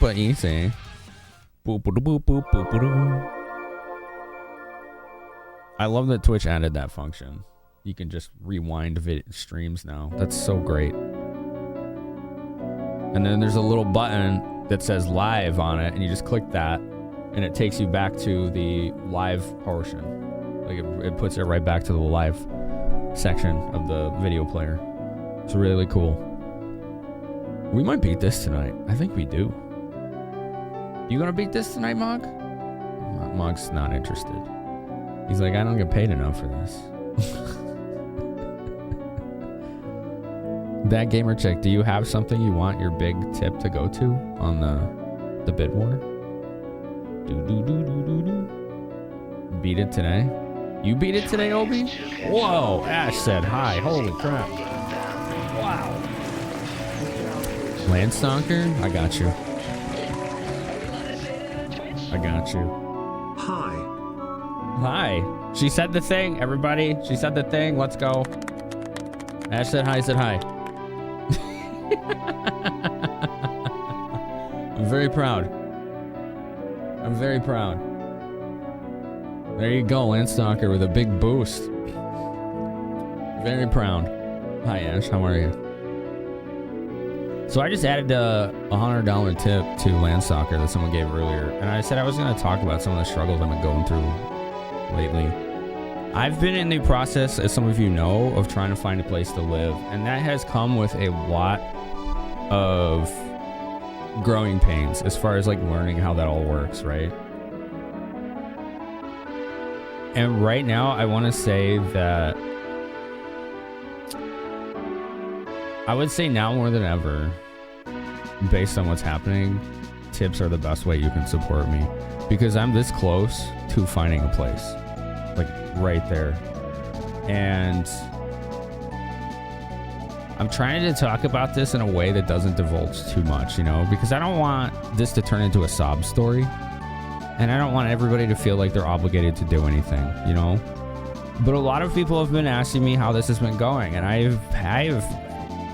But easy. Boop, boop, boop, boop, boop, boop. I love that Twitch added that function. You can just rewind streams now. That's so great. And then there's a little button that says live on it, and you just click that, and it takes you back to the live portion. Like it puts it right back to the live section of the video player. It's really cool. We might beat this tonight. I think we do. You gonna beat this tonight, Mog? Mog's not interested. He's like, I don't get paid enough for this. That gamer chick, do you have something you want your big tip to go to on the bid war? Beat it today? You beat it today, Obi? Whoa, Ash said hi. Holy crap. Wow. Landstalker? I got you. I got you. Hi. Hi. She said the thing, everybody. She said the thing. Let's go. Ash said hi, said hi. I'm very proud. I'm very proud. There you go, Landstalker with a big boost. Very proud. Hi, Ash. How are you? So I just added a $100 tip to Landstalker that someone gave earlier, and I said I was going to talk about some of the struggles I've been going through lately. I've been in the process, as some of you know, of trying to find a place to live, and that has come with a lot of growing pains as far as like learning how that all works, right? And right now, I want to say that I would say now more than ever, based on what's happening, tips are the best way you can support me, because I'm this close to finding a place, like right there. And I'm trying to talk about this in a way that doesn't divulge too much, you know, because I don't want this to turn into a sob story, and I don't want everybody to feel like they're obligated to do anything, you know. But a lot of people have been asking me how this has been going, and I've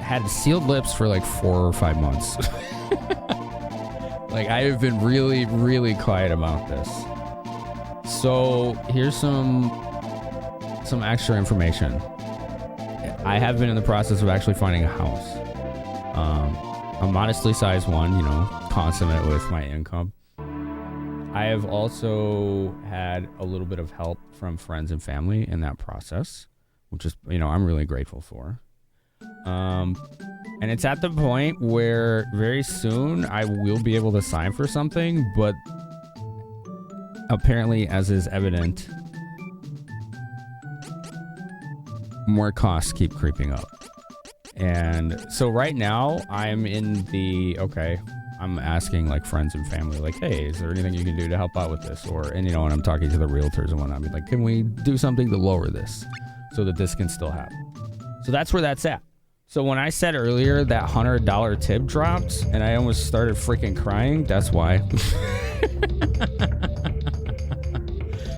had sealed lips for like 4 or 5 months. Like I have been really, really quiet about this. So here's some extra information. I have been in the process of actually finding a house. A modestly sized one, you know, consummate with my income. I have also had a little bit of help from friends and family in that process, which is, you know, I'm really grateful for. And it's at the point where very soon I will be able to sign for something, but apparently, as is evident, more costs keep creeping up. And so right now I'm in the, okay, I'm asking like friends and family, like, hey, is there anything you can do to help out with this? Or, and you know, when I'm talking to the realtors and whatnot, I'd be like, can we do something to lower this so that this can still happen? So that's where that's at. So when I said earlier that $100 tip dropped and I almost started freaking crying, that's why.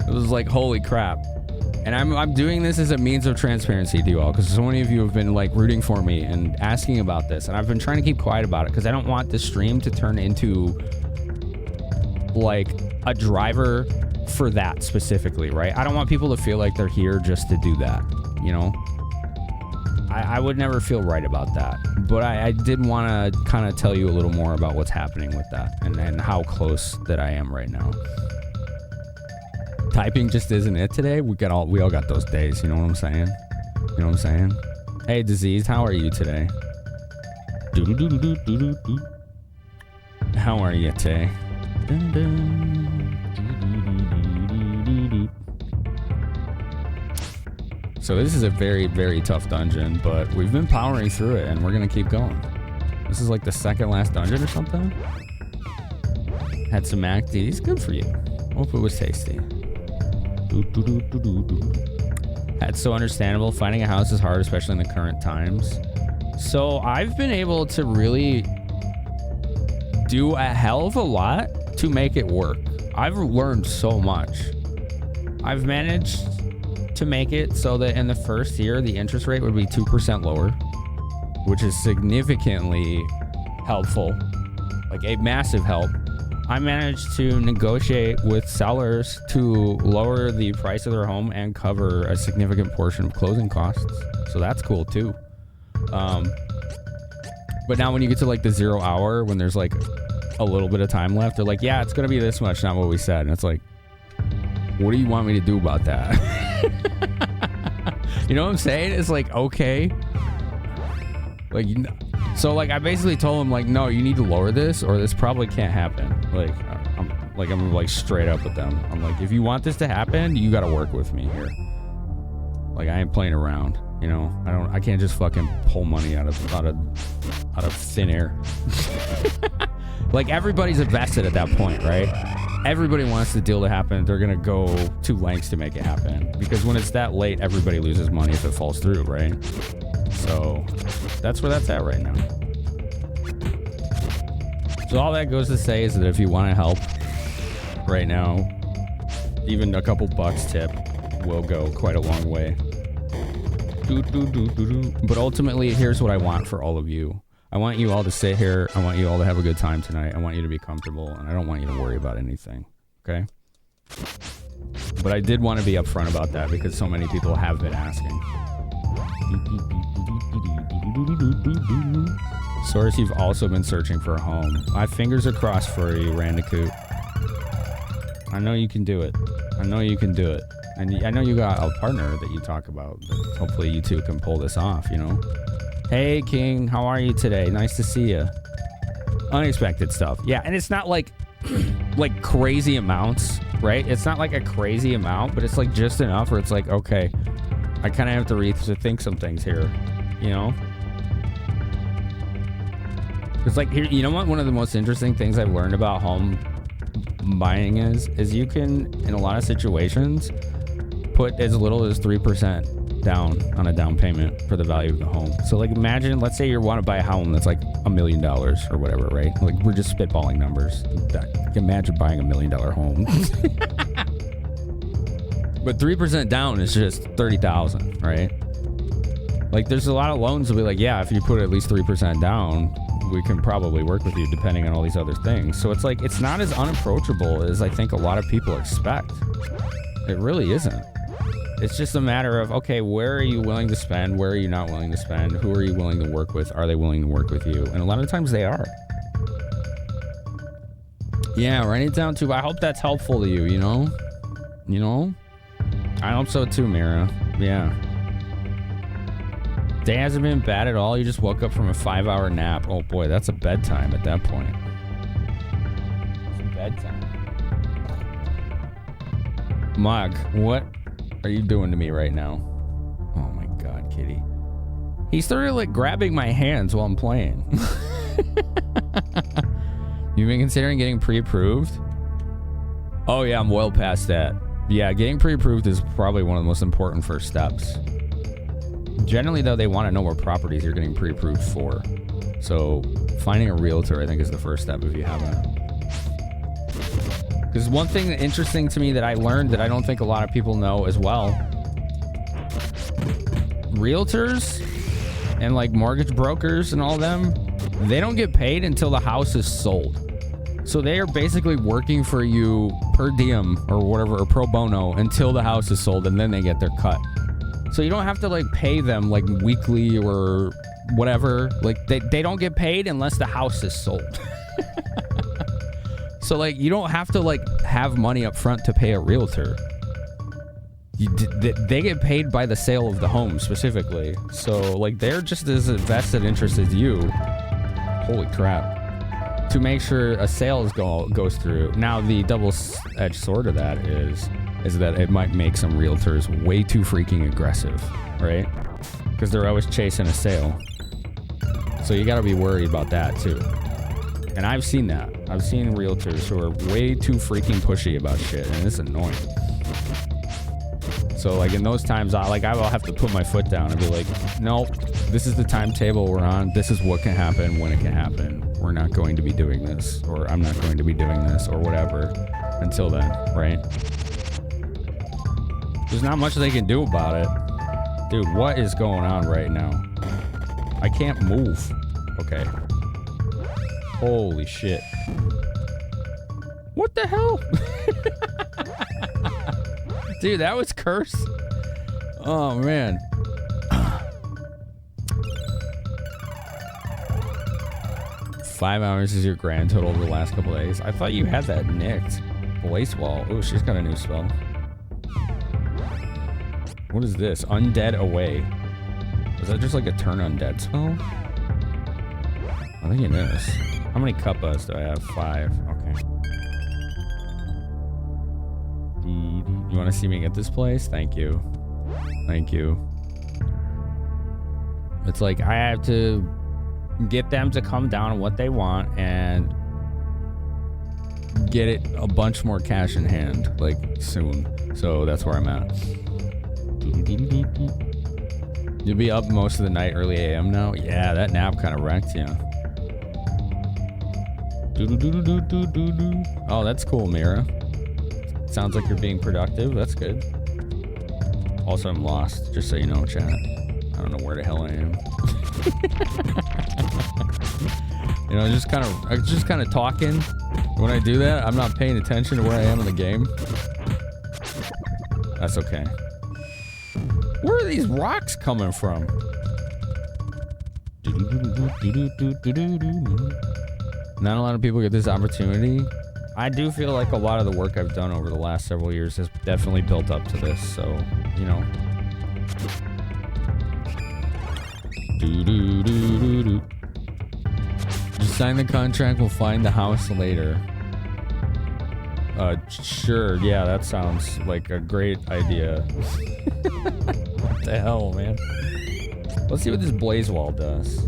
It was like, holy crap. And I'm doing this as a means of transparency to you all, because so many of you have been like rooting for me and asking about this, and I've been trying to keep quiet about it because I don't want this stream to turn into like a driver for that specifically, right? I don't want people to feel like they're here just to do that, you know? I would never feel right about that, but I did want to kind of tell you a little more about what's happening with that and how close that I am right now. Typing just isn't it today. We all got those days, you know what I'm saying? You know what I'm saying? Hey, Disease, how are you today? How are you today? So this is a very, very tough dungeon, but we've been powering through it and we're gonna keep going. This is like the second last dungeon or something. Had some MACDs, good for you. Hope it was tasty. That's so understandable. Finding a house is hard, especially in the current times. So I've been able to really do a hell of a lot to make it work. I've learned so much. I've managed to make it so that in the first year, the interest rate would be 2% lower, which is significantly helpful like a massive help. I managed to negotiate with sellers to lower the price of their home and cover a significant portion of closing costs. So that's cool too. But now when you get to like the 0 hour, when there's like a little bit of time left, they're like, yeah, it's going to be this much, not what we said. And it's like, what do you want me to do about that? You know what I'm saying? It's like, okay. Like, so like I basically told him like, no, you need to lower this or this probably can't happen. Like, I'm like straight up with them. I'm like, if you want this to happen, you got to work with me here. Like, I ain't playing around. You know, I can't just fucking pull money out of thin air. Like, everybody's invested at that point, right? Everybody wants the deal to happen. They're gonna go to lengths to make it happen, because when it's that late, everybody loses money if it falls through, right? So that's where that's at right now. So all that goes to say is that if you want to help right now, even a couple bucks tip will go quite a long way. But ultimately, here's what I want for all of you. I want you all to sit here. I want you all to have a good time tonight. I want you to be comfortable, and I don't want you to worry about anything, okay? But I did want to be upfront about that because so many people have been asking. Source, you've also been searching for a home. My fingers are crossed for you, Randicoot. I know you can do it. I know you can do it. And I know you got a partner that you talk about. Hopefully you two can pull this off, you know? Hey, King, how are you today? Nice to see you. Unexpected stuff. Yeah, and it's not like like crazy amounts, right? It's not like a crazy amount, but it's like just enough where it's like, okay, I kind of have to rethink some things here, you know? It's like, here, you know what? One of the most interesting things I've learned about home buying is you can, in a lot of situations, put as little as 3% down on a down payment for the value of the home. So like, imagine, let's say you want to buy a home that's like $1 million or whatever, right? Like, we're just spitballing numbers. Imagine buying $1 million home. But 3% down is just $30,000, right? Like, there's a lot of loans that will be like, yeah, if you put at least 3% down, we can probably work with you depending on all these other things. So it's like, it's not as unapproachable as I think a lot of people expect. It really isn't. It's just a matter of, okay, where are you willing to spend? Where are you not willing to spend? Who are you willing to work with? Are they willing to work with you? And a lot of times they are. Yeah, write it down too. I hope that's helpful to you, you know? You know? I hope so too, Mira. Yeah. Day hasn't been bad at all. You just woke up from a 5-hour nap. Oh boy, that's a bedtime at that point. It's bedtime. Mog, what are you doing to me right now? Oh my god, kitty. He started like grabbing my hands while I'm playing. You've been considering getting pre-approved? Oh yeah, I'm well past that. Yeah, getting pre-approved is probably one of the most important first steps. Generally though, they want to know what properties you're getting pre-approved for. So finding a realtor, I think, is the first step if you haven't. Because one thing interesting to me that I learned that I don't think a lot of people know as well, realtors and like mortgage brokers and all them, they don't get paid until the house is sold. So they are basically working for you per diem or whatever, or pro bono, until the house is sold, and then they get their cut. So you don't have to like pay them like weekly or whatever. Like they don't get paid unless the house is sold. So like, you don't have to like have money up front to pay a realtor. They get paid by the sale of the home specifically. So like, they're just as vested interest as you. Holy crap. To make sure a sale goes through. Now the double-edged sword of that is that it might make some realtors way too freaking aggressive, right? Because they're always chasing a sale. So you gotta be worried about that too. And I've seen that. I've seen realtors who are way too freaking pushy about shit, and it's annoying. So like, in those times, I will have to put my foot down and be like, nope, this is the timetable we're on. This is what can happen when it can happen. We're not going to be doing this, or I'm not going to be doing this, or whatever until then, right? There's not much they can do about it. Dude, what is going on right now? I can't move. Okay. Holy shit. What the hell? Dude, that was cursed. Oh, man. $5 hours is your grand total over the last couple days. I thought you had that nicked. Blaze Wall. Oh, she's got a new spell. What is this? Undead Away. Is that just like a turn undead spell? I think it is. How many cuppas do I have? 5. Okay. You want to see me get this place? Thank you. Thank you. It's like I have to get them to come down on what they want and get it a bunch more cash in hand, like, soon. So that's where I'm at. You'll be up most of the night, early AM now? Yeah, that nap kind of wrecked you. Oh, that's cool, Mira. Sounds like you're being productive. That's good. Also, I'm lost, just so you know, chat. I don't know where the hell I am. You know, just kind of talking. When I do that, I'm not paying attention to where I am in the game. That's okay. Where are these rocks coming from? Not a lot of people get this opportunity. I do feel like a lot of the work I've done over the last several years has definitely built up to this, so, you know. Just sign the contract, we'll find the house later. Sure, yeah, that sounds like a great idea. What the hell, man? Let's see what this blaze wall does.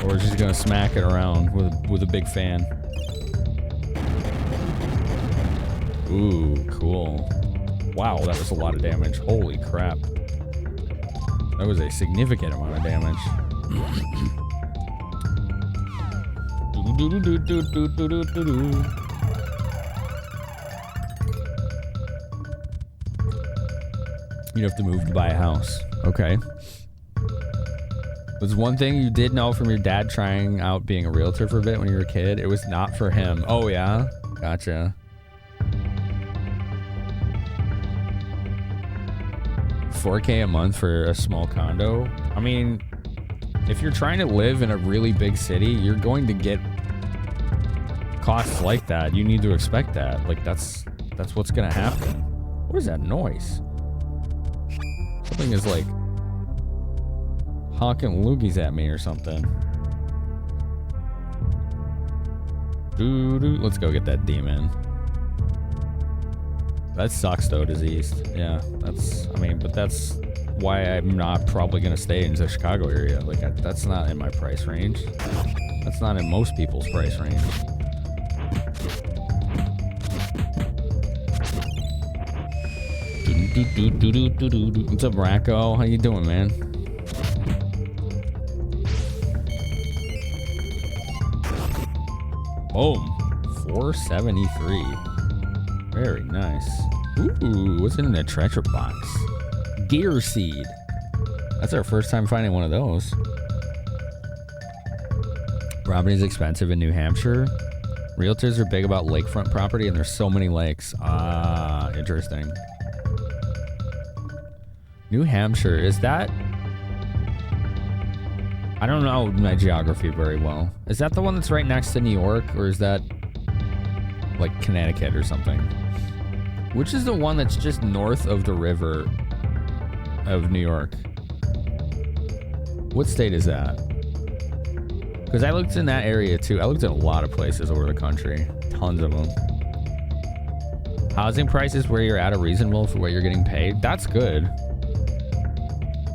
Or we're just gonna smack it around with a big fan. Ooh, cool. Wow, that was a lot of damage. Holy crap. That was a significant amount of damage. You have to move to buy a house. Okay. Was one thing you did know from your dad trying out being a realtor for a bit when you were a kid? It was not for him. Oh, yeah? Gotcha. $4K a month for a small condo? I mean, if you're trying to live in a really big city, you're going to get costs like that. You need to expect that. Like, that's what's gonna happen. What is that noise? Something is like honking loogies at me or something. Let's go get that demon. That sucks though, diseased. Yeah, but that's why I'm not probably gonna stay in the Chicago area. Like, that's not in my price range. That's not in most people's price range. What's up, Racco? How you doing, man? Boom. 473. Very nice. Ooh, what's in that treasure box? Gear seed. That's our first time finding one of those. Property is expensive in New Hampshire. Realtors are big about lakefront property, and there's so many lakes. Ah, interesting. New Hampshire, is that... I don't know my geography very well. Is that the one that's right next to New York, or is that like Connecticut or something? Which is the one that's just north of the river of New York? What state is that? Because I looked in that area too. I looked at a lot of places over the country. Tons of them. Housing prices where you're at are reasonable for what you're getting paid. That's good.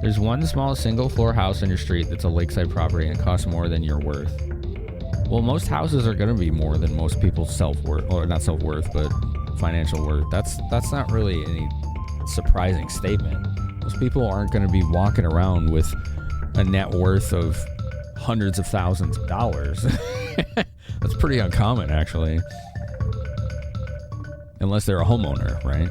There's one small single floor house on your street that's a lakeside property and it costs more than you're worth. Well, most houses are going to be more than most people's self-worth, or not self-worth, but financial worth. That's not really any surprising statement. Most people aren't going to be walking around with a net worth of hundreds of thousands of dollars. That's pretty uncommon, actually. Unless they're a homeowner, right?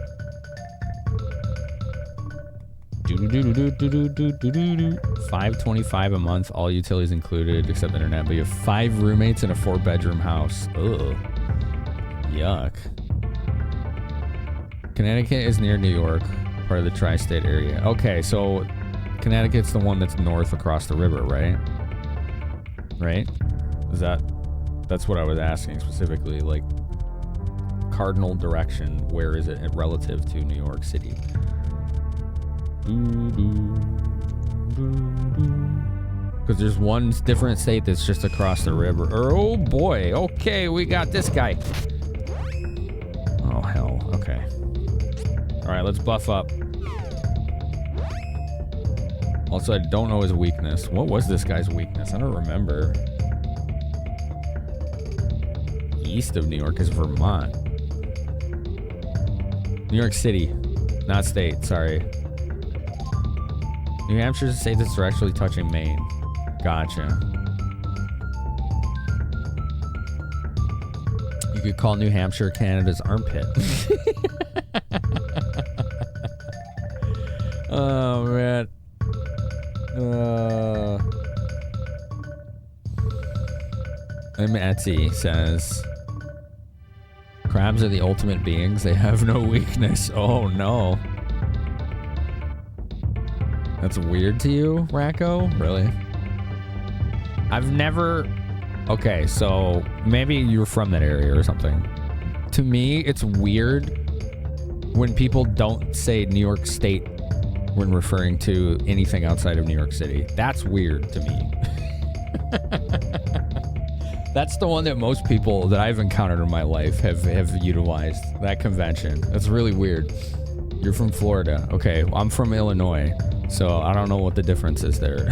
$5.25 a month, all utilities included except internet. But you have 5 roommates in a 4-bedroom house. Ugh. Yuck. Connecticut is near New York, part of the tri-state area. Okay, so Connecticut's the one that's north across the river, right? Right? Is that's what I was asking specifically, like cardinal direction, where is it relative to New York City? Because there's one different state that's just across the river. Oh boy, okay, we got this guy. Oh hell, okay. Alright, let's buff up. Also, I don't know his weakness. What was this guy's weakness? I don't remember. East of New York is Vermont. New York City, not state, sorry. New Hampshire's a state that's directly touching Maine. Gotcha. You could call New Hampshire Canada's armpit. Oh, man. Etsy says, crabs are the ultimate beings. They have no weakness. Oh, no. That's weird to you, Racco? Really? I've never... Okay, so maybe you're from that area or something. To me, it's weird when people don't say New York State when referring to anything outside of New York City. That's weird to me. That's the one that most people that I've encountered in my life have utilized, that convention. That's really weird. You're from Florida. Okay, I'm from Illinois, so I don't know what the difference is there.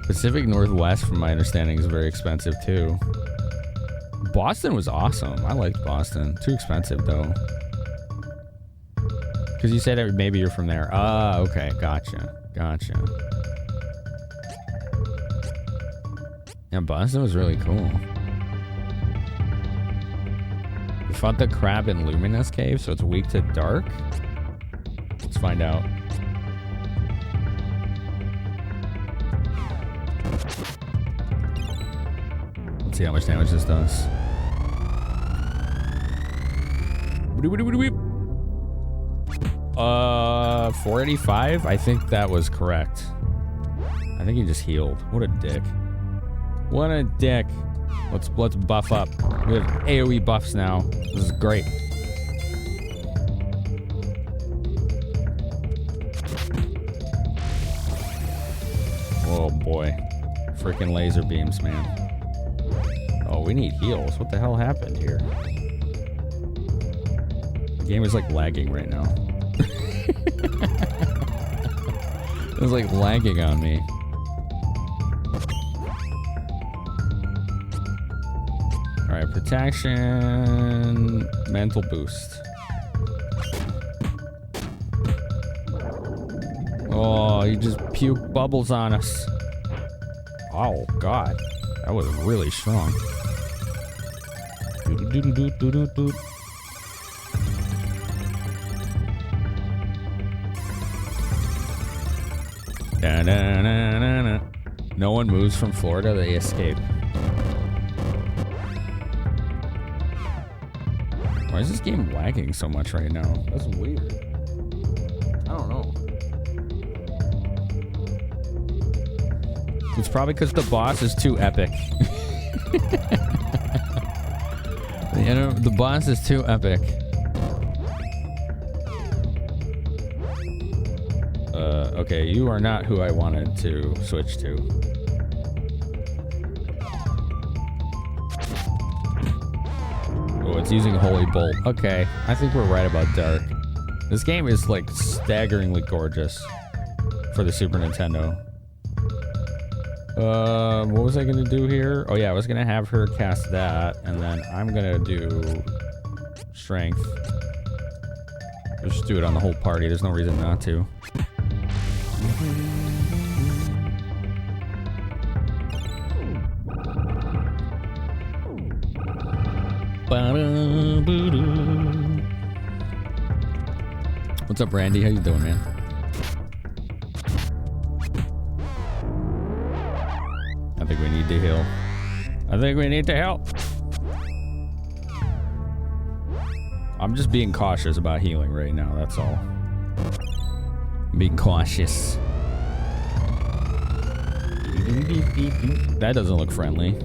Pacific Northwest, from my understanding, is very expensive too. Boston was awesome. I liked Boston. Too expensive though. Because you said maybe you're from there. Ah, okay. Gotcha. Gotcha. Yeah, Boston was really cool. We fought the crab in Luminous Cave, so it's weak to dark? Let's find out. Let's see how much damage this does. 485? I think that was correct. I think he just healed. What a dick. What a dick. Let's buff up. We have AoE buffs now. This is great. Oh boy. Freaking laser beams, man. Oh, we need heals. What the hell happened here? The game is like lagging right now. It's like lagging on me. Alright, protection, mental boost. Oh, you just puke bubbles on us. Oh, God. That was really strong. Doo-doo-doo-doo-doo-doo-doo. Da-da-da-da-da. No one moves from Florida, they escape. Why is this game lagging so much right now? That's weird. I don't know. It's probably because the boss is too epic. The boss is too epic. Okay, you are not who I wanted to switch to. Oh, it's using Holy Bolt. Okay, I think we're right about dark. This game is like staggeringly gorgeous for the Super Nintendo. What was I gonna do here? Oh yeah, I was gonna have her cast that, and then I'm gonna do strength. Just do it on the whole party. There's no reason not to. What's up, Randy? How you doing, man? I think we need to heal. I think we need to help. I'm just being cautious about healing right now, that's all. I'm being cautious. That doesn't look friendly.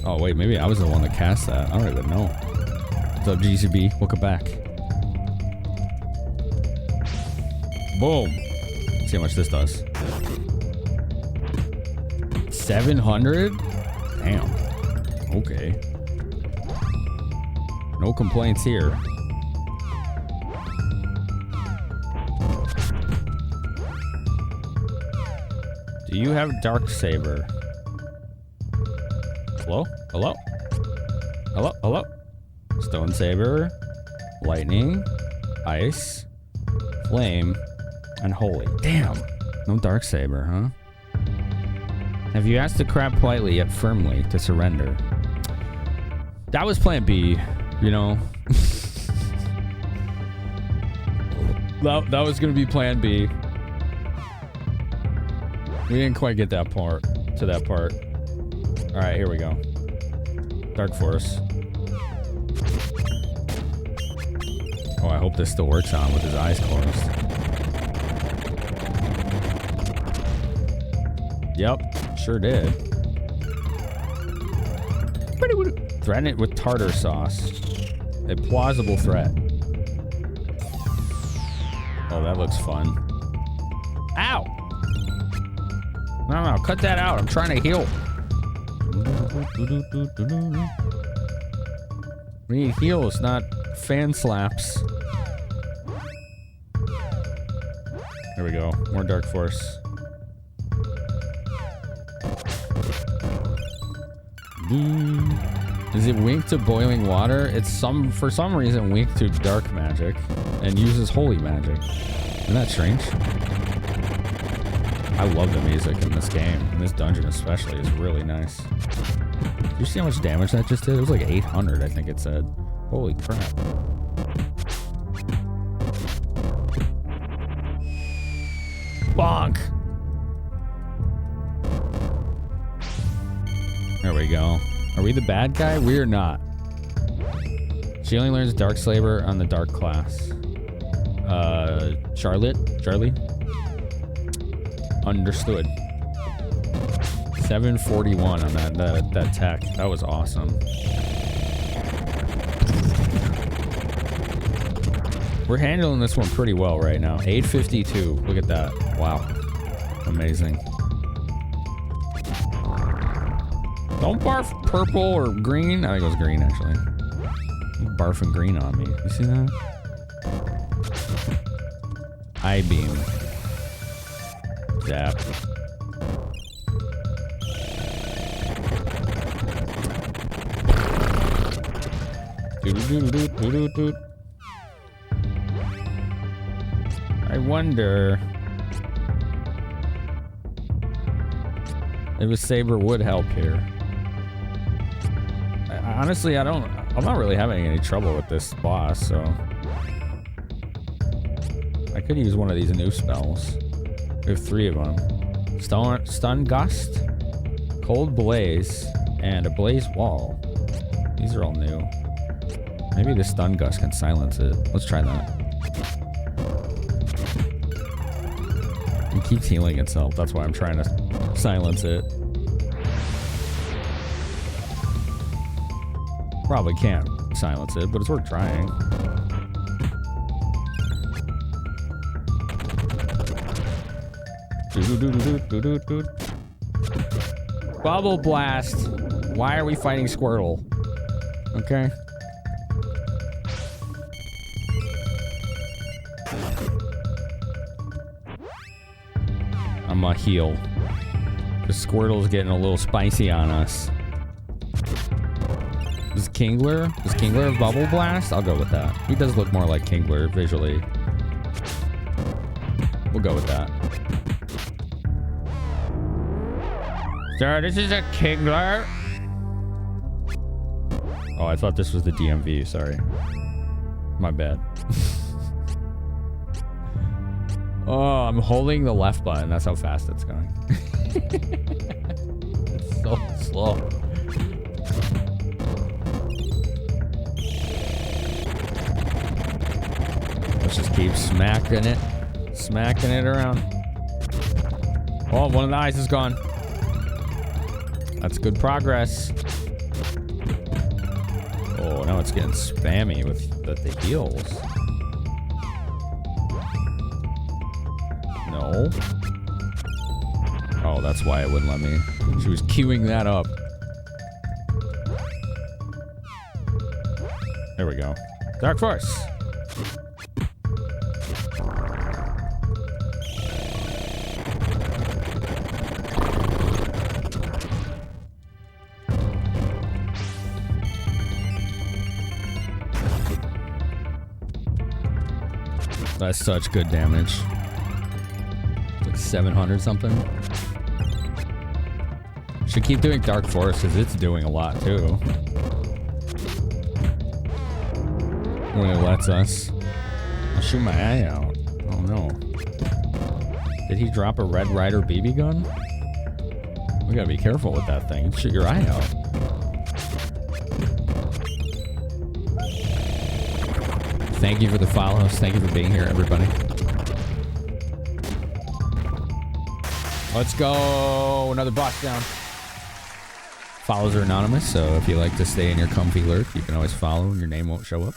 Oh, wait, maybe I was the one that cast that. I don't even know. What's up, GCB? Welcome back. Boom. Let's see how much this does. 700? Damn. Okay. No complaints here. Do you have Dark Saber? Hello? Hello? Hello? Hello? Stone Saber, Lightning, Ice, Flame, and Holy. Damn. No Dark Saber, huh? Have you asked the crab politely yet firmly to surrender? That was plan B, you know? that was gonna be plan B. We didn't quite get that part, to that part. Alright, here we go. Dark Force. Oh, I hope this still works on with his eyes closed. Yep, sure did. Threaten it with tartar sauce. A plausible threat. Oh, that looks fun. Ow! No, cut that out. I'm trying to heal. We need heals, not fan slaps. There we go. More Dark Force. Is it weak to boiling water? It's for some reason weak to dark magic and uses holy magic. Isn't that strange? I love the music in this game. In this dungeon especially is really nice. Did you see how much damage that just did? It was like 800, I think it said. Holy crap. Bonk! There we go. Are we the bad guy? We're not. She only learns Dark Saber on the Dark class. Charlie? Understood. 741 on that tech. That was awesome. We're handling this one pretty well right now. 852. Look at that. Wow. Amazing. Don't barf purple or green. I think it was green, actually. You're barfing green on me. You see that? I-beam. Zap. Doo-doo-doo-doo-doo-doo-doo. I wonder if a saber would help here. Honestly, I'm not really having any trouble with this boss, so I could use one of these new spells. We have 3 of them. Stun Gust, Cold Blaze, and a Blaze Wall. These are all new. Maybe the Stun Gust can silence it. Let's try that. It keeps healing itself. That's why I'm trying to silence it. Probably can't silence it, but it's worth trying. Bubble Blast. Why are we fighting Squirtle? Okay. I'm gonna heal. The Squirtle's getting a little spicy on us. Does Kingler have Bubble Blast? I'll go with that. He does look more like Kingler visually. We'll go with that. Sir, this is a Kingler. Oh, I thought this was the DMV, sorry. My bad. Oh, I'm holding the left button. That's how fast it's going. It's so slow. Let's just keep smacking it. Smacking it around. Oh, one of the eyes is gone. That's good progress. Oh, now it's getting spammy with the heals. No. Oh, that's why it wouldn't let me. She was queuing that up. There we go. Dark Force. That's such good damage. It's like 700 something. Should keep doing Dark Force because it's doing a lot too. When it lets us. I'll shoot my eye out. Oh no. Did he drop a Red Ryder BB gun? We gotta be careful with that thing. Shoot your eye out. Thank you for the follows. Thank you for being here, everybody. Let's go. Another boss down. Follows are anonymous, so if you like to stay in your comfy lurk, you can always follow and your name won't show up.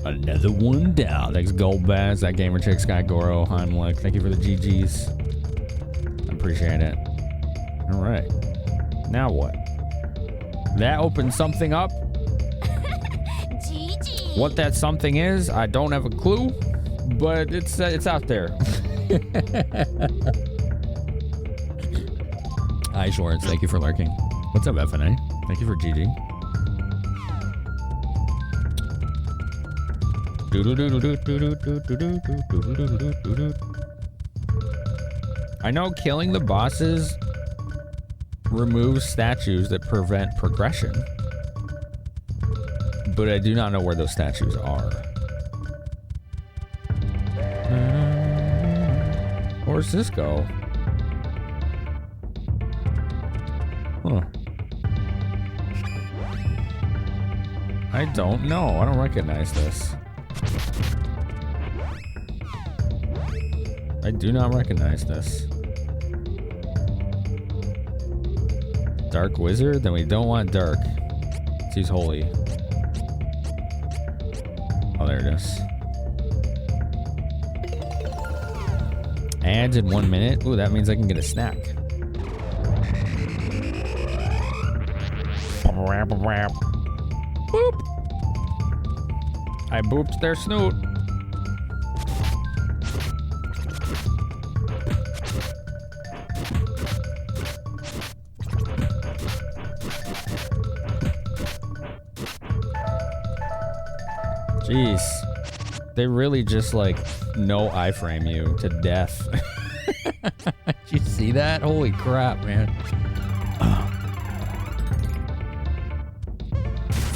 Another one down. Thanks, Gold Baz. That Gamer Chick, Sky Goro, Heimlich. Thank you for the GGs. I appreciate it. All right. Now what? That opens something up. What that something is, I don't have a clue, but it's out there. Hi, Schwartz. Thank you for lurking. What's up, FNA? Thank you for GG. I know killing the bosses removes statues that prevent progression, but I do not know where those statues are. Where's this go? Huh. I don't know. I don't recognize this. I do not recognize this. Dark Wizard? Then we don't want dark. He's holy. Oh, there it is. Ads in 1 minute? Ooh, that means I can get a snack. Boop! I booped their snoot. Jeez. They really just like no iframe you to death. Did you see that? Holy crap, man.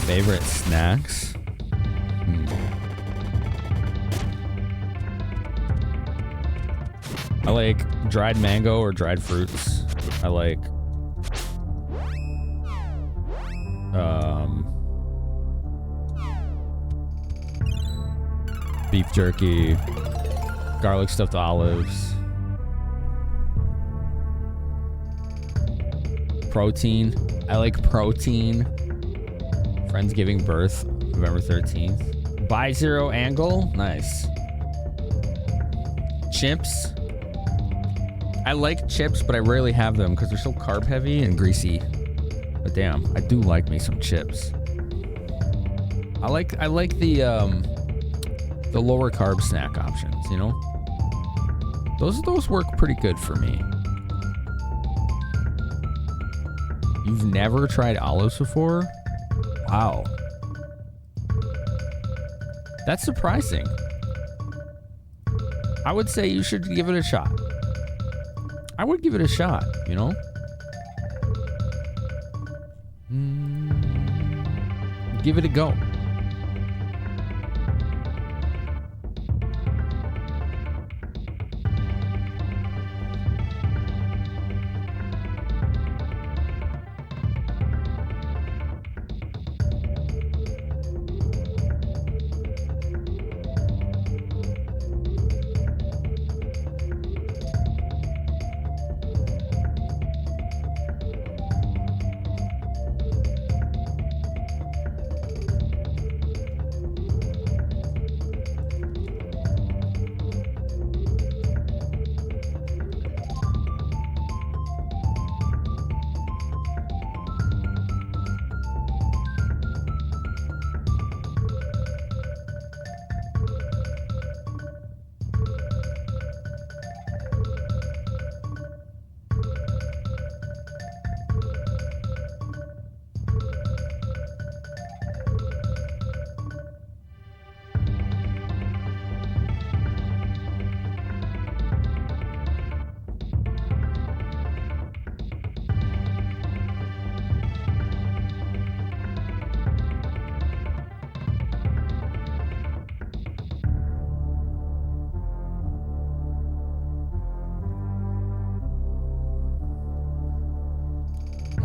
Favorite snacks? I like dried mango or dried fruits. I like beef jerky, garlic stuffed olives, protein. I like protein. Friends giving birth, November 13th. Buy Zero Angle, nice. Chips. I like chips, but I rarely have them because they're so carb heavy and greasy. But damn, I do like me some chips. I like the lower carb snack options, you know? Those work pretty good for me. You've never tried olives before? Wow. That's surprising. I would say you should give it a shot. I would give it a shot, you know? Give it a go.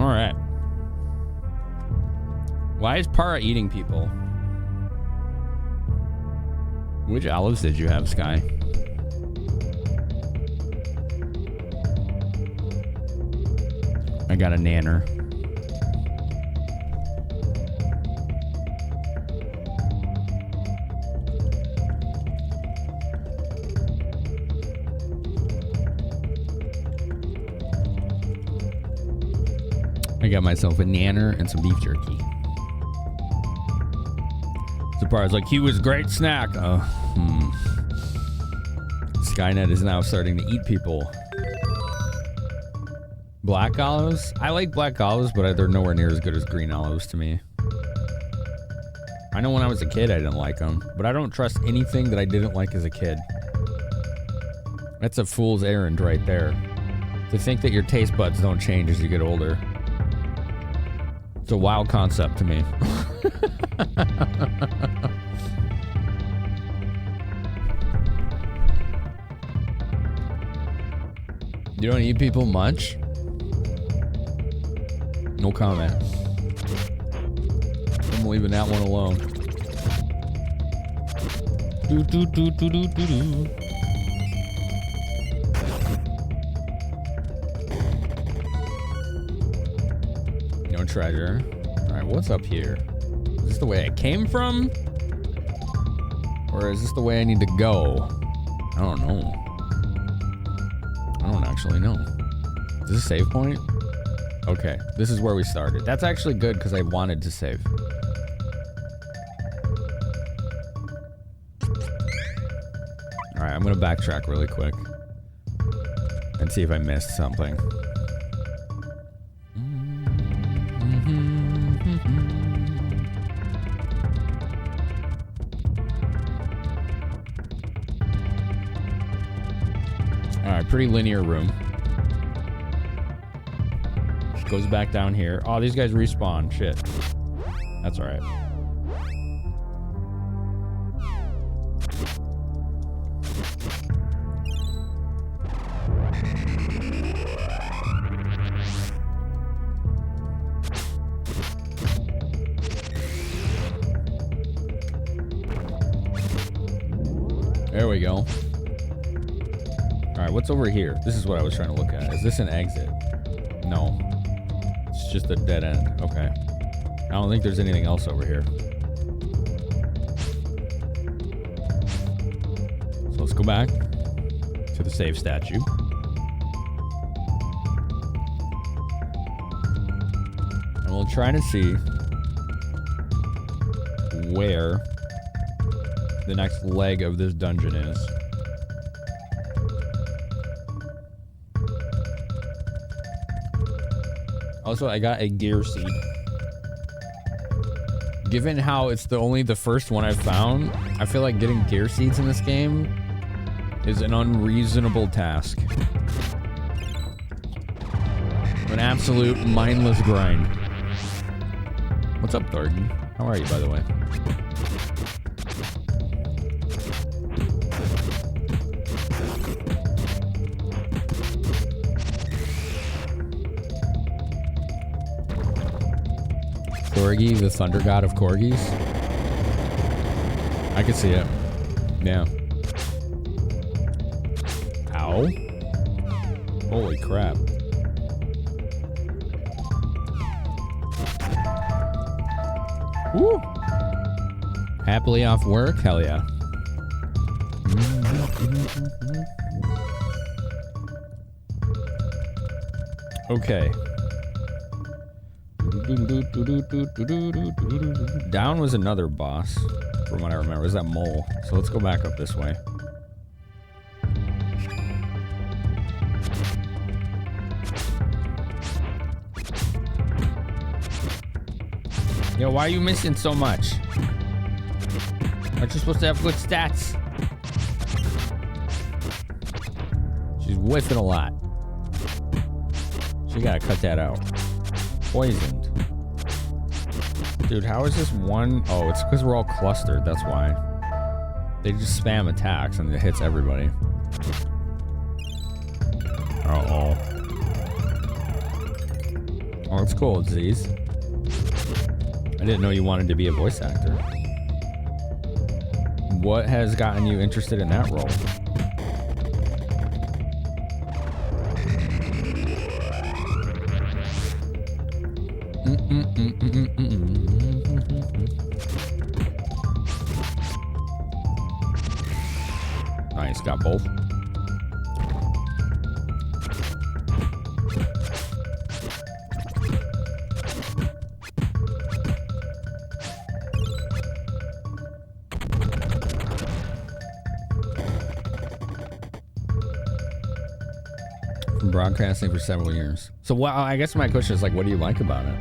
Alright. Why is Para eating people? Which olives did you have, Sky? I got a nanner. I got myself a nanner and some beef jerky. Surprise, like, he was a great snack. Skynet is now starting to eat people. Black olives? I like black olives, but they're nowhere near as good as green olives to me. I know when I was a kid I didn't like them, but I don't trust anything that I didn't like as a kid. That's a fool's errand right there. To think that your taste buds don't change as you get older. It's a wild concept to me. You don't eat people much? No comment. I'm leaving that one alone. Do do do do do do do. No treasure. Alright, what's up here? Is this the way I came from? Or is this the way I need to go? I don't know. I don't actually know. Is this a save point? Okay, this is where we started. That's actually good because I wanted to save. Alright, I'm gonna backtrack really quick and see if I missed something. Alright, pretty linear room. Goes back down here. Oh, these guys respawn. Shit. That's alright. There we go. Alright, what's over here? This is what I was trying to look at. Is this an exit? No. It's just a dead end. Okay. I don't think there's anything else over here. So let's go back to the save statue. And we'll try to see where the next leg of this dungeon is. Also, I got a gear seed. Given how it's only the first one I've found, I feel like getting gear seeds in this game is an unreasonable task. An absolute mindless grind. What's up, Thorgan? How are you, by the way? Corgi, the thunder god of corgis? I can see it. Yeah. Ow. Holy crap. Woo! Happily off work? Hell yeah. Okay. Down was another boss, from what I remember. It was that mole. So let's go back up this way. Yo, why are you missing so much? Aren't you supposed to have good stats? She's whiffing a lot. She gotta cut that out. Poisoned. Dude, how is this one? Oh, it's because we're all clustered, that's why. They just spam attacks and it hits everybody. Uh-oh. Oh, it's cool, Z's. I didn't know you wanted to be a voice actor. What has gotten you interested in that role? Nice, got both. From broadcasting for several years. So, well, I guess my question is like, what do you like about it?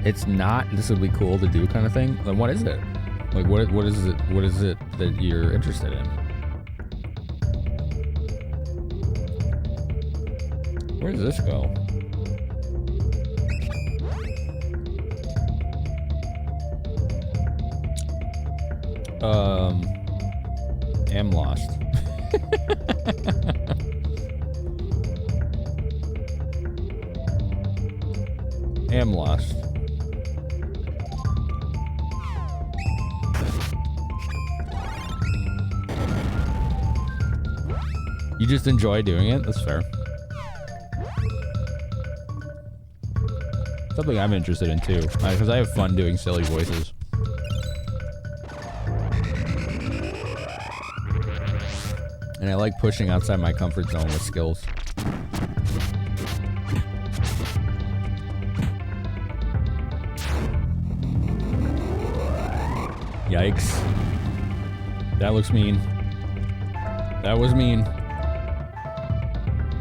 It's not, this would be cool to do kind of thing. Then what is it? Like, what is it that you're interested in? Where does this go? Am lost. Am lost. You just enjoy doing it? That's fair. Something I'm interested in too, because I have fun doing silly voices. And I like pushing outside my comfort zone with skills. Yikes. That looks mean. That was mean.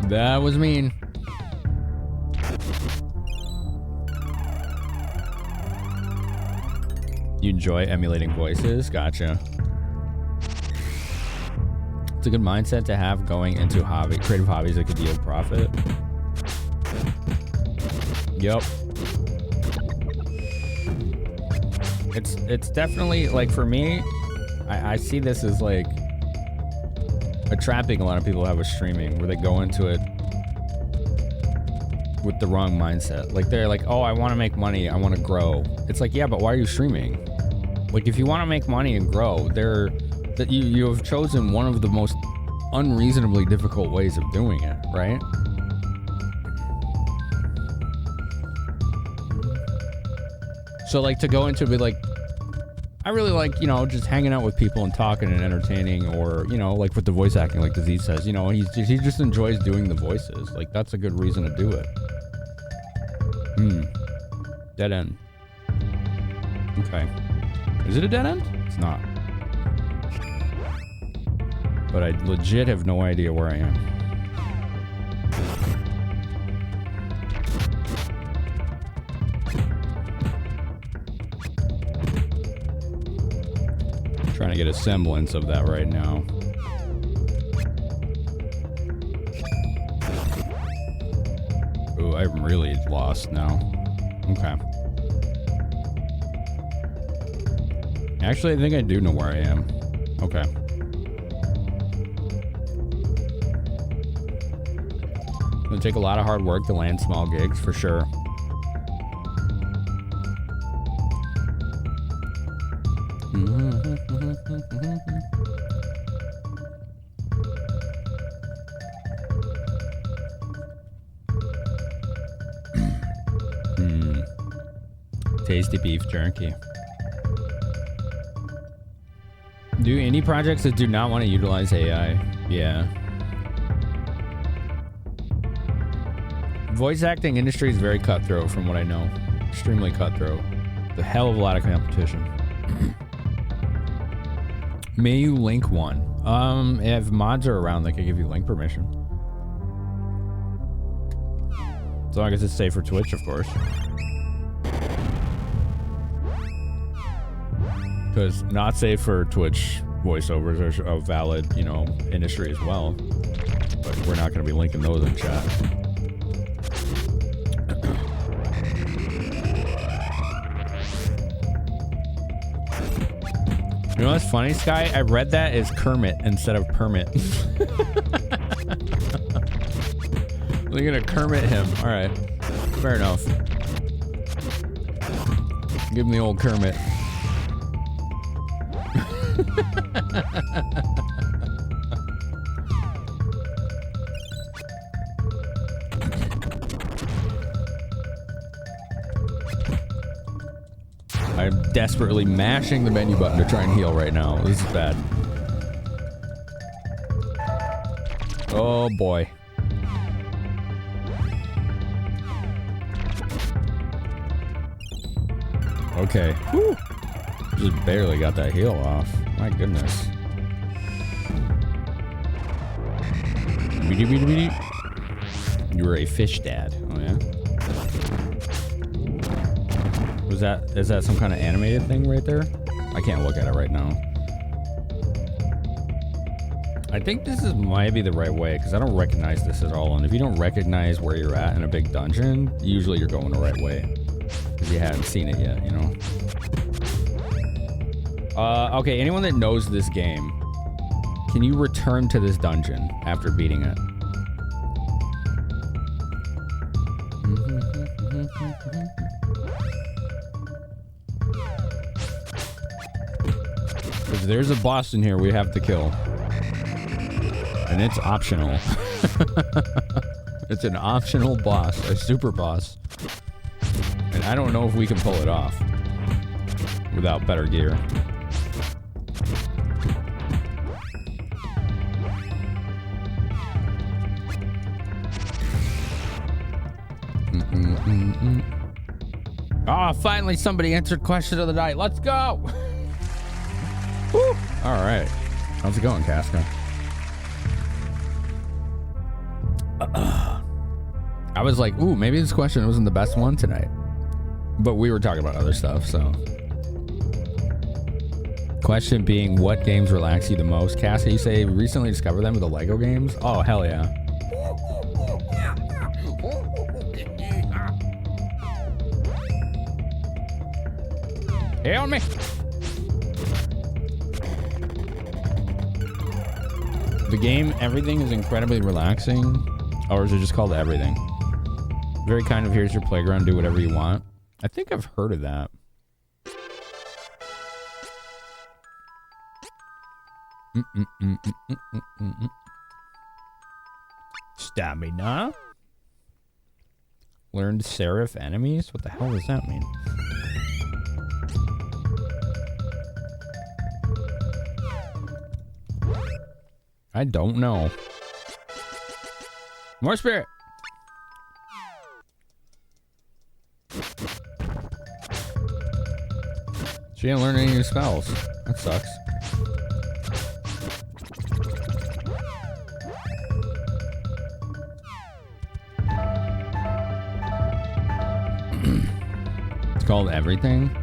That was mean. You enjoy emulating voices? Gotcha. It's a good mindset to have going into creative hobbies that could yield profit. Yep. It's definitely, like, for me, I see this as like a trapping a lot of people have with streaming, where they go into it with the wrong mindset. Like, they're like, oh, I want to make money, I want to grow. It's like, yeah, but why are you streaming? Like, if you want to make money and grow, that you have chosen one of the most unreasonably difficult ways of doing it, right? So, like, to go into it, be like, I really like, you know, just hanging out with people and talking and entertaining, or, you know, like with the voice acting, like Disease says, you know, he just enjoys doing the voices. Like, that's a good reason to do it. Dead end. Okay. Is it a dead end? It's not. But I legit have no idea where I am. I get a semblance of that right now. Ooh, I'm really lost now. Okay. Actually, I think I do know where I am. Okay. It'll take a lot of hard work to land small gigs, for sure. Tasty beef jerky. Do any projects that do not want to utilize AI? Yeah. Voice acting industry is very cutthroat from what I know. Extremely cutthroat. There's a hell of a lot of competition. May you link one? If mods are around, they can give you link permission. As long as it's safe for Twitch, of course. Because not safe for Twitch voiceovers are a valid, you know, industry as well. But we're not going to be linking those in chat. You know what's funny, Sky? I read that as Kermit instead of permit. We're gonna Kermit him. All right, fair enough. Give him the old Kermit. I'm desperately mashing the menu button to try and heal right now. This is bad. Oh boy. Okay. Whew. Just barely got that heal off. My goodness. You were a fish dad. Oh yeah? Is that some kind of animated thing right there? I can't look at it right now. I think this might be the right way because I don't recognize this at all. And if you don't recognize where you're at in a big dungeon, usually you're going the right way because you haven't seen it yet, you know? Okay, anyone that knows this game, can you return to this dungeon after beating it? Because there's a boss in here we have to kill. And it's optional. It's an optional boss, a super boss. And I don't know if we can pull it off without better gear. Oh, finally somebody answered question of the night. Let's go. Woo. All right. How's it going, Casca? I was like, ooh, maybe this question wasn't the best one tonight. But we were talking about other stuff, so. Question being, what games relax you the most? Casca, you say recently discovered them with the Lego games? Oh, hell yeah. Help me. The game, everything is incredibly relaxing. Or is it just called everything? Very kind of, here's your playground, do whatever you want. I think I've heard of that. Stamina? Learned serif enemies? What the hell does that mean? I don't know. More spirit. She didn't learn any new spells. That sucks. It's called everything.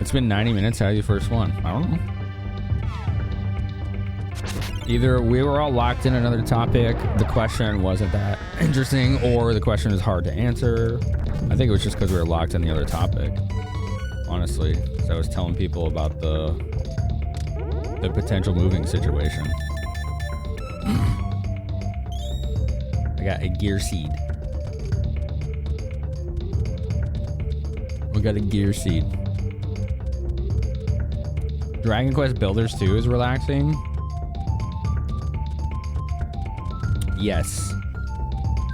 It's been 90 minutes. How are you first one? I don't know. Either we were all locked in another topic, the question wasn't that interesting, or the question is hard to answer. I think it was just because we were locked in the other topic. Honestly, so I was telling people about the potential moving situation. I got a gear seed. We got a gear seed. Dragon Quest Builders 2 is relaxing. Yes.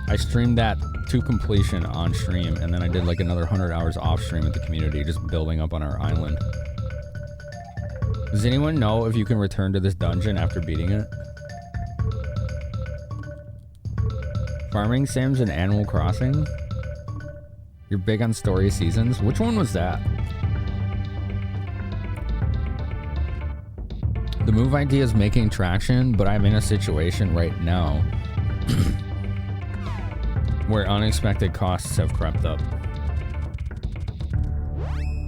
I streamed that to completion on stream, and then I did like another 100 hours off stream with the community, just building up on our island. Does anyone know if you can return to this dungeon after beating it? Farming Sims and Animal Crossing? You're big on story seasons? Which one was that? The move idea is making traction, but I'm in a situation right now where unexpected costs have crept up.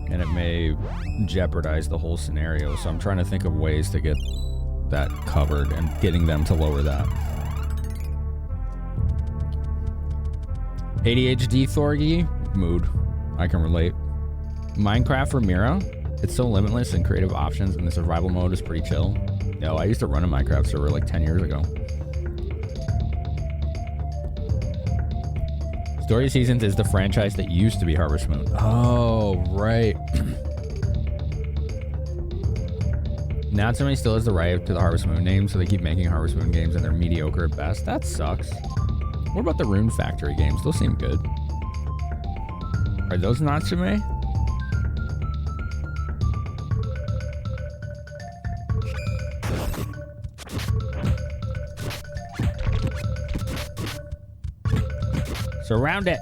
And it may jeopardize the whole scenario, so I'm trying to think of ways to get that covered and getting them to lower that. ADHD Thorgy? Mood. I can relate. Minecraft for Mira? It's so limitless in creative options, and the survival mode is pretty chill. No, I used to run a Minecraft server like 10 years ago. Story Seasons is the franchise that used to be Harvest Moon. Oh, right. Natsume still has the right to the Harvest Moon name, so they keep making Harvest Moon games and they're mediocre at best. That sucks. What about the Rune Factory games? Those seem good. Are those Natsume? Surround it.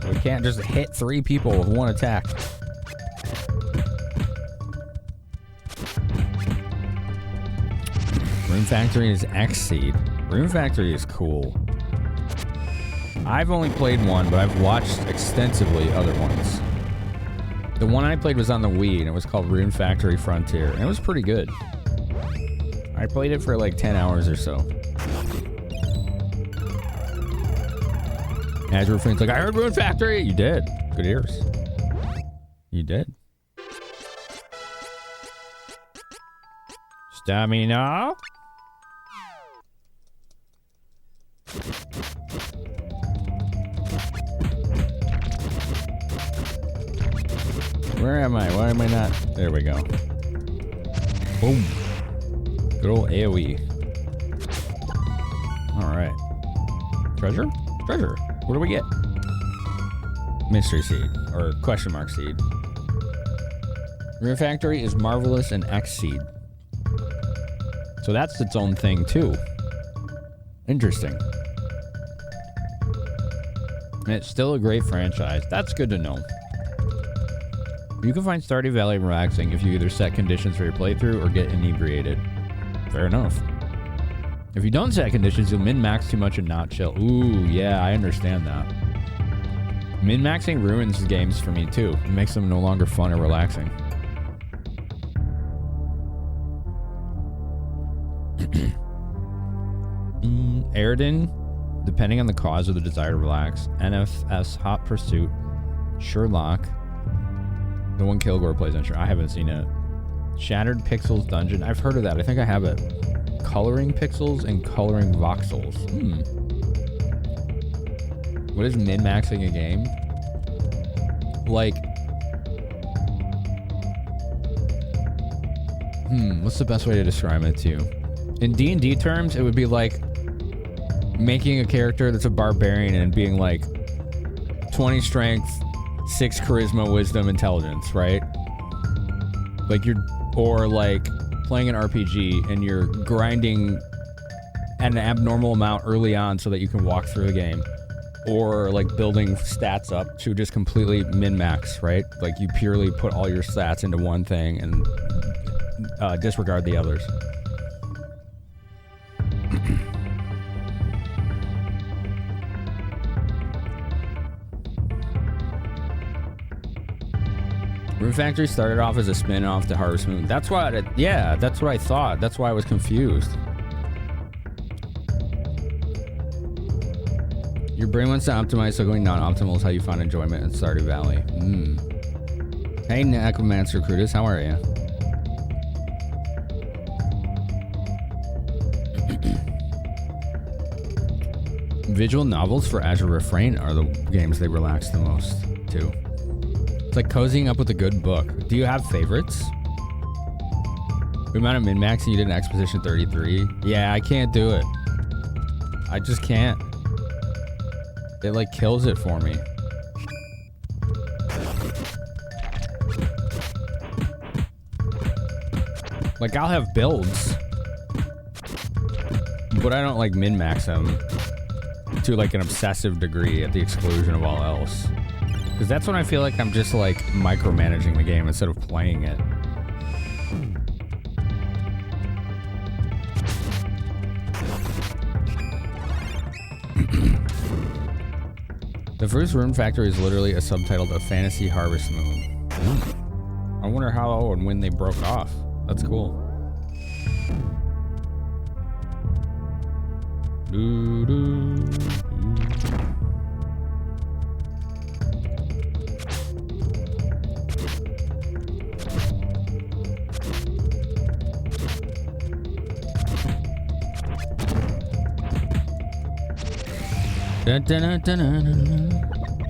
We can't just hit 3 people with one attack. Rune Factory is X-Seed. Rune Factory is cool. I've only played one, but I've watched extensively other ones. The one I played was on the Wii, and it was called Rune Factory Frontier, and it was pretty good. I played it for like 10 hours or so. Azure Friend's like, I heard Rune Factory! You did. Good ears. You did. Stamina. Where am I? Why am I not? There we go. Boom. Good old AoE. Alright. Treasure? Treasure. What do we get? Mystery Seed. Or question mark seed. Rune Factory is Marvelous and X-Seed. So that's its own thing too. Interesting. And it's still a great franchise. That's good to know. You can find Stardew Valley relaxing if you either set conditions for your playthrough or get inebriated. Fair enough. If you don't set conditions, you'll min-max too much and not chill. Ooh, yeah, I understand that. Min-maxing ruins games for me too. It makes them no longer fun or relaxing. Airden, depending on the cause or the desire to relax. NFS Hot Pursuit. Sherlock. The one Kilgore plays on. I haven't seen it. Shattered Pixels Dungeon. I've heard of that. I think I have it. Coloring pixels and coloring voxels. What is min-maxing a game? Like... what's the best way to describe it to you? In D&D terms, it would be like making a character that's a barbarian and being like 20 strength, 6 charisma, wisdom, intelligence, right? Like you're... Or like playing an RPG and you're grinding at an abnormal amount early on so that you can walk through the game. Or like building stats up to just completely min-max, right? Like you purely put all your stats into one thing and disregard the others. Rune Factory started off as a spin-off to Harvest Moon. That's what that's what I thought. That's why I was confused. Your brain wants to optimize, so going non-optimal is how you find enjoyment in Stardew Valley. Hey, Necromancer Crutus, how are you? Visual novels for Azure Refrain are the games they relax the most, too. It's like cozying up with a good book. Do you have favorites? The amount of min-maxing you did in Exposition 33? Yeah, I can't do it. I just can't. It like kills it for me. Like, I'll have builds, but I don't like min-max them to like an obsessive degree at the exclusion of all else. Because that's when I feel like I'm just like micromanaging the game instead of playing it. The first Rune Factory is literally a subtitle to Fantasy Harvest Moon. I wonder how and when they broke off. That's cool.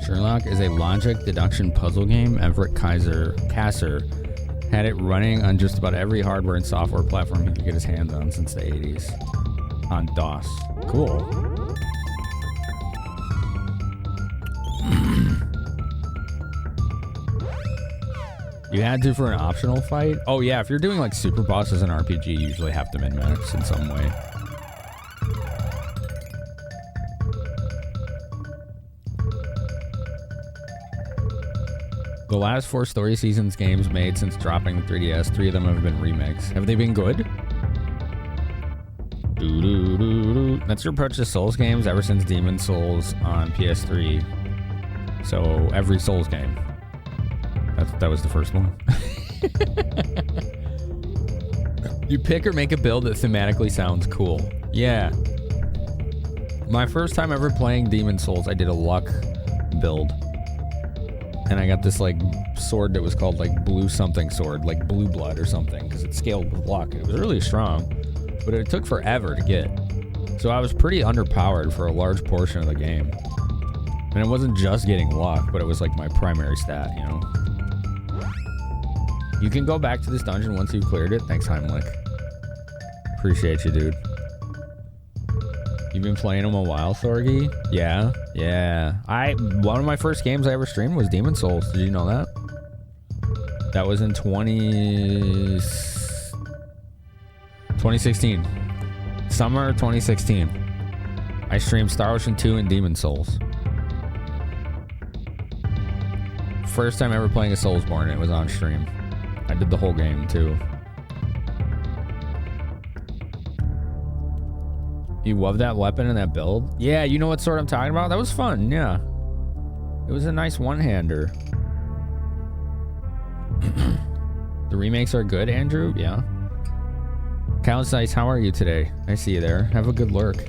Sherlock is a logic deduction puzzle game. Everett Kasser had it running on just about every hardware and software platform he could get his hands on since the 80s. On DOS. Cool. You had to for an optional fight? Oh yeah, if you're doing like super bosses in RPG, you usually have to min-max in some way. The last 4 Story Seasons games made since dropping the 3DS, 3 of them have been remakes. Have they been good? That's your approach to Souls games ever since Demon Souls on PS3. So every Souls game. That was the first one. You pick or make a build that thematically sounds cool. Yeah. My first time ever playing Demon Souls, I did a luck build. And I got this like sword that was called like blue something sword, like blue blood or something, because it scaled with luck. It was really strong, but it took forever to get. So I was pretty underpowered for a large portion of the game. And it wasn't just getting luck, but it was like my primary stat, you know? You can go back to this dungeon once you've cleared it. Thanks, Heimlich. Appreciate you, dude. You've been playing them a while, Thorgy? Yeah, yeah. One of my first games I ever streamed was Demon Souls. Did you know that? That was in 2016. Summer 2016. I streamed Star Ocean 2 and Demon Souls. First time ever playing a Soulsborne, it was on stream. I did the whole game too. You love that weapon and that build? Yeah, you know what sword I'm talking about? That was fun, yeah. It was a nice one-hander. The remakes are good, Andrew? Yeah. Calicice, how are you today? I see you there. Have a good lurk.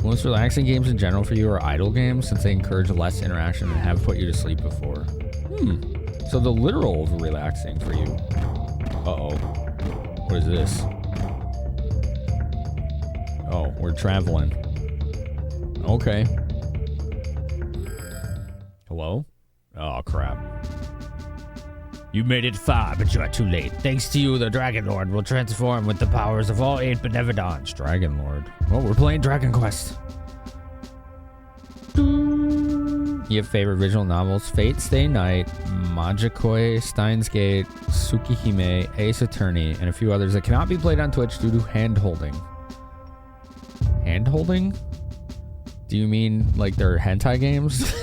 Most relaxing games in general for you are idle games, since they encourage less interaction and have put you to sleep before. So the literal of relaxing for you. Uh-oh. What is this? Oh, we're traveling. Okay. Hello? Oh, crap. You made it far, but you are too late. Thanks to you, the Dragon Lord will transform with the powers of all 8 Benevodons. Dragon Lord. Oh, we're playing Dragon Quest. You have favorite visual novels? Fate Stay Night, Majikoi, Steins Gate, Tsukihime, Ace Attorney, and a few others that cannot be played on Twitch due to hand-holding. Hand-holding? Do you mean like they're hentai games?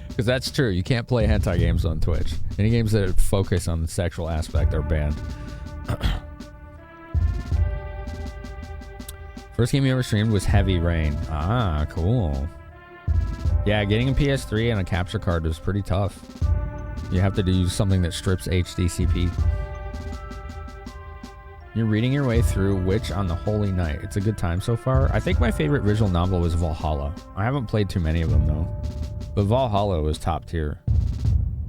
Because that's true. You can't play hentai games on Twitch. Any games that focus on the sexual aspect are banned. First game you ever streamed was Heavy Rain. Ah, cool. Yeah, getting a PS3 and a capture card was pretty tough. You have to do something that strips HDCP. You're reading your way through Witch on the Holy Night. It's a good time so far. I think my favorite visual novel was Valhalla. I haven't played too many of them though. But Valhalla was top tier.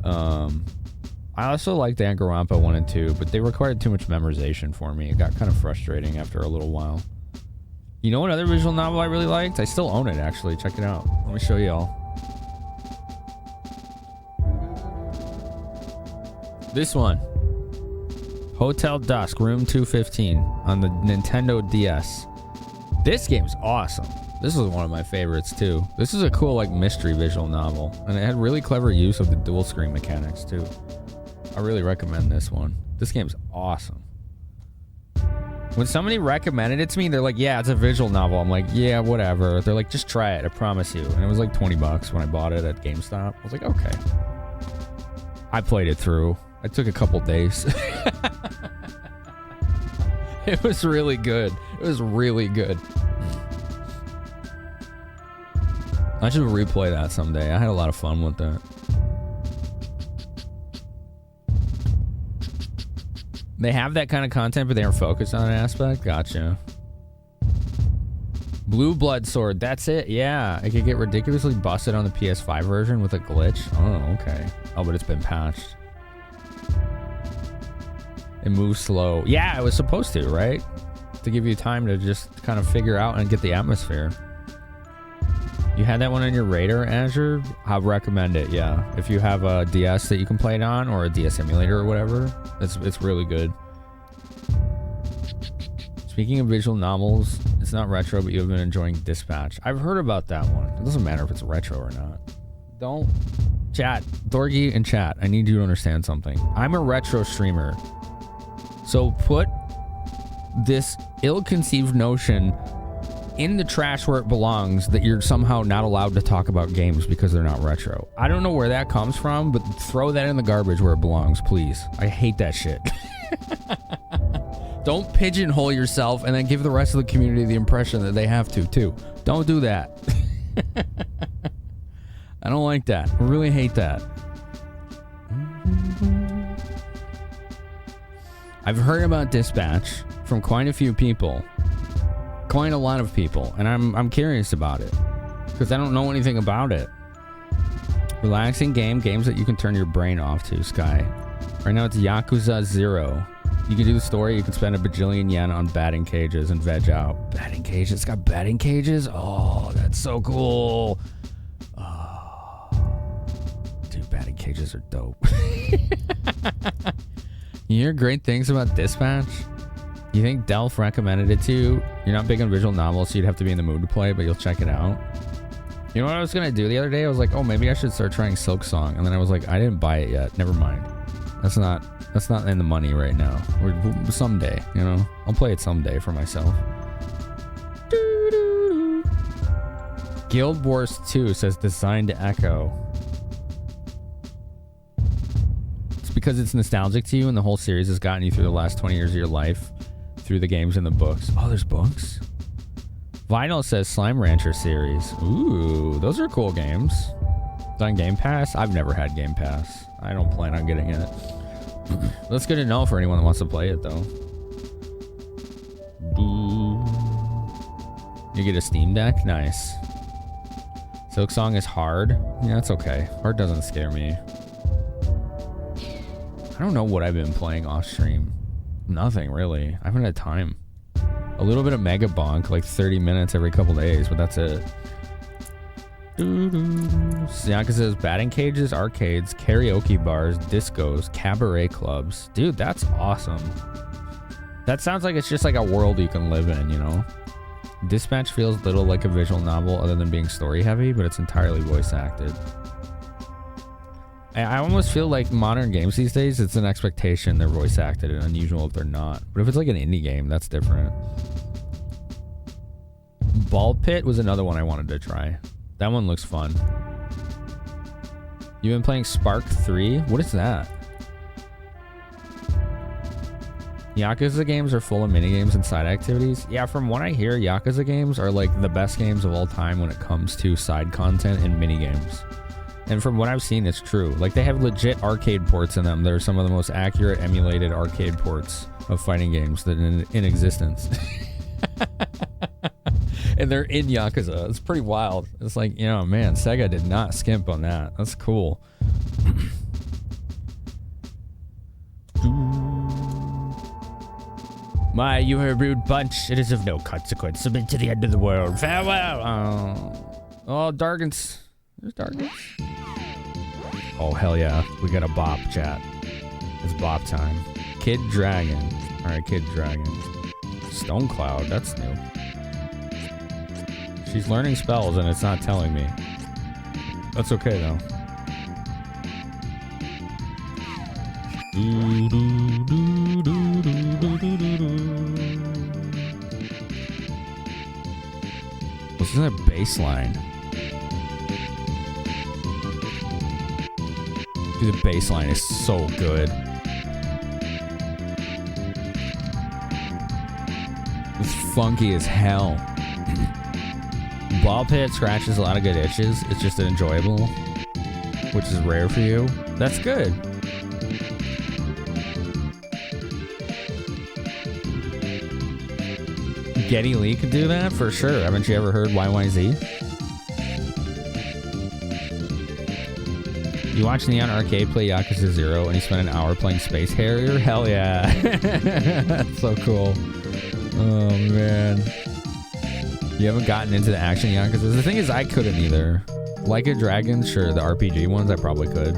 I also liked Danganronpa 1 and 2, but they required too much memorization for me. It got kind of frustrating after a little while. You know what other visual novel I really liked? I still own it, actually. Check it out. Let me show y'all. This one. Hotel Dusk, Room 215 on the Nintendo DS. This game's awesome. This is one of my favorites, too. This is a cool, like, mystery visual novel. And it had really clever use of the dual screen mechanics, too. I really recommend this one. This game's awesome. When somebody recommended it to me, they're like, yeah, it's a visual novel. I'm like, yeah, whatever. They're like, just try it, I promise you. And it was like 20 bucks when I bought it at GameStop. I was like, okay. I played it through. It took a couple days. It was really good. It was really good. I should replay that someday. I had a lot of fun with that. They have that kind of content, but they aren't focused on an aspect. Gotcha. Blue Blood Sword. That's it. Yeah. It could get ridiculously busted on the PS5 version with a glitch. Oh, okay. Oh, but it's been patched. It moves slow. Yeah, it was supposed to, right? To give you time to just kind of figure out and get the atmosphere. You had that one on your radar, Azure? I'd recommend it, yeah. If you have a DS that you can play it on, or a DS emulator or whatever, it's really good. Speaking of visual novels, it's not retro, but you've been enjoying Dispatch. I've heard about that one. It doesn't matter if it's retro or not. Don't... Chat. Thorgy and chat, I need you to understand something. I'm a retro streamer. So put this ill-conceived notion in the trash where it belongs that you're somehow not allowed to talk about games because they're not retro. I don't know where that comes from, but throw that in the garbage where it belongs, please. I hate that shit. Don't pigeonhole yourself and then give the rest of the community the impression that they have to, too. Don't do that. I don't like that. I really hate that. I've heard about Dispatch from quite a few people. Quite a lot of people, and I'm curious about it because I don't know anything about it. Relaxing games that you can turn your brain off to, Sky. Right now it's Yakuza 0. You can do the story, you can spend a bajillion yen on batting cages and veg out. Batting cages? It's got batting cages? Oh, that's so cool. Oh. Dude, batting cages are dope. You hear great things about Dispatch? You think Delph recommended it to you? You're not big on visual novels, so you'd have to be in the mood to play, but you'll check it out. You know what I was gonna do the other day? I was like, oh, maybe I should start trying Silk Song, and then I was like, I didn't buy it yet. Never mind. That's not in the money right now. Someday, you know, I'll play it someday for myself. Guild Wars 2 says designed to echo. It's because it's nostalgic to you, and the whole series has gotten you through the last 20 years of your life. Through the games and the books. Oh, there's books? Vinyl says Slime Rancher series. Ooh, those are cool games. It's on Game Pass? I've never had Game Pass. I don't plan on getting it. That's good to know for anyone that wants to play it, though. You get a Steam Deck? Nice. Silk Song is hard? Yeah, it's okay. Hard doesn't scare me. I don't know what I've been playing off stream. Nothing really. I haven't had time. A little bit of Mega Bonk, like 30 minutes every couple days, but that's it. Siaka says batting cages, arcades, karaoke bars, discos, cabaret clubs. Dude, that's awesome. That sounds like it's just like a world you can live in, you know? Dispatch feels little like a visual novel other than being story heavy, but it's entirely voice acted. I almost feel like modern games these days, it's an expectation they're voice acted and unusual if they're not. But if it's like an indie game, that's different. Ball Pit was another one I wanted to try. That one looks fun. You've been playing Spark 3? What is that? Yakuza games are full of minigames and side activities. Yeah, from what I hear, Yakuza games are like the best games of all time when it comes to side content and minigames. And from what I've seen, it's true. Like, they have legit arcade ports in them. They're some of the most accurate emulated arcade ports of fighting games that in existence. And they're in Yakuza. It's pretty wild. It's like, you know, man, Sega did not skimp on that. That's cool. My, you are a rude bunch. It is of no consequence. Submit to the end of the world. Farewell. Oh, Dargans. There's Dargans. Oh, hell yeah. We got a bop, chat. It's bop time. Kid Dragon. All right, Kid Dragon. Stone Cloud. That's new. She's learning spells and it's not telling me. That's okay, though. What's in that bass line? Dude, the bass line is so good. It's funky as hell. Ball Pit scratches a lot of good itches. It's just enjoyable, which is rare for you. That's good. Geddy Lee could do that for sure. Haven't you ever heard YYZ? You watch Neon Arcade play Yakuza 0 and he spent an hour playing Space Harrier? Hell yeah. That's so cool. Oh man. You haven't gotten into the action Yakuza? The thing is, I couldn't either. Like a Dragon, sure, the RPG ones I probably could.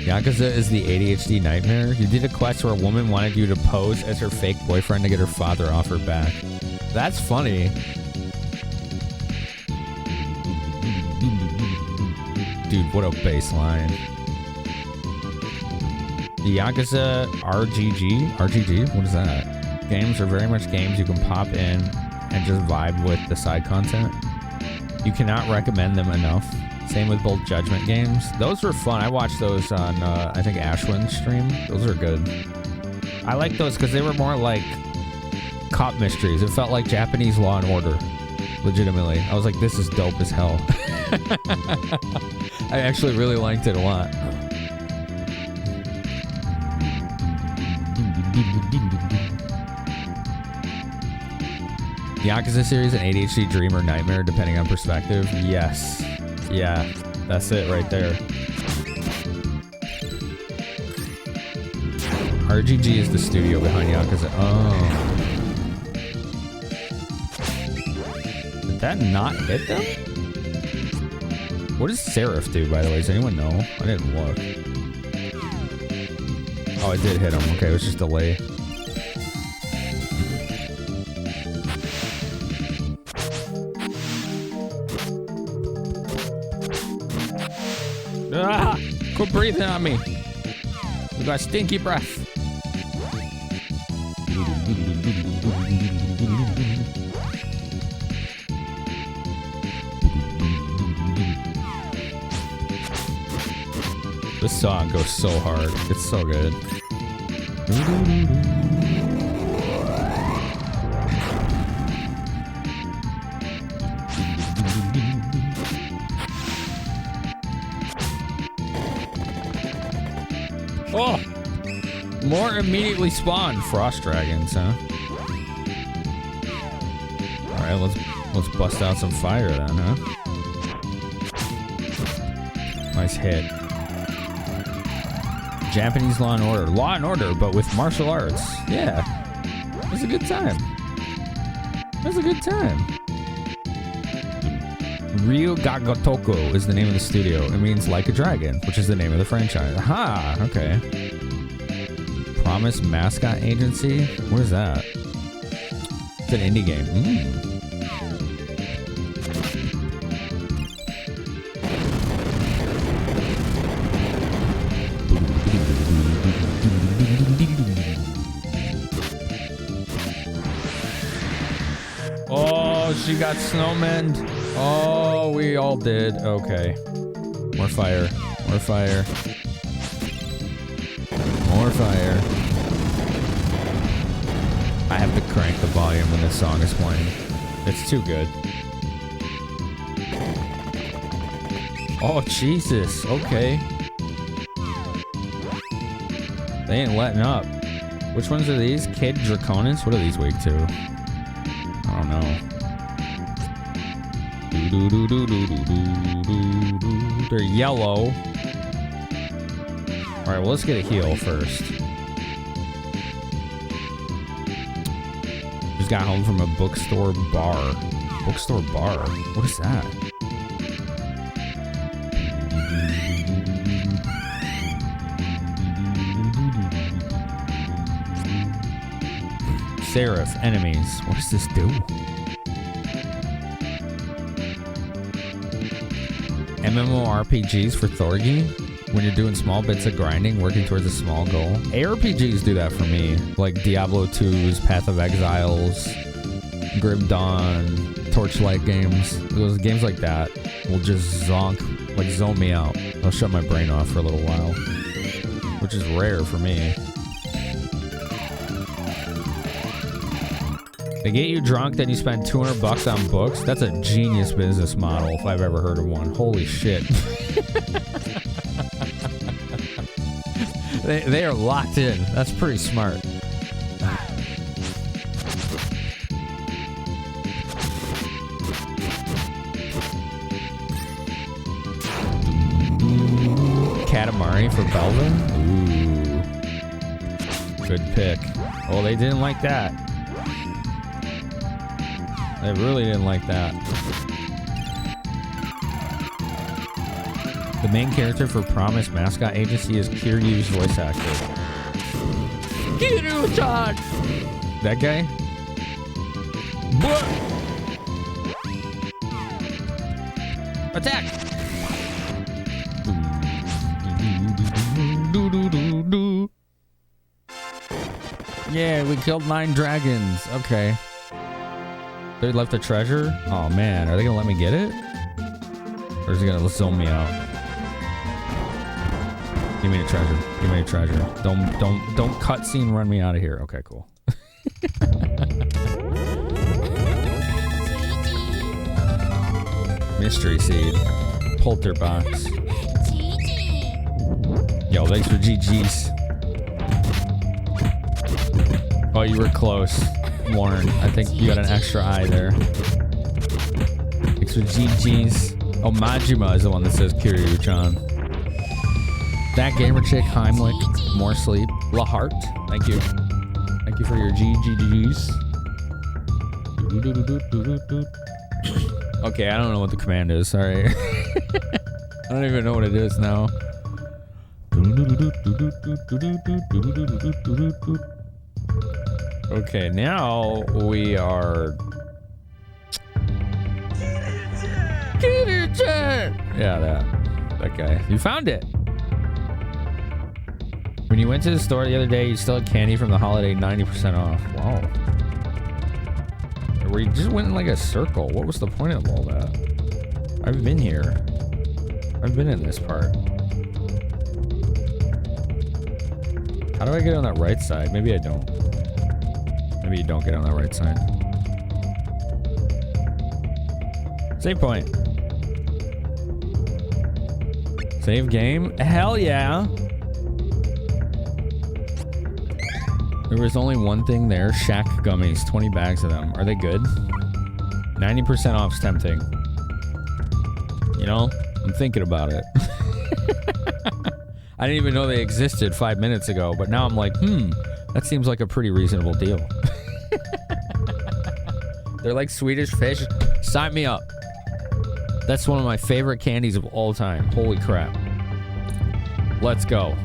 Yakuza is the ADHD nightmare. You did a quest where a woman wanted you to pose as her fake boyfriend to get her father off her back. That's funny. Dude, what a bass line. The Yakuza RGG? What is that? Games are very much games you can pop in and just vibe with the side content. You cannot recommend them enough. Same with both Judgment games. Those were fun. I watched those on, I think, Ashwin's stream. Those are good. I like those because they were more like cop mysteries. It felt like Japanese Law and Order. Legitimately. I was like, this is dope as hell. I actually really liked it a lot. The Yakuza series, an ADHD dream or nightmare, depending on perspective. Yes. Yeah, that's it right there. RGG is the studio behind Yakuza. Oh. Did that not hit them? What does Seraph do, by the way? Does anyone know? I didn't look. Oh, it did hit him. Okay, it was just delay. Ah! Quit breathing on me. You got stinky breath. This song goes so hard. It's so good. Oh! More immediately spawned frost dragons, huh? Alright, let's bust out some fire then, huh? Nice hit. Japanese Law and Order. Law and Order, but with martial arts. Yeah. It was a good time. It was a good time. Ryu Gagotoko is the name of the studio. It means like a dragon, which is the name of the franchise. Aha, okay. Promise Mascot Agency? What is that? It's an indie game. Oh, she got snowmen. Oh, we all did. Okay. More fire. More fire. More more fire. I have to crank the volume when this song is playing. It's too good. Oh, Jesus. Okay. They ain't letting up. Which ones are these? Kid Draconis? What are these weak to? I don't know. They're yellow. Alright, well, let's get a heal first. Just got home from a bookstore bar. Bookstore bar? What is that? Seraph, enemies. What does this do? MMORPGs for Thorgy? When you're doing small bits of grinding, working towards a small goal. ARPGs do that for me. Like Diablo 2's Path of Exiles, Grim Dawn, Torchlight games. Those games like that will just zone me out. I'll shut my brain off for a little while. Which is rare for me. They get you drunk, then you spend $200 on books. That's a genius business model if I've ever heard of one. Holy shit. They are locked in. That's pretty smart. Katamari for Belvin? Ooh. Good pick. Oh, they didn't like that. They really didn't like that. The main character for Promise Mascot Agency is Kiryu's voice actor. Kiryu-chan! That guy? Attack! Yeah, we killed 9 dragons. Okay. They left a treasure? Oh man, are they gonna let me get it? Or is it gonna zone me out? Give me the treasure. Give me the treasure. Don't cutscene run me out of here. Okay, cool. Mystery seed. Polterbox. Yo, thanks for GG's. Oh, you were close, Warren. I think you got an extra eye there. Thanks for GG's. Oh, Majima is the one that says Kiryu-chan. That gamer chick, Heimlich, more sleep. La Heart, thank you. Thank you for your GGG's. Okay, I don't know what the command is, sorry. I don't even know what it is now. Okay, now we are... Yeah, that guy. You found it. When you went to the store the other day, you still had candy from the holiday 90% off. Wow. Where you just went in like a circle. What was the point of all that? I've been here. I've been in this part. How do I get on that right side? Maybe I don't. Maybe you don't get on that right side. Save point. Save game? Hell yeah. There was only one thing there. Shack gummies. 20 bags of them. Are they good? 90% off's tempting. You know? I'm thinking about it. I didn't even know they existed 5 minutes ago, but now I'm like, that seems like a pretty reasonable deal. They're like Swedish fish. Sign me up. That's one of my favorite candies of all time. Holy crap. Let's go.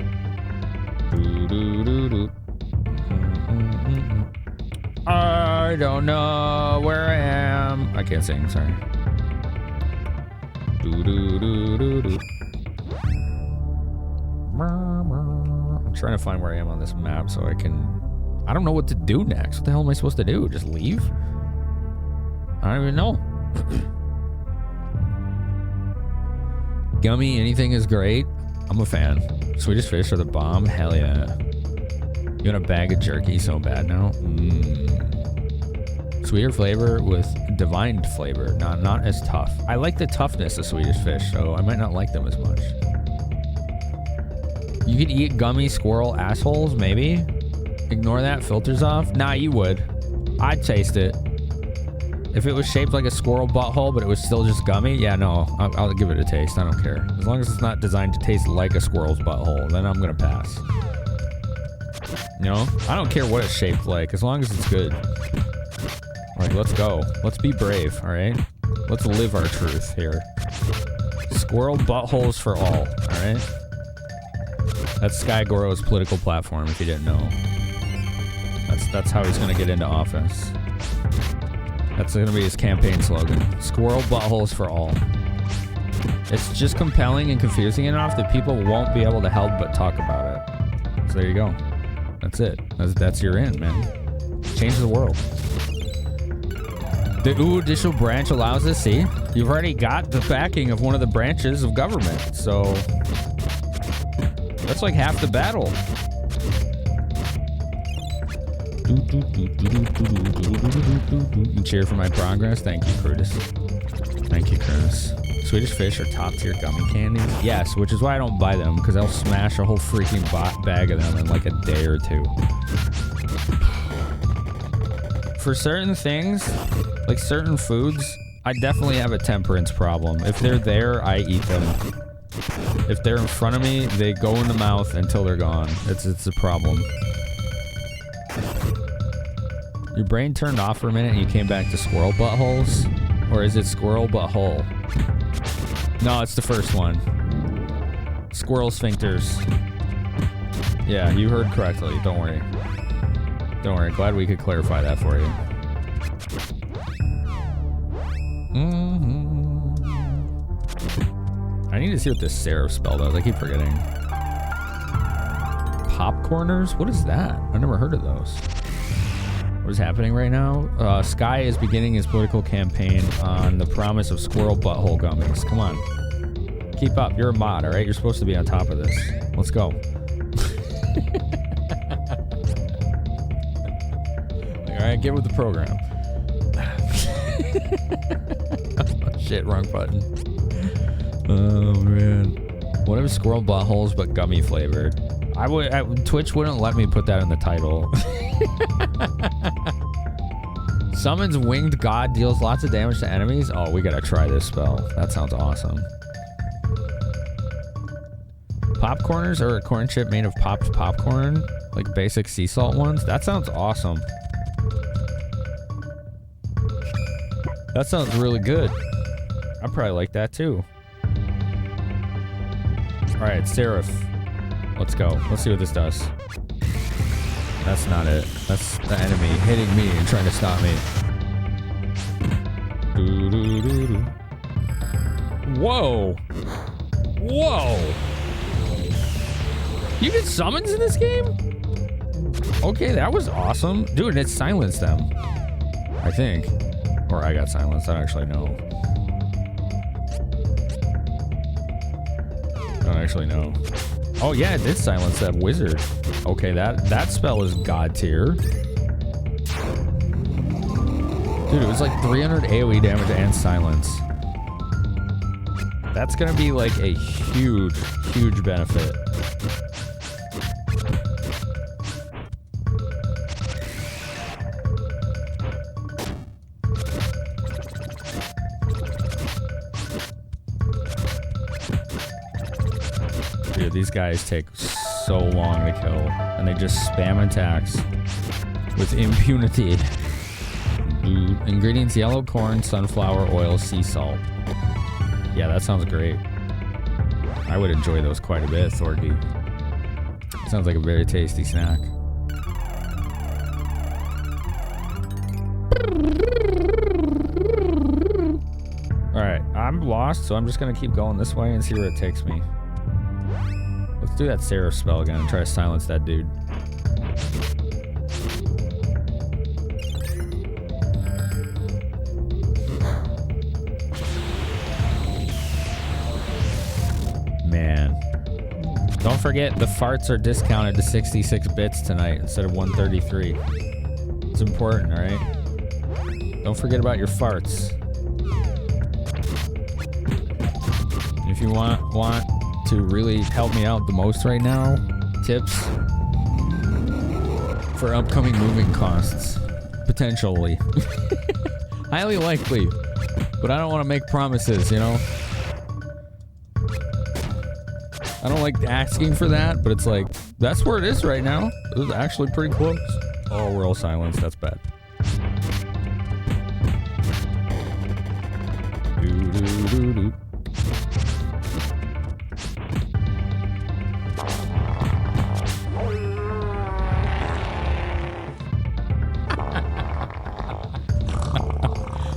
I don't know where I am. I can't sing, sorry. I'm trying to find where I am on this map so I can... I don't know what to do next. What the hell am I supposed to do? Just leave? I don't even know. Gummy, anything is great. I'm a fan. Swedish fish are the bomb. Hell yeah. You want a bag of jerky so bad now? Sweeter flavor with divine flavor. Not as tough. I like the toughness of Swedish fish, so I might not like them as much. You could eat gummy squirrel assholes, maybe? Ignore that, filters off? Nah, you would. I'd taste it. If it was shaped like a squirrel butthole, but it was still just gummy, yeah, no, I'll give it a taste. I don't care. As long as it's not designed to taste like a squirrel's butthole, then I'm gonna pass. You know? I don't care what it's shaped like, as long as it's good. Alright, let's go. Let's be brave, alright? Let's live our truth here. Squirrel buttholes for all, alright? That's Sky Goro's political platform, if you didn't know. That's how he's gonna get into office. That's gonna be his campaign slogan. Squirrel buttholes for all. It's just compelling and confusing enough that people won't be able to help but talk about it. So there you go. That's it. That's your end, man. Change the world. The additional branch allows this, see? You've already got the backing of one of the branches of government, so... That's like half the battle. You cheer for my progress? Thank you, Curtis. Thank you, Curtis. Swedish fish are top tier gummy candies? Yes, which is why I don't buy them, because I'll smash a whole freaking bag of them in like a day or two. For certain things, like certain foods, I definitely have a temperance problem. If they're there, I eat them. If they're in front of me, they go in the mouth until they're gone. It's a problem. Your brain turned off for a minute and you came back to squirrel buttholes? Or is it squirrel butthole? No, it's the first one. Squirrel sphincters. Yeah, you heard correctly. Don't worry. Don't worry. Glad we could clarify that for you. I need to see what this serif spell does. I keep forgetting. Popcorners? What is that? I've never heard of those. What is happening right now? Sky is beginning his political campaign on the promise of squirrel butthole gummies. Come on. Keep up. You're a mod, alright? You're supposed to be on top of this. Let's go. Alright, get with the program. Oh, shit, wrong button. Oh, man. What if squirrel buttholes but gummy flavored? Twitch wouldn't let me put that in the title. Summons winged god, deals lots of damage to enemies. Oh, we gotta try this spell. That sounds awesome. Popcorners are a corn chip made of popped popcorn, like basic sea salt ones. That sounds awesome. That sounds really good. I probably like that too. All right, Seraph. Let's go. Let's see what this does. That's not it. That's the enemy hitting me and trying to stop me. Whoa. Whoa. You get summons in this game? Okay, that was awesome. Dude, it silenced them. I think. Or I got silenced. I don't actually know. I don't actually know. Oh yeah, it did silence that wizard. Okay, that spell is god tier. Dude, it was like 300 AoE damage and silence. That's gonna be like a huge, huge benefit. Dude, these guys take so long to kill, and they just spam attacks with impunity. Dude. Ingredients: yellow corn, sunflower oil, sea salt. Yeah, that sounds great. I would enjoy those quite a bit, Thorgy. Sounds like a very tasty snack. Alright, I'm lost, so I'm just gonna keep going this way and see where it takes me. Let's do that Seraph spell again and try to silence that dude. Man. Don't forget, the farts are discounted to 66 bits tonight instead of 133. It's important, alright? Don't forget about your farts. If you want to really help me out the most right now, tips for upcoming moving costs. Potentially. Highly likely. But I don't want to make promises, you know? I don't like asking for that, but it's like, that's where it is right now. It was actually pretty close. Oh, we're all silenced. That's bad. Do-do-do-do.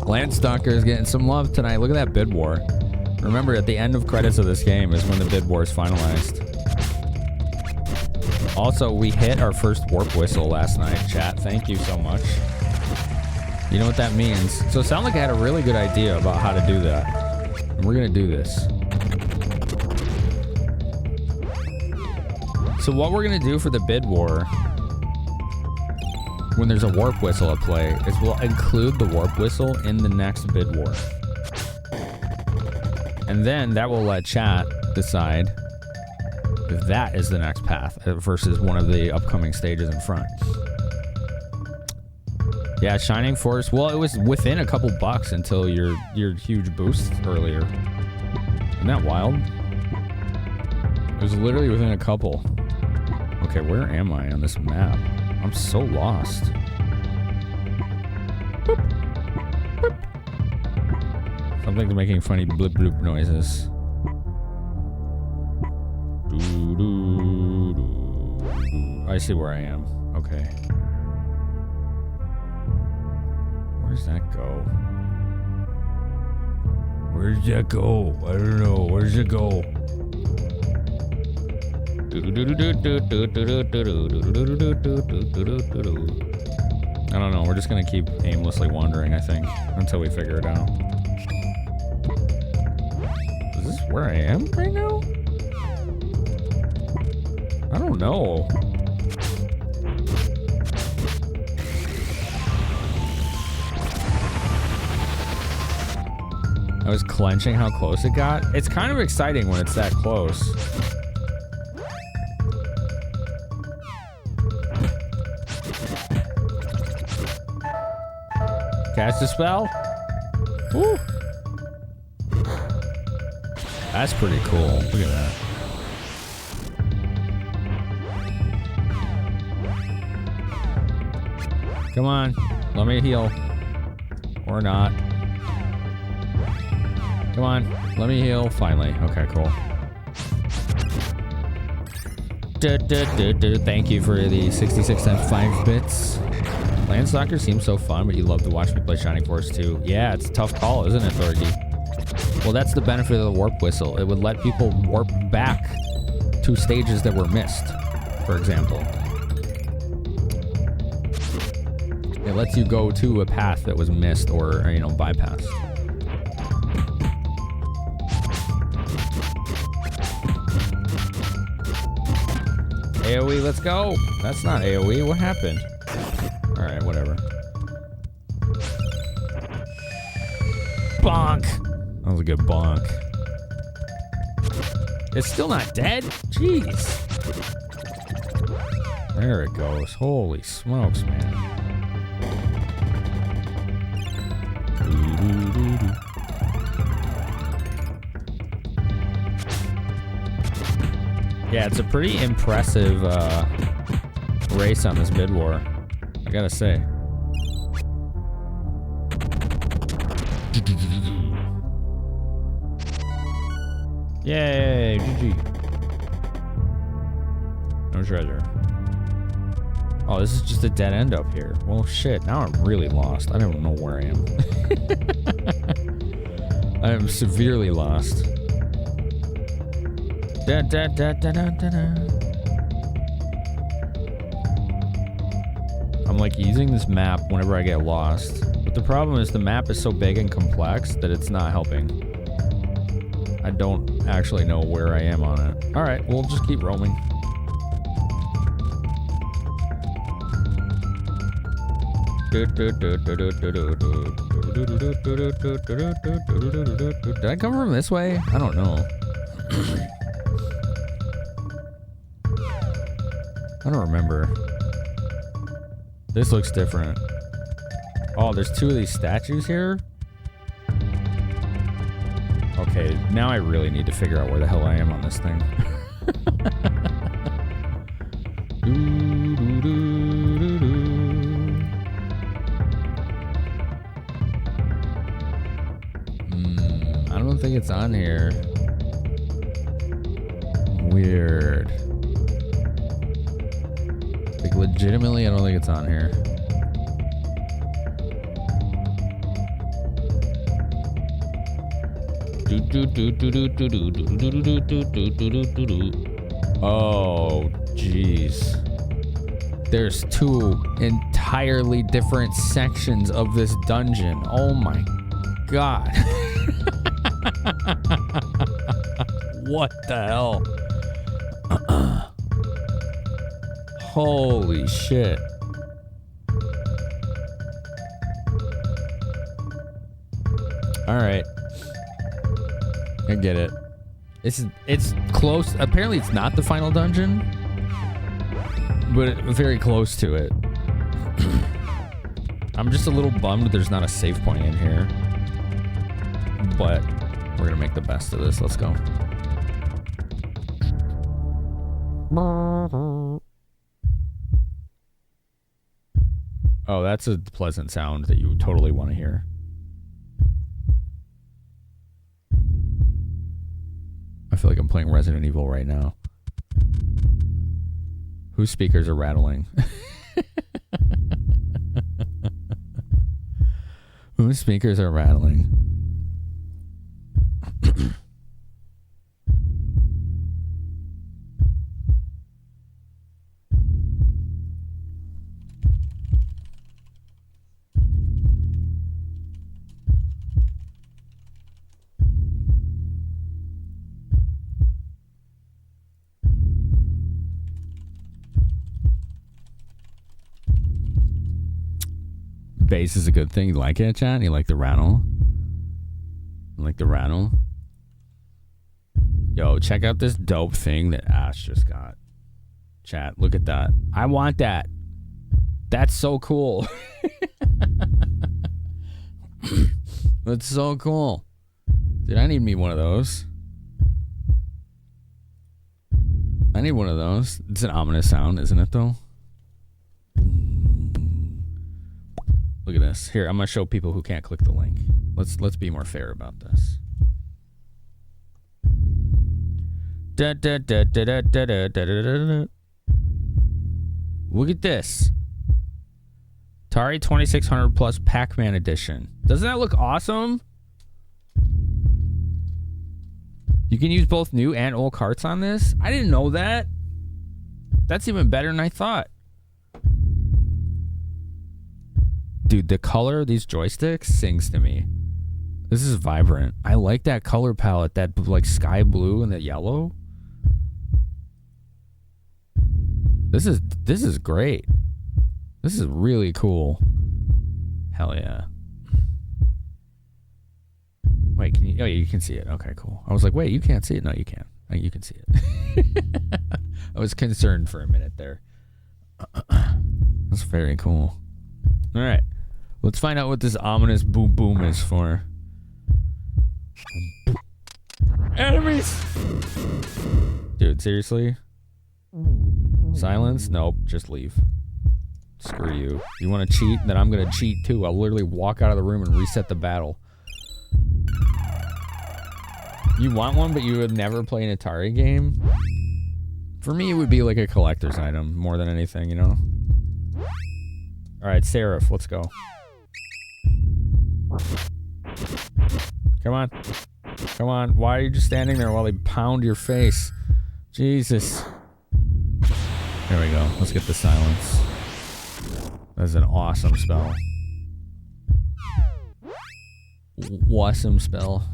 Landstalker is getting some love tonight. Look at that bid war. Remember, at the end of credits of this game is when the bid war is finalized. Also, we hit our first warp whistle last night, chat. Thank you so much. You know what that means. So it sounded like I had a really good idea about how to do that. And we're going to do this. So what we're going to do for the bid war, when there's a warp whistle at play, is we'll include the warp whistle in the next bid war. And then that will let chat decide if that is the next path versus one of the upcoming stages in front. Yeah, Shining Force. Well, it was within a couple bucks until your huge boost earlier. Isn't that wild? It was literally within a couple. Okay, where am I on this map? I'm so lost. Boop. Boop. Something's making funny blip bloop noises. Doo, doo, doo. I see where I am. Okay. Where's that go? Where's that go? I don't know. Where's it go? I don't know. We're just gonna keep aimlessly wandering, I think, until we figure it out. Is this where I am right now? I don't know. I was clenching how close it got. It's kind of exciting when it's that close. Cast a spell? Woo! That's pretty cool. Look at that. Come on. Let me heal. Or not. Come on. Let me heal. Finally. Okay, cool. Thank you for the 66 times 5 bits. Landstalker seems so fun, but you love to watch me play Shining Force 2. Yeah, it's a tough call, isn't it, Thorgy? Well, that's the benefit of the warp whistle. It would let people warp back to stages that were missed, for example. It lets you go to a path that was missed or you know, bypassed. AoE, let's go. That's not AoE. What happened? Alright, whatever. Bonk! That was a good bonk. It's still not dead? Jeez. There it goes. Holy smokes, man. Yeah, it's a pretty impressive race on this bid war, I gotta say. Yay, GG. No treasure. Oh, this is just a dead end up here. Well, shit, now I'm really lost. I don't know where I am. I am severely lost. Da, da, da, da, da, da, da. I'm like using this map whenever I get lost. But the problem is the map is so big and complex that it's not helping. I don't actually know where I am on it. Alright, we'll just keep roaming. Did I come from this way? I don't know. I don't remember. This looks different. Oh, there's two of these statues here? Okay, now I really need to figure out where the hell I am on this thing. I don't think it's on here. Weird. Like, legitimately, I don't think it's on here. Oh, jeez. There's two entirely different sections of this dungeon. Oh my god. What the hell? Holy shit. Alright. I get it. It's close. Apparently it's not the final dungeon, but very close to it. I'm just a little bummed there's not a save point in here. But we're gonna make the best of this. Let's go. Oh, that's a pleasant sound that you totally want to hear. I feel like I'm playing Resident Evil right now. Whose speakers are rattling? Whose speakers are rattling? Bass is a good thing. You like it, chat? You like the rattle? You like the rattle? Yo, check out this dope thing that Ash just got. Chat, look at that. I want that. That's so cool. That's so cool. Dude, I need me one of those. I need one of those. It's an ominous sound, isn't it, though? Look at this. Here, I'm gonna show people who can't click the link. Let's be more fair about this. Look at this. Atari 2600 plus Pac-Man edition. Doesn't that look awesome? You can use both new and old carts on this? I didn't know that. That's even better than I thought. Dude, the color of these joysticks sings to me. This is vibrant. I like that color palette, that like sky blue and the yellow. This is great. This is really cool. Hell yeah. Wait, can you? Oh, yeah, you can see it. Okay, cool. I was like, wait, you can't see it. No, you can. You can see it. I was concerned for a minute there. That's very cool. All right. Let's find out what this ominous boom boom is for. Enemies! Dude, seriously? Silence? Nope, just leave. Screw you. You want to cheat? Then I'm going to cheat too. I'll literally walk out of the room and reset the battle. You want one, but you would never play an Atari game? For me, it would be like a collector's item more than anything, you know? Alright, Seraph, let's go. Come on. Come on. Why are you just standing there while they pound your face? Jesus. There we go. Let's get the silence. That's an awesome spell. Awesome spell.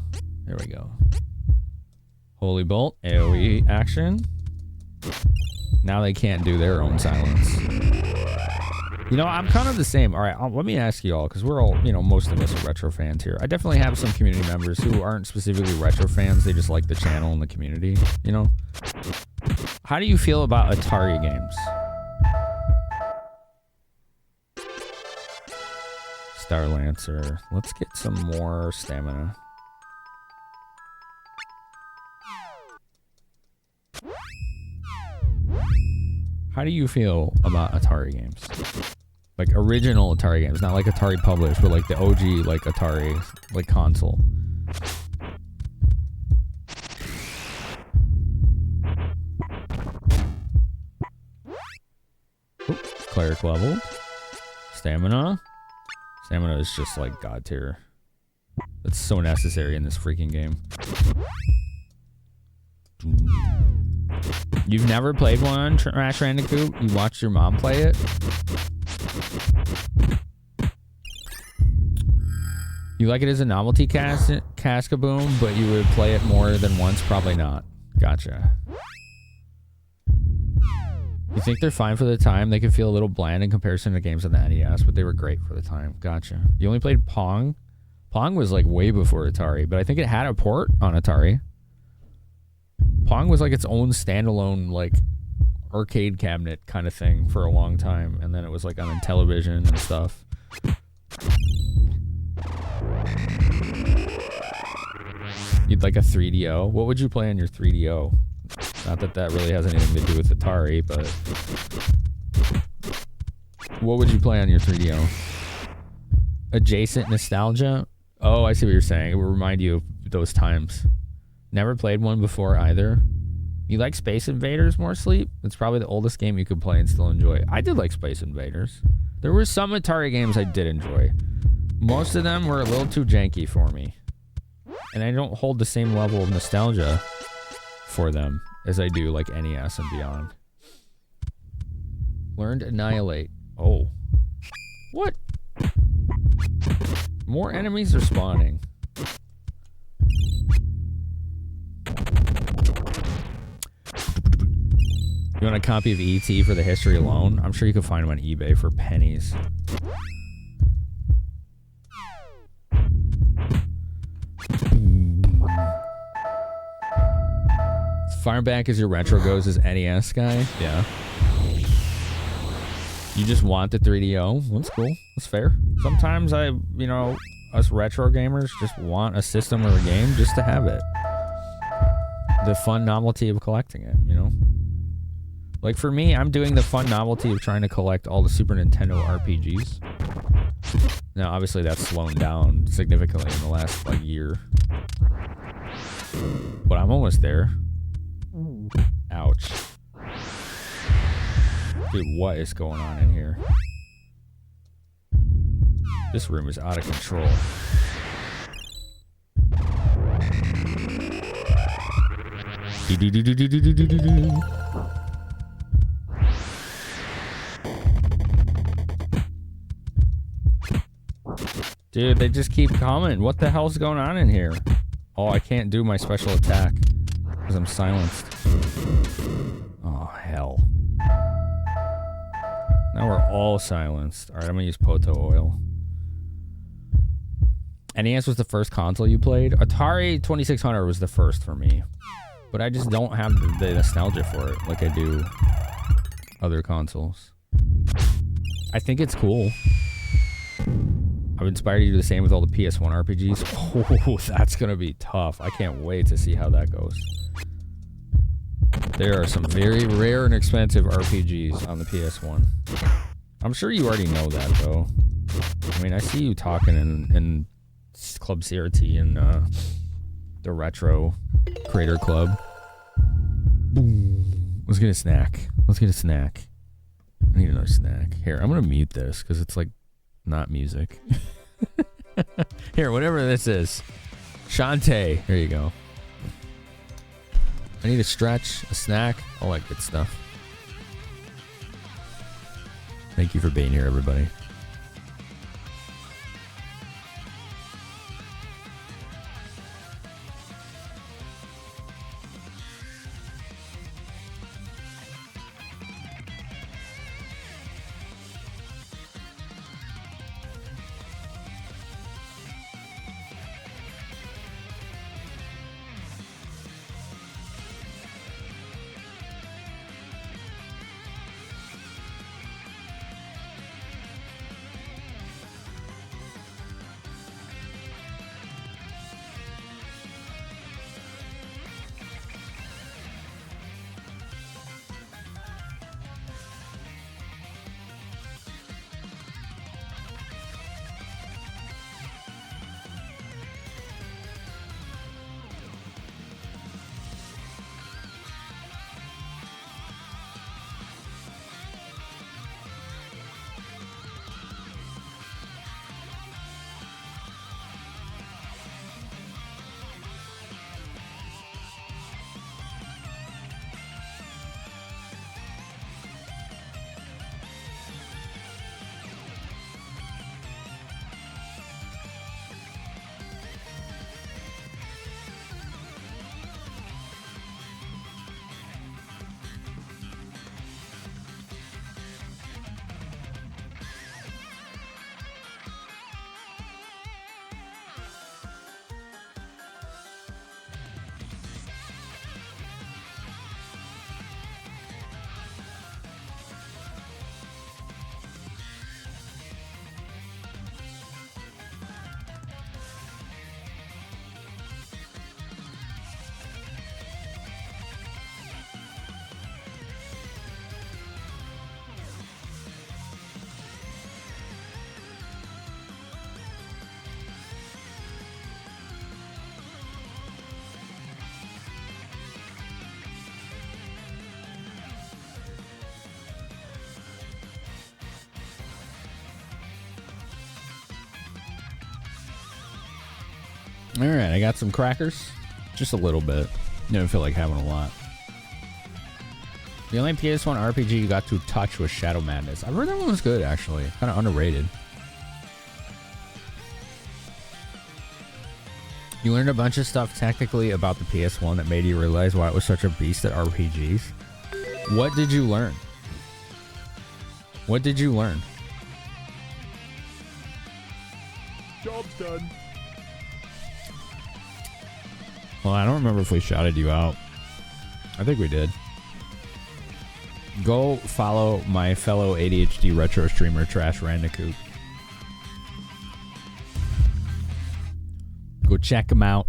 There we go. Holy Bolt, AoE action. Now they can't do their own silence. You know, I'm kind of the same. All right, let me ask you all, because we're all, you know, most of us are retro fans here. I definitely have some community members who aren't specifically retro fans. They just like the channel and the community, you know? How do you feel about Atari games? Star Lancer. Let's get some more stamina. How do you feel about Atari games? Like original Atari games, not like Atari published, but like the OG, like Atari, like console. Oop, cleric leveled. Stamina. Stamina is just like god tier. That's so necessary in this freaking game. You've never played one on Crash Bandicoot? You watched your mom play it? You like it as a novelty Cascaboom, but you would play it more than once? Probably not. Gotcha. You think they're fine for the time? They can feel a little bland in comparison to games on the NES, but they were great for the time. Gotcha. You only played Pong? Pong was like way before Atari, but I think it had a port on Atari. Pong was like its own standalone like arcade cabinet kind of thing for a long time, and then it was like on television and stuff. You'd like a 3DO? What would you play on your 3DO? Not that that really has anything to do with Atari, but what would you play on your 3DO? Adjacent nostalgia? Oh, I see what you're saying. It will remind you of those times. Never played one before either. You like Space Invaders more, Sleep? It's probably the oldest game you could play and still enjoy. I did like Space Invaders. There were some Atari games I did enjoy. Most of them were a little too janky for me. And I don't hold the same level of nostalgia for them as I do like NES and beyond. Learned Annihilate. Oh. What? More enemies are spawning. You want a copy of E.T. for the history alone? I'm sure you can find them on eBay for pennies. Fireback as your retro goes as NES guy? Yeah. You just want the 3DO? That's cool. That's fair. Sometimes you know, us retro gamers just want a system or a game just to have it. The fun novelty of collecting it, you know? Like for me, I'm doing the fun novelty of trying to collect all the Super Nintendo RPGs. Now, obviously that's slowing down significantly in the last like year. But I'm almost there. Ouch. Dude, what is going on in here? This room is out of control. Dude, they just keep coming. What the hell's going on in here? Oh, I can't do my special attack because I'm silenced. Oh, hell. Now we're all silenced. Alright, I'm gonna use Poto Oil. NES was the first console you played? Atari 2600 was the first for me. But I just don't have the nostalgia for it like I do other consoles. I think it's cool. I've inspired you to do the same with all the PS1 RPGs. Oh, that's gonna be tough. I can't wait to see how that goes. There are some very rare and expensive RPGs on the PS1. I'm sure you already know that, though. I mean, I see you talking in Club CRT and the Retro Creator Club. Boom. Let's get a snack. Let's get a snack. I need another snack. Here, I'm gonna mute this because it's like not music. Here, whatever this is. Shantae. Here you go. I need a stretch, a snack, all that good stuff. Thank you for being here, everybody. Alright, I got some crackers. Just a little bit. Didn't feel like having a lot. The only PS1 RPG you got to touch was Shadow Madness. I heard that one was good, actually. Kind of underrated. You learned a bunch of stuff technically about the PS1 that made you realize why it was such a beast at RPGs. What did you learn? What did you learn? Job's done. Well, I don't remember if we shouted you out. I think we did. Go follow my fellow ADHD retro streamer, Trash Randicoot. Go check him out.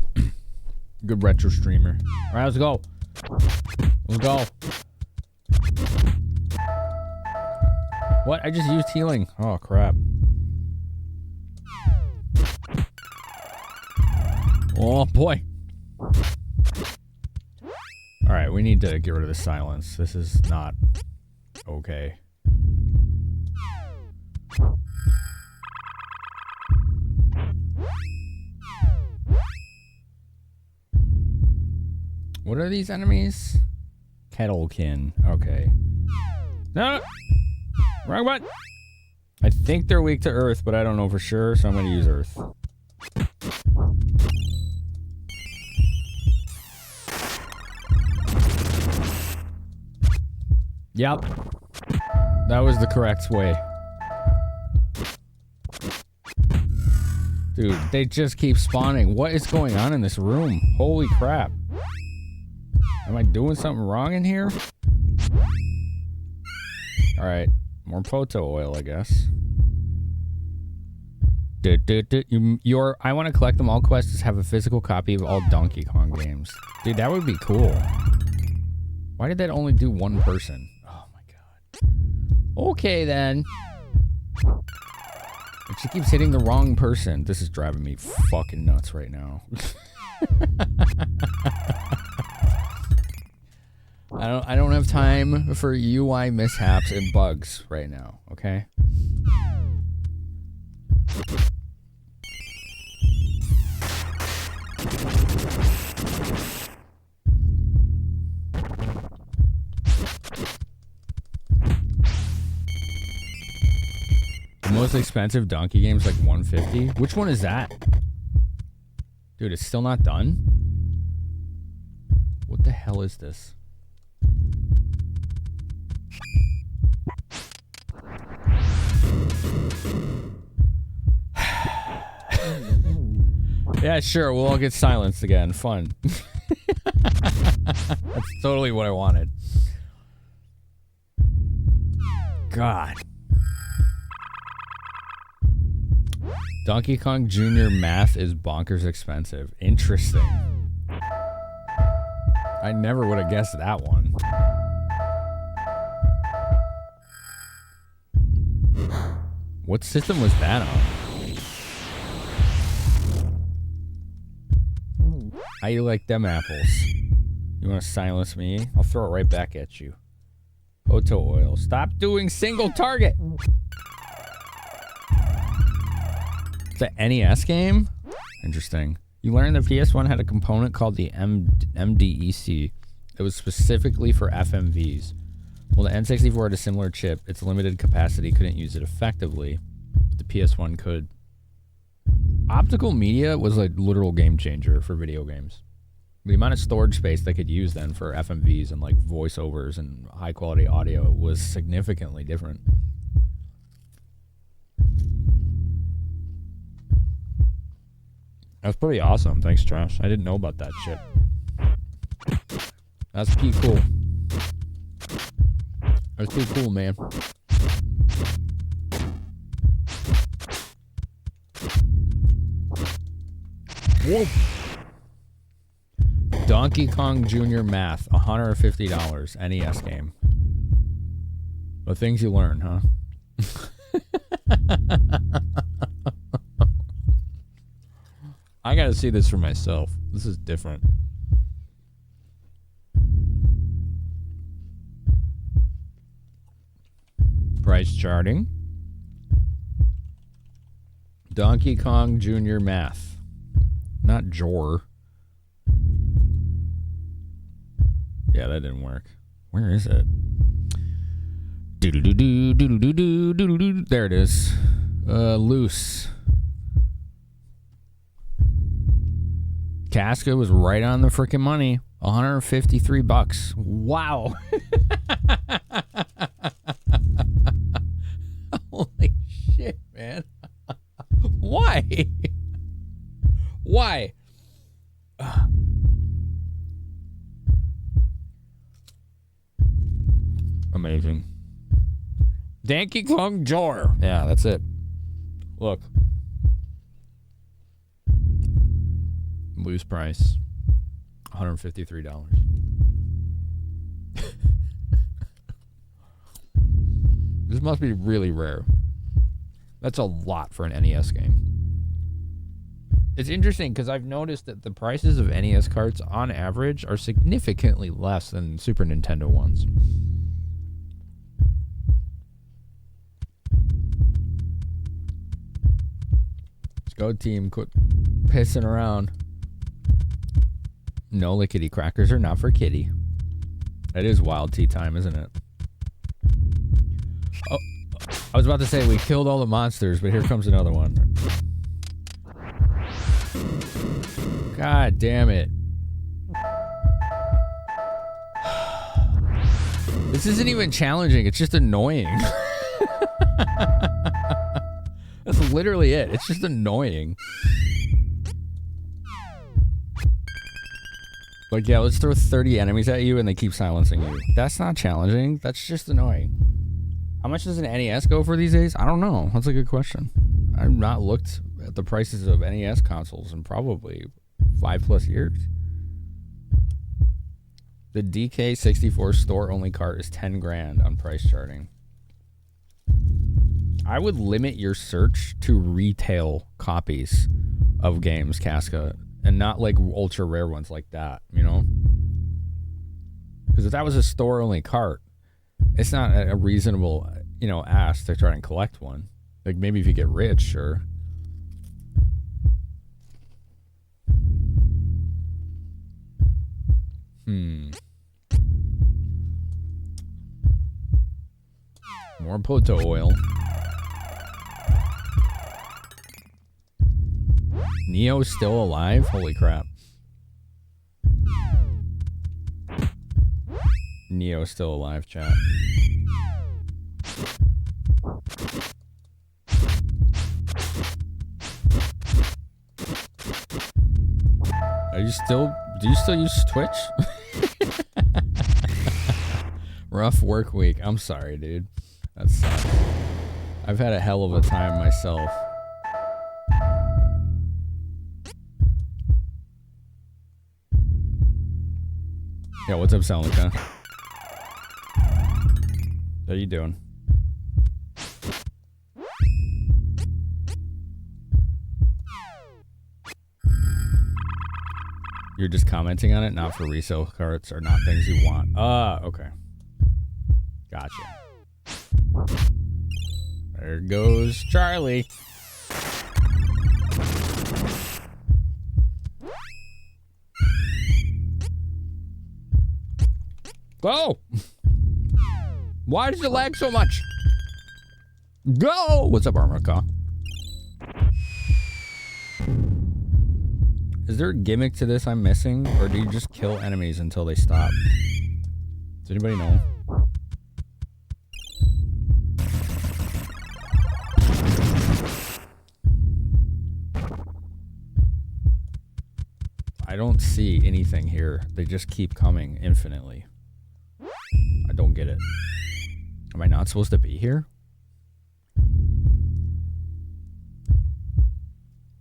Good retro streamer. All right, let's go. Let's go. What? I just used healing. Oh, crap. Oh, boy. All right, we need to get rid of the silence. This is not okay. What are these enemies? Kettlekin. Okay. No! Wrong button! I think they're weak to earth, but I don't know for sure, so I'm going to use earth. Yep. That was the correct way. Dude, they just keep spawning. What is going on in this room? Holy crap. Am I doing something wrong in here? Alright. More photo oil, I guess. Your I want to collect them all quests have a physical copy of all Donkey Kong games. Dude, that would be cool. Why did that only do one person? Oh my god. Okay then. And she keeps hitting the wrong person. This is driving me fucking nuts right now. I don't have time for UI mishaps and bugs right now, okay? The most expensive Donkey game is like $150. Which one is that? Dude, it's still not done? What the hell is this? Yeah, sure, we'll all get silenced again. Fun. That's totally what I wanted. God. Donkey Kong Jr. math is bonkers expensive. Interesting. I never would have guessed that one. What system was that on? How you like them apples? You want to silence me? I'll throw it right back at you. Photo oil. Stop doing single target! It's an NES game? Interesting. You learned the PS1 had a component called the MDEC that was specifically for FMVs. Well, the N64 had a similar chip. Its limited capacity couldn't use it effectively, but the PS1 could. Optical media was a literal game changer for video games. The amount of storage space they could use then for FMVs and like voiceovers and high quality audio was significantly different. That's pretty awesome. Thanks, Trash. I didn't know about that shit. That's pretty cool. That's pretty cool, man. Whoa. Donkey Kong Jr. Math, $150, NES game. The things you learn, huh? I gotta see this for myself. This is different. Price charting. Donkey Kong Jr. Math. Not Jor. Yeah, that didn't work. Where is it? There it is. Loose. Casca was right on the freaking money. $153. Wow. Holy shit, man. Why? Why? Amazing. Donkey Kong Jor. Yeah, that's it. Look. Loose price. $153. This must be really rare. That's a lot for an NES game. It's interesting because I've noticed that the prices of NES carts on average are significantly less than Super Nintendo ones. Let's go, team. Quit pissing around. No, lickety crackers are not for kitty. That is wild tea time, isn't it? Oh, I was about to say we killed all the monsters, but here comes another one. God damn it. This isn't even challenging, it's just annoying. That's literally it. It's just annoying. Like, yeah, let's throw 30 enemies at you and they keep silencing you. That's not challenging. That's just annoying. How much does an NES go for these days? I don't know. That's a good question. I've not looked at the prices of NES consoles in probably 5+ years. The DK64 store-only cart is 10 grand on price charting. I would limit your search to retail copies of games, Casca, and not like ultra rare ones like that, you know? Because if that was a store-only cart, it's not a reasonable, you know, ask to try and collect one. Like, maybe if you get rich, sure. More Poto oil. Neo's still alive? Holy crap. Neo's still alive, chat. Are you still... Do you still use Twitch? Rough work week. I'm sorry, dude. That sucks. I've had a hell of a time myself. Yeah, what's up, Salika? How you doing? You're just commenting on it, not for resale carts or not things you want. Okay. Gotcha. There goes Charlie. Go! Why does it lag so much? Go! What's up, Armorca? Is there a gimmick to this I'm missing? Or do you just kill enemies until they stop? Does anybody know? I don't see anything here. They just keep coming infinitely. I don't get it. Am I not supposed to be here?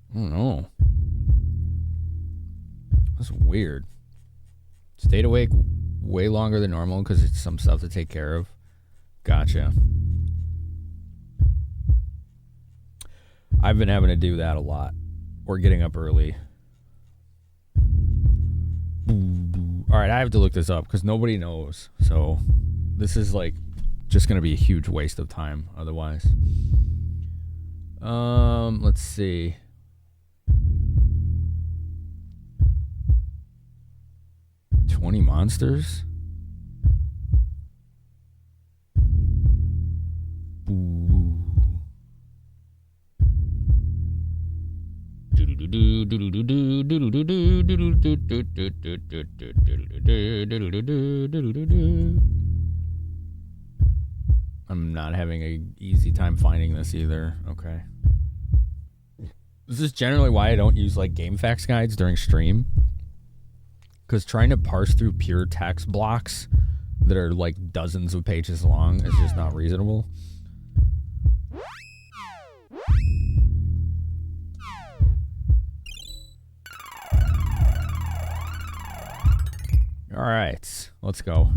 I don't know. That's weird. Stayed awake way longer than normal because it's some stuff to take care of. Gotcha. I've been having to do that a lot. Or getting up early. Alright, I have to look this up because nobody knows. So, this is like just going to be a huge waste of time otherwise. Let's see. 20 monsters? I'm not having an easy time finding this either. Okay. This is generally why I don't use like game facts guides during stream. Because trying to parse through pure text blocks that are like dozens of pages long is just not reasonable. All right, let's go.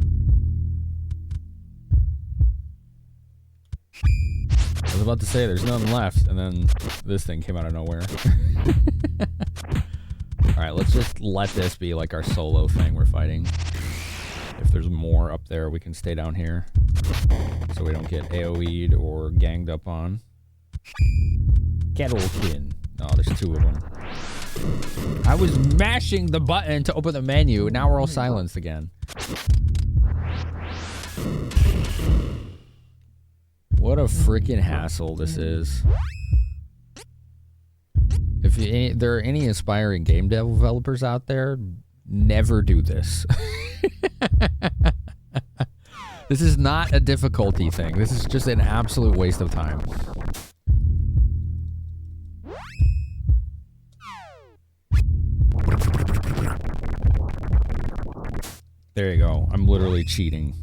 I was about to say there's nothing left, and then this thing came out of nowhere. Alright, let's just let this be like our solo thing we're fighting. If there's more up there, we can stay down here. So we don't get AoE'd or ganged up on. Kettlekin. Oh, there's two of them. I was mashing the button to open the menu, now we're all silenced again. What a freaking hassle this is. If there are any aspiring game developers out there, never do this. This is not a difficulty thing. This is just an absolute waste of time. There you go. I'm literally cheating.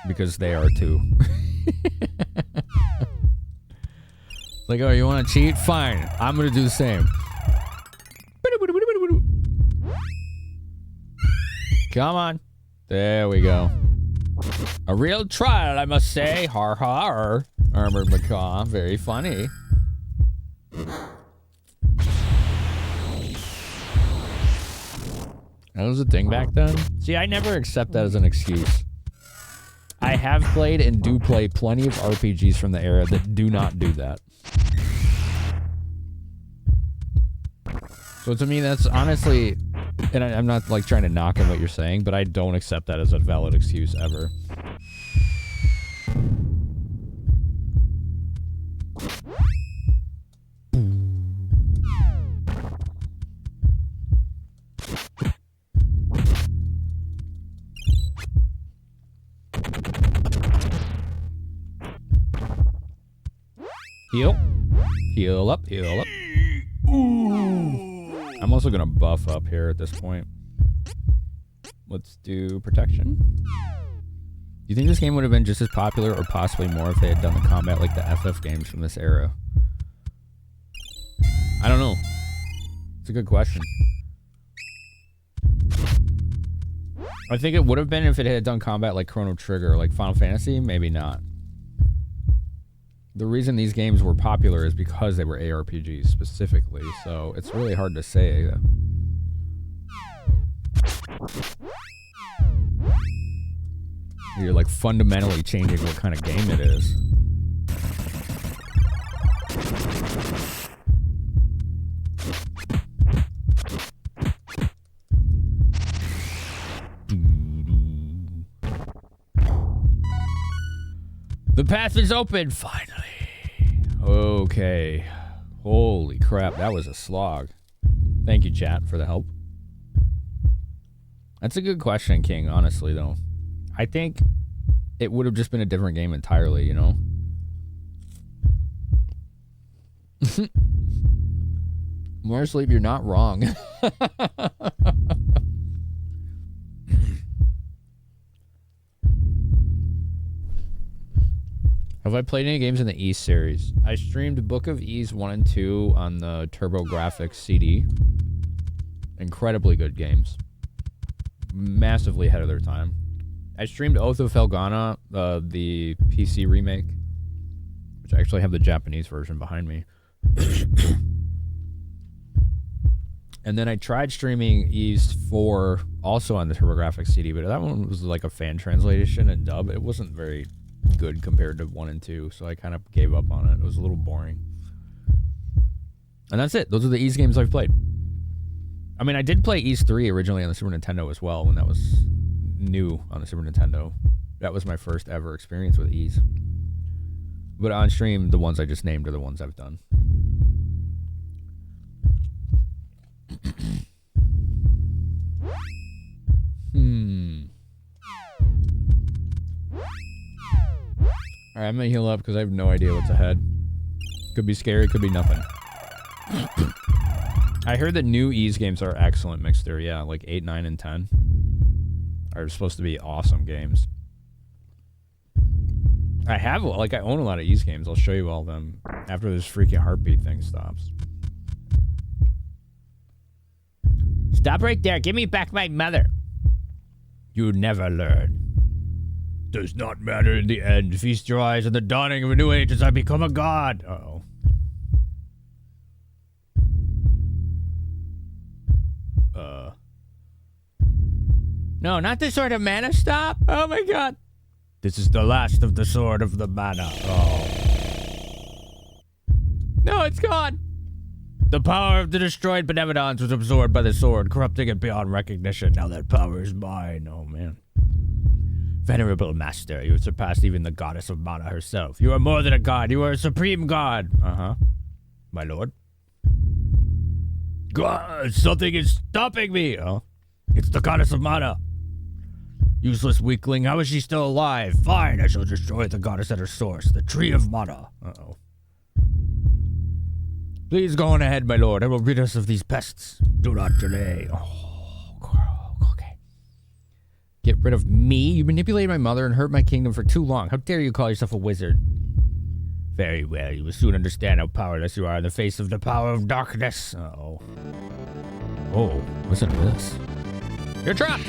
Because they are too. Like, oh, you want to cheat? Fine. I'm going to do the same. Come on. There we go. A real trial, I must say. Har har. Armored Macaw. Very funny. That was a thing back then? See, I never accept that as an excuse. I have played and do play plenty of RPGs from the era that do not do that. So to me, that's honestly, and I'm not like trying to knock on what you're saying, but I don't accept that as a valid excuse ever. Heal. Heal up, heal up. I'm also gonna buff up here at this point. Let's do protection. You think this game would have been just as popular or possibly more if they had done the combat like the FF games from this era? I don't know. It's a good question. I think it would have been if it had done combat like Chrono Trigger or like Final Fantasy, maybe not. The reason these games were popular is because they were ARPGs specifically, so it's really hard to say. You're like fundamentally changing what kind of game it is. The path is open, finally. Okay. Holy crap, that was a slog. Thank you, chat, for the help. That's a good question, King, honestly, though. I think it would have just been a different game entirely, you know? More sleep, you're not wrong. Have I played any games in the East series? I streamed Book of Ys 1 and 2 on the TurboGrafx CD. Incredibly good games. Massively ahead of their time. I streamed Oath of Felghana, the PC remake, which I actually have the Japanese version behind me. And then I tried streaming Ys 4 also on the TurboGrafx CD, but that one was like a fan translation and dub. It wasn't very good compared to 1 and 2, so I kind of gave up on it. It was a little boring. And that's it. Those are the Ys games I've played. I mean, I did play Ys 3 originally on the Super Nintendo as well when that was new on the Super Nintendo. That was my first ever experience with Ys. But on stream, the ones I just named are the ones I've done. Alright, I'm gonna heal up because I have no idea what's ahead. Could be scary, could be nothing. I heard that new Ys games are excellent mixed-through. Yeah, like 8, 9, and 10 are supposed to be awesome games. I have, like, I own a lot of Ys games. I'll show you all of them after this freaking heartbeat thing stops. Stop right there. Give me back my mother. You never learn. Does not matter in the end. Feast your eyes on the dawning of a new age as I become a god. Uh-oh. No, not the sword of mana. Stop. Oh my god. This is the last of the sword of the mana. Oh. No, it's gone. The power of the destroyed Benevolence was absorbed by the sword, corrupting it beyond recognition. Now that power is mine. Oh, man. Venerable master, you have surpassed even the goddess of mana herself. You are more than a god. You are a supreme god. Uh-huh. My lord. God, something is stopping me. Oh. It's the goddess of mana. Useless weakling, how is she still alive? Fine, I shall destroy the goddess at her source, the tree of mana. Uh-oh. Please go on ahead, my lord. I will rid us of these pests. Do not delay. Oh, girl. Okay. Get rid of me? You manipulated my mother and hurt my kingdom for too long. How dare you call yourself a wizard? Very well. You will soon understand how powerless you are in the face of the power of darkness. Uh-oh. Oh, listen to this. You're trapped!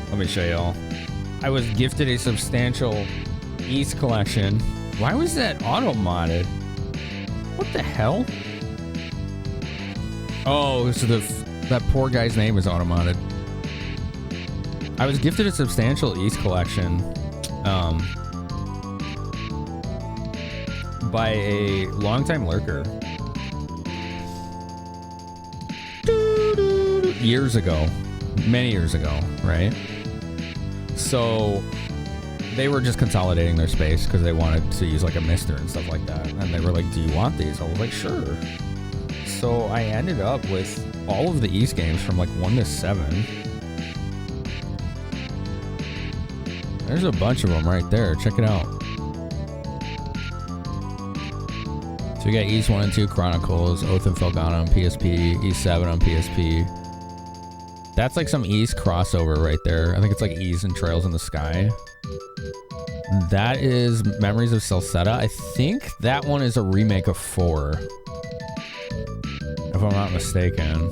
Let me show y'all. I was gifted a substantial Ys collection. Why was that auto-modded? What the hell? Oh, so that poor guy's name is auto-modded. I was gifted a substantial Ys collection by a longtime lurker. Years ago. Many years ago, right? So they were just consolidating their space because they wanted to use like a mister and stuff like that. And they were like, do you want these? I was like, sure. So I ended up with all of the Ys games from like 1 to 7. There's a bunch of them right there. Check it out. So we got Ys 1 and 2 Chronicles, Oath and Felghana on PSP, Ys 7 on PSP. That's like some Ys crossover right there. I think it's like Ys and Trails in the Sky. That is Memories of Celceta. I think that one is a remake of 4. If I'm not mistaken.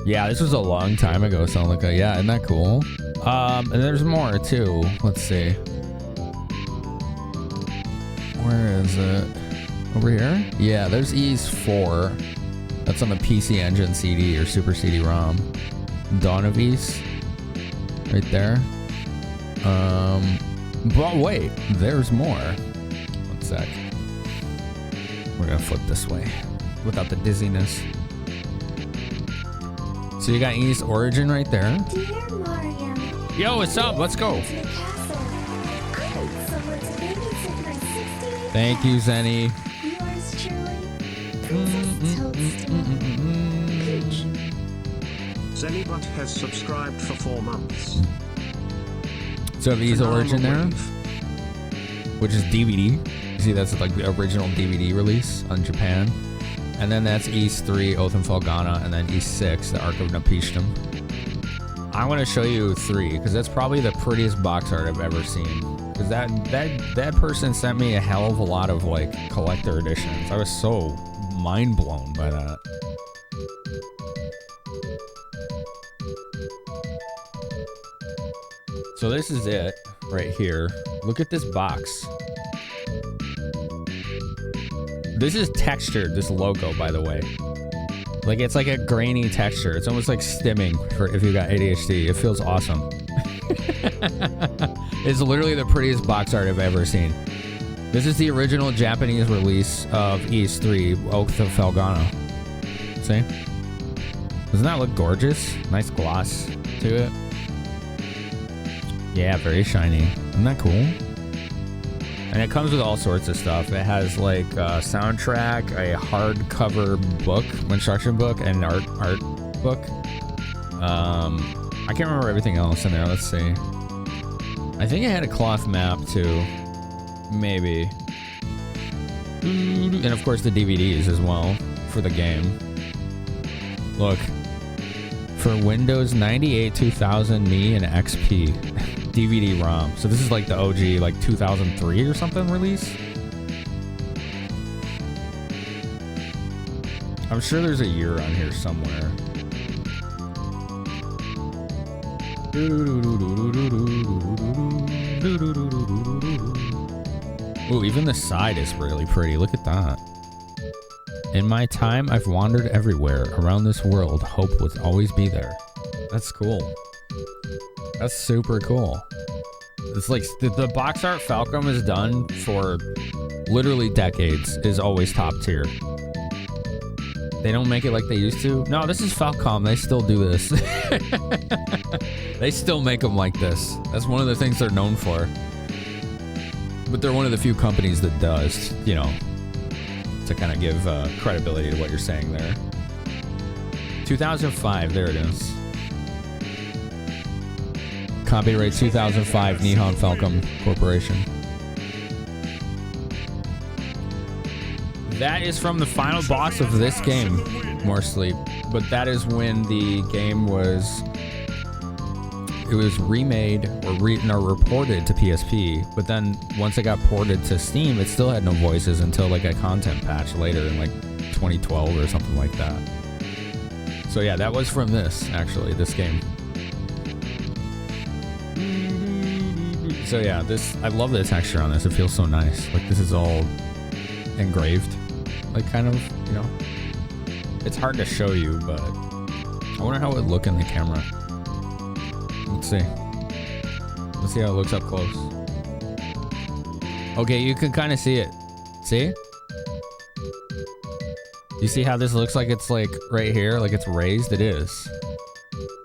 Yeah, this was a long time ago, so I'm like, yeah, isn't that cool? And there's more too. Let's see. Where is it? Over here? Yeah, there's Ys 4. That's on the PC Engine CD or Super CD-ROM. Dawn of Ys. Right there. But wait, there's more. One sec. We're gonna flip this way without the dizziness. So you got Ys Origin right there. Dear Mario, yo, what's up? Let's go. Thank you, Zenny. Yours truly, Princess Toadstool. Zenibot has subscribed for 4 months. So Ys Origin there, which is DVD. You see, that's like the original DVD release on Japan. And then that's Ys 3, Oath and Felghana, and then Ys 6, the Ark of Napishtim. I want to show you 3, because that's probably the prettiest box art I've ever seen. Because that person sent me a hell of a lot of, like, collector editions. I was so mind-blown by that. So this is it, right here. Look at this box. This is textured, this logo, by the way. Like, it's like a grainy texture. It's almost like stimming for if you got ADHD. It feels awesome. It's literally the prettiest box art I've ever seen. This is the original Japanese release of East 3, Oath of Felghana. See? Doesn't that look gorgeous? Nice gloss to it. Yeah, very shiny. Isn't that cool? And it comes with all sorts of stuff. It has like a soundtrack, a hardcover book, instruction book, and art book. I can't remember everything else in there. Let's see. I think it had a cloth map too. Maybe. And of course the DVDs as well for the game. Look. For Windows 98, 2000, Me, and XP. DVD ROM. So this is like the OG, like 2003 or something release. I'm sure there's a year on here somewhere. Ooh, even the side is really pretty. Look at that. In my time, I've wandered everywhere around this world. Hope would always be there. That's cool. That's super cool. It's like the box art Falcom has done for literally decades is always top tier. They don't make it like they used to. No, this is Falcom. They still do this. They still make them like this. That's one of the things they're known for. But they're one of the few companies that does, you know, to kind of give credibility to what you're saying there. 2005, there it is. Copyright 2005, Nihon Falcom Corporation. That is from the final boss of this game, More Sleep. But that is when the game was... It was remade or reported to PSP, but then once it got ported to Steam, it still had no voices until like a content patch later in like 2012 or something like that. So yeah, that was from this, actually, this game. So yeah, I love the texture on this. It feels so nice. Like this is all engraved, like kind of, you know. It's hard to show you, but I wonder how it would look in the camera. Let's see. Let's see how it looks up close. Okay, you can kind of see it. See? You see how this looks like it's like right here, like it's raised? It is.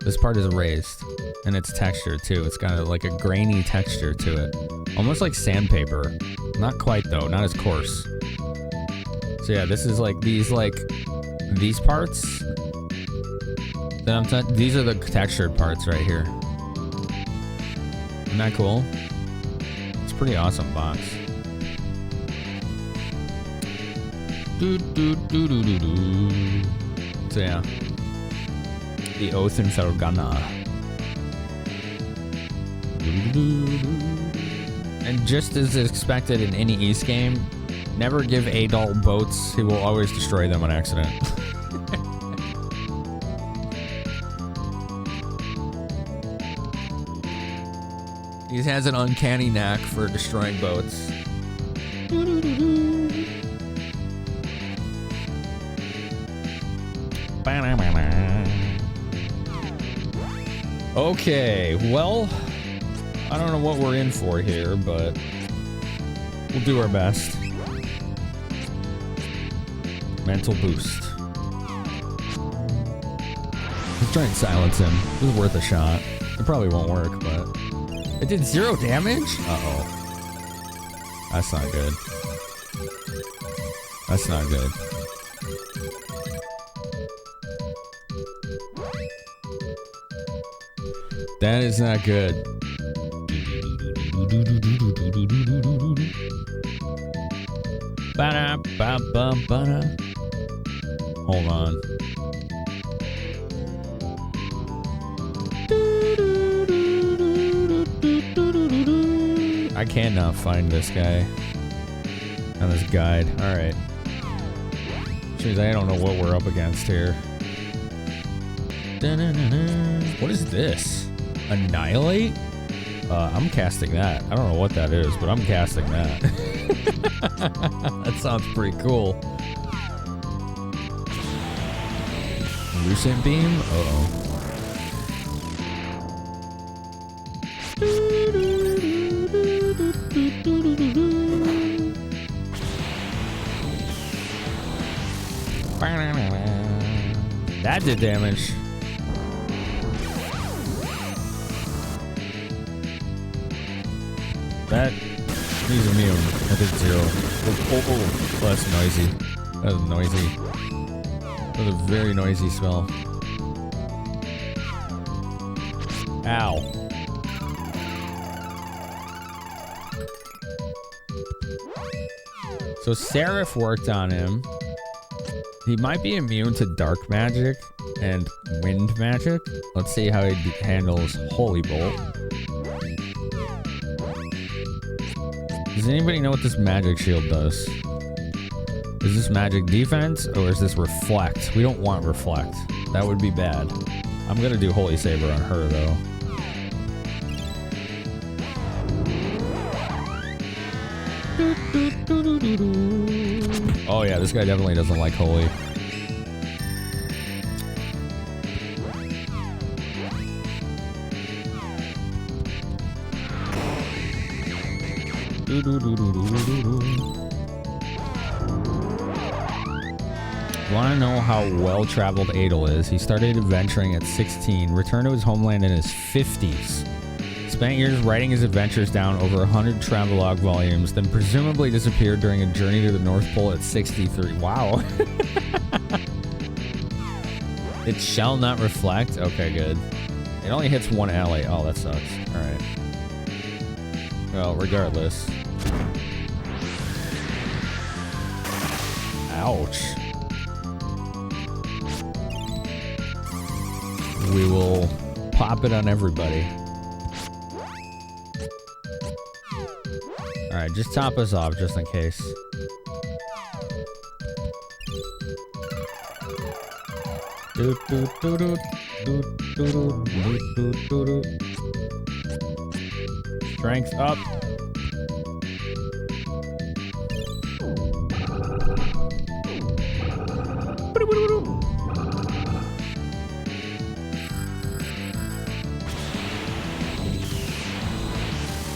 This part is raised. And it's texture too. It's got like a grainy texture to it. Almost like sandpaper. Not quite though, not as coarse. So yeah, this is like these parts. Then these are the textured parts right here. Isn't that cool? It's a pretty awesome box. So yeah. The Oath in Felghana. And just as expected in any East game, never give adult boats. He will always destroy them on accident. He has an uncanny knack for destroying boats. Okay, well, I don't know what we're in for here, but we'll do our best. Mental boost. Let's try and silence him. This is worth a shot. It probably won't work, but... It did 0 damage? Uh-oh. That's not good. That's not good. That is not good. Hold on. I cannot find this guy on this guide. Alright. Which means I don't know what we're up against here. What is this? Annihilate? I'm casting that. I don't know what that is, but I'm casting that. That sounds pretty cool. Lucent beam? Uh-oh. That did damage. That he's immune. I did 0. Oh, that's noisy. That was noisy. That was a very noisy spell. Ow. So Seraph worked on him. He might be immune to dark magic and wind magic. Let's see how he handles Holy Bolt. Does anybody know what this magic shield does? Is this magic defense or is this reflect? We don't want reflect. That would be bad. I'm gonna do Holy Saber on her though. Oh yeah, this guy definitely doesn't like Holy. Want to know how well-traveled Adel is? He started adventuring at 16, returned to his homeland in his 50s. Spent years writing his adventures down over 100 travelogue volumes, then presumably disappeared during a journey to the North Pole at 63. Wow. It shall not reflect? Okay, good. It only hits one ally. Oh, that sucks. Alright. Well, regardless. Ouch. We will pop it on everybody. Alright, just top us off just in case. Strength up.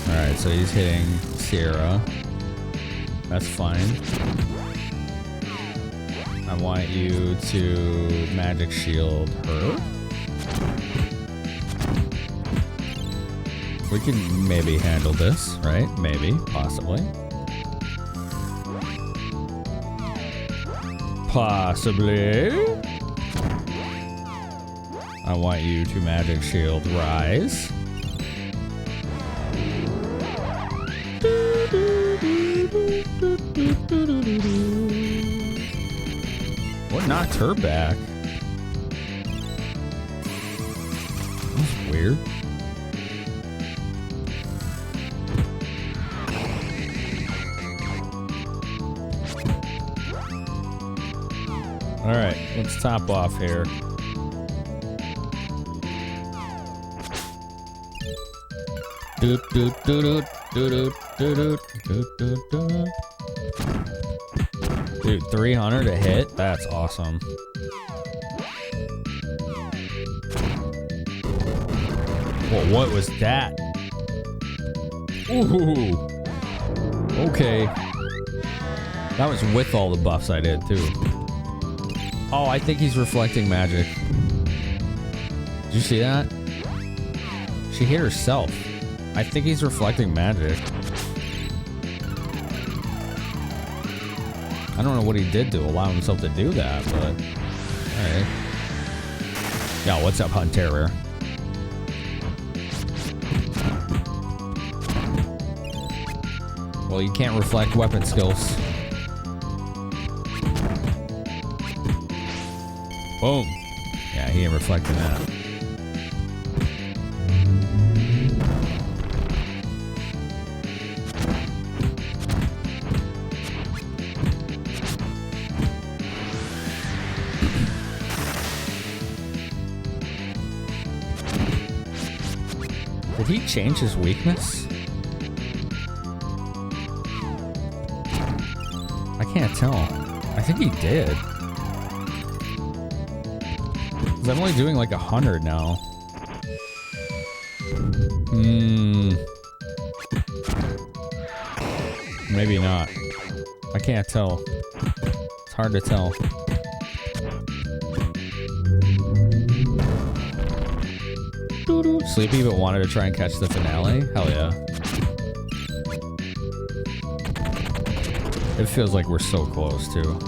Alright, so he's hitting Sierra. That's fine. I want you to magic shield her. We can maybe handle this, right? Maybe, possibly. Possibly. I want you to magic shield Rise. What knocked her back? That's weird. All right, let's top off here. Dude, 300 to hit? That's awesome. Whoa, what was that? Ooh. Okay. That was with all the buffs I did, too. Oh, I think he's reflecting magic. Did you see that? She hit herself. I think he's reflecting magic. I don't know what he did to allow himself to do that, but... Alright. Yo, what's up, Hunt Terror? Well, you can't reflect weapon skills. Boom. Yeah, he ain't reflecting that. Did he change his weakness? I can't tell. I think he did. 'Cause I'm only doing like 100 now. Maybe not. I can't tell. It's hard to tell. Sleepy but wanted to try and catch the finale? Hell yeah. It feels like we're so close too.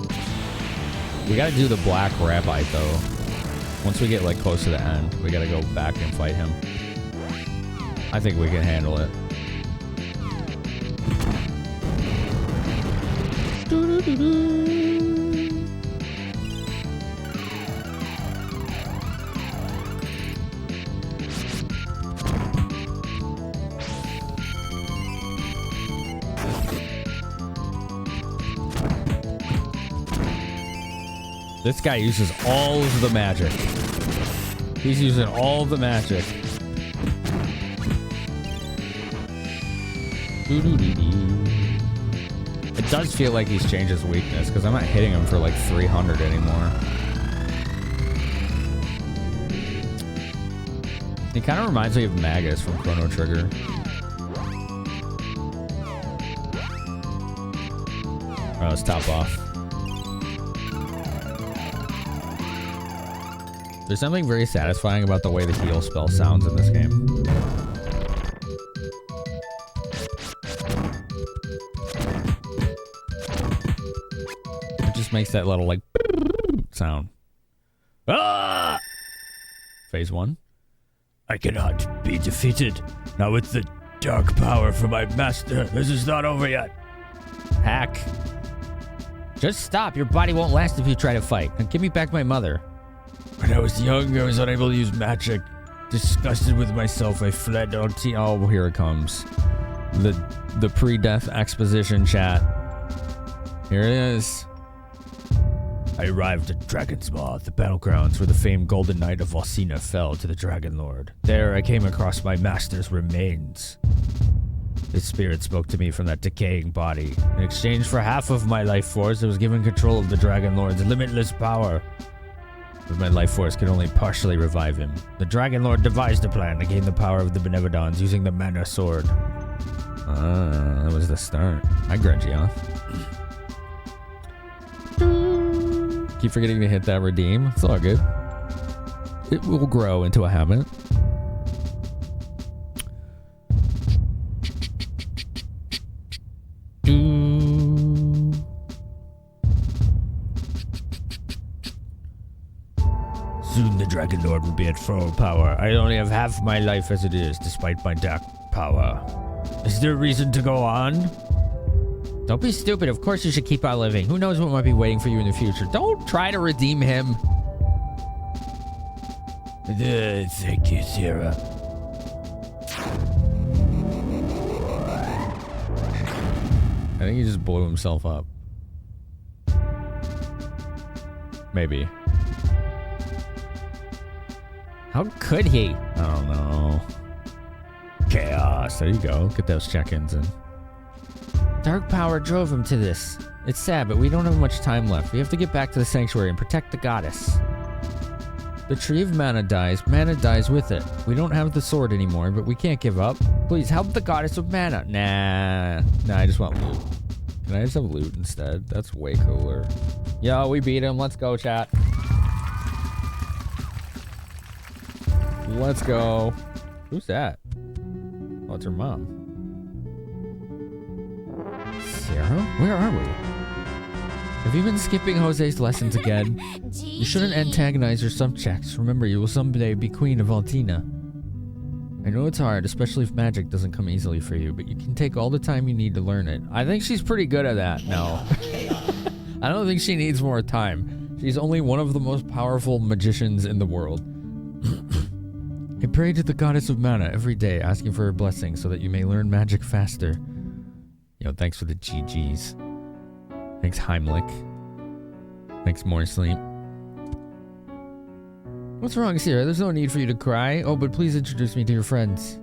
We gotta do the Black Rabbi though. Once we get like close to the end, we gotta go back and fight him. I think we can handle it. This guy uses all of the magic. He's using all of the magic. It does feel like he's changed his weakness because I'm not hitting him for like 300 anymore. He kind of reminds me of Magus from Chrono Trigger. Oh, let's top off. There's something very satisfying about the way the heal spell sounds in this game. It just makes that little like sound. Ah! Phase 1. I cannot be defeated. Not with the dark power from my master. This is not over yet. Hack. Just stop. Your body won't last if you try to fight. And give me back my mother. When I was young, I was unable to use magic. Disgusted with myself, I fled on Oh, here it comes. The pre-death exposition chat. Here it is. I arrived at Dragon's Maw, the battlegrounds where the famed Golden Knight of Valsina fell to the Dragon Lord. There, I came across my master's remains. His spirit spoke to me from that decaying body. In exchange for half of my life force, I was given control of the Dragon Lord's limitless power. But my life force could only partially revive him. The Dragon Lord devised a plan to gain the power of the Benevodons using the Mana Sword. Ah, that was the start. I grudge you off. Keep forgetting to hit that redeem. It's all good. It will grow into a habit. Soon the Dragon Lord will be at full power. I only have half my life as it is, despite my dark power. Is there a reason to go on? Don't be stupid. Of course you should keep on living. Who knows what might be waiting for you in the future. Don't try to redeem him. Thank you, Sarah. I think he just blew himself up. Maybe. How could he? I don't know. Chaos. There you go. Get those check-ins in. Dark power drove him to this. It's sad, but we don't have much time left. We have to get back to the sanctuary and protect the goddess. The tree of mana dies with it. We don't have the sword anymore, but we can't give up. Please help the goddess of mana. Nah, I just want loot. Can I just have loot instead? That's way cooler. Yo, we beat him. Let's go, chat. Let's go. Who's that? Oh, it's her mom. Sarah? Where are we? Have you been skipping Jose's lessons again? You shouldn't antagonize your subjects. Remember, you will someday be queen of Altina. I know it's hard, especially if magic doesn't come easily for you, but you can take all the time you need to learn it. I think she's pretty good at that. No. I don't think she needs more time. She's only one of the most powerful magicians in the world. I pray to the goddess of mana every day, asking for her blessing so that you may learn magic faster. Yo, thanks for the GGs. Thanks, Heimlich. Thanks, more sleep. What's wrong, Sierra? There's no need for you to cry. Oh, but please introduce me to your friends.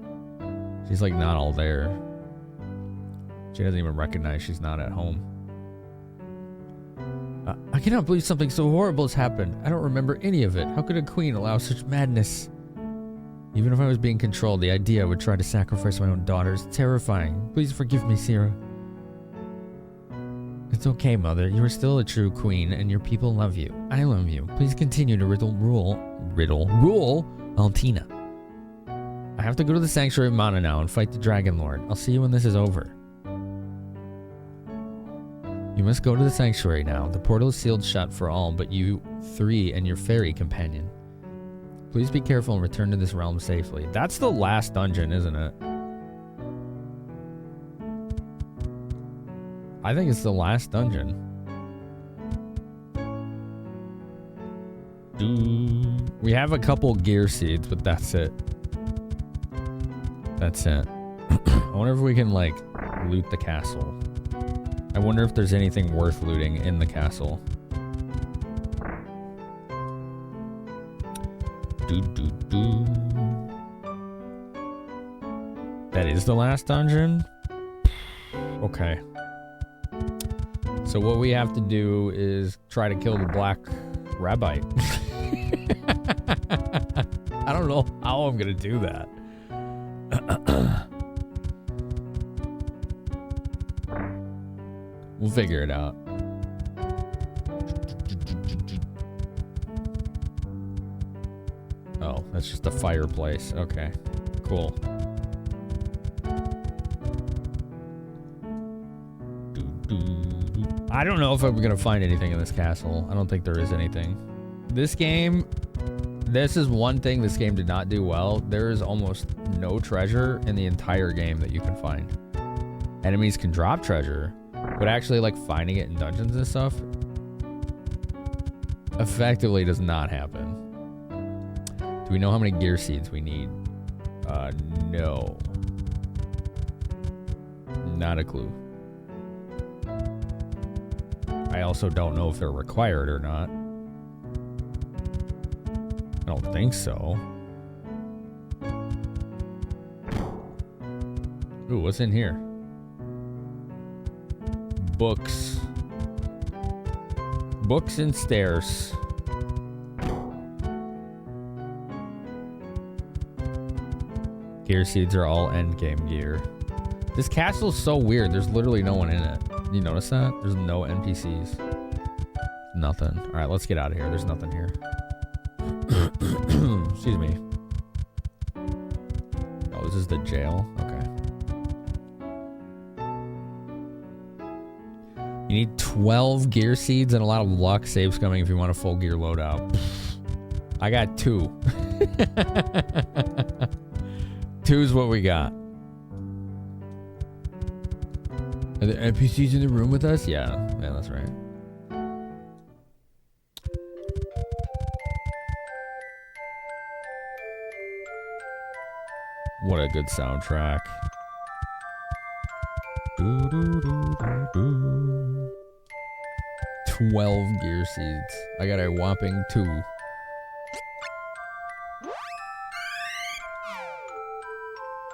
She's like not all there. She doesn't even recognize she's not at home. I cannot believe something so horrible has happened. I don't remember any of it. How could a queen allow such madness? Even if I was being controlled, the idea I would try to sacrifice my own daughter is terrifying. Please forgive me, Sierra. It's okay, Mother. You are still a true queen, and your people love you. I love you. Please continue to rule Altina. have to go to the Sanctuary of Mana now and fight the Dragon Lord. I'll see you when this is over. You must go to the Sanctuary now. The portal is sealed shut for all but you three and your fairy companion. Please be careful and return to this realm safely. That's the last dungeon, isn't it? I think it's the last dungeon. We have a couple gear seeds, but that's it. That's it. I wonder if we can, like, loot the castle. I wonder if there's anything worth looting in the castle. That is the last dungeon? Okay. So what we have to do is try to kill the black rabbite. I don't know how I'm gonna do that. We'll figure it out. Oh, that's just a fireplace. Okay, cool. I don't know if I'm gonna find anything in this castle. I don't think there is anything. This game, this is one thing this game did not do well. There is almost no treasure in the entire game that you can find. Enemies can drop treasure, but actually like finding it in dungeons and stuff effectively does not happen. Do we know how many gear seeds we need? No. Not a clue. I also don't know if they're required or not. I don't think so. Ooh, what's in here? Books. Books and stairs. Gear seeds are all endgame gear. This castle's so weird. There's literally no one in it. You notice that? There's no NPCs. Nothing. All right, let's get out of here. There's nothing here. Excuse me. Oh, this is the jail? Okay. You need 12 gear seeds and a lot of luck. Saves coming if you want a full gear loadout. I got 2. 2 is what we got. Are the NPCs in the room with us? Yeah, that's right. What a good soundtrack. 12 gear seeds. I got a whopping 2.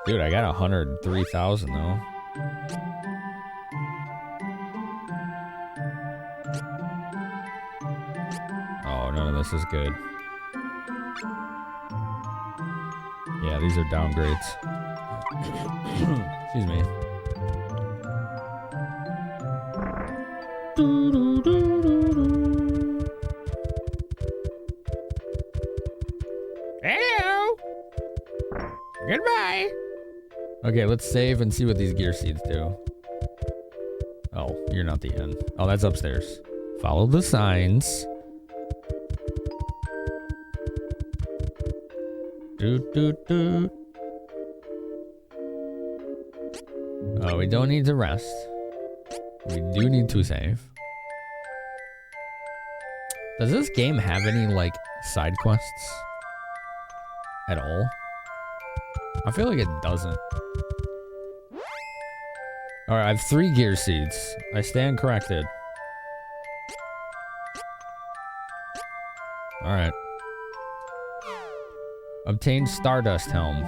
Dude, I got 103,000 though. Oh, none of this is good. Yeah, these are downgrades. Excuse me. Hello. Goodbye. Okay, let's save and see what these gear seeds do. Oh, you're not the end. Oh, that's upstairs. Follow the signs. Oh, we don't need to rest. We do need to save. Does this game have any, like, side quests? At all? I feel like it doesn't. Alright, I have 3 gear seeds. I stand corrected. Alright. Obtain Stardust Helm.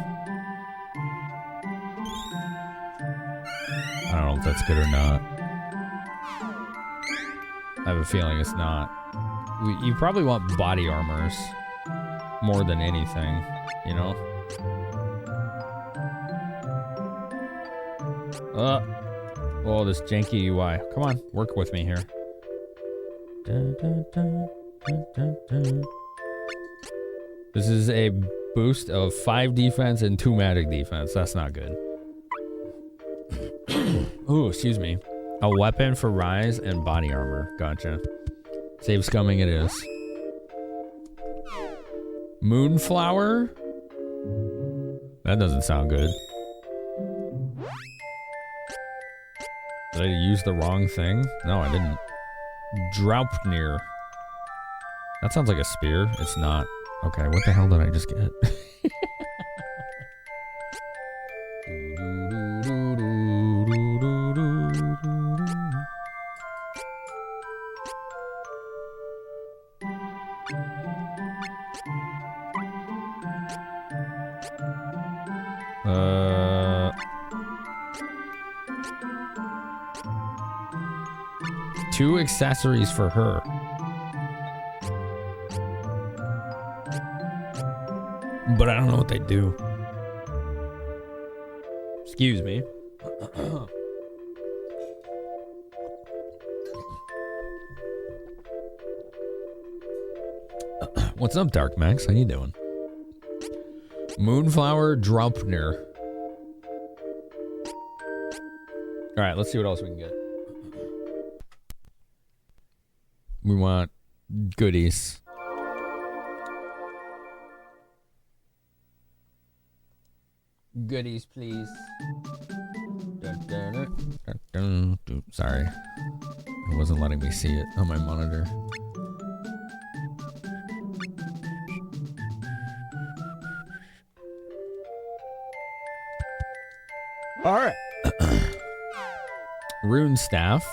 I don't know if that's good or not. I have a feeling it's not. You probably want body armors more than anything, you know? Oh, this janky UI. Come on, work with me here. Dun, dun, dun, dun, dun, dun. This is a boost of 5 defense and 2 magic defense. That's not good. Ooh, excuse me. A weapon for rise and body armor. Gotcha. Save scumming it is. Moonflower? That doesn't sound good. Did I use the wrong thing? No, I didn't. Draupnir. That sounds like a spear. It's not. Okay, what the hell did I just get? Two accessories for her. But I don't know what they do. Excuse me. What's up, Dark Max? How you doing? Moonflower Draupnir. Alright, let's see what else we can get. We want goodies. Goodies, please. Sorry. It wasn't letting me see it on my monitor. Alright. Rune staff.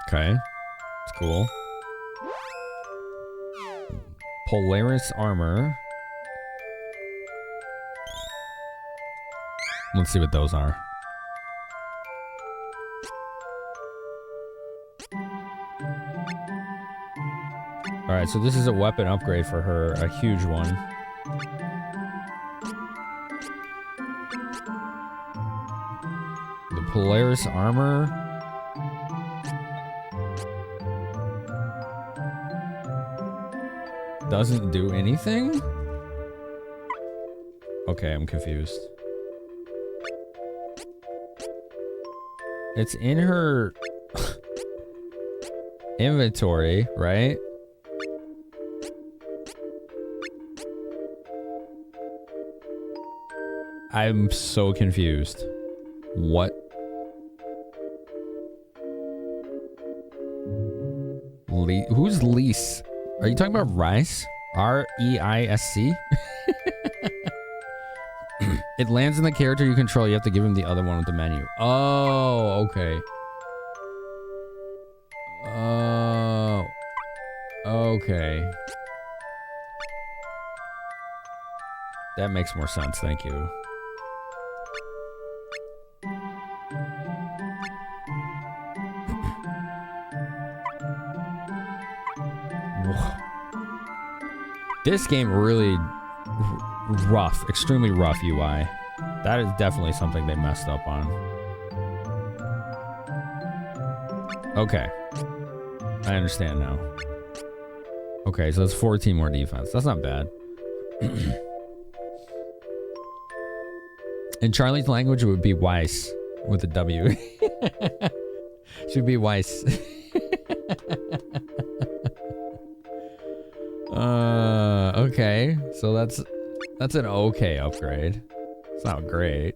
Okay. It's cool. Polaris armor. Let's see what those are. Alright, so this is a weapon upgrade for her, a huge one. The Polaris armor. Doesn't do anything? Okay, I'm confused. It's in her inventory, right? I'm so confused. What? Who's Lease? Are you talking about Rice? R-E-I-S-C? It lands in the character you control. You have to give him the other one with the menu. Oh, okay. Oh. Okay. That makes more sense. Thank you. This game really rough, extremely rough UI. That is definitely something they messed up on. Okay. I understand now. Okay, so that's 14 more defense. That's not bad. In Charlie's language, it would be Weiss with a W. Should be Weiss. Okay, so that's an okay upgrade. It's not great.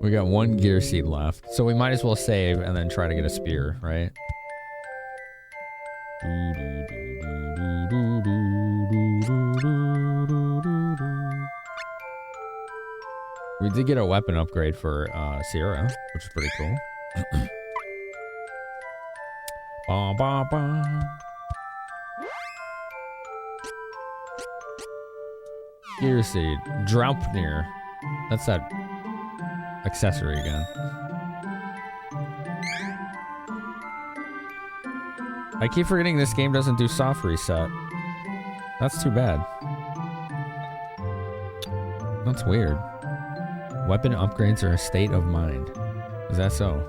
We got 1 gear seed left, so we might as well save and then try to get a spear, right? We did get a weapon upgrade for Sierra, which is pretty cool. Ba, ba, ba. Gear seed. Draupnir. That's that accessory again. I keep forgetting this game doesn't do soft reset. That's too bad. That's weird. Weapon upgrades are a state of mind. Is that so?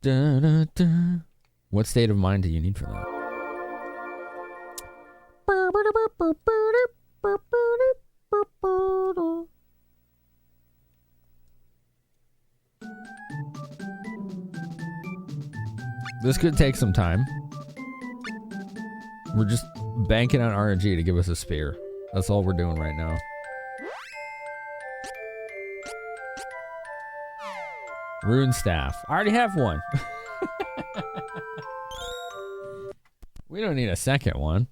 Da, da, da. What state of mind do you need for that? This could take some time. We're just banking on RNG to give us a spear. That's all we're doing right now. Rune staff. I already have one. We don't need a second one.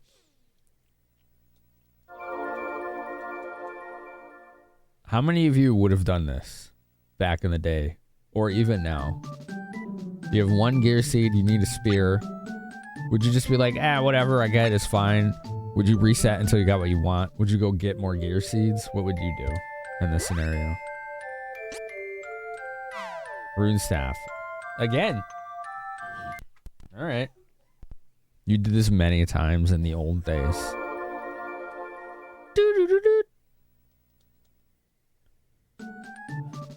How many of you would have done this back in the day? Or even now? You have one gear seed, you need a spear. Would you just be like, whatever, I got it, it's fine? Would you reset until you got what you want? Would you go get more gear seeds? What would you do in this scenario? Rune staff. Again. Alright. You did this many times in the old days.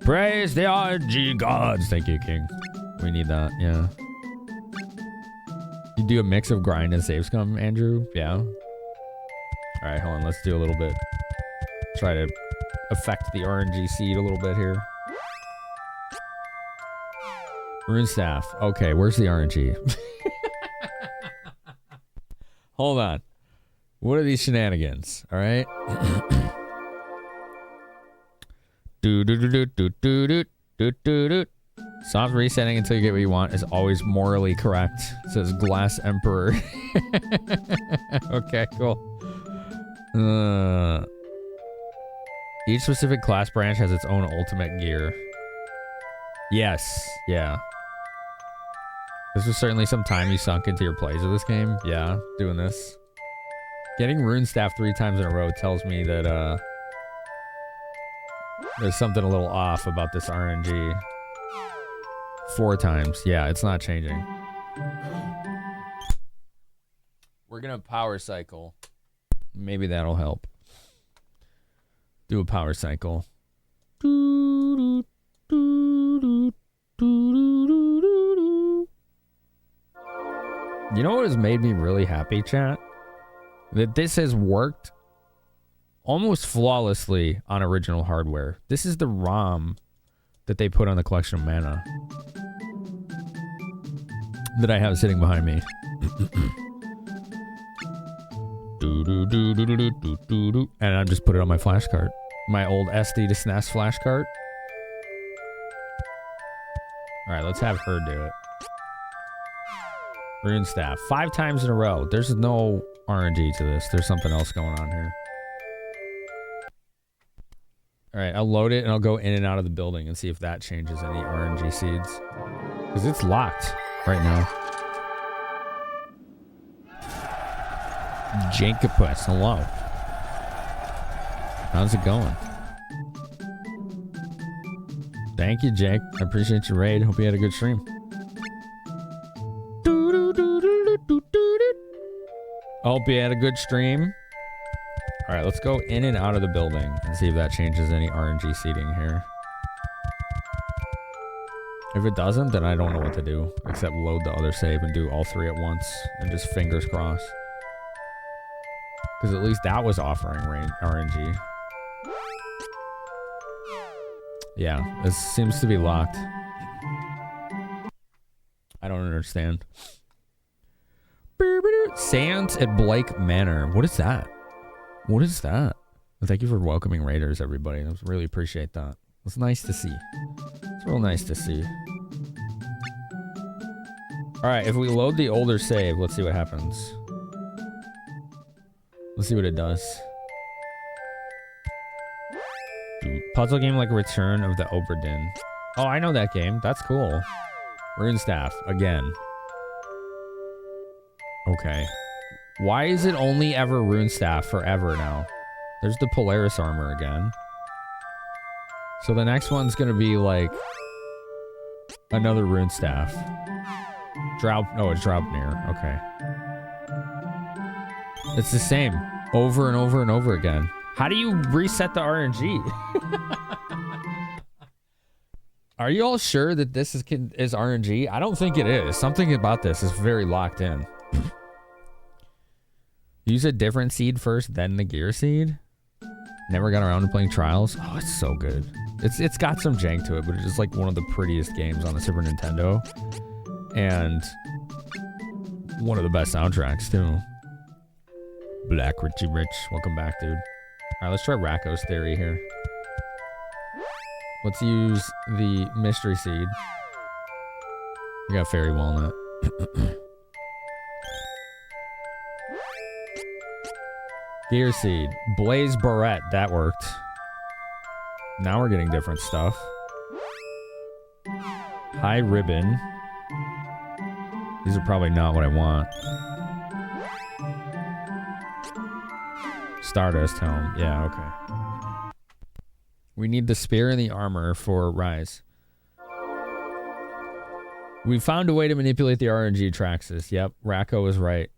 Praise the RNG gods. Thank you, King. We need that, yeah. You do a mix of grind and save scum, Andrew? Yeah. Alright, hold on. Let's do a little bit. Try to affect the RNG seed a little bit here. Rune staff. Okay, where's the RNG? Hold on. What are these shenanigans? Alright. Soft resetting until you get what you want is always morally correct, says Glass Emperor. Okay, cool. Each specific class branch has its own ultimate gear. Yes, yeah. This was certainly some time you sunk into your plays of this game. Yeah, doing this. Getting Rune Staff 3 times in a row tells me that, there's something a little off about this RNG. 4 times. Yeah, it's not changing. We're gonna power cycle. Maybe that'll help. Do a power cycle. You know what has made me really happy, chat? That this has worked almost flawlessly on original hardware. This is the ROM that they put on the Collection of Mana that I have sitting behind me. And I just put it on my flash cart. My old SD to SNES flash cart. Alright, let's have her do it. Rune Staff. 5 times in a row. There's no RNG to this. There's something else going on here. Alright, I'll load it and I'll go in and out of the building and see if that changes any RNG seeds. Because it's locked right now. Jankopus, hello. How's it going? Thank you, Jake. I appreciate your raid. Hope you had a good stream. Hope you had a good stream. Alright, let's go in and out of the building and see if that changes any RNG seating here. If it doesn't, then I don't know what to do except load the other save and do all 3 at once and just fingers crossed. Because at least that was offering RNG. Yeah, this seems to be locked. I don't understand. Sands at Blake Manor. What is that? What is that? Thank you for welcoming raiders, everybody. I really appreciate that. It's nice to see. It's real nice to see. Alright, if we load the older save, let's see what happens. Let's see what it does. Puzzle game like Return of the Oberdin. Oh, I know that game. That's cool. Rune Staff, again. Okay. Why is it only ever Rune Staff forever now? There's the Polaris armor again. So the next one's gonna be like another Rune Staff. Oh, it's Draupnir. Okay. It's the same over and over and over again. How do you reset the RNG? Are you all sure that this is RNG? I don't think it is. Something about this is very locked in. Use a different seed first, then the gear seed. Never got around to playing Trials. Oh, it's so good. It's got some jank to it, but it's just like one of the prettiest games on the Super Nintendo. And one of the best soundtracks, too. Black Richie Rich. Welcome back, dude. Alright, let's try Racco's theory here. Let's use the mystery seed. We got Fairy Walnut. Gear seed. Blaze Barrette. That worked. Now we're getting different stuff. High Ribbon. These are probably not what I want. Stardust Helm. Yeah, okay. We need the spear and the armor for Rise. We found a way to manipulate the RNG Traxxas. Yep, Racco is right.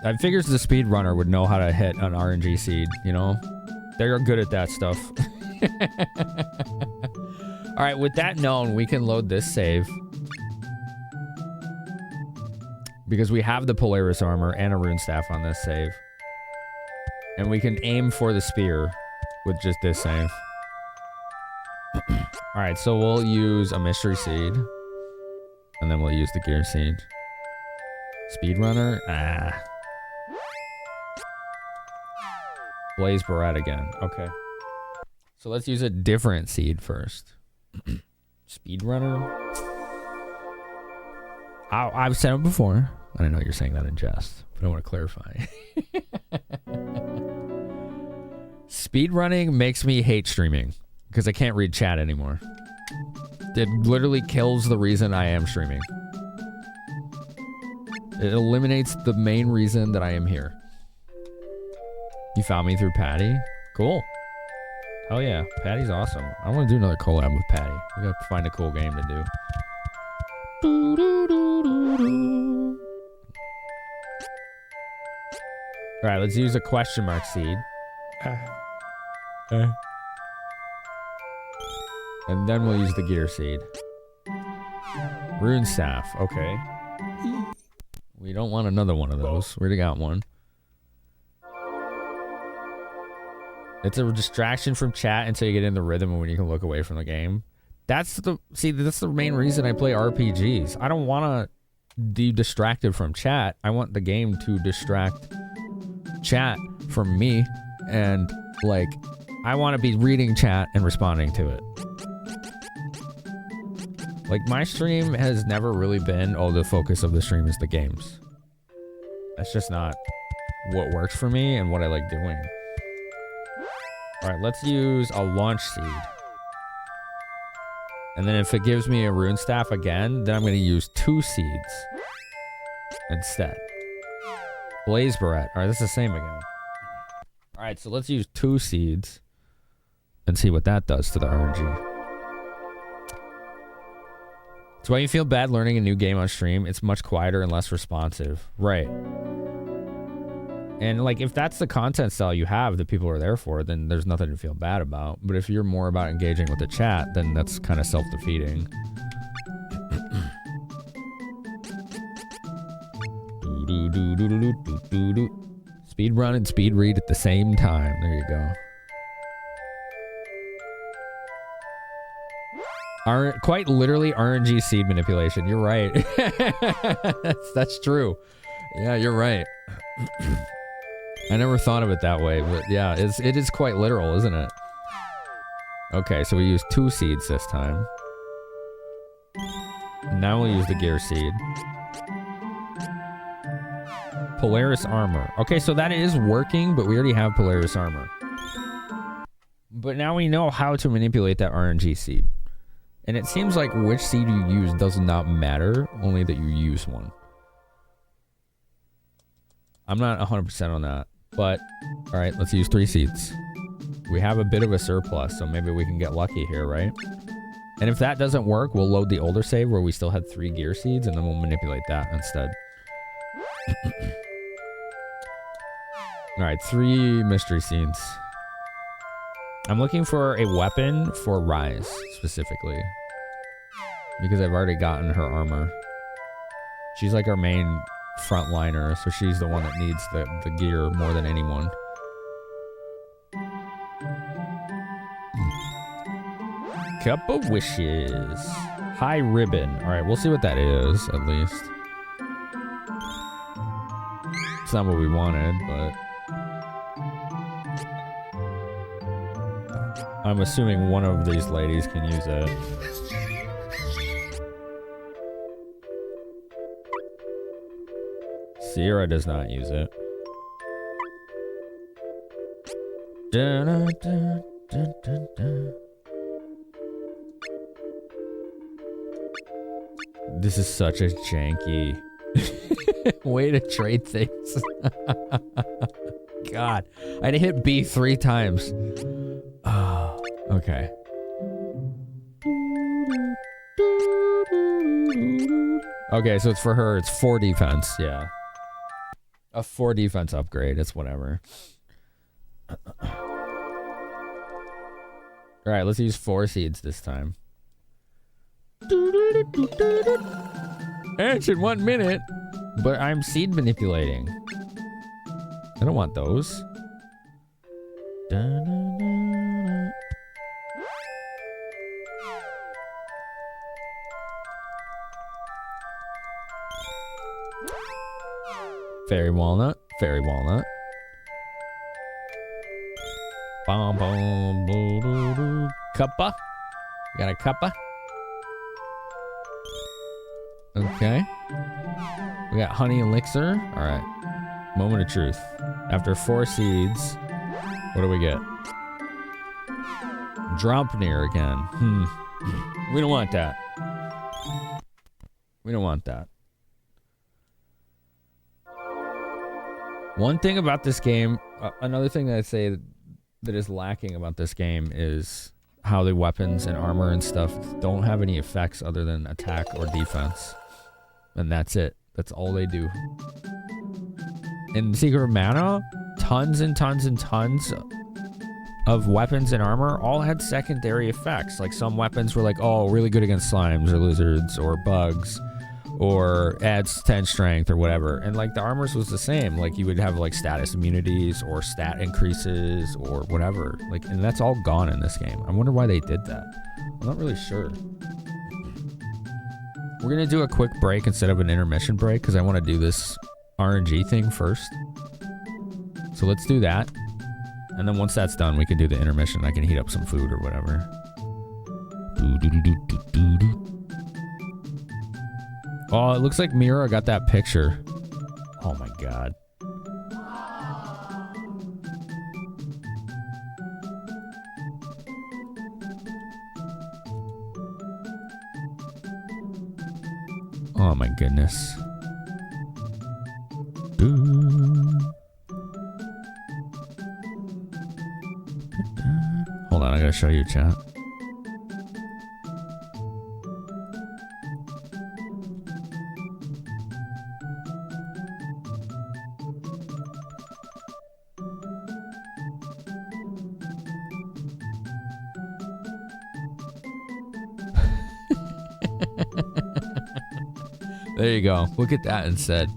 I figures the speedrunner would know how to hit an RNG seed, you know? They're good at that stuff. Alright, with that known, we can load this save. Because we have the Polaris armor and a rune staff on this save. And we can aim for the spear with just this save. Alright, so we'll use a mystery seed. And then we'll use the gear seed. Speedrunner? Ah. Blaze Barrette again. Okay. So let's use a different seed first. Speedrunner? I've said it before. And I know you're saying that in jest, but I want to clarify. Speedrunning makes me hate streaming because I can't read chat anymore. It literally kills the reason I am streaming. It eliminates the main reason that I am here. You found me through Patty? Cool. Hell yeah. Patty's awesome. I want to do another collab with Patty. We gotta find a cool game to do. Alright, let's use a question mark seed. And then we'll use the gear seed. Rune staff. Okay. We don't want another one of those. We already got one. It's a distraction from chat until you get in the rhythm and when you can look away from the game. That's the main reason I play RPGs. I don't want to be distracted from chat. I want the game to distract chat from me, and like I want to be reading chat and responding to it. Like my stream has never really been, oh, the focus of the stream is the games. That's just not what works for me and what I like doing. Alright, let's use a launch seed. And then if it gives me a rune staff again, then I'm going to use 2 seeds instead. Blaze Barrette. Alright, that's the same again. Alright, so let's use 2 seeds and see what that does to the RNG. So why you feel bad learning a new game on stream? It's much quieter and less responsive. Right. And like if that's the content style you have that people are there for, then there's nothing to feel bad about. But if you're more about engaging with the chat, then that's kind of self-defeating. Speed run and speed read at the same time. There you go. Quite literally RNG seed manipulation. You're right. that's true. Yeah, you're right. I never thought of it that way, but yeah, it is quite literal, isn't it? Okay, so we use 2 seeds this time. Now we'll use the gear seed. Polaris armor. Okay, so that is working, but we already have Polaris armor. But now we know how to manipulate that RNG seed. And it seems like which seed you use does not matter, only that you use one. I'm not 100% on that, but all right, let's use 3 seeds. We have a bit of a surplus, so maybe we can get lucky here, right? And if that doesn't work, we'll load the older save where we still had 3 gear seeds, and then we'll manipulate that instead. All right, 3 mystery seeds. I'm looking for a weapon for Rise, specifically. because I've already gotten her armor. She's like our main frontliner, so she's the one that needs the gear more than anyone. Cup of Wishes. High ribbon. Alright, we'll see what that is, at least. It's not what we wanted, but... I'm assuming one of these ladies can use it. Sierra does not use it. Dun, dun, dun, dun, dun, dun. This is such a janky way to trade things. God, I had to hit B 3 times. Oh, okay. Okay, so it's for her. It's 4 defense. Yeah. A 4 defense upgrade. It's whatever. Alright, let's use 4 seeds this time. Action 1 minute. But I'm seed manipulating. I don't want those. Fairy walnut. Fairy walnut. Bom, bom, boo, doo, doo. Cuppa. Got a cuppa. Okay. We got honey elixir. All right. Moment of truth. After 4 seeds, what do we get? Drompnir again. We don't want that. We don't want that. One thing about this game, another thing that I'd say that is lacking about this game is how the weapons and armor and stuff don't have any effects other than attack or defense. And that's it. That's all they do. In Secret of Mana, tons and tons and tons of weapons and armor all had secondary effects. Like some weapons were like, oh, really good against slimes or lizards or bugs, or adds 10 strength or whatever. And like the armors was the same. Like you would have like status immunities or stat increases or whatever. Like, and that's all gone in this game. I wonder why they did that. I'm not really sure. We're gonna do a quick break instead of an intermission break because I want to do this RNG thing first. So let's do that. And then once that's done, we can do the intermission. I can heat up some food or whatever. Oh, it looks like Mira got that picture. Oh my god. Oh my goodness. Hold on, I gotta show you, chat. There you go. Look at that instead.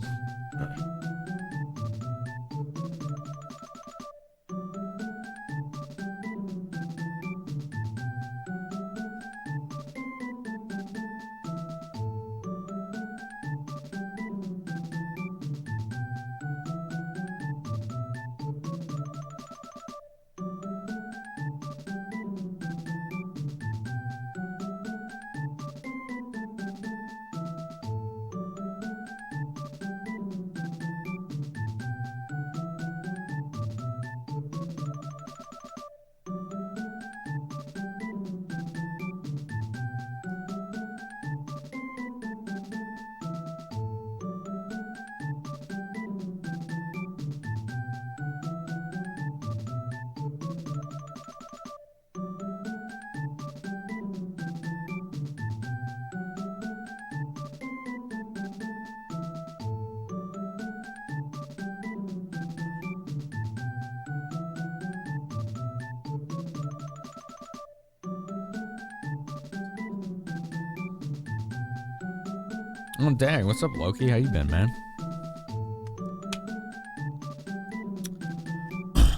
Oh, dang. What's up, Loki? How you been, man?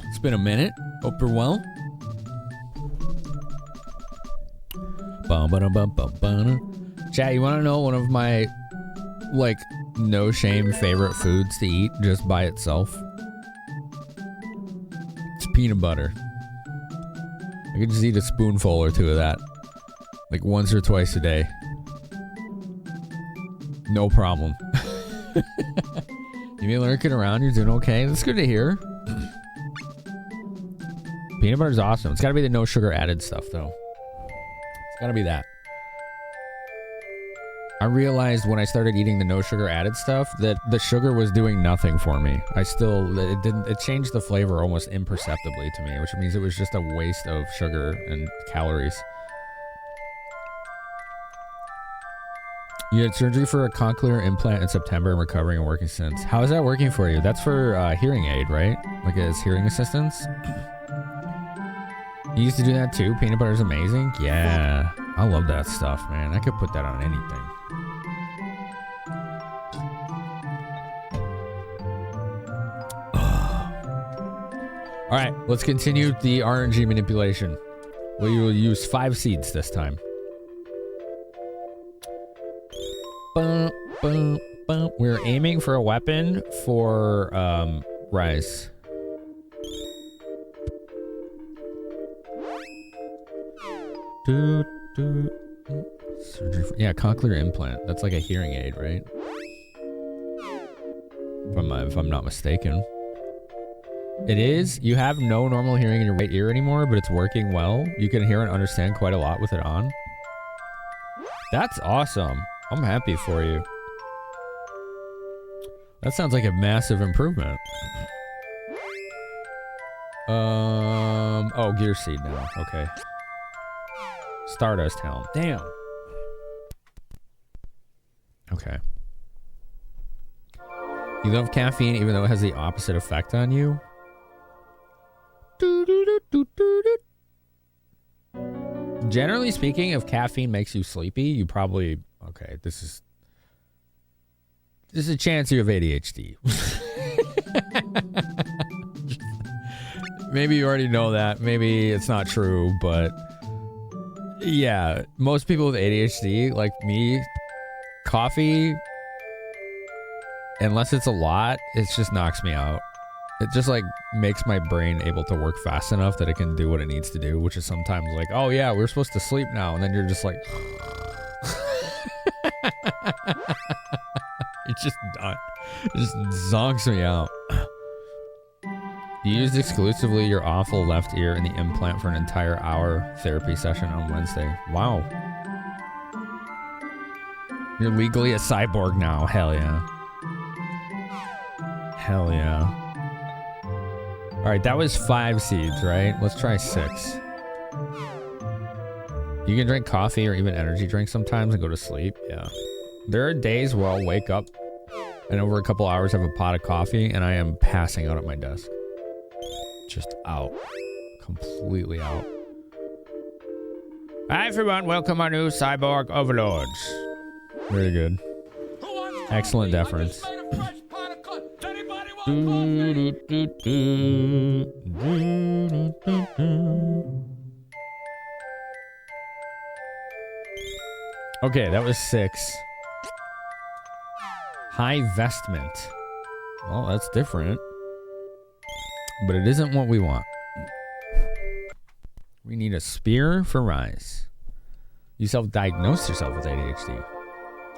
It's been a minute. Hope you're well. Chat, you want to know one of my, like, no shame favorite foods to eat just by itself? It's peanut butter. I could just eat a spoonful or two of that. Like once or twice a day. No problem. You been lurking around? You're doing okay? That's good to hear. Peanut butter's awesome. It's gotta be the no sugar added stuff, though. It's gotta be that. I realized when I started eating the no sugar added stuff that the sugar was doing nothing for me. It changed the flavor almost imperceptibly to me, which means it was just a waste of sugar and calories. You had surgery for a cochlear implant in September and recovering and working since. How is that working for you? That's for hearing aid, right? Like as hearing assistance? You used to do that too? Peanut butter's amazing? Yeah. I love that stuff, man. I could put that on anything. Alright, let's continue the RNG manipulation. We will use 5 seeds this time. We're aiming for a weapon for Rise. Yeah, cochlear implant. That's like a hearing aid, right? If I'm not mistaken. It is. You have no normal hearing in your right ear anymore, but it's working well. You can hear and understand quite a lot with it on. That's awesome. I'm happy for you. That sounds like a massive improvement. Oh, gear seed now. Okay. Stardust helm. Damn. Okay. You love caffeine even though it has the opposite effect on you? Generally speaking, if caffeine makes you sleepy, you probably... Okay, this is a chance you have ADHD. Maybe you already know that. Maybe it's not true, but... Yeah, most people with ADHD, like me, coffee, unless it's a lot, it just knocks me out. It just like makes my brain able to work fast enough that it can do what it needs to do, which is sometimes like, oh yeah, we're supposed to sleep now, and then you're just like it's just done. It just zonks me out. You used exclusively your awful left ear in the implant for an entire hour therapy session on Wednesday. Wow. You're legally a cyborg now. Hell yeah. Hell yeah. Alright, that was 5 seeds, right? Let's try 6. You can drink coffee or even energy drinks sometimes and go to sleep. Yeah. There are days where I'll wake up and over a couple hours have a pot of coffee and I am passing out at my desk. Just out. Completely out. Hi everyone, welcome our new cyborg overlords. Very good. Excellent deference. Okay, that was 6. High vestment. Well, that's different. But it isn't what we want. We need a spear for Rise. You self-diagnosed yourself with ADHD.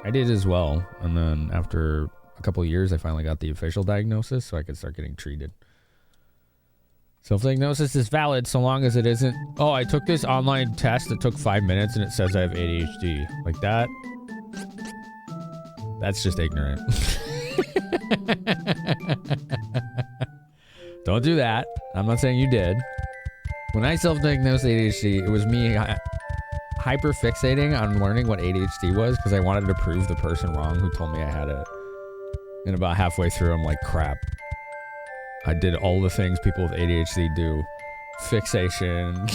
I did as well. And then after a couple of years, I finally got the official diagnosis so I could start getting treated. Self-diagnosis is valid so long as it isn't, oh, I took this online test that took 5 minutes and it says I have ADHD. Like that. That's just ignorant. Don't do that. I'm not saying you did. When I self-diagnosed ADHD, it was me hyper-fixating on learning what ADHD was because I wanted to prove the person wrong who told me I had it. And about halfway through, I'm like, crap. I did all the things people with ADHD do. Fixation.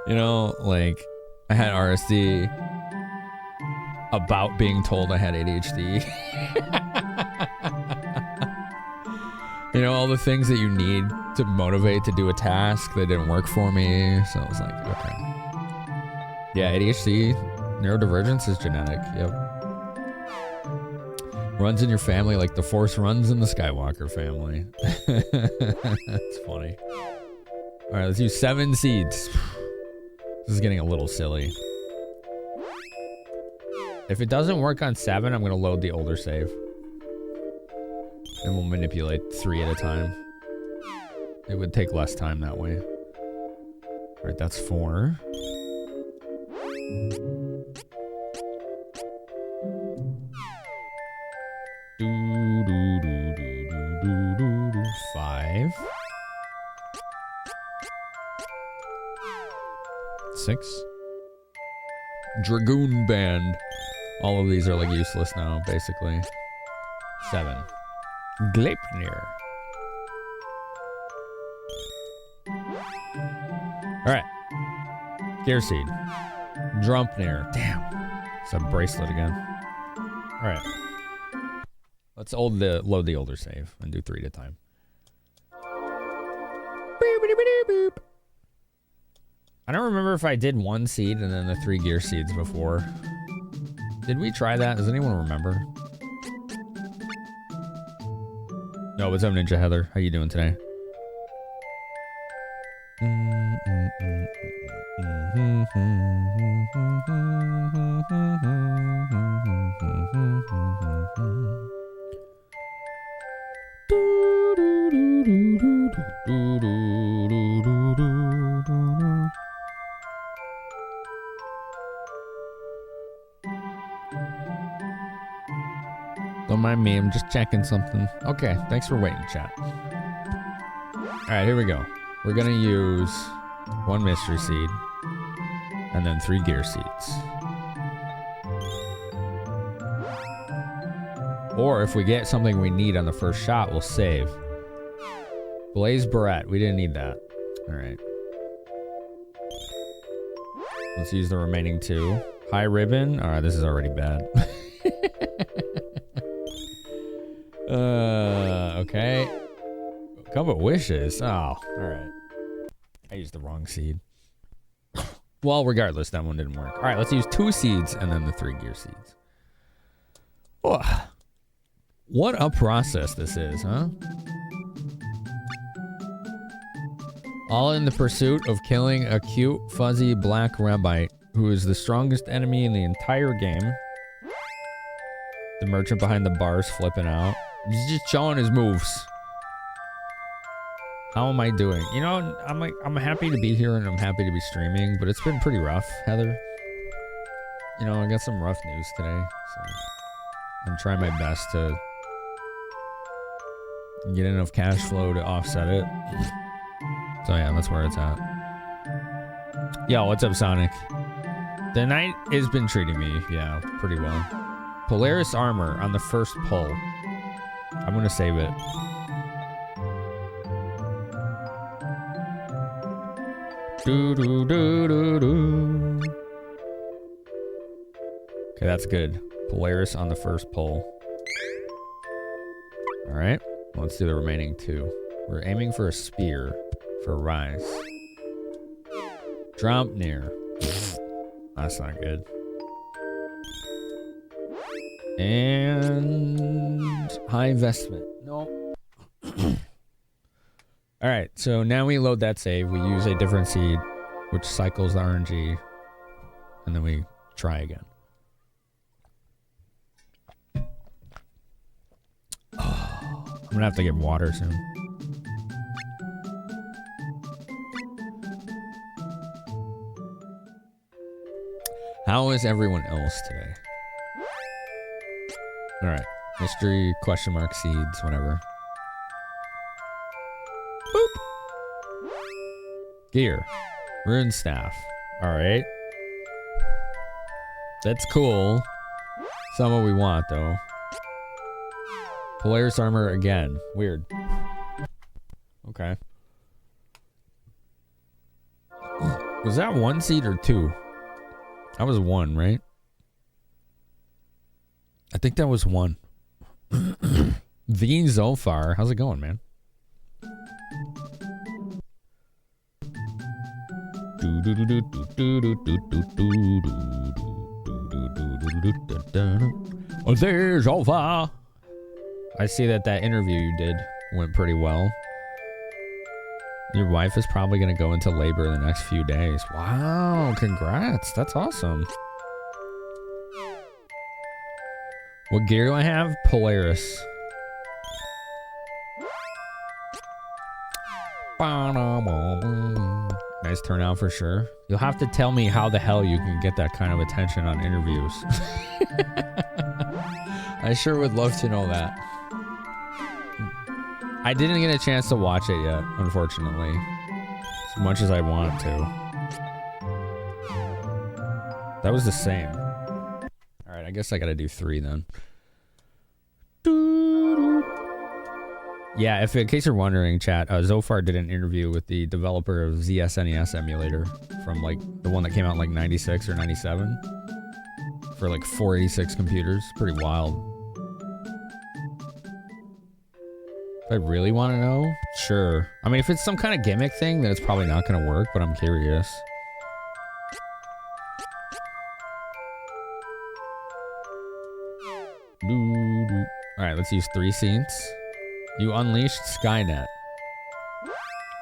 You know, like, I had RSD. about being told I had ADHD. You know, all the things that you need to motivate to do a task that didn't work for me. So I was like, okay. Yeah, ADHD, neurodivergence is genetic. Yep. Runs in your family like the Force runs in the Skywalker family. That's funny. All right, let's use 7 seeds. This is getting a little silly. If it doesn't work on 7, I'm going to load the older save. And we'll manipulate 3 at a time. It would take less time that way. All right, that's 4. Do, do, do, do, do, do, do. 5. 6. Dragoon Band. All of these are like useless now, basically. 7. Gleipnir. Alright. Gear Seed. Drumpnir. Damn. It's a bracelet again. Alright. Let's load the older save and do 3 at a time. I don't remember if I did 1 seed and then the 3 gear seeds before. Did we try that? Does anyone remember? No, what's up, Ninja Heather? How you doing today? Don't mind me, I'm just checking something. Okay, thanks for waiting, chat. Alright, here we go. We're gonna use 1 mystery seed and then 3 gear seeds. Or if we get something we need on the first shot, we'll save. Blaze Barrette, we didn't need that. Alright. Let's use the remaining 2. High Ribbon. Alright, this is already bad. Okay. Cup of Wishes. Oh, alright. I used the wrong seed. Well, regardless, that one didn't work. Alright, let's use 2 seeds and then the 3 gear seeds. Oh, what a process this is, huh? All in the pursuit of killing a cute, fuzzy black rabbite who is the strongest enemy in the entire game. The merchant behind the bars flipping out. He's just showing his moves. How am I doing? You know, I'm happy to be here and I'm happy to be streaming, but it's been pretty rough, Heather. You know, I got some rough news today, so I'm trying my best to get enough cash flow to offset it. So yeah, that's where it's at. Yo, what's up, Sonic? The night has been treating me, yeah, pretty well. Polaris armor on the first pull. I'm gonna save it. Do do do do do. Okay, that's good. Polaris on the first pull. All right, let's do the remaining 2. We're aiming for a spear for Rise. Drompnir. That's not good. And high investment. No. All right, so now we load that save. We use a different seed, which cycles the RNG, and then we try again. Oh, I'm gonna have to get water soon. How is everyone else today? All right, mystery, question mark, seeds, whatever. Boop. Gear, rune staff. All right, that's cool. It's not what we want though. Polaris armor again. Weird. Okay. Was that 1 seed or 2? That was 1, right? I think that was one. The Zolfar, how's it going, man? Oh, there's Zolfar. I see that interview you did went pretty well. Your wife is probably going to go into labor in the next few days. Wow, congrats. That's awesome. What gear do I have? Polaris. Nice turnout for sure. You'll have to tell me how the hell you can get that kind of attention on interviews. I sure would love to know that. I didn't get a chance to watch it yet, unfortunately. As much as I want to. That was the same. Alright, I guess I gotta do 3 then. Yeah, if in case you're wondering, chat, Zofar did an interview with the developer of ZSNES emulator from like the one that came out in like 96 or 97 for like 486 computers. Pretty wild. If I really want to know, sure. I mean, if it's some kind of gimmick thing, then it's probably not going to work, but I'm curious. Alright, let's use 3 scenes. You unleashed Skynet.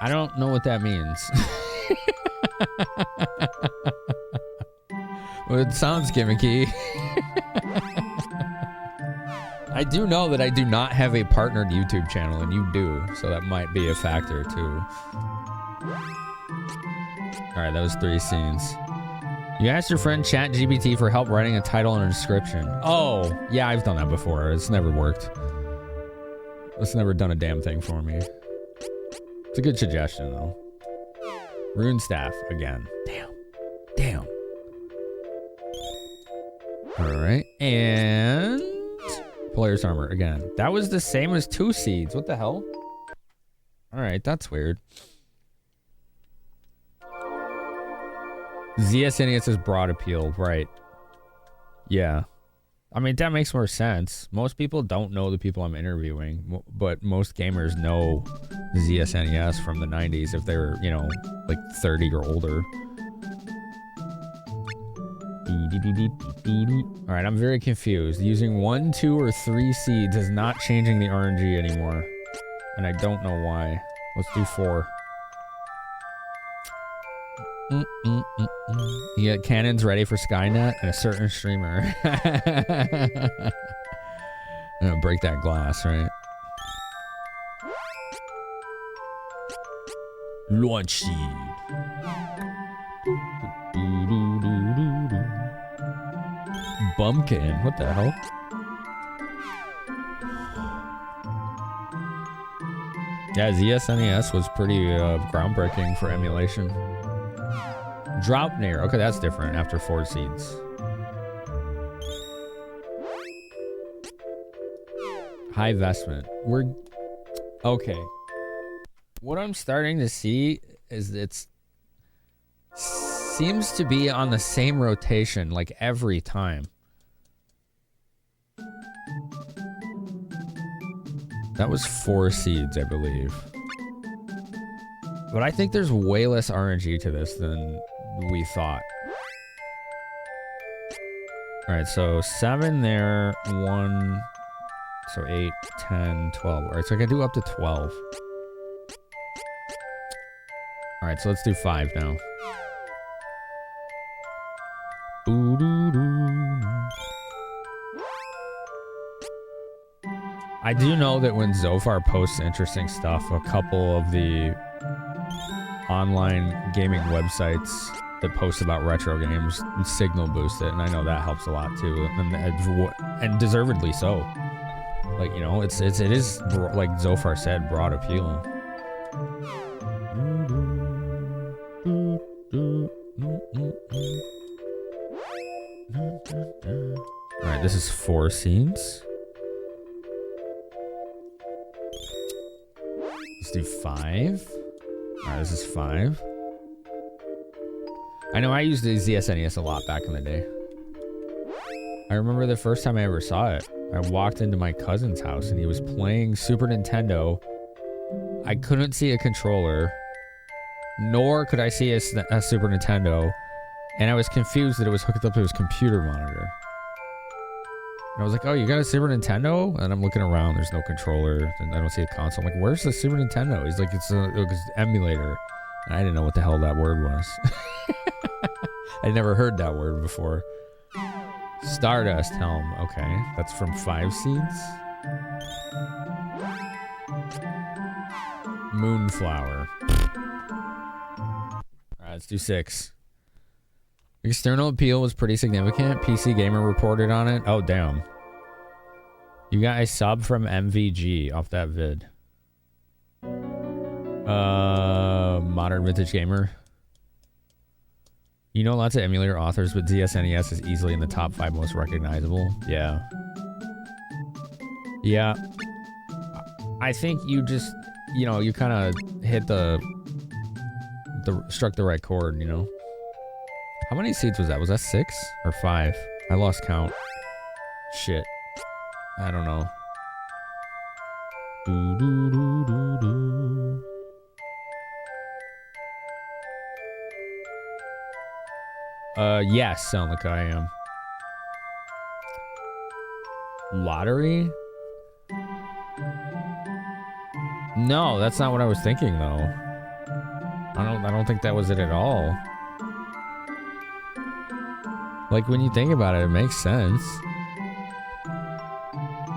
I don't know what that means. Well, it sounds gimmicky. I do know that I do not have a partnered YouTube channel, and you do, so that might be a factor too. Alright, that was 3 scenes. You asked your friend ChatGPT for help writing a title and a description. Oh, yeah, I've done that before. It's never worked. It's never done a damn thing for me. It's a good suggestion, though. Rune Staff, again. Damn. Alright, and... Polaris Armor, again. That was the same as 2 seeds. What the hell? Alright, that's weird. ZSNES is broad appeal, right. Yeah. I mean, that makes more sense. Most people don't know the people I'm interviewing, but most gamers know ZSNES from the 90s if they're, you know, like 30 or older. Alright, I'm very confused. Using 1, 2, or 3 seeds is not changing the RNG anymore. And I don't know why. Let's do 4. You get cannons ready for Skynet and a certain streamer. I'm gonna break that glass, right? Launch seed. Bumpkin, what the hell? Yeah, ZSNES was pretty groundbreaking for emulation. Draupnir. Okay, that's different after 4 seeds. High vestment. We're... Okay. What I'm starting to see is it's... Seems to be on the same rotation, like, every time. That was 4 seeds, I believe. But I think there's way less RNG to this than we thought. Alright, so 7 there, 1, so 8, 10, 12. Alright, so I can do up to 12. Alright, so let's do 5 now. I do know that when Zofar posts interesting stuff, a couple of the online gaming websites that post about retro games signal boost it, and I know that helps a lot too, and deservedly so. Like, you know, it is like Zofar said, broad appeal. All right, this is 4 scenes. Let's do 5. Alright, this is 5. I know I used the ZSNES a lot back in the day. I remember the first time I ever saw it. I walked into my cousin's house and he was playing Super Nintendo. I couldn't see a controller, nor could I see a Super Nintendo, and I was confused that it was hooked up to his computer monitor. And I was like, oh, you got a Super Nintendo? And I'm looking around, there's no controller, and I don't see a console. I'm like, where's the Super Nintendo? He's like, it's an emulator. And I didn't know what the hell that word was. I'd never heard that word before. Stardust Helm, okay. That's from 5 Seeds. Moonflower. Alright, let's do 6. External appeal was pretty significant. PC Gamer reported on it. Oh, damn. You got a sub from MVG off that vid. Modern Vintage Gamer. You know lots of emulator authors, but ZSNES is easily in the top 5 most recognizable. Yeah. Yeah. I think you just, you know, you kind of hit struck the right chord, you know? How many seeds was that? Was that 6 or 5? I lost count. Shit. I don't know. Yes, sound like I am. Lottery? No, that's not what I was thinking though. I don't think that was it at all. Like, when you think about it, it makes sense.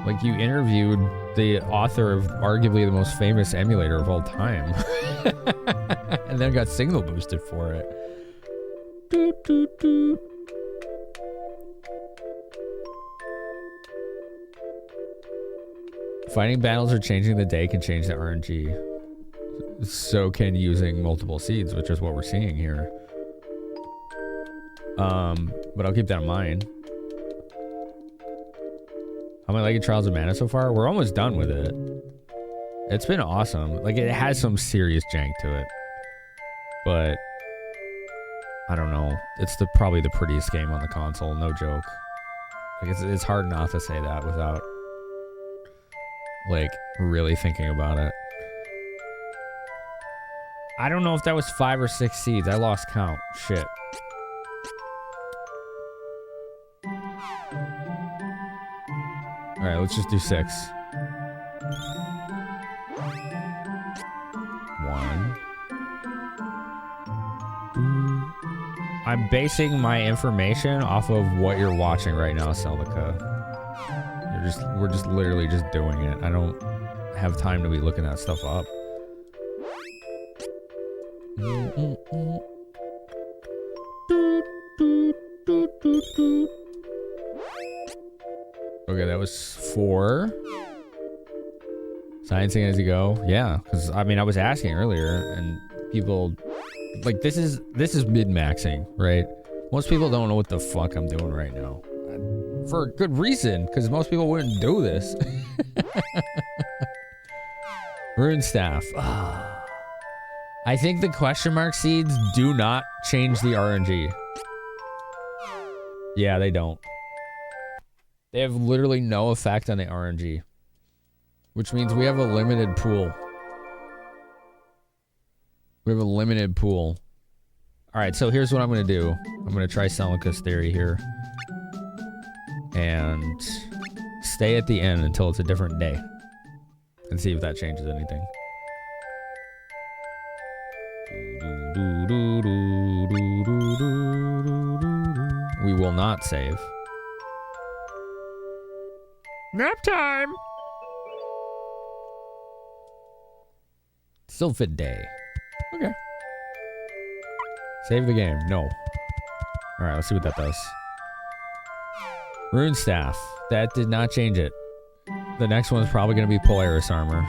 Like, you interviewed the author of arguably the most famous emulator of all time. And then got signal boosted for it. Doot, doot, doot. Fighting battles or changing the day can change the RNG. So can using multiple seeds, which is what we're seeing here. But I'll keep that in mind. How am I liking Trials of Mana so far? We're almost done with it. It's been awesome. Like, it has some serious jank to it. But I don't know. It's probably the prettiest game on the console, no joke. Like, it's hard not to say that without, like, really thinking about it. I don't know if that was 5 or 6 seeds. I lost count. Shit. Alright, let's just do 6. 1. I'm basing my information off of what you're watching right now, Celica. We're just literally just doing it. I don't have time to be looking that stuff up. Okay, that was 4. Sciencing as you go. Yeah, because I mean I was asking earlier and people like this is min-maxing, right? Most people don't know what the fuck I'm doing right now. For a good reason, because most people wouldn't do this. Rune staff. I think the question mark seeds do not change the RNG. Yeah, they don't. They have literally no effect on the RNG. Which means we have a limited pool. We have a limited pool. Alright, so here's what I'm going to do. I'm going to try Celica's theory here. And stay at the end until it's a different day. And see if that changes anything. We will not save. Nap time! Sylphid day. Okay. Save the game. No. Alright, let's see what that does. Rune staff. That did not change it. The next one's probably going to be Polaris armor.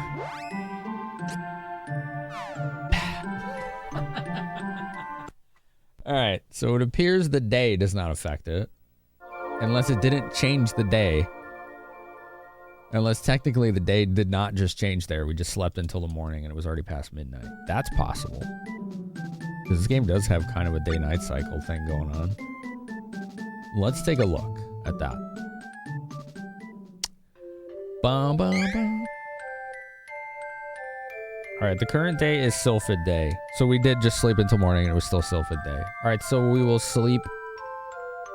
Alright, so it appears the day does not affect it. Unless it didn't change the day. Unless technically the day did not just change there. We just slept until the morning and it was already past midnight. That's possible. Because this game does have kind of a day-night cycle thing going on. Let's take a look at that. Bum, bum, bum. Alright, the current day is Sylphid Day. So we did just sleep until morning and it was still Sylphid Day. Alright, so we will sleep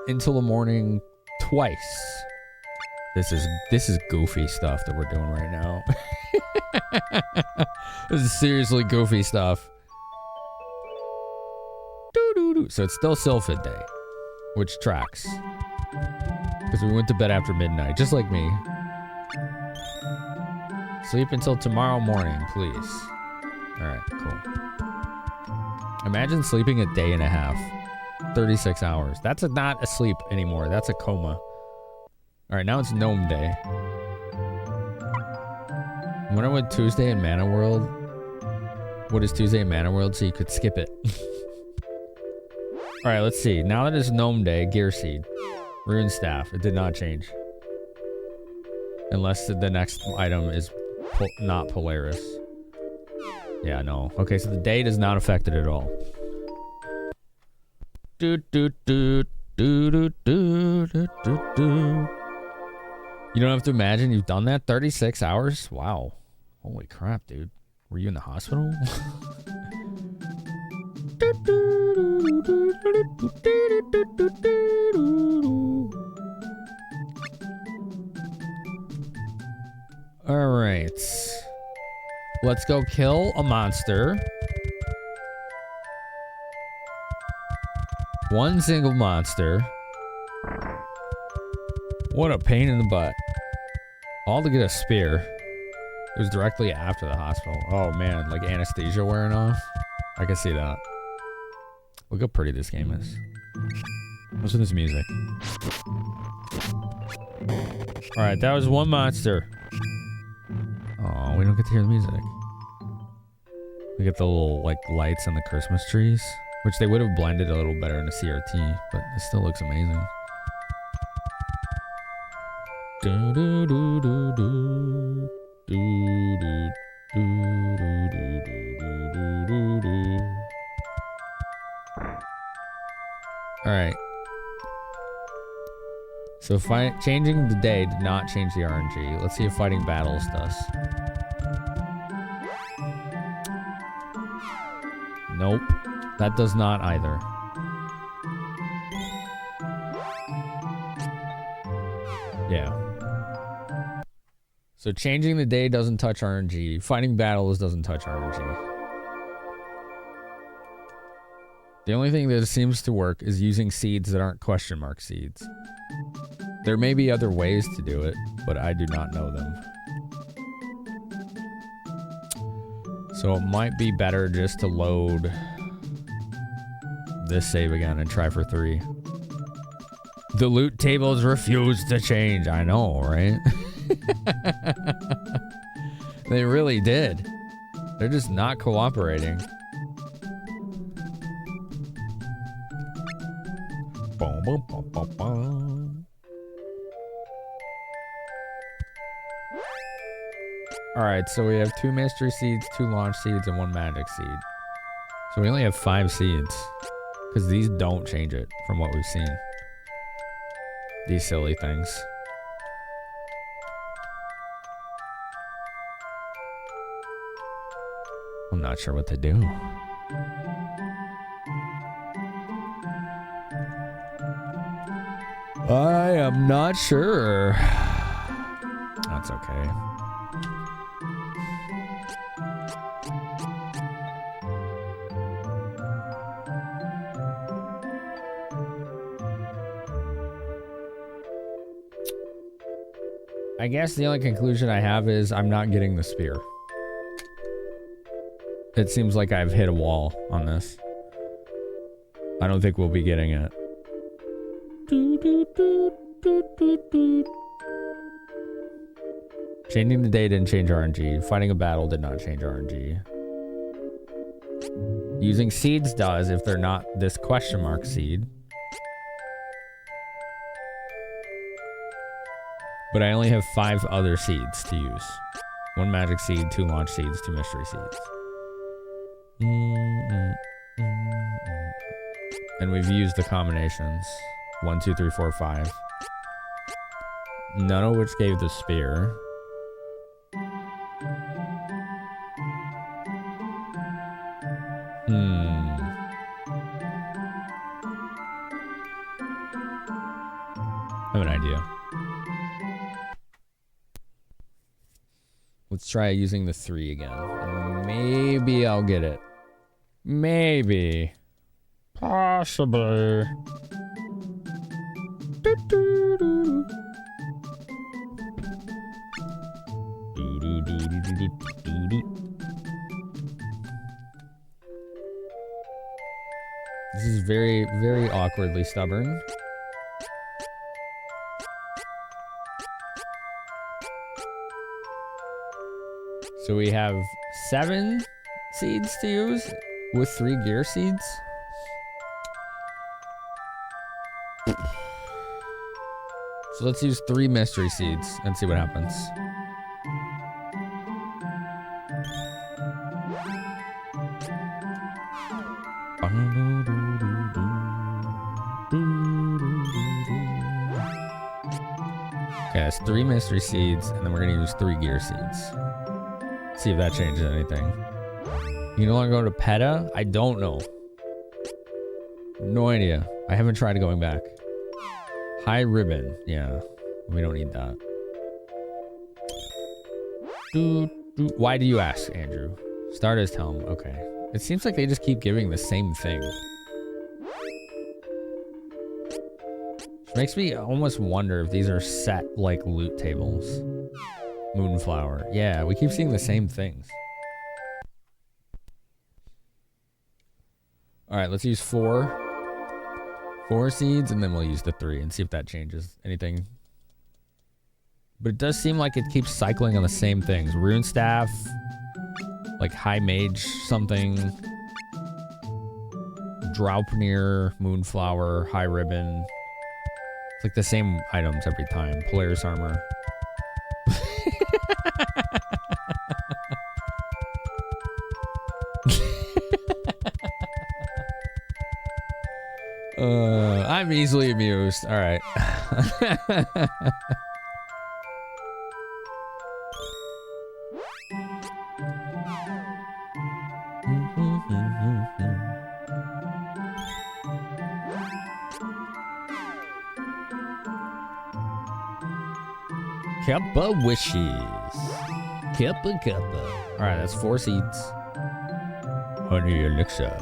until the morning twice. This is goofy stuff that we're doing right now. This is seriously goofy stuff. Doo-doo-doo. So it's still Sylphid Day, which tracks. Because we went to bed after midnight, just like me. Sleep until tomorrow morning, please. Alright, cool. Imagine sleeping a day and a half. 36 hours. That's not a sleep anymore. That's a coma. Alright, now it's Gnome Day. I wonder what Tuesday in Mana World... What is Tuesday in Mana World so you could skip it. Alright, let's see. Now that it's Gnome Day, Gear Seed. Rune Staff. It did not change. Unless the next item is not Polaris. Yeah, no. Okay, so the day does not affect it at all. Do do do do do do do do do. You don't have to imagine you've done that 36 hours? Wow. Holy crap, dude. Were you in the hospital? All right. Let's go kill a monster. One single monster. What a pain in the butt. All to get a spear. It was directly after the hospital. Oh man, like anesthesia wearing off. I can see that. Look how pretty this game is. What's with this music? Alright, that was one monster. Oh, we don't get to hear the music. We get the little like lights and the Christmas trees, which they would have blended a little better in the CRT, but it still looks amazing. Do do do do do do do do do do do do do. All right. So changing the day did not change the RNG. Let's see if fighting battles does. Nope, that does not either. Yeah. So changing the day doesn't touch RNG. Fighting battles doesn't touch RNG. The only thing that seems to work is using seeds that aren't question mark seeds. There may be other ways to do it, but I do not know them. So it might be better just to load this save again and try for 3. The loot tables refuse to change. I know, right? They really did. They're just not cooperating. Boom, boom, boom, boom, boom. Alright, so we have 2 mystery seeds, 2 launch seeds, and 1 magic seed. So we only have 5 seeds. Because these don't change it from what we've seen. These silly things. I'm not sure what to do. I am not sure. That's okay. I guess the only conclusion I have is I'm not getting the spear. It seems like I've hit a wall on this. I don't think we'll be getting it. Changing the day didn't change RNG. Fighting a battle did not change RNG. Using seeds does if they're not this question mark seed. But I only have 5 other seeds to use. 1 magic seed, 2 launch seeds, 2 mystery seeds. And we've used the combinations. 1, 2, 3, 4, 5. None of which gave the spear. I have an idea. Let's try using the 3 again. And maybe I'll get it. Maybe. Possibly. This is very, very awkwardly stubborn. So we have 7 seeds to use with 3 gear seeds. So let's use 3 mystery seeds and see what happens. Okay, that's 3 mystery seeds, and then we're gonna use 3 gear seeds. See if that changes anything. You no longer go to PETA? I don't know. No idea. I haven't tried going back. High ribbon. Yeah, we don't need that. Why do you ask, Andrew? Stardust Helm. Okay. It seems like they just keep giving the same thing. Which makes me almost wonder if these are set like loot tables. Moonflower. Yeah, we keep seeing the same things. Alright, let's use 4 seeds, and then we'll use the 3 and see if that changes anything. But it does seem like it keeps cycling on the same things. Rune Staff, like High Mage something, Draupnir, Moonflower, High Ribbon. It's like the same items every time. Polaris Armor. I'm easily amused. All right. Kappa wishes. Kappa. All right, that's 4 seeds. Honey elixir.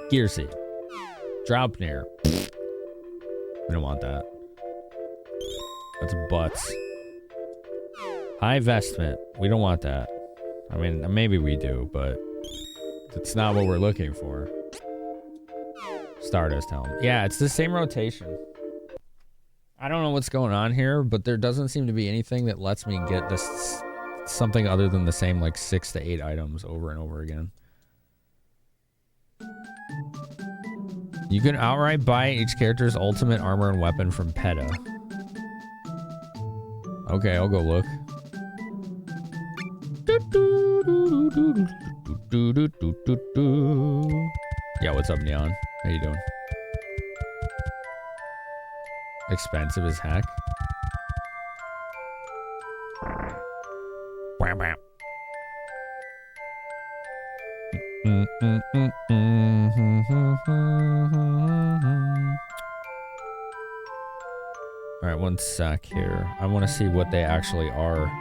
Gear seed. Draupnir. We don't want that. That's butts. High vestment. We don't want that. I mean, maybe we do, but it's not what we're looking for. Stardust Helm. Yeah, it's the same rotation. I don't know what's going on here, but there doesn't seem to be anything that lets me get this something other than the same like 6 to 8 items over and over again. You can outright buy each character's ultimate armor and weapon from PETA. Okay, I'll go look. Yeah, what's up, Neon? How you doing? Expensive as heck. Wham, wham. All right, one sec here. I want to see what they actually are.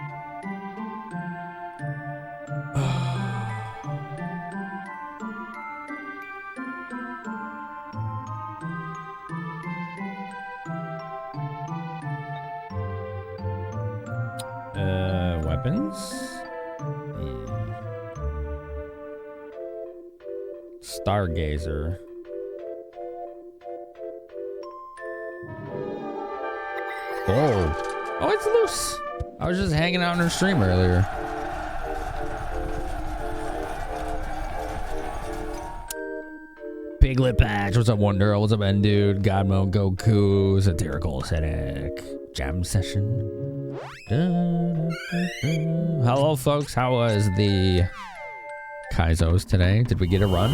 Weapons? Stargazer. Oh, it's loose. I was just hanging out in her stream earlier. Piglet Patch. What's up, Wonder? What's up, End Dude? Godmo, Goku, Satirical Aesthetic, Jam Session. Hello, folks. How was the Kaizos today? Did we get a run?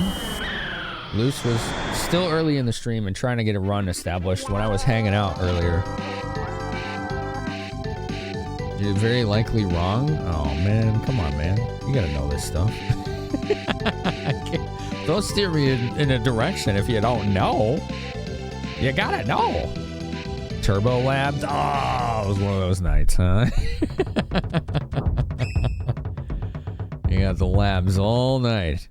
Luce was still early in the stream and trying to get a run established when I was hanging out earlier. You're very likely wrong. Oh, man. Come on, man. You gotta know this stuff. Don't steer me in a direction if you don't know. You gotta know. Turbo Labs. Oh, it was one of those nights, huh? You got the labs all night.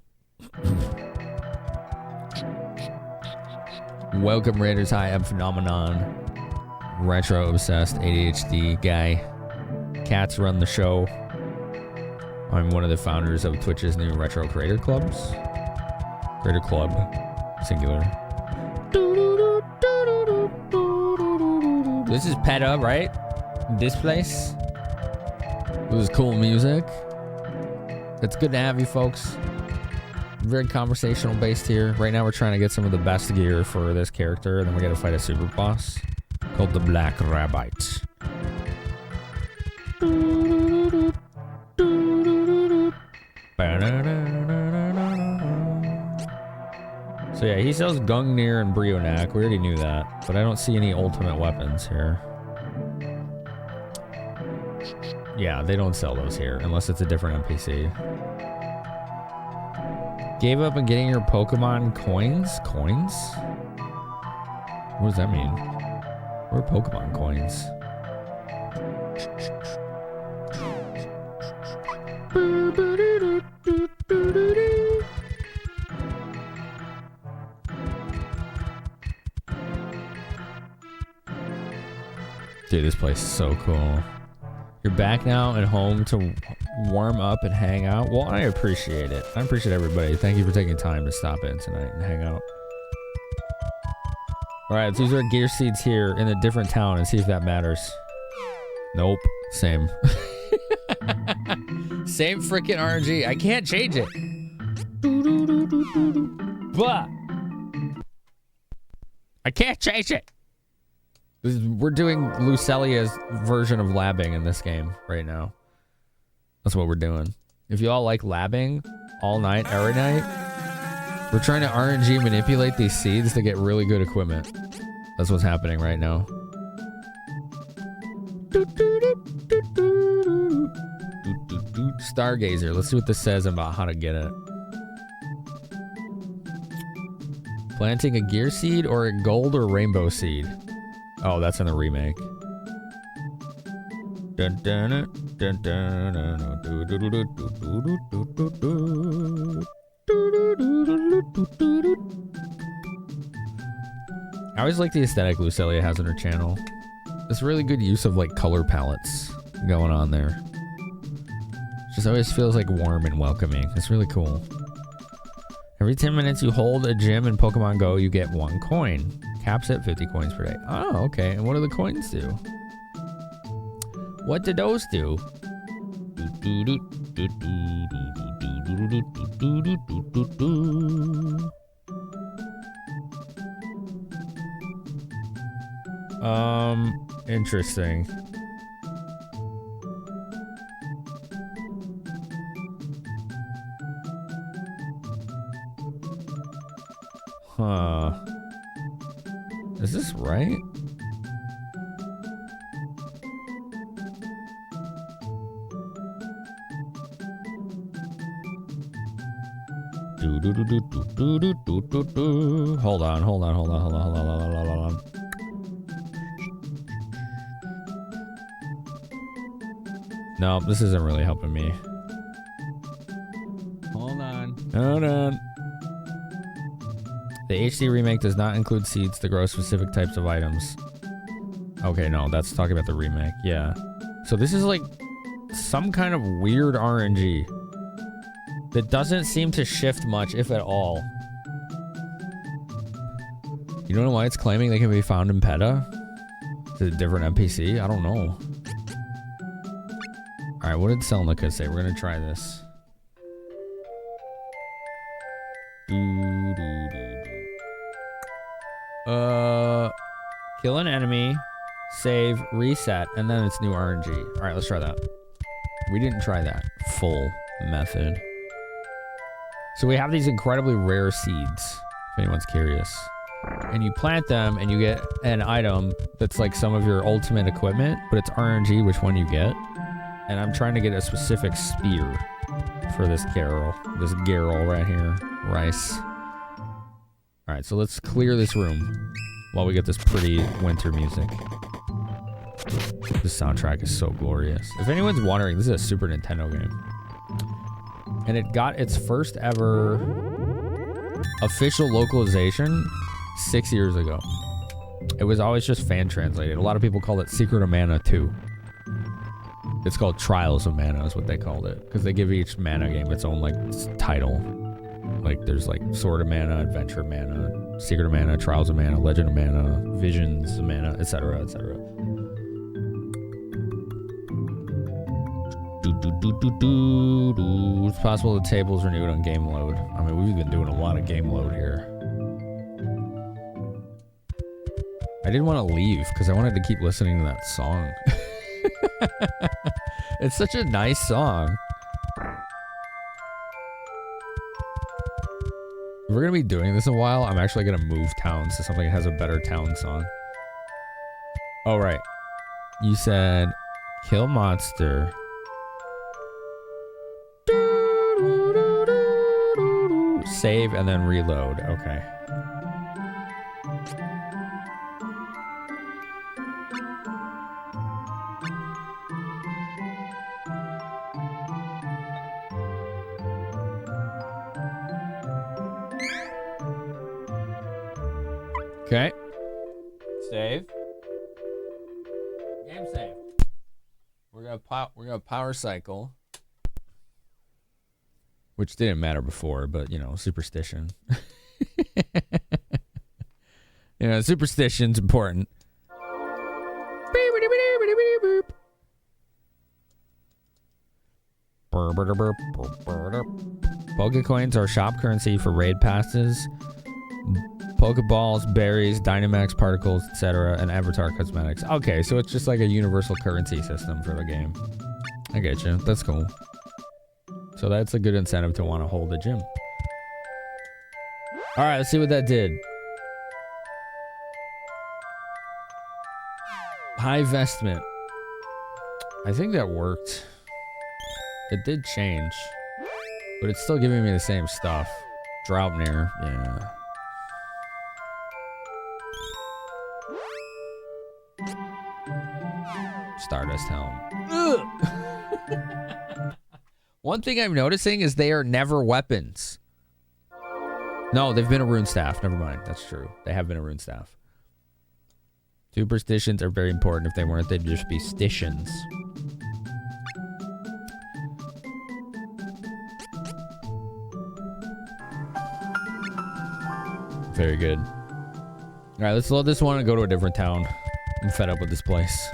Welcome, Raiders. Hi, I'm Finamenon. Retro obsessed ADHD guy. Cats run the show. I'm one of the founders of Twitch's new Retro Creator Clubs. Creator Club, singular. This is PETA, right? This place. This is cool music. It's good to have you folks. Very conversational based here. Right now we're trying to get some of the best gear for this character, and then we're gonna fight a super boss called the Black Rabbit. So yeah, he sells Gungnir and Brionac. We already knew that, but I don't see any ultimate weapons here. Yeah, they don't sell those here unless it's a different NPC. Gave up on getting your Pokemon coins? Coins? What does that mean? Where are Pokemon coins? Dude, this place is so cool. You're back now and home to warm up and hang out. Well, I appreciate it. I appreciate everybody. Thank you for taking time to stop in tonight and hang out. Alright, let's use our gear seeds here in a different town and see if that matters. Nope. Same. Same freaking RNG. I can't change it. But I can't change it. We're doing Lucelia's version of labbing in this game right now. That's what we're doing. If you all like labbing all night, every night, we're trying to RNG manipulate these seeds to get really good equipment. That's what's happening right now. Stargazer. Let's see what this says about how to get it. Planting a gear seed or a gold or rainbow seed? Oh, that's in the remake. Dun, dun, dun, dun, dun, I always like the aesthetic Lucelia has on her channel. It's really good use of like color palettes going on there. Just always feels like warm and welcoming. It's really cool. Every 10 minutes you hold a gym in Pokemon Go, you get 1 coin. Caps at 50 coins per day. Oh, okay. And what do the coins do? What do those do? Interesting. Huh. Is this right? Hold on. No, this isn't really helping me. Hold on. The HD remake does not include seeds to grow specific types of items. Okay, no, that's talking about the remake. Yeah. So this is like some kind of weird RNG that doesn't seem to shift much, if at all. You don't know why it's claiming they can be found in PETA? Is it a different NPC? I don't know. Alright, what did Selnica say? We're gonna try this. Kill an enemy, save, reset, and then it's new RNG. Alright, let's try that. We didn't try that full method. So we have these incredibly rare seeds, if anyone's curious. And you plant them and you get an item that's like some of your ultimate equipment, but it's RNG which one you get. And I'm trying to get a specific spear for this Garrel right here. Rice. Alright, so let's clear this room while we get this pretty winter music. The soundtrack is so glorious. If anyone's wondering, this is a Super Nintendo game. And it got its first ever official localization 6 years ago. It was always just fan translated. A lot of people call it Secret of Mana 2. It's called Trials of Mana is what they called it. Because they give each Mana game its own, like, title. Like, there's, like, Sword of Mana, Adventure of Mana, Secret of Mana, Trials of Mana, Legend of Mana, Visions of Mana, etc., etc. It's possible the table's renewed on game load. I mean, we've been doing a lot of game load here. I didn't want to leave because I wanted to keep listening to that song. It's such a nice song. If we're going to be doing this in a while, I'm actually going to move towns to something that has a better town song. Oh, right. You said kill monster. Save and then reload. Okay. Okay. Save. Game save. We're gonna power cycle. Which didn't matter before, but you know, superstition. You know, superstition's important. Pokecoins are shop currency for raid passes, Pokeballs, berries, Dynamax particles, etc., and avatar cosmetics. Okay, so it's just like a universal currency system for the game. I get you. That's cool. So that's a good incentive to want to hold the gym. All right, let's see what that did. High vestment. I think that worked. It did change, but it's still giving me the same stuff. Droupnir, yeah. Stardust Helm. One thing I'm noticing is they are never weapons. No, they've been a rune staff. Never mind. That's true. They have been a rune staff. Superstitions are very important. If they weren't, they'd just be stitions. Very good. All right, let's load this one and go to a different town. I'm fed up with this place.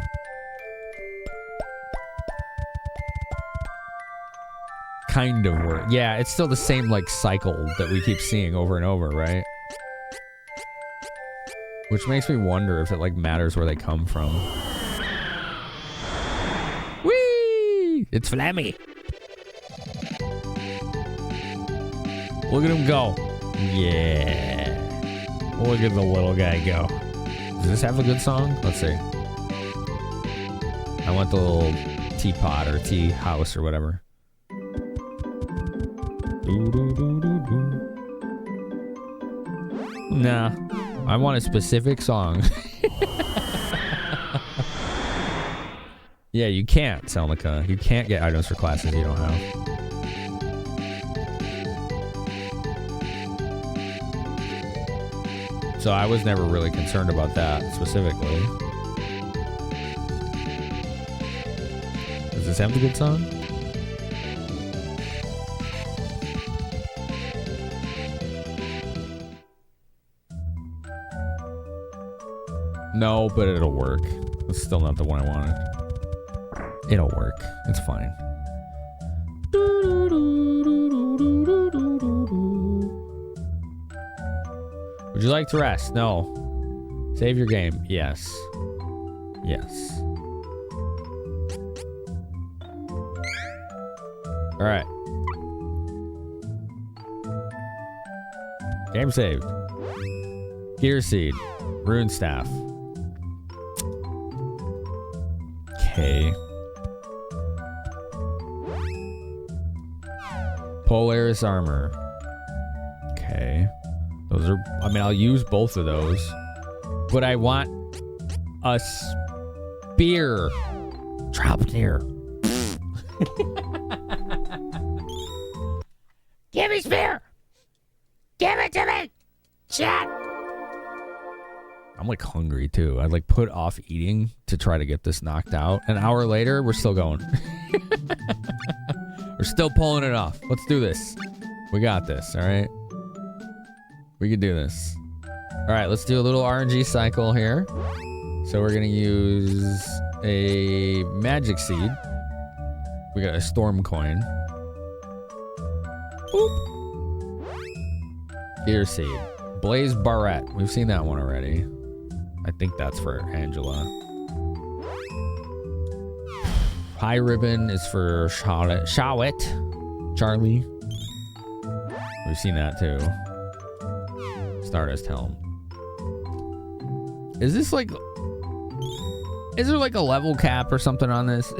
Kind of work. Yeah, it's still the same like cycle that we keep seeing over and over, right? Which makes me wonder if it like matters where they come from. Whee! It's Flammy. Look at him go. Yeah. Look at the little guy go. Does this have a good song? Let's see. I want the little teapot or tea house or whatever. Nah, I want a specific song. Yeah, you can't, Selnica. You can't get items for classes you don't have. So I was never really concerned about that specifically. Does this have a good song? No, but it'll work. It's still not the one I wanted. It'll work. It's fine. Would you like to rest? No. Save your game. Yes. Yes. All right. Game saved. Gear Seed. Rune Staff. Okay. Polaris Armor. Okay. Those are, I mean, I'll use both of those. But I want us spear. Draupnir. Give me spear! Give it to me! Chat! I'm like hungry too. I like put off eating to try to get this knocked out. An hour later, we're still going. We're still pulling it off. Let's do this. We got this, all right? We can do this. All right, let's do a little RNG cycle here. So we're gonna use a magic seed. We got a storm coin. Boop. Gear seed. Blaze barrette. We've seen that one already. I think that's for Angela. High ribbon is for Charlotte. Charlie. We've seen that too. Stardust helm. Is this like... Is there like a level cap or something on this?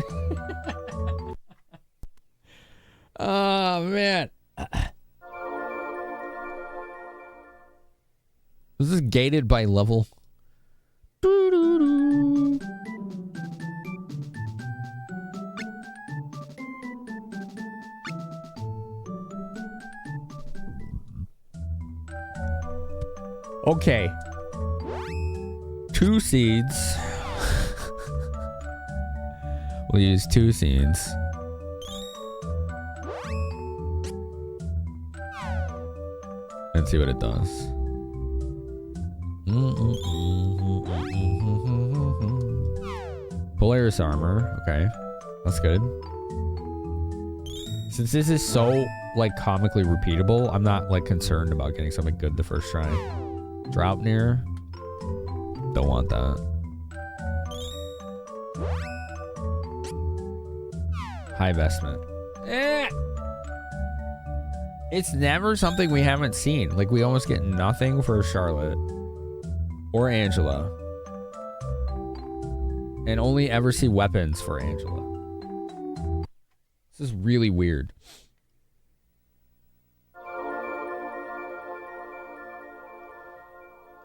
Oh, man. Was this gated by level? Okay. 2 seeds. We'll use 2 seeds. And see what it does. Polaris armor. Okay. That's good. Since this is so, like, comically repeatable, I'm not, like, concerned about getting something good the first try. Draupnir. Don't want that. High vestment. It's never something we haven't seen. Like, we almost get nothing for Charlotte or Angela. And only ever see weapons for Angela. This is really weird.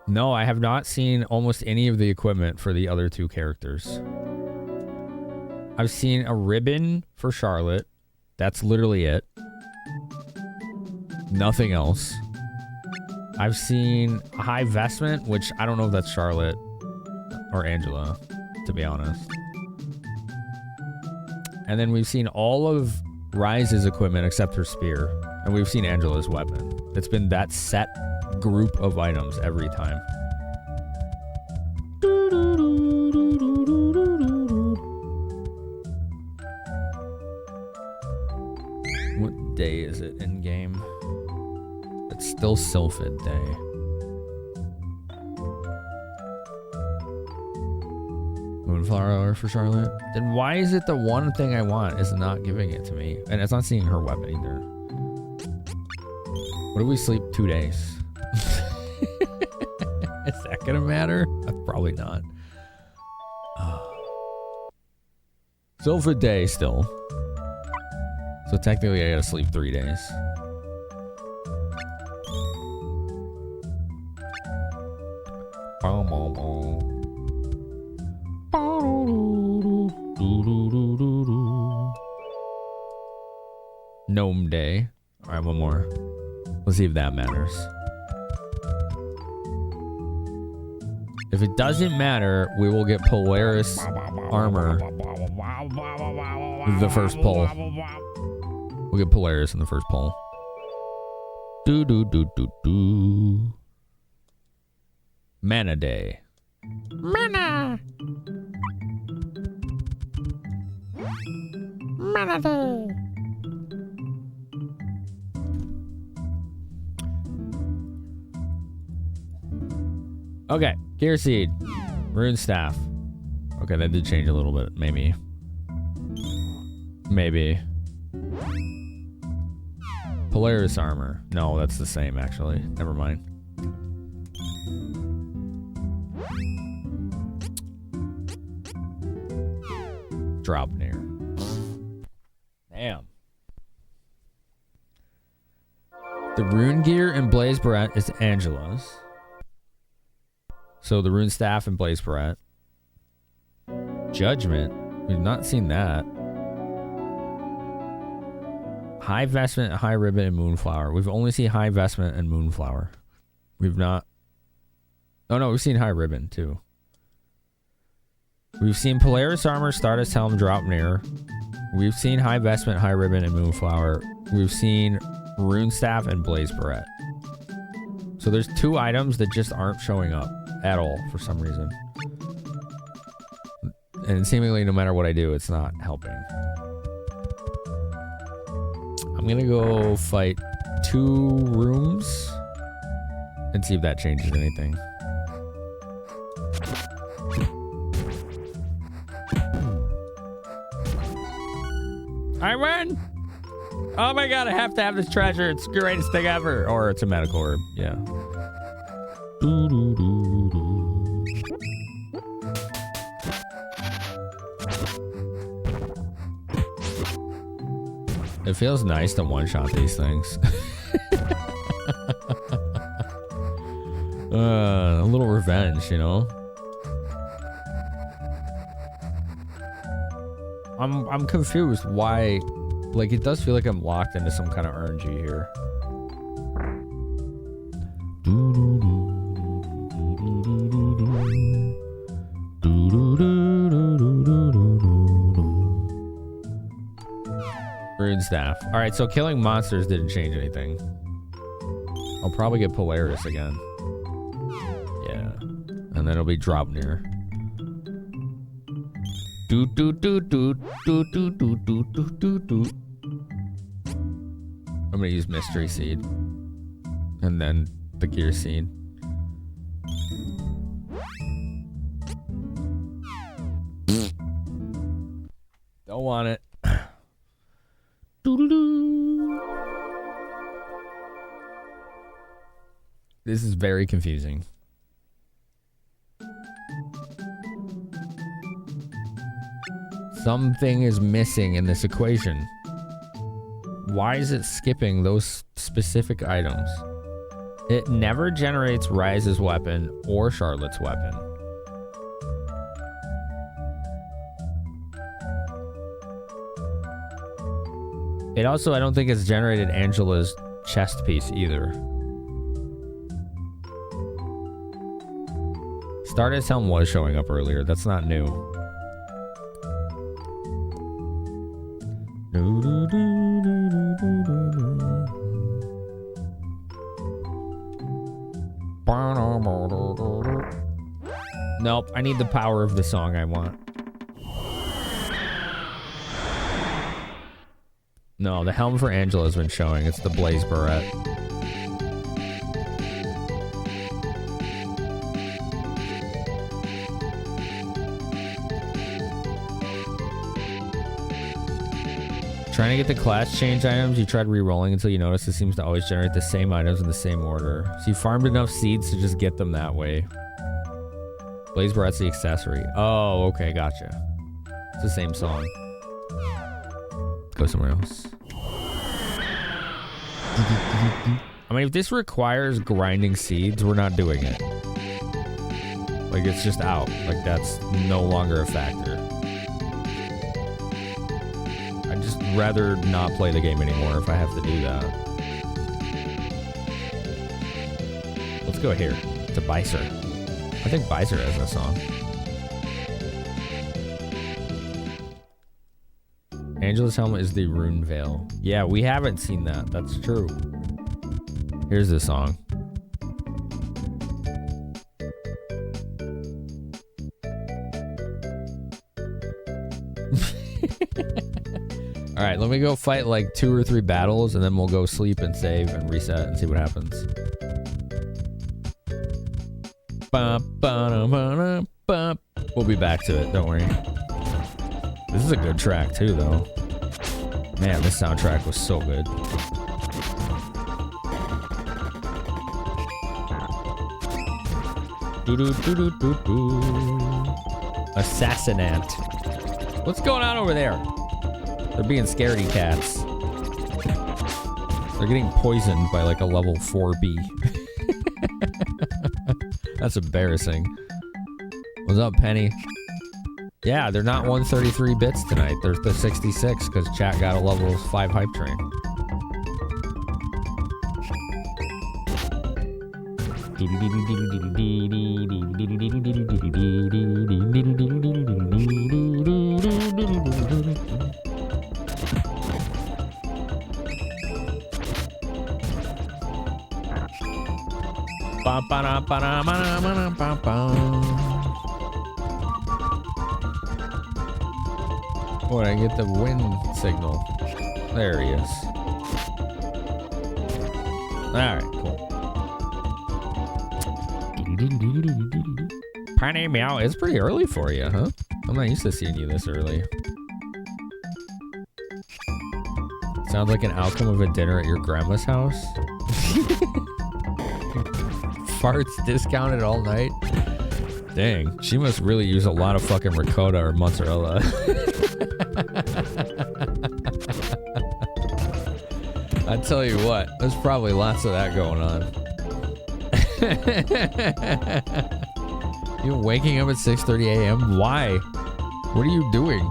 No, I have not seen almost any of the equipment for the other 2 characters. I've seen a ribbon for Charlotte. That's literally it. Nothing else. I've seen a high vestment, which I don't know if that's Charlotte or Angela, to be honest. And then we've seen all of Rise's equipment except her spear. And we've seen Angela's weapon. It's been that set group of items every time. What day is it in game? It's still Sylphid Day. Moonflower for Charlotte. Then why is it the one thing I want is not giving it to me? And it's not seeing her weapon either. What if we sleep 2 days? Is that gonna matter? Probably not. Sylphid Day still. So technically I gotta sleep 3 days. Gnome Day. Alright, one more. Let's see if that matters. If it doesn't matter, we will get Polaris armor the first pull. We'll get Polaris in the first pull. Do do do do do. Mana Day. Mana! Mana Day! Okay, Gear Seed. Rune Staff. Okay, that did change a little bit. Maybe. Maybe. Polaris Armor. No, that's the same, actually. Never mind. Draupnir. Damn. The Rune Gear and Blaze Barrette is Angela's. So the Rune Staff and Blaze Barrette. Judgment. We've not seen that. High Vestment, High Ribbon, and Moonflower. We've only seen High Vestment and Moonflower. We've not... Oh no, we've seen High Ribbon too. We've seen Polaris Armor, Stardust Helm, Drop Near. We've seen High Vestment, High Ribbon, and Moonflower. We've seen Rune Staff and Blaze Barrette. So there's 2 items that just aren't showing up at all for some reason. And seemingly no matter what I do, it's not helping. I'm gonna go fight 2 rooms and see if that changes anything. I win! Oh my god, I have to have this treasure. It's the greatest thing ever. Or it's a medical herb, yeah. It feels nice to one-shot these things. A little revenge, you know? I'm confused why, like, it does feel like I'm locked into some kind of RNG here. Rune Staff. Alright, so killing monsters didn't change anything. I'll probably get Polaris again. Yeah. And then it'll be Drop Near. I'm gonna use Mystery Seed. And then the Gear Seed. Don't want it. This is very confusing. Something is missing in this equation. Why is it skipping those specific items? It never generates Rise's weapon or Charlotte's weapon. It also, I don't think it's generated Angela's chest piece either. Stardust Helm was showing up earlier. That's not new. Nope, I need the power of the song I want. No, the helm for Angela's been showing. It's the Blaze Barrette. Trying to get the class change items, you tried re-rolling until you notice it seems to always generate the same items in the same order. So you farmed enough seeds to just get them that way. Blaze Barrette's the accessory. Oh, okay, gotcha. It's the same song. Go somewhere else. I mean, if this requires grinding seeds, we're not doing it. Like, it's just out. Like, that's no longer a factor. I'd just rather not play the game anymore if I have to do that. Let's go here to Bicer. I think Bicer has that song. Angela's helmet is the Rune Veil. Yeah, we haven't seen that. That's true. Here's the song. All right, let me go fight like 2 or 3 battles, and then we'll go sleep and save and reset and see what happens. We'll be back to it, don't worry. This is a good track too, though. Man, this soundtrack was so good. Assassinant. What's going on over there? They're being scaredy cats. They're getting poisoned by like a level 4B. That's embarrassing. What's up, Penny? Yeah, they're not 133 bits tonight. They're the 66 because chat got a level 5 hype train. Boy, I get the wind signal. There he is. Alright, cool. Piney meow. It's pretty early for you, huh? I'm not used to seeing you this early. Sounds like an outcome of a dinner at your grandma's house. Farts discounted all night. Dang, she must really use a lot of fucking ricotta or mozzarella. I tell you what, there's probably lots of that going on. You're waking up at 6:30 a.m. Why? What are you doing?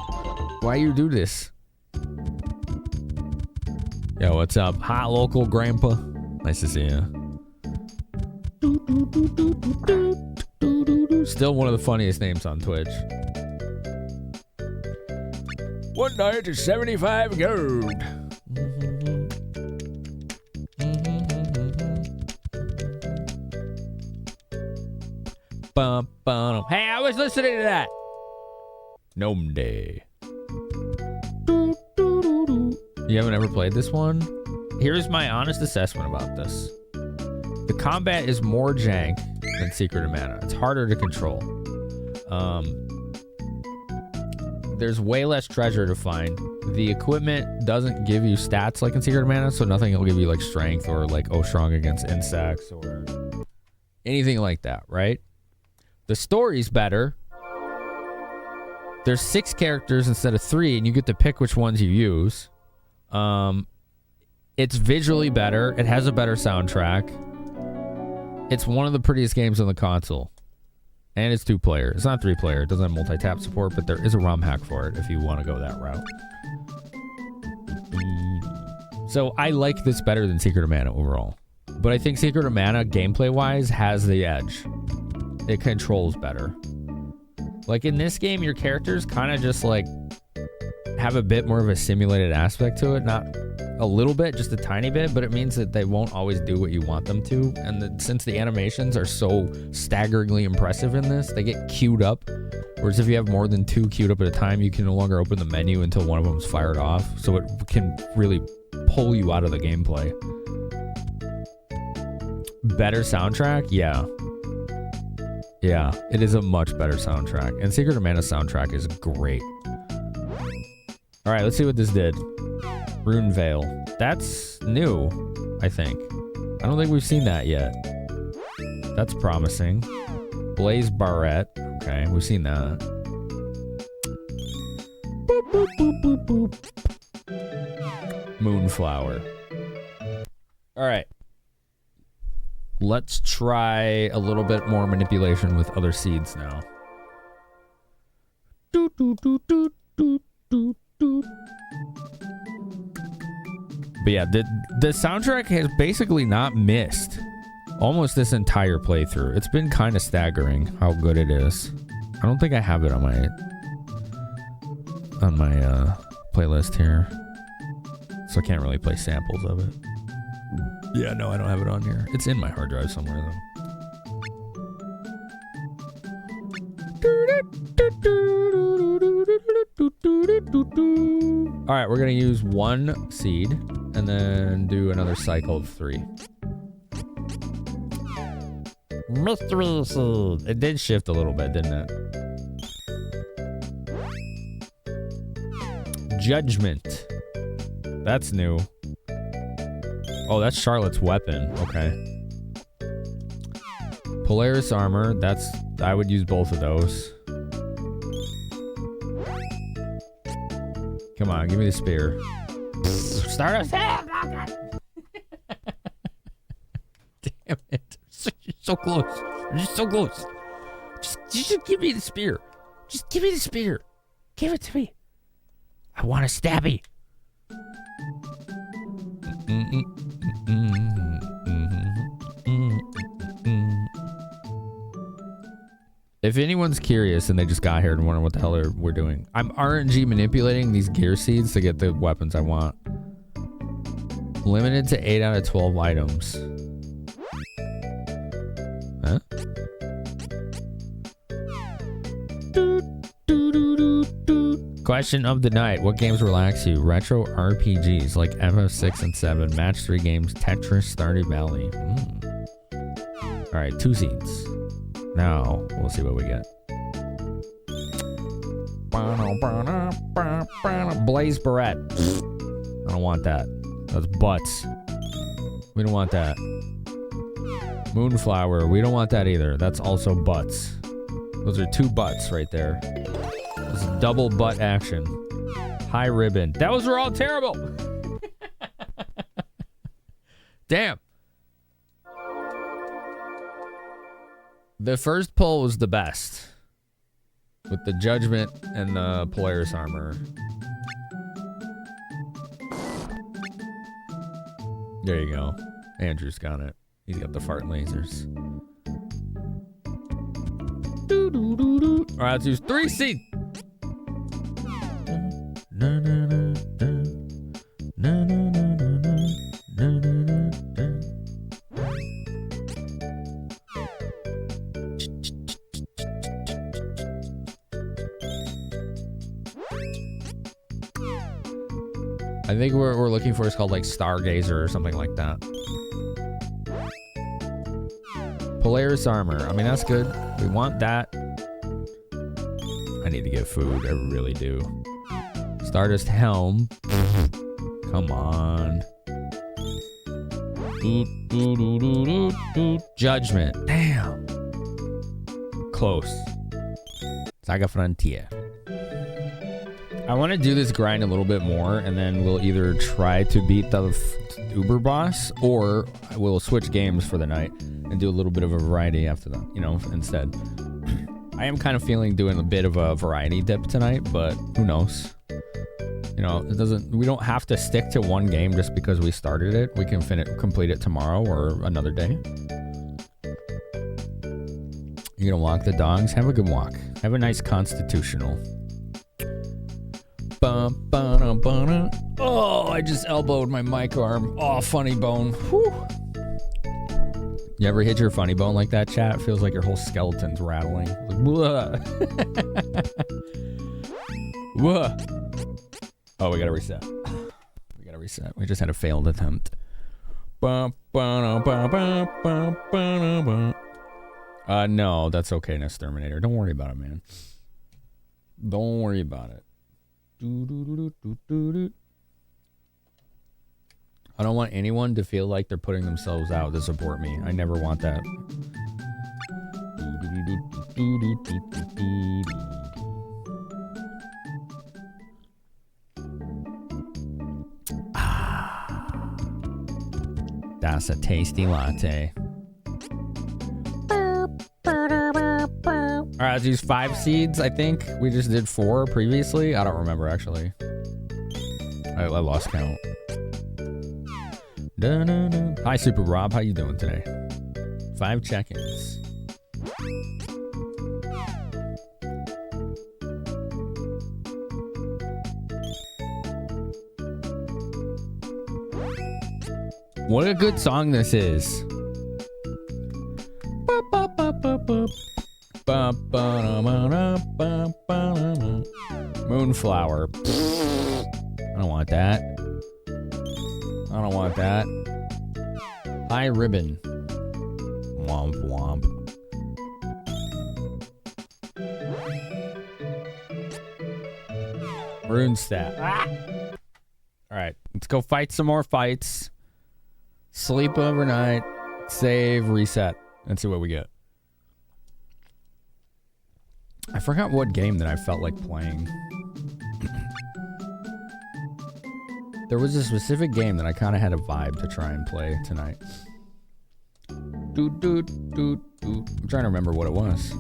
Why you do this? Yo, what's up? Hot local grandpa. Nice to see you. Still one of the funniest names on Twitch. One night is 75 gold. Bum, bum. Hey, I was listening to that. Gnome Day. You haven't ever played this one? Here's my honest assessment about this. The combat is more jank than Secret of Mana. It's harder to control. There's way less treasure to find. The equipment doesn't give you stats like in Secret of Mana, so nothing will give you like strength or like strong against insects or anything like that, right? The story's better. There's 6 characters instead of 3, and you get to pick which ones you use. It's visually better. It has a better soundtrack. It's one of the prettiest games on the console. And it's 2-player. It's not 3-player. It doesn't have multi-tap support, but there is a ROM hack for it if you want to go that route. So I like this better than Secret of Mana overall. But I think Secret of Mana, gameplay-wise, has the edge. It controls better. Like in this game, your characters kind of just like have a bit more of a simulated aspect to it. Not a little bit, just a tiny bit, but it means that they won't always do what you want them to. And since the animations are so staggeringly impressive in this, they get queued up. Whereas if you have more than 2 queued up at a time, you can no longer open the menu until one of them is fired off. So it can really pull you out of the gameplay. Better soundtrack? Yeah. Yeah, it is a much better soundtrack. And Secret of Mana's soundtrack is great. Alright, let's see what this did. Rune Veil. That's new, I think. I don't think we've seen that yet. That's promising. Blaze Barrette. Okay, we've seen that. Boop, boop, boop, boop, boop. Moonflower. Alright. Let's try a little bit more manipulation with other seeds now. Doot, doot, doot, doot, doot, doot, doot. But yeah, the soundtrack has basically not missed almost this entire playthrough. It's been kind of staggering how good it is. I don't think I have it on my playlist here, so I can't really play samples of it. Yeah, no, I don't have it on here. It's in my hard drive somewhere, though. All right, we're going to use 1 seed and then do another cycle of 3. Mystery seed. It did shift a little bit, didn't it? Judgment. That's new. Oh, that's Charlotte's weapon. Okay. Polaris armor. That's... I would use both of those. Come on, give me the spear. Start us. Damn it. You're so close. You're just so close. Just give me the spear. Just give me the spear. Give it to me. I want a stabby. If anyone's curious and they just got here and wondering what the hell we're doing, I'm RNG manipulating these gear seeds to get the weapons I want. Limited to 8 out of 12 items. Huh? Question of the night. What games relax you? Retro RPGs like FF6 and 7, Match 3 games, Tetris, Stardew Valley. Alright, 2 seeds. Now, we'll see what we get. Blaze Barrette. I don't want that. That's butts. We don't want that. Moonflower. We don't want that either. That's also butts. Those are 2 butts right there. This is double butt action. High ribbon. Those were all terrible. Damn. The first pull was the best. With the Judgment and the Polaris armor. There you go. Andrew's got it. He's got the fart lasers. Alright, let's use 3 seeds. I think what we're looking for is called like Stargazer or something like that. Polaris armor. I mean, that's good. We want that. I need to get food. I really do. Stardust helm. Come on. Judgment. Damn. Close. Saga Frontier. I want to do this grind a little bit more, and then we'll either try to beat the Uber boss, or we'll switch games for the night and do a little bit of a variety after that, you know, instead. I am kind of feeling doing a bit of a variety dip tonight, but who knows? You know, we don't have to stick to one game just because we started it. We can complete it tomorrow or another day. You're gonna walk the dogs? Have a good walk. Have a nice constitutional. Oh, I just elbowed my mic arm. Oh, funny bone. Whew. You ever hit your funny bone like that, chat? It feels like your whole skeleton's rattling. Like, oh, we gotta reset. We gotta reset. We just had a failed attempt. No, that's okay, Exterminator. Don't worry about it, man. Don't worry about it. I don't want anyone to feel like they're putting themselves out to support me. I never want that. That's a tasty latte. All right, let's use 5 seeds, I think. We just did 4 previously. I don't remember, actually. I lost count. Hi, Super Rob. How you doing today? 5 check-ins. What a good song this is. Moonflower. I don't want that. I don't want that. High ribbon. Womp womp. Rune stat. Ah! Alright, let's go fight some more fights. Sleep overnight. Save, reset. And see what we get. I forgot what game that I felt like playing. There was a specific game that I kind of had a vibe to try and play tonight. I'm trying to remember what it was.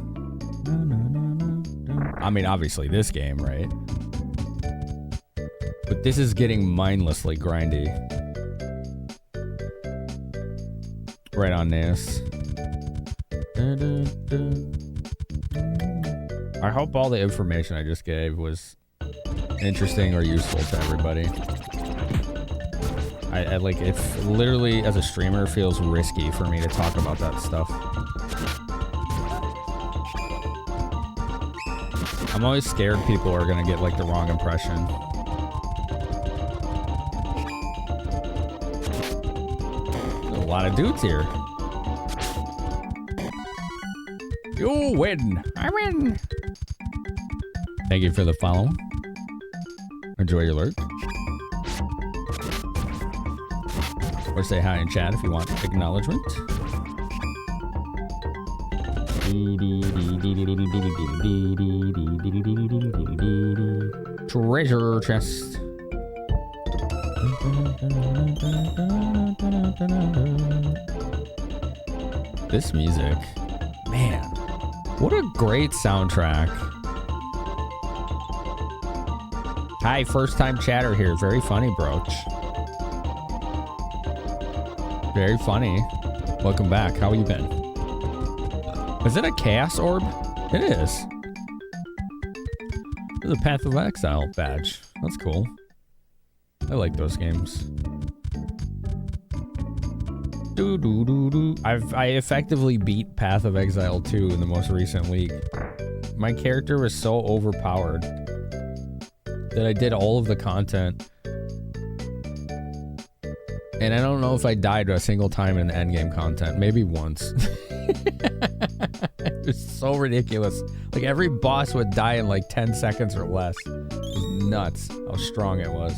I mean, obviously this game, right? But this is getting mindlessly grindy. Right on this. I hope all the information I just gave was interesting or useful to everybody. I like, it's literally, as a streamer, feels risky for me to talk about that stuff. I'm always scared people are gonna get like the wrong impression. There's a lot of dudes here. You win! I win! Thank you for the follow. Enjoy your lurk. Or say hi in chat if you want acknowledgement. Treasure chest. This music, man, what a great soundtrack. Hi, first time chatter here. Very funny, Broach. Very funny. Welcome back. How you been? Is it a chaos orb? It is. There's a Path of Exile badge. That's cool. I like those games. I effectively beat Path of Exile 2 in the most recent league. My character was so overpowered that I did all of the content. And I don't know if I died a single time in the endgame content. Maybe once. It was so ridiculous. Like, every boss would die in like 10 seconds or less. It was nuts how strong it was.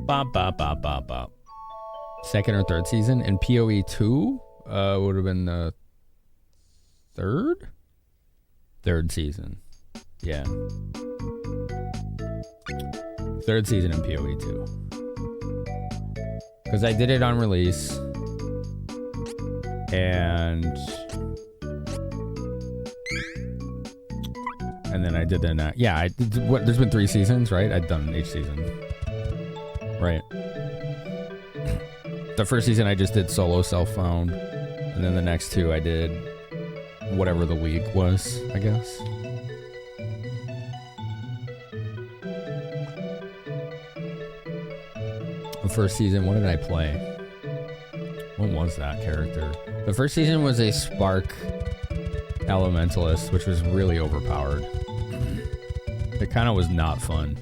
Bop, bop, bop, bop, bop. Second or third season. And PoE 2 would have been the third? Third season. Yeah. Third season in PoE 2. Because I did it on release. And then I did the yeah, I did, what, there's been 3 seasons, right? I've done each season. Right. The first season I just did solo self-found. And then the next 2 I did whatever the league was, I guess. The first season, what did I play? What was that character? The first season was a Spark Elementalist, which was really overpowered. It kind of was not fun.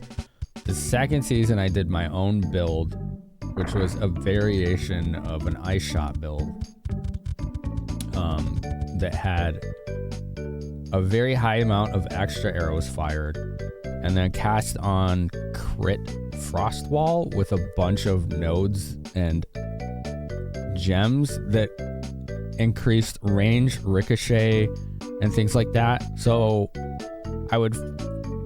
The second season, I did my own build, which was a variation of an ice shot build. That had a very high amount of extra arrows fired, and then cast on crit frost wall with a bunch of nodes and gems that increased range, ricochet, and things like that. So I would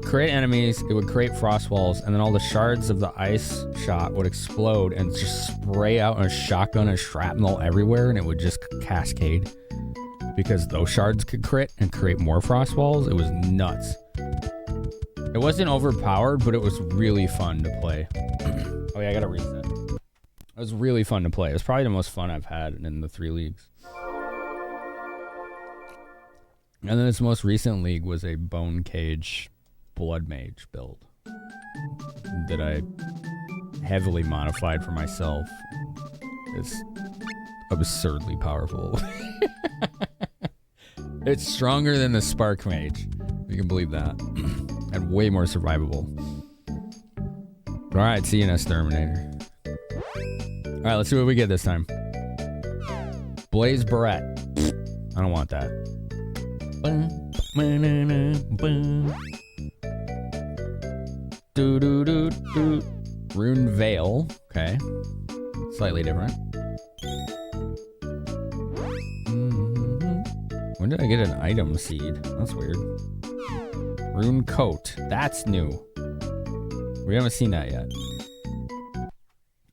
create enemies, it would create frost walls, and then all the shards of the ice shot would explode and just spray out in a shotgun and shrapnel everywhere, and it would just cascade. Because those shards could crit and create more frost walls. It was nuts. It wasn't overpowered, but it was really fun to play. Oh yeah, I gotta reset. It was really fun to play. It was probably the most fun I've had in the 3 leagues. And then this most recent league was a Bone Cage Blood Mage build that I heavily modified for myself. It's absurdly powerful. It's stronger than the Spark Mage. You can believe that. And way more survivable. Alright, see you next Terminator. Alright, let's see what we get this time. Blaze Barrette. I don't want that. Rune Veil. Okay. Slightly different. When did I get an item seed? That's weird. Rune Coat. That's new. We haven't seen that yet.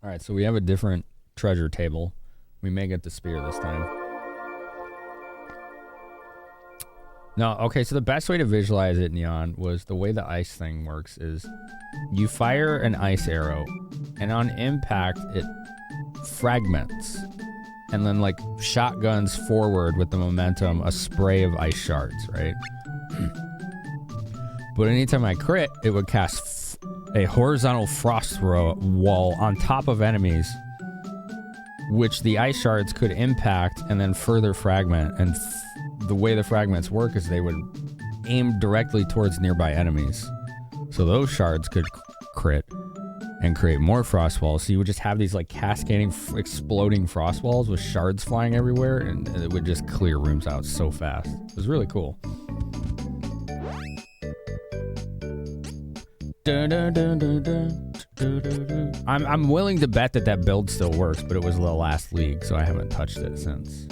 Alright, so we have a different treasure table. We may get the spear this time. No, okay, so the best way to visualize it, Neon, was the way the ice thing works is you fire an ice arrow, and on impact, it fragments. And then, like, shotguns forward with the momentum, a spray of ice shards, right? But anytime I crit, it would cast a horizontal frost wall on top of enemies, which the ice shards could impact and then further fragment. And the way the fragments work is they would aim directly towards nearby enemies. So those shards could crit and create more frost walls. So you would just have these like cascading, exploding frost walls with shards flying everywhere, and it would just clear rooms out so fast. It was really cool. I'm willing to bet that build still works, but it was the last league, so I haven't touched it since.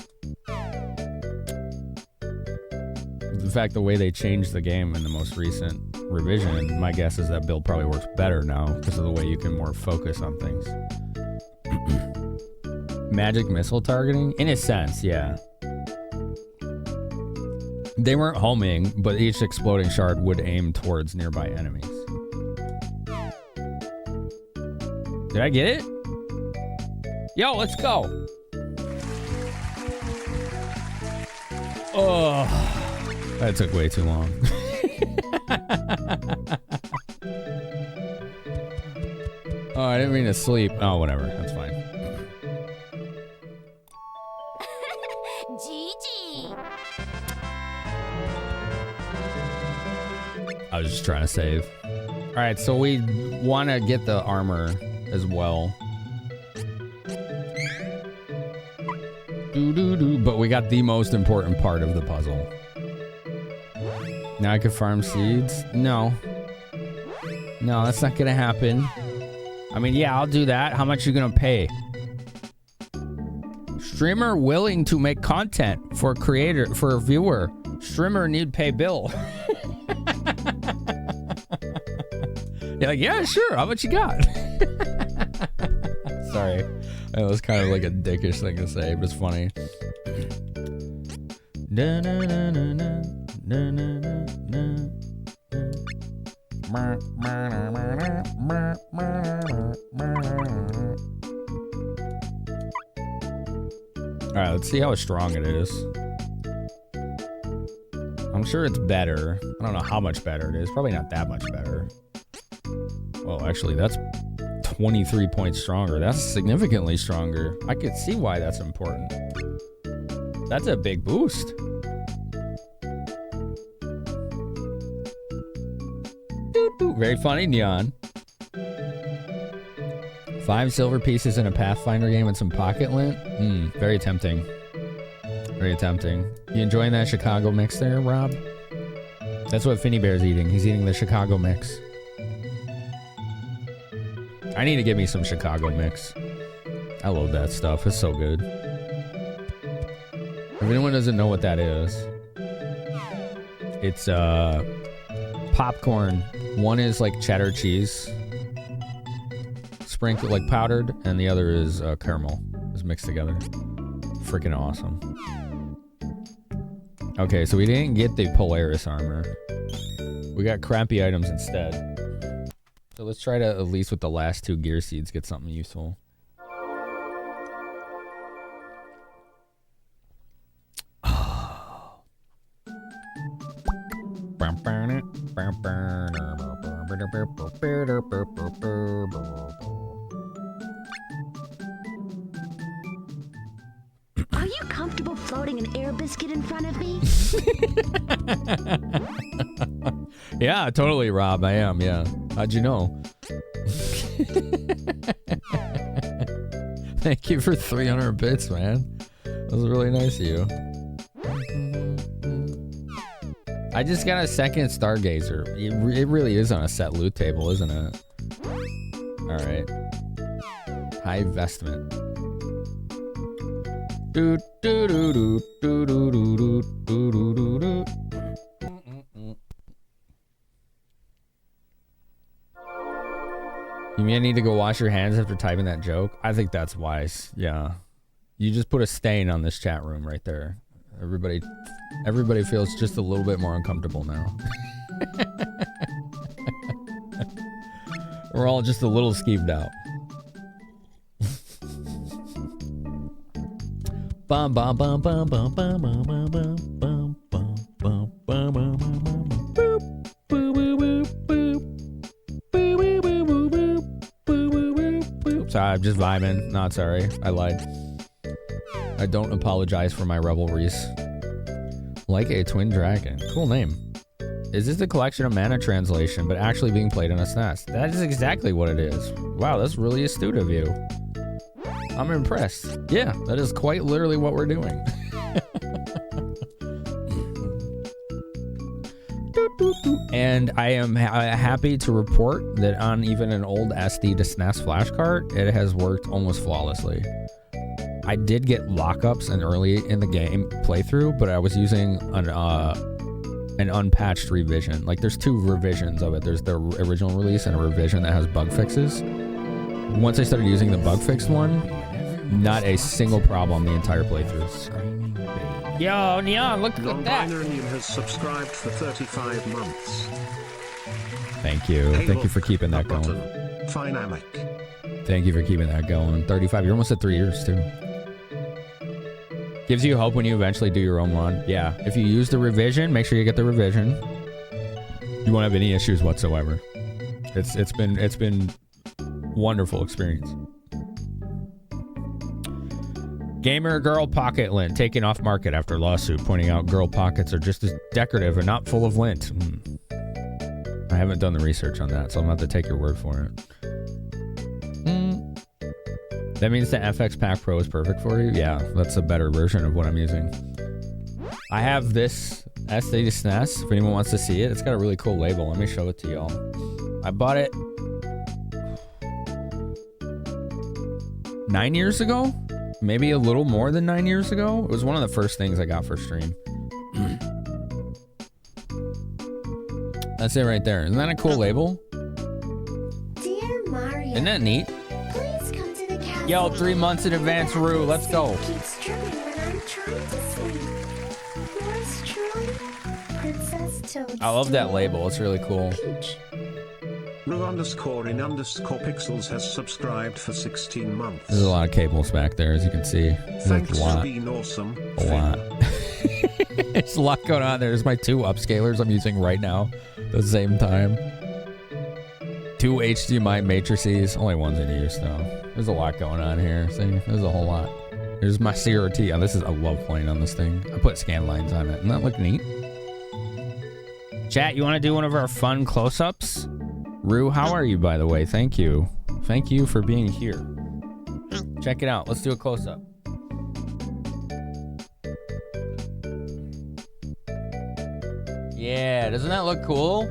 In fact, the way they changed the game in the most recent revision, my guess is that build probably works better now because of the way you can more focus on things. Magic missile targeting? In a sense, yeah. They weren't homing, but each exploding shard would aim towards nearby enemies. Did I get it? Yo, let's go. Oh. That took way too long. Oh, I didn't mean to sleep. Oh, whatever. That's fine. GG. I was just trying to save. All right, so we want to get the armor as well. But we got the most important part of the puzzle. Now I can farm seeds? No. No, that's not gonna happen. I mean, yeah, I'll do that. How much you gonna pay? Streamer willing to make content for creator, for a viewer. Streamer need pay bill. You're like, yeah, sure. How much you got? Sorry. That was kind of like a dickish thing to say, but it's funny. Alright, let's see how strong it is. I'm sure it's better. I don't know how much better it is. Probably not that much better. Oh, actually, that's 23 points stronger. That's significantly stronger. I could see why that's important. That's a big boost. Very funny, Neon. 5 silver pieces in a Pathfinder game and some pocket lint? Very tempting. Very tempting. You enjoying that Chicago mix there, Rob? That's what Finny Bear's eating. He's eating the Chicago mix. I need to get me some Chicago mix. I love that stuff. It's so good. If anyone doesn't know what that is, it's popcorn. One is like cheddar cheese, sprinkled like powdered, and the other is caramel. It's mixed together. Freaking awesome. Okay, so we didn't get the Polaris armor. We got crappy items instead. So let's try to, at least with the last 2 gear seeds, get something useful. Are you comfortable floating an air biscuit in front of me? Yeah, totally, Rob. I am, yeah. How'd you know? Thank you for 300 bits, man. That was really nice of you. I just got a second Stargazer. It really is on a set loot table, isn't it? Alright. High investment. Do do do do do do do do do do do. You mean I need to go wash your hands after typing that joke? I think that's wise. Yeah. You just put a stain on this chat room right there. Everybody feels just a little bit more uncomfortable now. We're all just a little skeeved out. Bum bum bum bum bum bum bum bum bum bum bum bum bum bum boop boop boop boop boop boop boop boop boop. Sorry, I'm just vibing. Not sorry. I lied. I don't apologize for my revelries. Like a twin dragon. Cool name. Is this a collection of mana translation, but actually being played on a SNES? That is exactly what it is. Wow, that's really astute of you. I'm impressed. Yeah, that is quite literally what we're doing. And I am happy to report that on even an old SD to SNES flash cart, it has worked almost flawlessly. I did get lockups early in the game playthrough, but I was using an unpatched revision. Like, there's two revisions of it. There's the original release and a revision that has bug fixes. Once I started using the bug fixed one, not a single problem the entire playthrough. Yo, Neon, look at that. Finamenon has subscribed for 35 months. Thank you. Hey, Thank you for keeping that going. Finamic. Thank you for keeping that going. 35. You're almost at 3 years, too. Gives you hope when you eventually do your own run. Yeah. If you use the revision, make sure you get the revision. You won't have any issues whatsoever. It's been wonderful experience. Gamer girl pocket lint taken off market after lawsuit, pointing out girl pockets are just as decorative and not full of lint. I haven't done the research on that, so I'm going to have to take your word for it. That means the FX Pack Pro is perfect for you? Yeah, that's a better version of what I'm using. I have this SD to SNES, if anyone wants to see it. It's got a really cool label. Let me show it to y'all. I bought it 9 years ago? Maybe a little more than 9 years ago? It was one of the first things I got for stream. That's it right there. Isn't that a cool label? Dear Mario, Isn't that neat? please come to the castle. Yo, 3 months in advance, Rue. Let's go. Keeps tripping when I'm trying to sleep. Yours truly, Princess Toadstool. I love that label. It's really cool. Peach. Ru_in_pixels has subscribed for 16 months. There's a lot of cables back there, as you can see. Thanks There's a for lot. being awesome. A lot. There's a lot going on. There's my 2 upscalers I'm using right now at the same time. 2 HDMI matrices. Only one's in use, though. There's a lot going on here. See? There's a whole lot. There's my CRT. Oh, I love playing on this thing. I put scan lines on it. Doesn't that look neat? Chat, you want to do one of our fun close-ups? Rue, how are you, by the way? Thank you. Thank you for being here. Check it out. Let's do a close-up. Yeah, doesn't that look cool?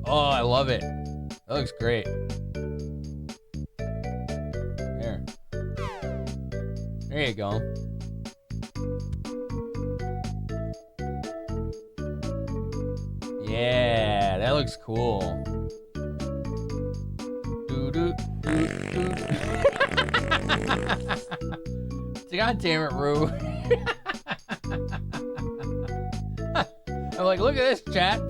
Oh, I love it. That looks great. There. There you go. Yeah, that looks cool. God damn it, Rue. I'm like, look at this, chat.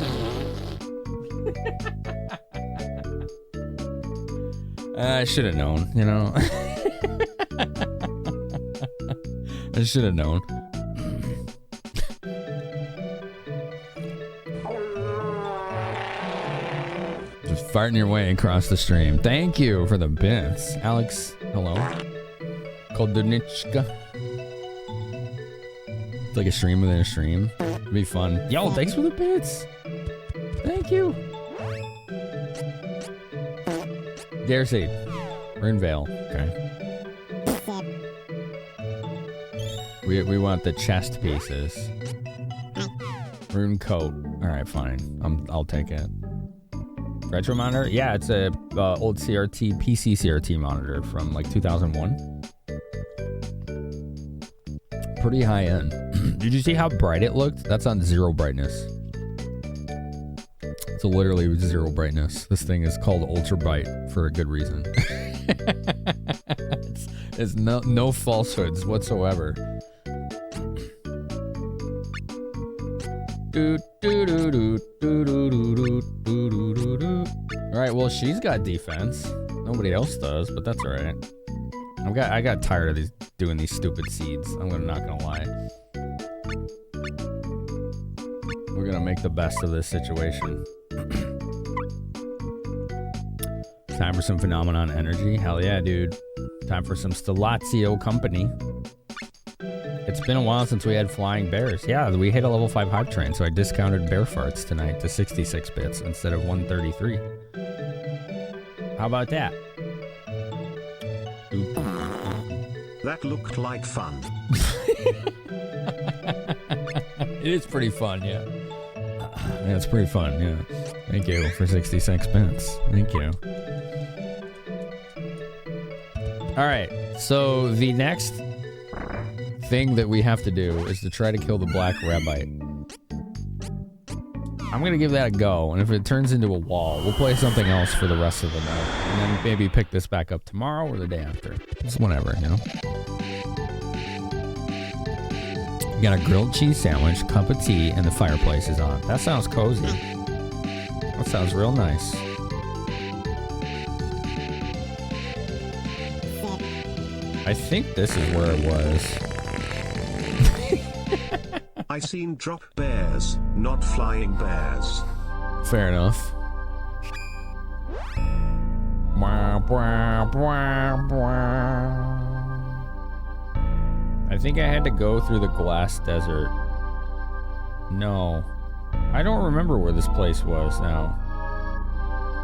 I should have known, you know. I should have known. Just farting your way across the stream. Thank you for the bits. Alex, hello. Koldunichka. It's like a stream within a stream. It'd be fun. Yo, thanks for the bits. Thank you. Dareseed. Runevale. Okay. We want the chest pieces. Rune coat. All right, fine. I'll take it. Retro monitor? Yeah, it's a old CRT, PC CRT monitor from like 2001. Pretty high end. Did you see how bright it looked? That's on 0 brightness. It's literally 0 brightness. This thing is called ultra bright for a good reason. There's no falsehoods whatsoever. Alright, well, she's got defense. Nobody else does, but that's alright. I got tired of doing these stupid seeds. I'm not gonna lie. We're gonna make the best of this situation. Time for some Finamenon energy. Hell yeah, dude. Time for some Stellazio company. It's been a while since we had flying bears. Yeah, we hit a level 5 hype train, so I discounted bear farts tonight to 66 bits instead of 133. How about that? Oop. That looked like fun. It is pretty fun, yeah. Yeah, it's pretty fun, yeah. Thank you for 66 bits. Thank you. Alright, so the next thing that we have to do is to try to kill the black rabbite. I'm gonna give that a go, and if it turns into a wall, we'll play something else for the rest of the night, and then maybe pick this back up tomorrow or the day after. Just whatever, you know? You got a grilled cheese sandwich, cup of tea, and the fireplace is on. That sounds cozy. That sounds real nice. I think this is where it was. I seen drop bears, not flying bears. Fair enough. I think I had to go through the glass desert. No. I don't remember where this place was now.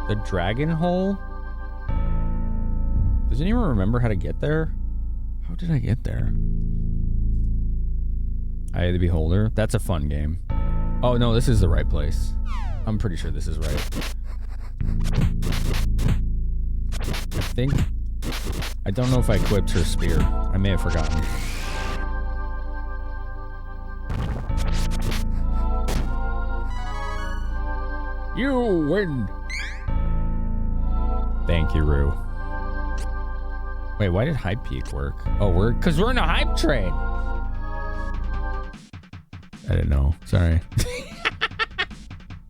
The dragon hole? Does anyone remember how to get there? How did I get there? Eye of the Beholder. That's a fun game. Oh, no, this is the right place. I'm pretty sure this is right. I think... I don't know if I equipped her spear. I may have forgotten. You win! Thank you, Rue. Wait, why did Hype Peak work? Oh, because we're in a hype train! I didn't know. Sorry.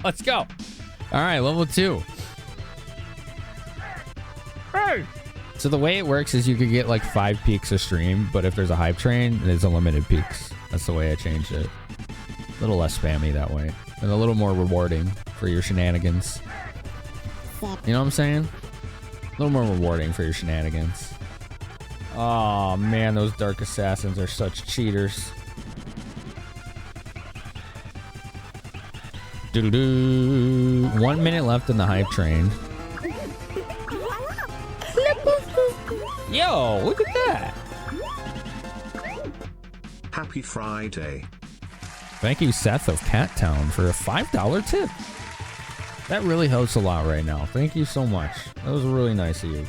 Let's go. All right, level 2. Hey! So the way it works is you could get like 5 peaks a stream, but if there's a hype train, there's unlimited peaks. That's the way I changed it. A little less spammy that way. And a little more rewarding for your shenanigans. You know what I'm saying? A little more rewarding for your shenanigans. Oh man, those Dark Assassins are such cheaters. Doo-doo-doo. 1 minute left in the hype train. Yo, look at that. Happy Friday. Thank you, Seth of Cat Town, for a $5 tip. That really helps a lot right now. Thank you so much. That was really nice of you.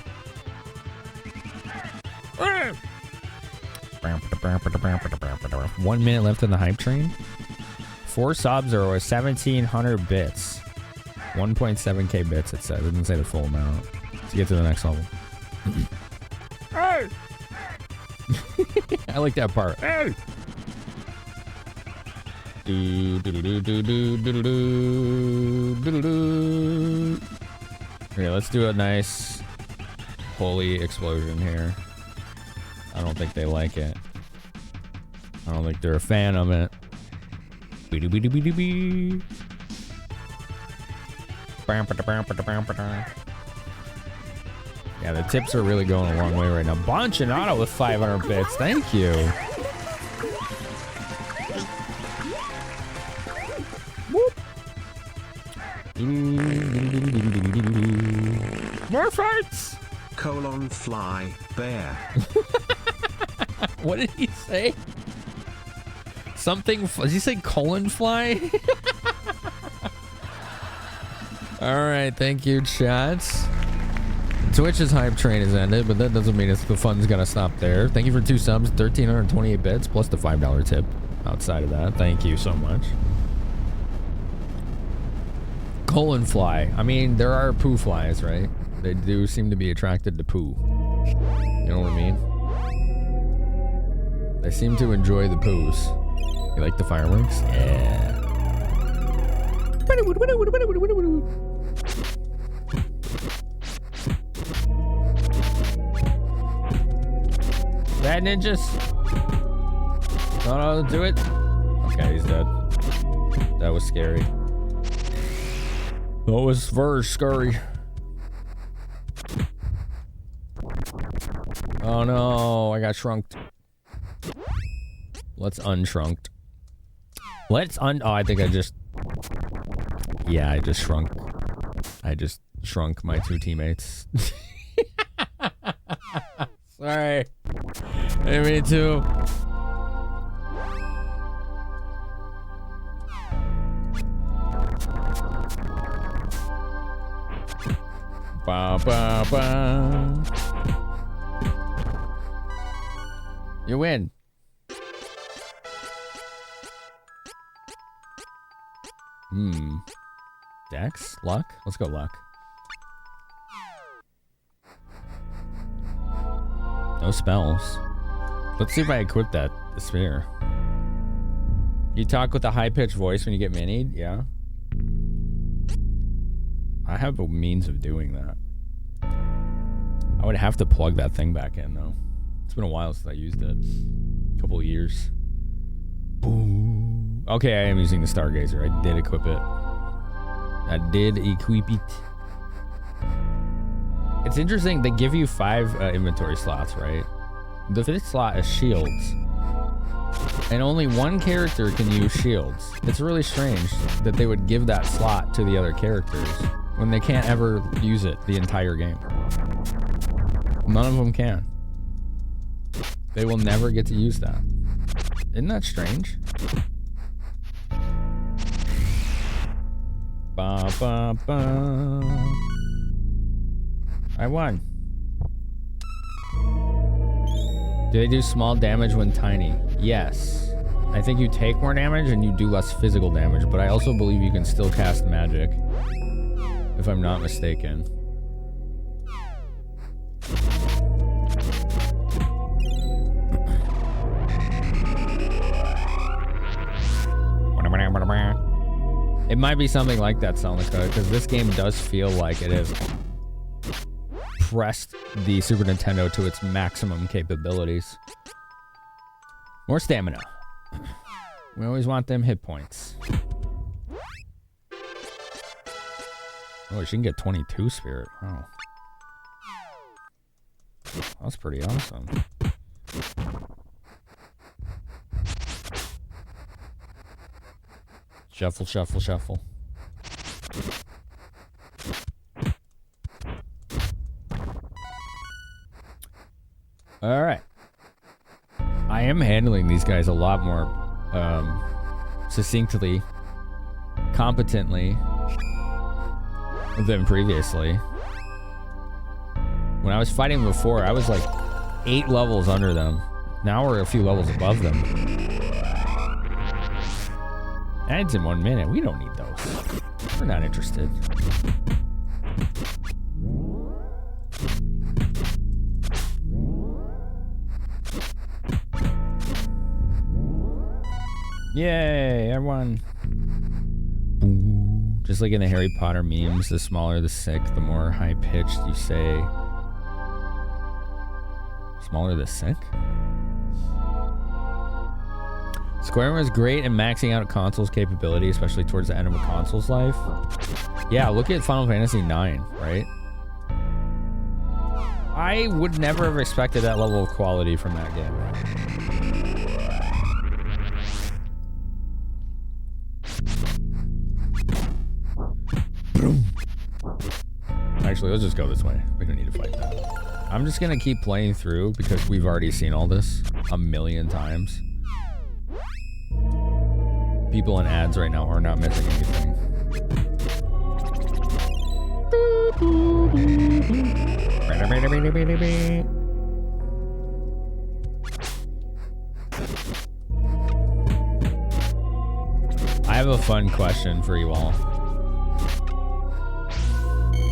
1 minute left in the hype train. 4 subs are 1,700 bits. 1.7k bits, it says. It doesn't say the full amount. To get to the next level. Hey! I like that part. Hey! Okay, let's do a nice holy explosion here. I don't think they like it. I don't think they're a fan of it. Yeah, the tips are really going a long way right now. Bonchinato with 500 bits. Thank you. More fights! Fly bear. What did he say? Something. Did he say colon fly? Alright, thank you, chats. Twitch's hype train has ended, but that doesn't mean the fun's gonna stop there. Thank you for 2 subs, 1,328 bits, plus the $5 tip outside of that. Thank you so much. Colon fly. I mean, there are poo flies, right? They do seem to be attracted to poo. You know what I mean? They seem to enjoy the poos. You like the fireworks? Yeah. Bad ninjas. No, do it. Okay, he's dead. That was scary. That was very scary. Oh no, I got shrunked. Let's unshrunk. Oh, I think I just... Yeah, I just shrunk. I just shrunk my two teammates. Sorry. Hey, me too. Ba ba ba. You win. Dex? Luck? Let's go luck. No spells. Let's see if I equip that sphere. You talk with a high-pitched voice when you get minied? Yeah. I have a means of doing that. I would have to plug that thing back in, though. It's been a while since I used it. A couple of years. Boom. Okay, I am using the Stargazer. I did equip it. I did equip it. It's interesting. They give you 5 inventory slots, right? The 5th slot is shields. And only one character can use shields. It's really strange that they would give that slot to the other characters when they can't ever use it the entire game. None of them can. They will never get to use that. Isn't that strange? Ba ba ba. I won. Do they do small damage when tiny? Yes. I think you take more damage and you do less physical damage, but I also believe you can still cast magic. If I'm not mistaken. It might be something like that, Sonica, because this game does feel like it has pressed the Super Nintendo to its maximum capabilities. More stamina. We always want them hit points. Oh, she can get 22 spirit. Wow. That's pretty awesome. Shuffle, shuffle, shuffle. All right. I am handling these guys a lot more succinctly, competently than previously. When I was fighting before, I was like 8 levels under them. Now we're a few levels above them. Adds in 1 minute. We don't need those. We're not interested. Yay, I won. Just like in the Harry Potter memes, the smaller the sick, the more high-pitched you say. Smaller the sick? Square was great in maxing out a console's capability, especially towards the end of a console's life. Yeah, look at Final Fantasy IX, right? I would never have expected that level of quality from that game. Actually, let's just go this way. We don't need to fight that. I'm just gonna keep playing through because we've already seen all this a million times. People in ads right now are not missing anything. I have a fun question for you all.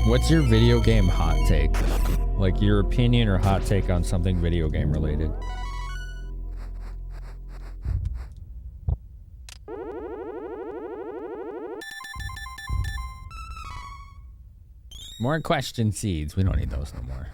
What's your video game hot take? Like your opinion or hot take on something video game related? More question seeds. We don't need those no more.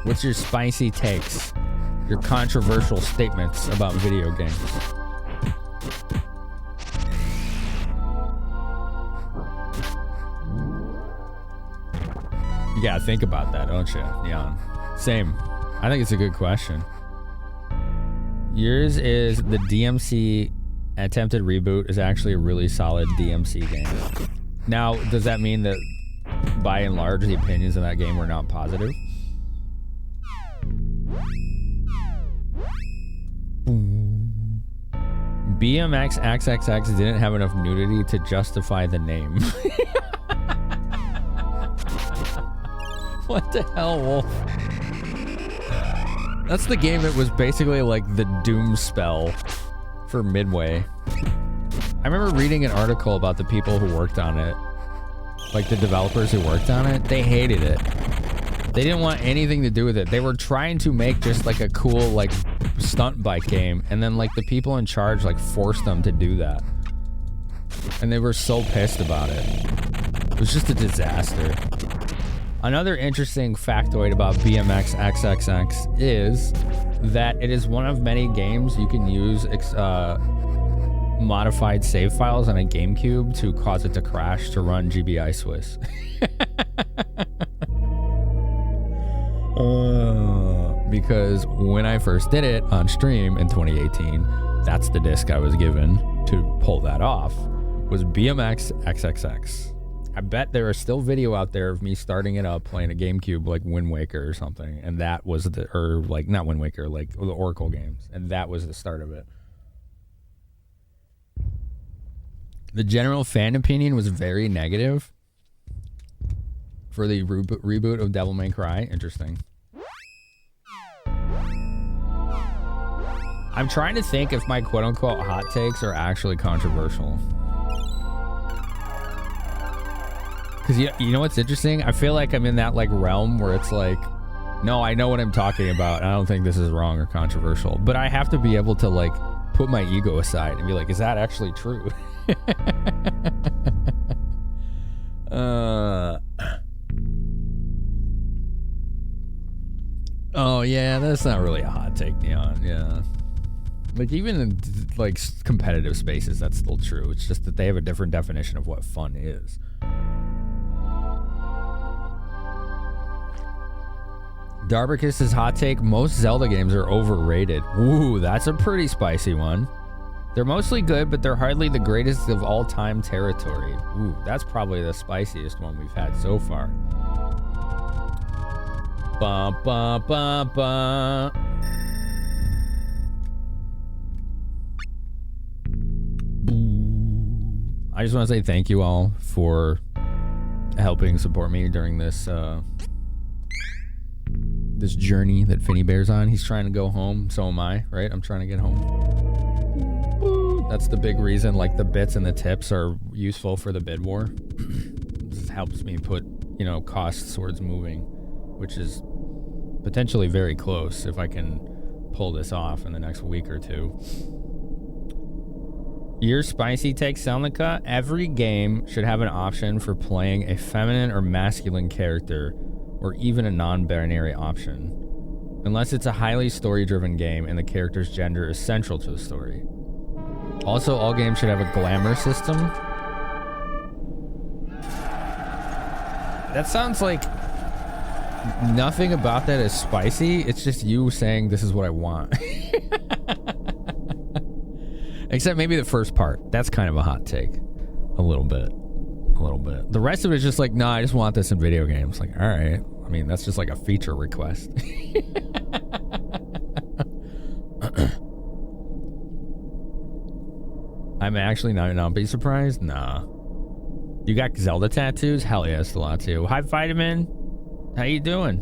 What's your spicy takes? Your controversial statements about video games? You gotta think about that, don't you, Neon? Same. I think it's a good question. Yours is the DMC attempted reboot is actually a really solid DMC game. Now, does that mean that by and large the opinions of that game were not positive? BMX XXX didn't have enough nudity to justify the name. What the hell, Wolf? That's the game that was basically like the doom spell for Midway. I remember reading an article about the people who worked on it. Like the developers who worked on it. They hated it. They didn't want anything to do with it. They were trying to make just like a cool like stunt bike game. And then like the people in charge like forced them to do that. And they were so pissed about it. It was just a disaster. Another interesting factoid about BMX XXX is that it is one of many games you can use modified save files on a GameCube to cause it to crash to run GBI Swiss. Because when I first did it on stream in 2018, that's the disc I was given to pull that off, was BMX XXX. I bet there is still video out there of me starting it up playing a GameCube like Wind Waker or something, and that was the, or like not Wind Waker, like the Oracle games, and that was the start of it. The general fan opinion was very negative for the reboot of Devil May Cry. Interesting. I'm trying to think if my quote-unquote hot takes are actually controversial. Because you know what's interesting? I feel like I'm in that like realm where it's like, no, I know what I'm talking about. I don't think this is wrong or controversial. But I have to be able to like put my ego aside and be like, is that actually true? Oh yeah, that's not really a hot take, Neon. Yeah. Like even in like competitive spaces, that's still true. It's just that they have a different definition of what fun is. Darbarkus' hot take, most Zelda games are overrated. Ooh, that's a pretty spicy one. They're mostly good, but they're hardly the greatest of all time territory. Ooh, that's probably the spiciest one we've had so far. Ba ba ba ba. I just want to say thank you all for helping support me during this this journey that Finny Bear's on. He's trying to go home, so am I, right? I'm trying to get home. That's the big reason, like, the bits and the tips are useful for the bid war. This helps me put, you know, costs towards moving, which is potentially very close if I can pull this off in the next week or two. Your spicy take, Selnica. Every game should have an option for playing a feminine or masculine character, or even a non-binary option, unless it's a highly story-driven game and the character's gender is central to the story. Also, all games should have a glamour system. That sounds like nothing about that is spicy. It's just you saying this is what I want. Except maybe the first part. That's kind of a hot take. A little bit. A little bit. The rest of it is just like, nah, I just want this in video games. Like, all right. I mean, that's just like a feature request. I'm actually not be surprised. Nah. You got Zelda tattoos? Hell yeah, Stelazio. Hi, Vitamin. How you doing?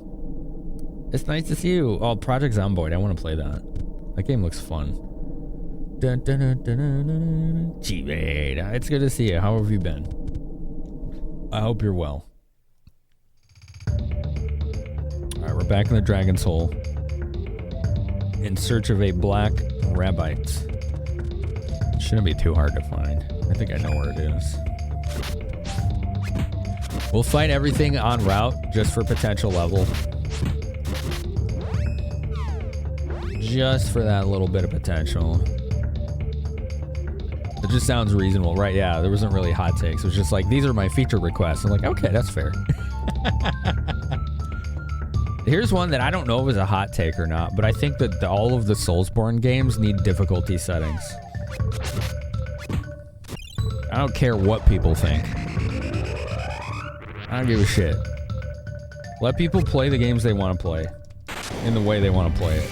It's nice to see you. Oh, Project Zomboid. I want to play that. That game looks fun. G-Raid. It's good to see you. How have you been? I hope you're well. Alright, we're back in the Dragon's Hole in search of a black rabbit. Shouldn't be too hard to find. I think I know where it is. We'll fight everything en route just for potential level. Just for that little bit of potential. It just sounds reasonable, right? Yeah, there wasn't really hot takes. It was just like, these are my feature requests. I'm like, okay, that's fair. Here's one that I don't know if it's a hot take or not, but I think that all of the Soulsborne games need difficulty settings. I don't care what people think. I don't give a shit. Let people play the games they want to play in the way they want to play it.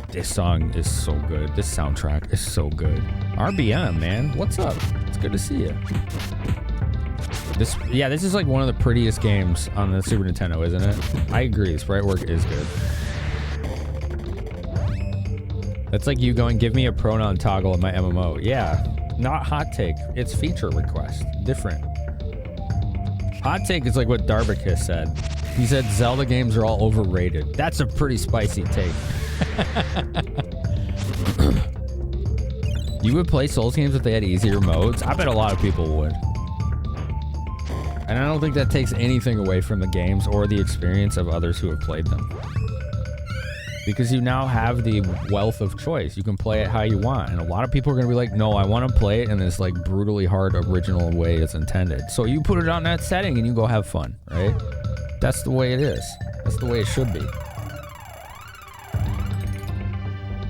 This song is so good. This soundtrack is so good. RBM, man. What's up? It's good to see you. This is like one of the prettiest games on the Super Nintendo, isn't it? I agree. Sprite work is good. That's like you going, give me a pronoun toggle in my MMO. Yeah, not hot take. It's feature request. Different. Hot take is like what Darbicus said. He said Zelda games are all overrated. That's a pretty spicy take. You would play Souls games if they had easier modes? I bet a lot of people would. And I don't think that takes anything away from the games or the experience of others who have played them. Because you now have the wealth of choice. You can play it how you want. And a lot of people are going to be like, no, I want to play it in this like brutally hard original way it's intended. So you put it on that setting and you go have fun, right? That's the way it is. That's the way it should be.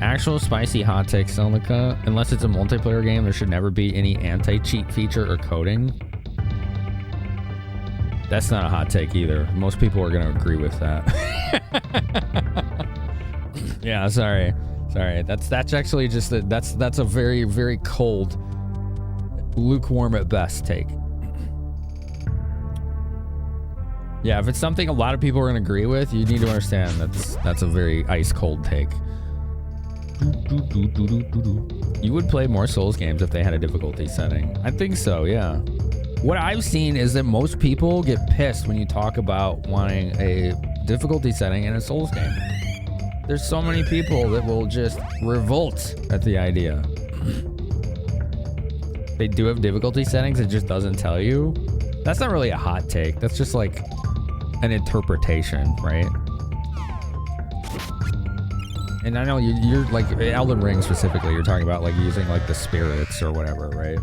Actual spicy hot take, Celica. Unless it's a multiplayer game, there should never be any anti-cheat feature or coding. That's not a hot take either. Most people are going to agree with that. Yeah, sorry. That's actually just that's a very, very cold, lukewarm at best take. Yeah, if it's something a lot of people are going to agree with, you need to understand that's a very ice cold take. You would play more Souls games if they had a difficulty setting. I think so, yeah. What I've seen is that most people get pissed when you talk about wanting a difficulty setting in a Souls game. There's so many people that will just revolt at the idea. They do have difficulty settings, it just doesn't tell you. That's not really a hot take. That's just like an interpretation, right? And I know you're like Elden Ring specifically, you're talking about like using like the spirits or whatever, right?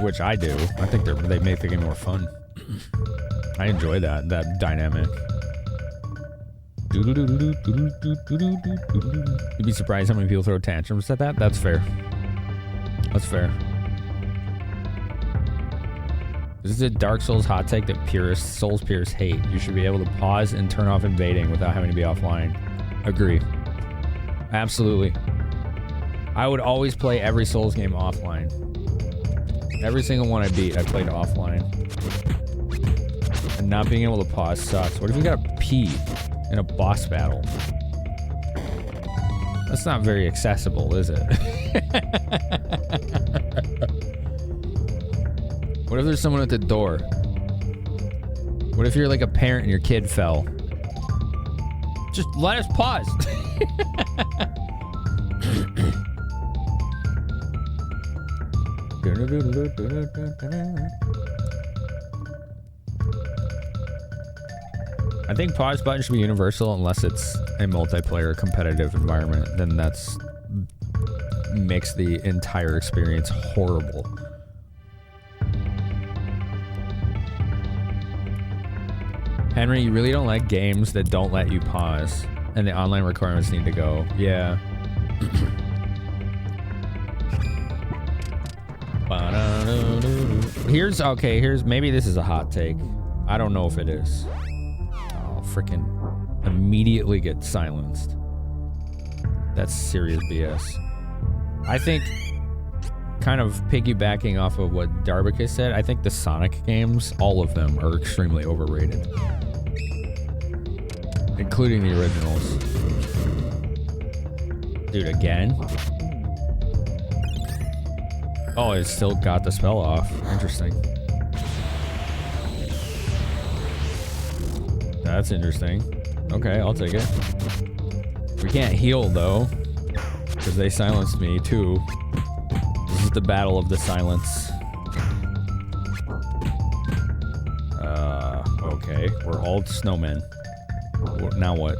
Which I do. I think they make the game more fun. I enjoy that dynamic. You'd be surprised how many people throw tantrums at that. That's fair. That's fair. This is a Dark Souls hot take that Souls purists hate. You should be able to pause and turn off invading without having to be offline. Agree. Absolutely. I would always play every Souls game offline. Every single one I beat, I played offline. And not being able to pause sucks. What if you gotta pee in a boss battle? That's not very accessible, is it? What if there's someone at the door? What if you're like a parent and your kid fell? Just let us pause. I think pause button should be universal unless it's a multiplayer competitive environment. Then that's makes the entire experience horrible. Henry, you really don't like games that don't let you pause, and the online requirements need to go. Yeah. Here's maybe this is a hot take. I don't know if it is. I'll freaking immediately get silenced. That's serious BS. I think, kind of piggybacking off of what Darbicus said, I think the Sonic games, all of them, are extremely overrated. Including the originals. Dude, again? Oh, it still got the spell off. Interesting. That's interesting. Okay, I'll take it. We can't heal, though. Because they silenced me, too. This is the battle of the silence. Okay. We're all snowmen. Now what?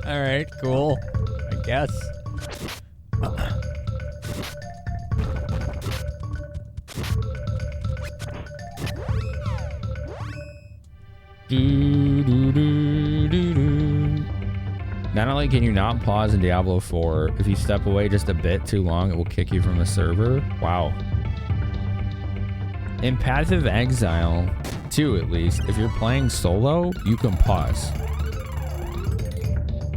Alright, cool. I guess. Not only can you not pause in Diablo 4, if you step away just a bit too long, it will kick you from the server. Wow. In Path of Exile 2, at least, if you're playing solo, you can pause.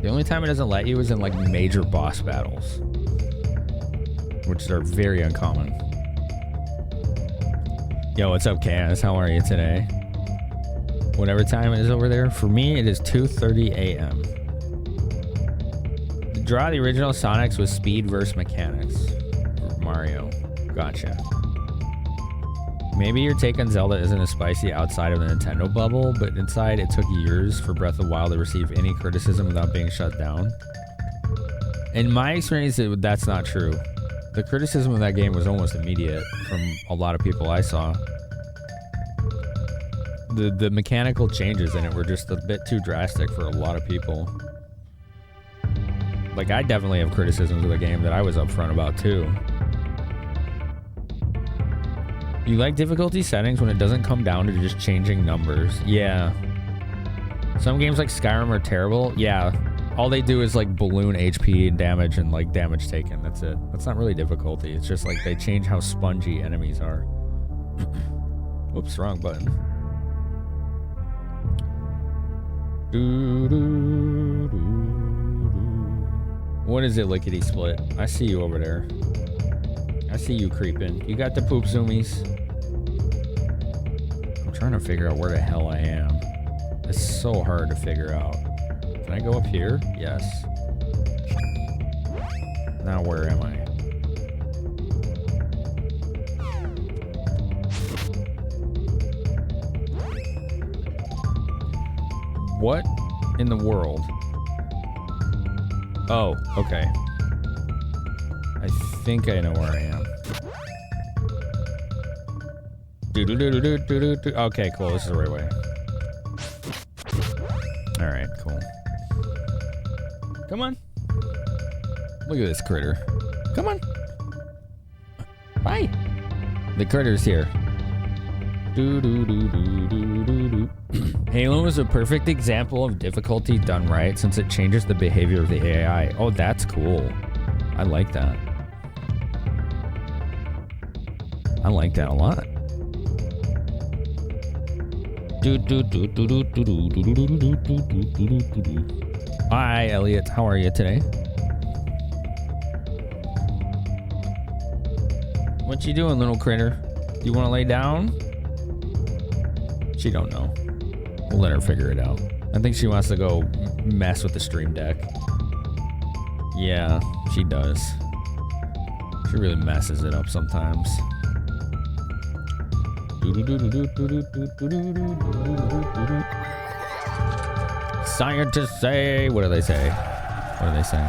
The only time it doesn't let you is in like major boss battles, which are very uncommon. Yo, what's up, Cass? How are you today? Whatever time it is over there. For me, it is 2:30 a.m. The draw of the original Sonics was speed versus mechanics. Mario. Gotcha. Maybe your take on Zelda isn't as spicy outside of the Nintendo bubble, but inside it took years for Breath of the Wild to receive any criticism without being shut down. In my experience, that's not true. The criticism of that game was almost immediate from a lot of people I saw. The mechanical changes in it were just a bit too drastic for a lot of people. Like, I definitely have criticisms of the game that I was upfront about too. You like difficulty settings when it doesn't come down to just changing numbers. Yeah. Some games like Skyrim are terrible. Yeah. All they do is like balloon HP and damage and like damage taken. That's it. That's not really difficulty. It's just like they change how spongy enemies are. Oops, wrong button. What is it, Lickety Split? I see you over there. I see you creeping. You got the poop zoomies. I'm trying to figure out where the hell I am. It's so hard to figure out. Can I go up here? Yes. Now where am I? What in the world? Oh, okay. I think I know where I am. Okay, cool. This is the right way. Alright, cool. Come on. Look at this critter. Come on. Bye. The critter's here. Halo is a perfect example of difficulty done right since it changes the behavior of the AI. Oh, that's cool. I like that. I like that a lot. Hi, Elliot. How are you today? What you doing, little critter? You want to lay down? She don't know. We'll let her figure it out. I think she wants to go mess with the stream deck. Yeah, she does. She really messes it up sometimes. Scientists say... What do they say? What do they say?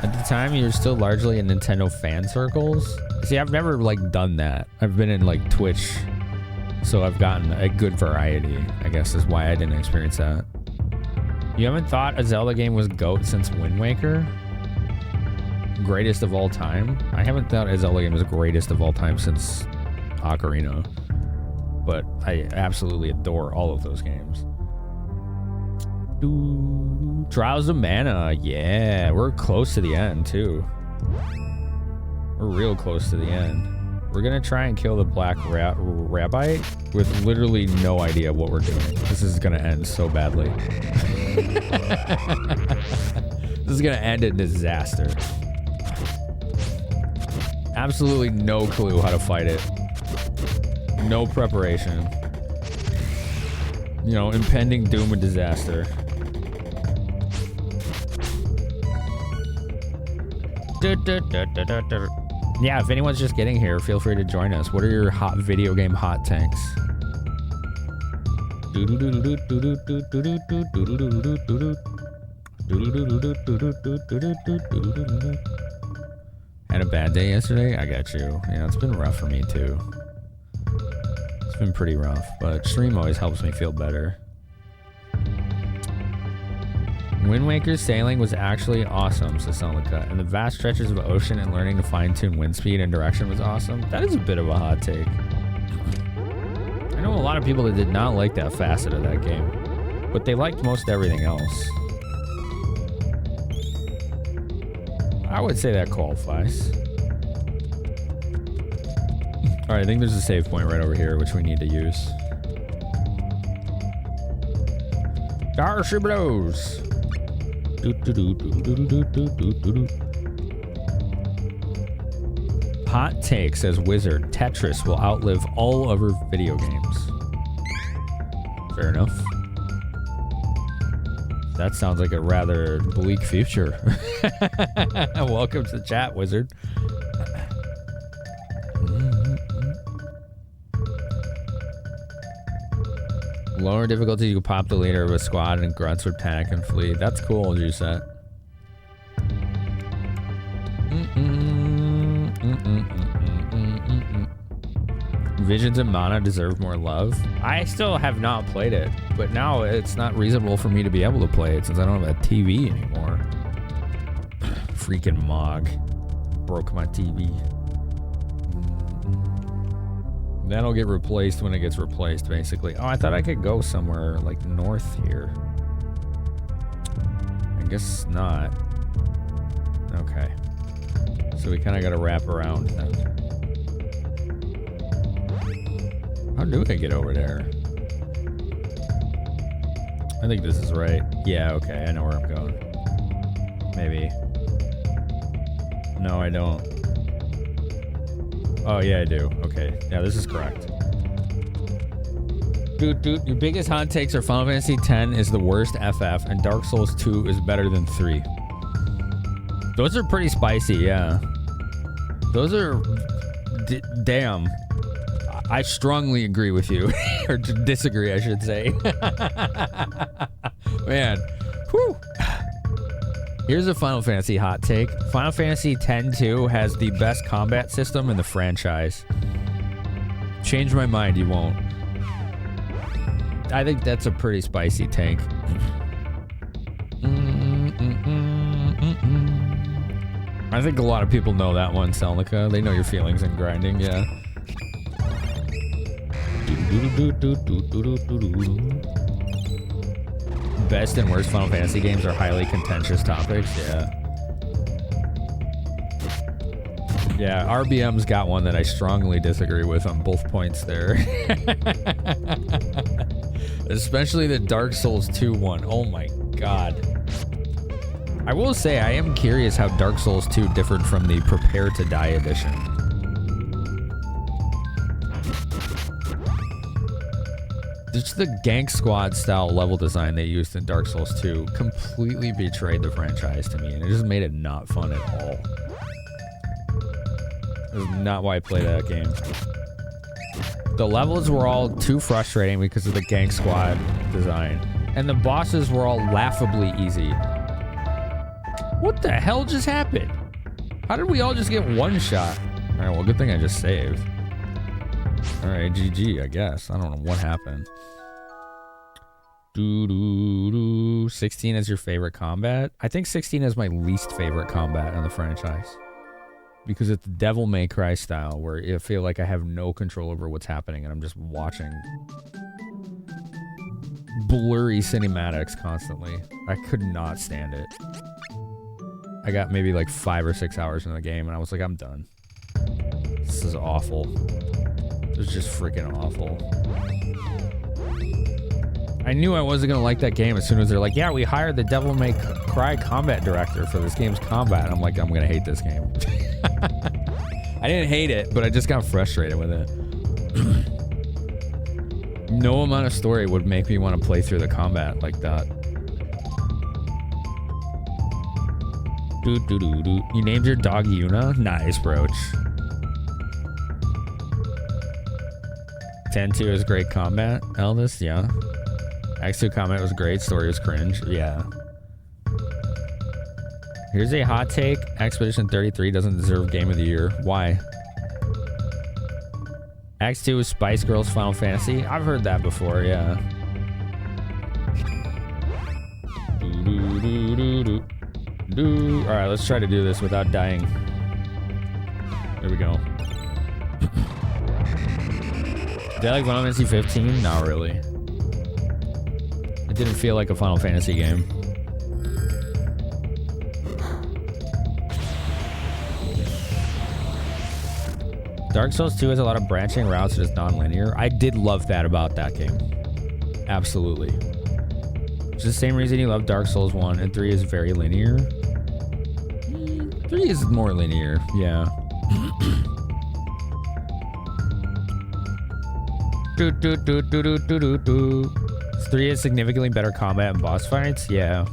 At the time, you're still largely in Nintendo fan circles. See, I've never, like, done that. I've been in, like, Twitch, so I've gotten a good variety, I guess is why I didn't experience that. You haven't thought a Zelda game was GOAT since Wind Waker? Greatest of all time? I haven't thought a Zelda game was greatest of all time since Ocarina. But I absolutely adore all of those games. Trials of Mana, yeah. We're close to the end, too. We're real close to the end. We're gonna try and kill the black rabbi with literally no idea what we're doing. This is gonna end so badly. This is gonna end in disaster. Absolutely no clue how to fight it. No preparation. You know, impending doom and disaster. Yeah, if anyone's just getting here, feel free to join us. What are your hot video game hot takes? Had a bad day yesterday? I got you. Yeah, it's been rough for me too. It's been pretty rough, but stream always helps me feel better. Wind Waker's sailing was actually awesome, says Sonica, and the vast stretches of ocean and learning to fine-tune wind speed and direction was awesome. That is a bit of a hot take. I know a lot of people that did not like that facet of that game, but they liked most everything else. I would say that qualifies. Alright, I think there's a save point right over here, which we need to use. Darcy Bros! Hot take, says Wizard. Tetris will outlive all other video games. Fair enough. That sounds like a rather bleak future. Welcome to the chat, Wizard. Lower difficulty, you can pop the leader of a squad and grunts would panic and flee. That's cool, Juicet. Visions of Mana deserve more love. I still have not played it, but now it's not reasonable for me to be able to play it since I don't have a TV anymore. Freaking Mog. Broke my TV. That'll get replaced when it gets replaced, basically. Oh, I thought I could go somewhere, like, north here. I guess not. Okay. So we kind of got to wrap around then. How do I get over there? I think this is right. Yeah, okay, I know where I'm going. Maybe. No, I don't. Oh, yeah, I do. Okay. Yeah, this is correct. Dude, your biggest hot takes are Final Fantasy X is the worst FF and Dark Souls 2 is better than 3. Those are pretty spicy, yeah. Those are... damn. I strongly agree with you. Or disagree, I should say. Man. Whew. Here's a Final Fantasy hot take. Final Fantasy X-2 has the best combat system in the franchise. Change my mind, you won't. I think that's a pretty spicy take. I think a lot of people know that one, Selnica. They know your feelings in grinding, yeah. Best and worst Final Fantasy games are highly contentious topics, yeah. Yeah, RBM's got one that I strongly disagree with on both points there. Especially the Dark Souls 2 one. Oh my god. I will say, I am curious how Dark Souls 2 differed from the Prepare to Die edition. Just the Gank Squad style level design they used in Dark Souls 2 completely betrayed the franchise to me, and it just made it not fun at all. This is not why I play that game. The levels were all too frustrating because of the Gank Squad design, and the bosses were all laughably easy. What the hell just happened? How did we all just get one shot? Alright, well, good thing I just saved. Alright, GG, I guess. I don't know what happened. 16 is your favorite combat? I think 16 is my least favorite combat in the franchise. Because it's Devil May Cry style, where I feel like I have no control over what's happening and I'm just watching blurry cinematics constantly. I could not stand it. I got maybe like 5 or 6 hours in the game and I was like, I'm done. This is awful. This is just freaking awful. I knew I wasn't gonna like that game as soon as they're like, yeah, we hired the Devil May Cry combat director for this game's combat. And I'm like, I'm gonna hate this game. I didn't hate it, but I just got frustrated with it. No amount of story would make me want to play through the combat like that. You named your dog Yuna? Nice, Broach. 10-2 is great combat. Eldest, yeah. X2 comment was great. Story was cringe. Yeah. Here's a hot take. Expedition 33 doesn't deserve Game of the Year. Why? X2 is Spice Girls Final Fantasy. I've heard that before, yeah. Alright, let's try to do this without dying. There we go. Did I like Final Fantasy 15? Not really. It didn't feel like a Final Fantasy game. Dark Souls 2 has a lot of branching routes and is non-linear. I did love that about that game. Absolutely. It's the same reason you love Dark Souls 1 and 3 is very linear. 3 is more linear, yeah. 3 has significantly better combat and boss fights, yeah.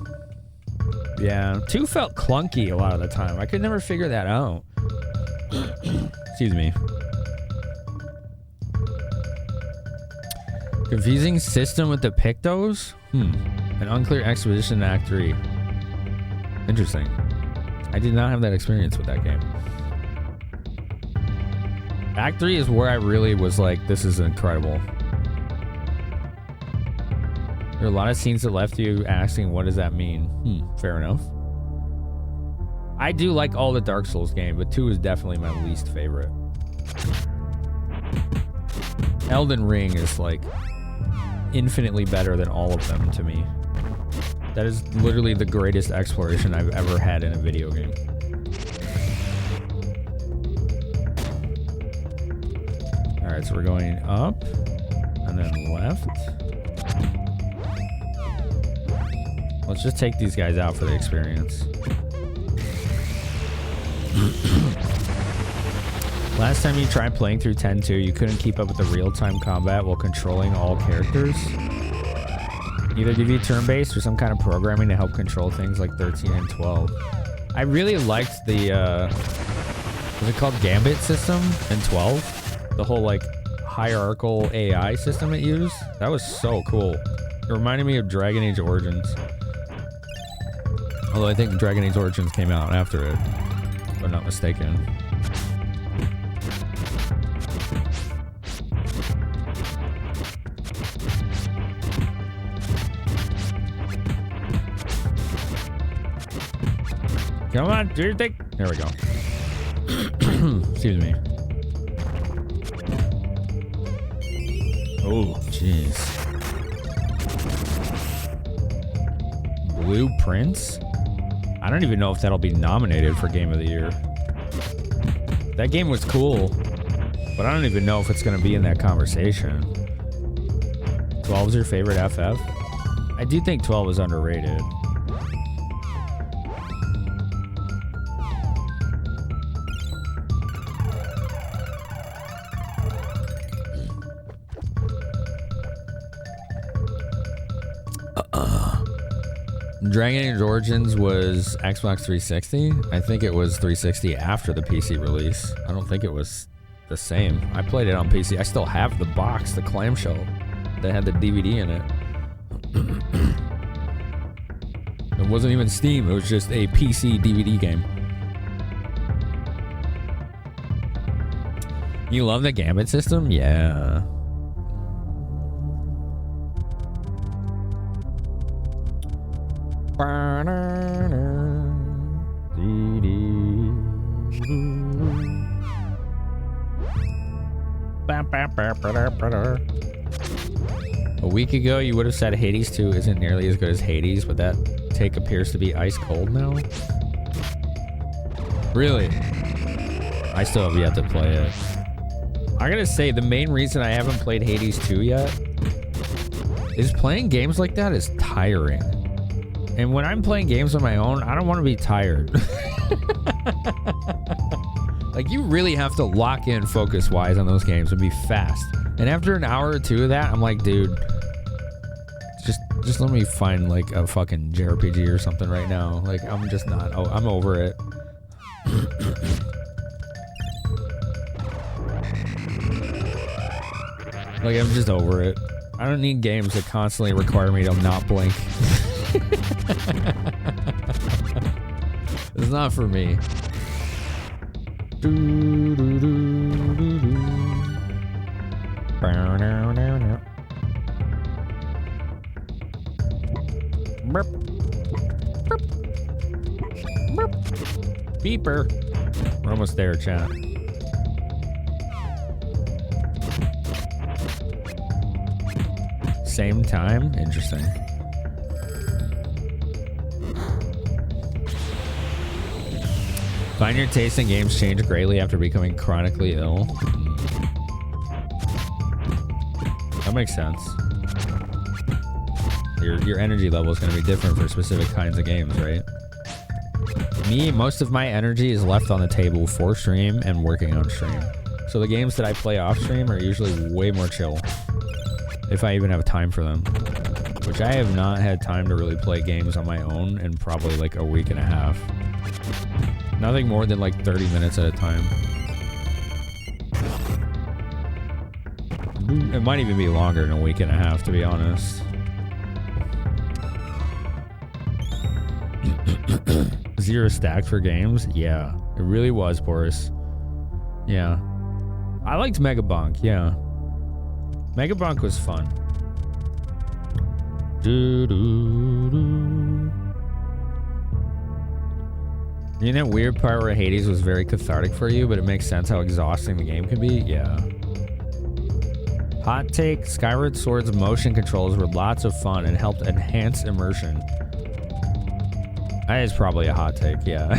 Yeah, 2 felt clunky a lot of the time. I could never figure that out. Excuse me. Confusing system with the Pictos? An unclear exposition in Act 3. Interesting. I did not have that experience with that game. Act 3 is where I really was like, this is incredible. There are a lot of scenes that left you asking, what does that mean? Fair enough. I do like all the Dark Souls games, but 2 is definitely my least favorite. Elden Ring is like infinitely better than all of them to me. That is literally the greatest exploration I've ever had in a video game. Alright, so we're going up and then left. Let's just take these guys out for the experience. Last time you tried playing through 10-2, you couldn't keep up with the real-time combat while controlling all characters. Either give you turn-based or some kind of programming to help control things like 13 and 12. I really liked the, was it called Gambit system in 12? The whole, like, hierarchical AI system it used? That was so cool. It reminded me of Dragon Age Origins. Although I think Dragon Age Origins came out after it, if I'm not mistaken. Come on, do your thing. There we go. Excuse me. Oh, jeez. Blueprints? I don't even know if that'll be nominated for Game of the Year. That game was cool, but I don't even know if it's going to be in that conversation. 12 is your favorite FF? I do think 12 is underrated. Dragon Age Origins was Xbox 360. I think it was 360 after the PC release. I don't think it was the same. I played it on PC. I still have the box, the clamshell that had the DVD in it. It wasn't even Steam. It was just a PC DVD game. You love the Gambit system? Yeah. A week ago, you would have said Hades 2 isn't nearly as good as Hades, but that take appears to be ice cold now. Really? I still have yet to play it. I gotta say, the main reason I haven't played Hades 2 yet is playing games like that is tiring. And when I'm playing games on my own, I don't want to be tired. Like, you really have to lock in focus-wise on those games and be fast. And after an hour or two of that, I'm like, dude, just let me find, like, a fucking JRPG or something right now. Like, I'm just not, I'm over it. Like, I'm just over it. I don't need games that constantly require me to not blink. It's not for me. Beeper. We're almost there, chat. Same time? Interesting. Find your taste in games change greatly after becoming chronically ill. That makes sense. Your energy level is going to be different for specific kinds of games, right? Me, most of my energy is left on the table for stream and working on stream. So the games that I play off stream are usually way more chill. If I even have time for them. Which I have not had time to really play games on my own in probably like a week and a half. Nothing more than like 30 minutes at a time. It might even be longer than a week and a half, to be honest. Zero stacked for games? Yeah. It really was, Boris. Yeah. I liked Megabunk, yeah. Megabunk was fun. You know that weird part where Hades was very cathartic for you, but it makes sense how exhausting the game can be? Yeah. Hot take, Skyward Sword's motion controls were lots of fun and helped enhance immersion. That is probably a hot take, yeah.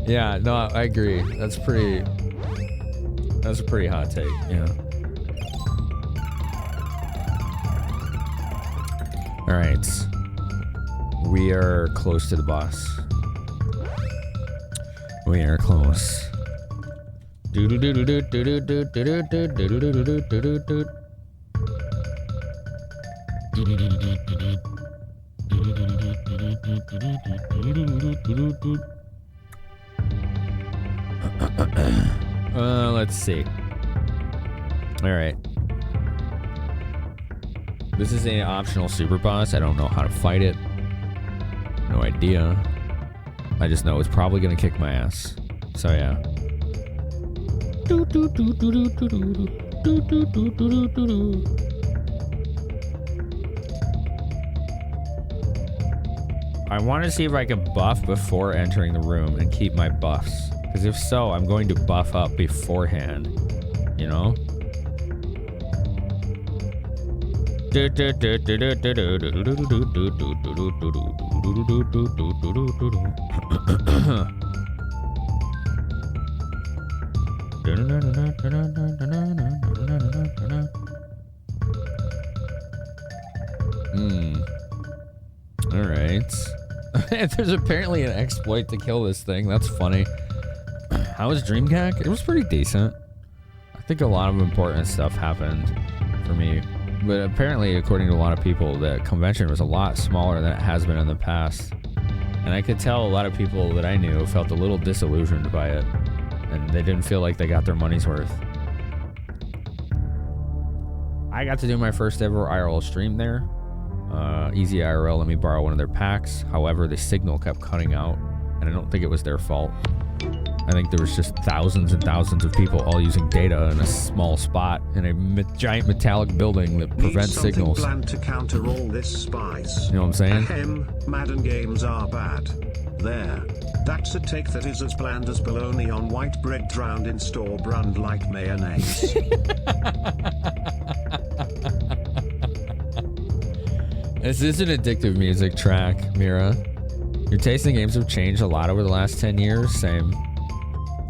Yeah, no, I agree. That's a pretty hot take, yeah. Alright. We are close to the boss. We are close. Let's see. All right. This is an optional super boss. I don't know how to fight it. No idea. I just know it's probably gonna kick my ass. So yeah. I want to see if I can buff before entering the room and keep my buffs. Because if so, I'm going to buff up beforehand. You know? Alright. There's apparently an exploit to kill this thing. That's funny. How was Dreamhack? It was pretty decent. I think a lot of important stuff happened for me. But apparently, according to a lot of people, the convention was a lot smaller than it has been in the past. And I could tell a lot of people that I knew felt a little disillusioned by it. And they didn't feel like they got their money's worth. I got to do my first ever IRL stream there. Easy IRL let me borrow one of their packs. However, the signal kept cutting out. And I don't think it was their fault. I think there was just thousands and thousands of people all using data in a small spot in a giant metallic building that prevents signals. Bland to counter all this spice. You know what I'm saying? Ahem, Madden games are bad. There. That's a take that is as bland as bologna on white bread drowned in store brand like mayonnaise. This is an addictive music track, Mira. Your taste in games have changed a lot over the last 10 years. Same.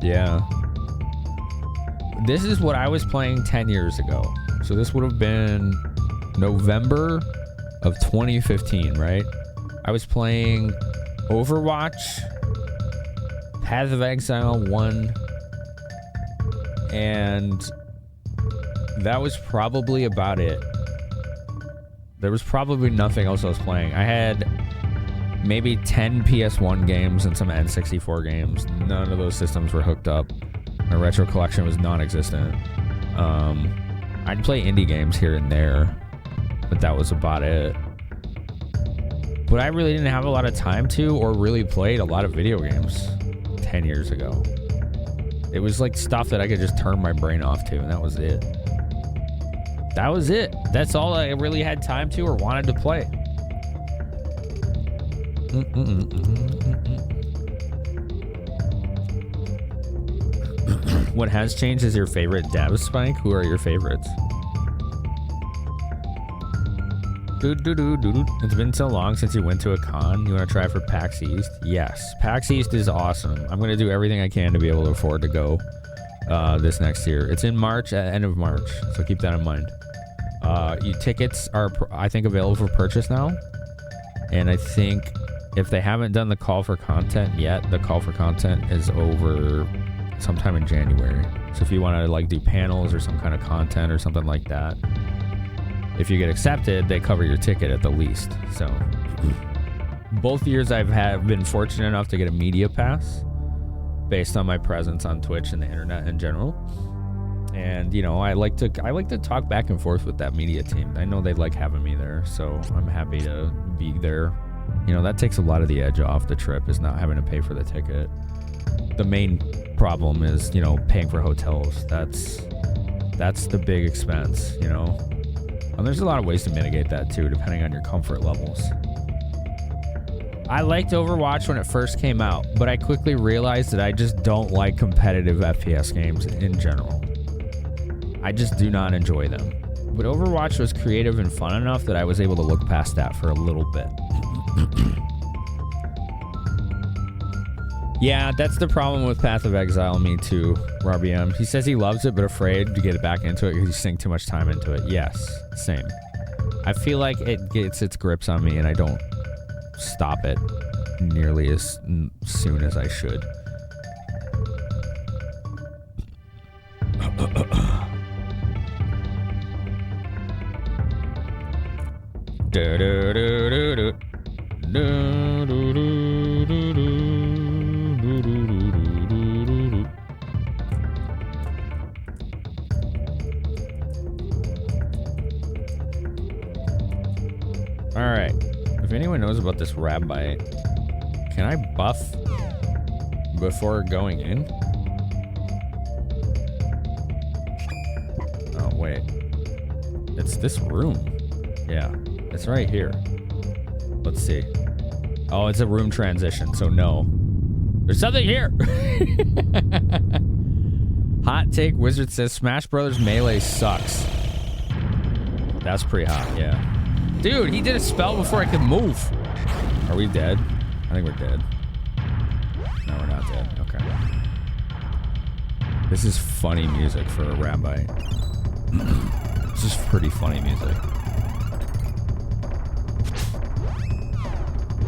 Yeah. This is what I was playing 10 years ago. So this would have been November of 2015, right? I was playing Overwatch, Path of Exile 1, and that was probably about it. There was probably nothing else I was playing. I had maybe 10 PS1 games and some N64 games. None of those systems were hooked up. My retro collection was non-existent. I'd play indie games here and there, but that was about it. But I really didn't have a lot of time to, or really played a lot of video games 10 years ago. It was like stuff that I could just turn my brain off to, and that was it. That was it. That's all I really had time to or wanted to play. What has changed is your favorite devs, Spike? Who are your favorites? It's been so long since you went to a con. You want to try for PAX East? Yes. PAX East is awesome. I'm going to do everything I can to be able to afford to go this next year. It's in March, at end of March, so keep that in mind. Tickets are, I think, available for purchase now. And I think if they haven't done the call for content yet, the call for content is over sometime in January. So if you want to like do panels or some kind of content or something like that, if you get accepted, they cover your ticket at the least. So both years have been fortunate enough to get a media pass based on my presence on Twitch and the internet in general. And you know, I like to talk back and forth with that media team. I know they like having me there, so I'm happy to be there. You know, that takes a lot of the edge off the trip, is not having to pay for the ticket. The main problem is, you know, paying for hotels. That's the big expense, you know. And there's a lot of ways to mitigate that too, depending on your comfort levels. I liked Overwatch when it first came out, but I quickly realized that I just don't like competitive FPS games in general. I just do not enjoy them. But Overwatch was creative and fun enough that I was able to look past that for a little bit. Yeah, that's the problem with Path of Exile, me too, RBM. He says he loves it, but afraid to get back into it because he's sink too much time into it. Yes, same. I feel like it gets its grips on me and I don't stop it nearly as soon as I should. Alright, if anyone knows about this rabbi, can I buff before going in? Oh, wait. It's this room. Yeah, it's right here. Let's see. Oh, it's a room transition, so no. There's something here! Hot take, Wizard says Smash Brothers Melee sucks. That's pretty hot, yeah. Dude, he did a spell before I could move. Are we dead? I think we're dead. No, we're not dead. Okay. This is funny music for a rabbi. This is pretty funny music.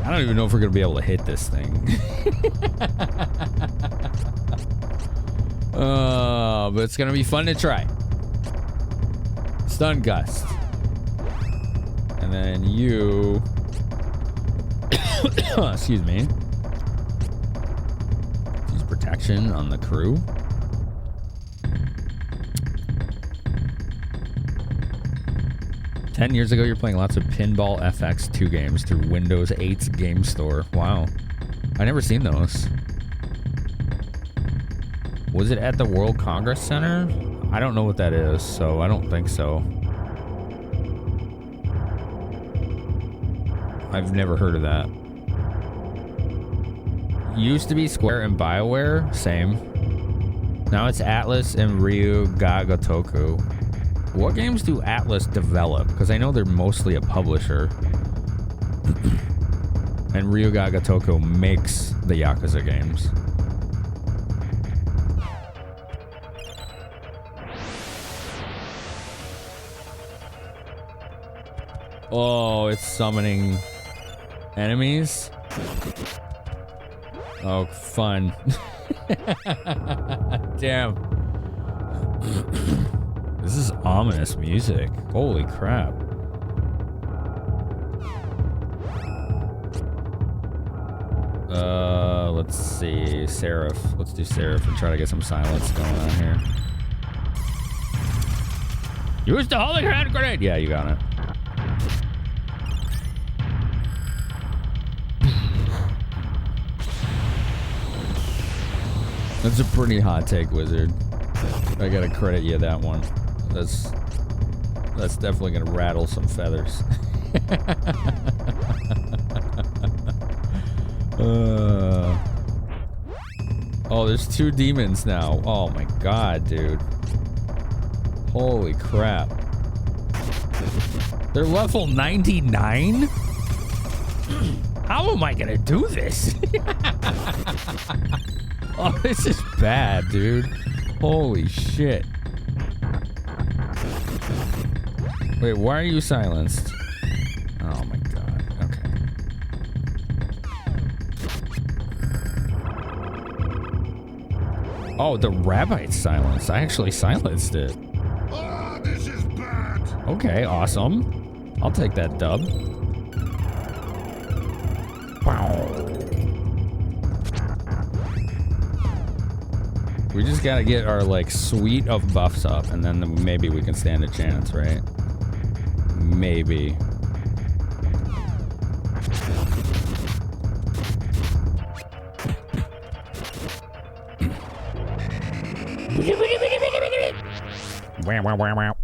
I don't even know if we're going to be able to hit this thing. But it's going to be fun to try. Stun Gust. And then you... excuse me. Use protection on the crew. "10 years ago, you're playing lots of Pinball FX2 games through Windows 8's game store." Wow. I never seen those. Was it at the World Congress Center? I don't know what that is, so I don't think so. I've never heard of that. Used to be Square and BioWare, same. Now it's Atlas and Ryu ga Gotoku. What games do Atlas develop? Because I know they're mostly a publisher. And Ryu ga Gotoku makes the Yakuza games. Oh, it's summoning enemies? Oh, fun. Damn. This is ominous music. Holy crap. Let's see. Seraph. Let's do Seraph and try to get some silence going on here. Use the holy hand grenade. Yeah, you got it. That's a pretty hot take, Wizard. I gotta credit you that one. That's definitely gonna rattle some feathers. Oh, there's 2 demons now. Oh my god, dude. Holy crap. They're level 99? How am I gonna do this? Oh, this is bad, dude. Holy shit. Wait, why are you silenced? Oh my god. Okay. Oh, the rabbite's silenced. I actually silenced it. Ah, this is bad. Okay, awesome. I'll take that dub. Wow. We just gotta get our, like, suite of buffs up, and then maybe we can stand a chance, right? Maybe. Wow, wow, wow, wow.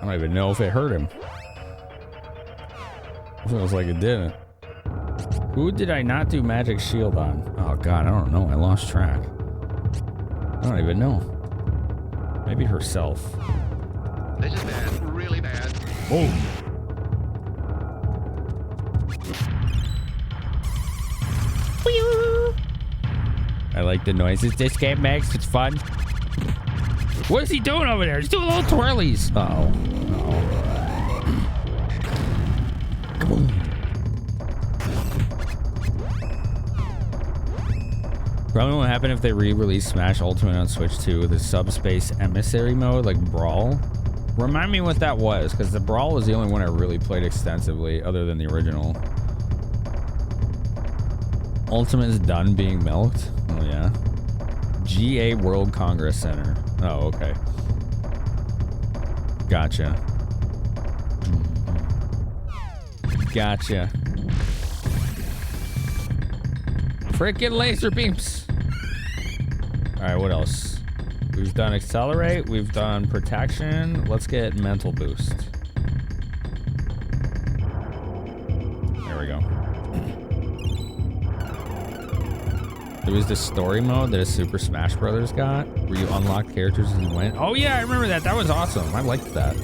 I don't even know if it hurt him. Feels like it didn't. Who did I not do magic shield on? Oh god, I don't know. I lost track. I don't even know. Maybe herself. This is bad. Really bad. Boom. I like the noises this game makes. It's fun. What is he doing over there? He's doing little twirlies. Uh-oh. Kaboom. Probably won't happen if they re-release Smash Ultimate on Switch 2 with a subspace emissary mode like Brawl. Remind me what that was, because the Brawl was the only one I really played extensively other than the original. Ultimate is done being milked? Oh yeah. GA World Congress Center. Oh, okay. Gotcha. Gotcha. Freaking laser beams. Alright, what else? We've done accelerate, we've done protection. Let's get mental boost. There we go. There was this story mode that a Super Smash Brothers got where you unlock characters as you went. Oh yeah, I remember that. That was awesome. I liked that.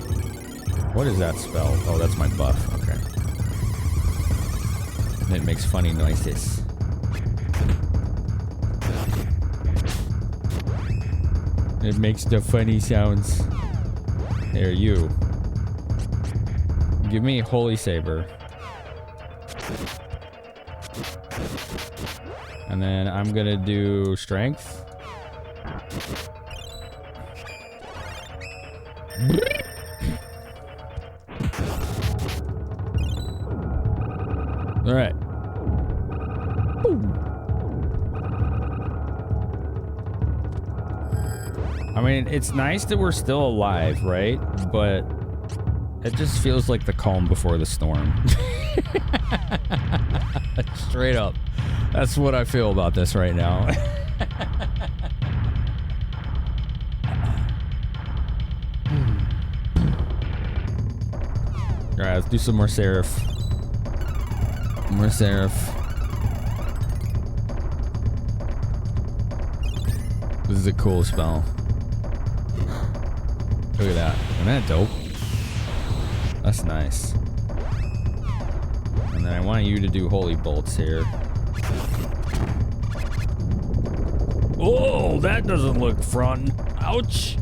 What is that spell? Oh, that's my buff. Okay. It makes funny noises. It makes the funny sounds. There, you. Give me Holy Saber. And then I'm gonna do Strength. All right. I mean, it's nice that we're still alive, right? But it just feels like the calm before the storm. Straight up. That's what I feel about this right now. Alright, let's do some more Seraph. More Seraph. This is a cool spell. Look at that. Isn't that dope? That's nice. And then I want you to do Holy Bolts here. Oh, that doesn't look fun. Ouch.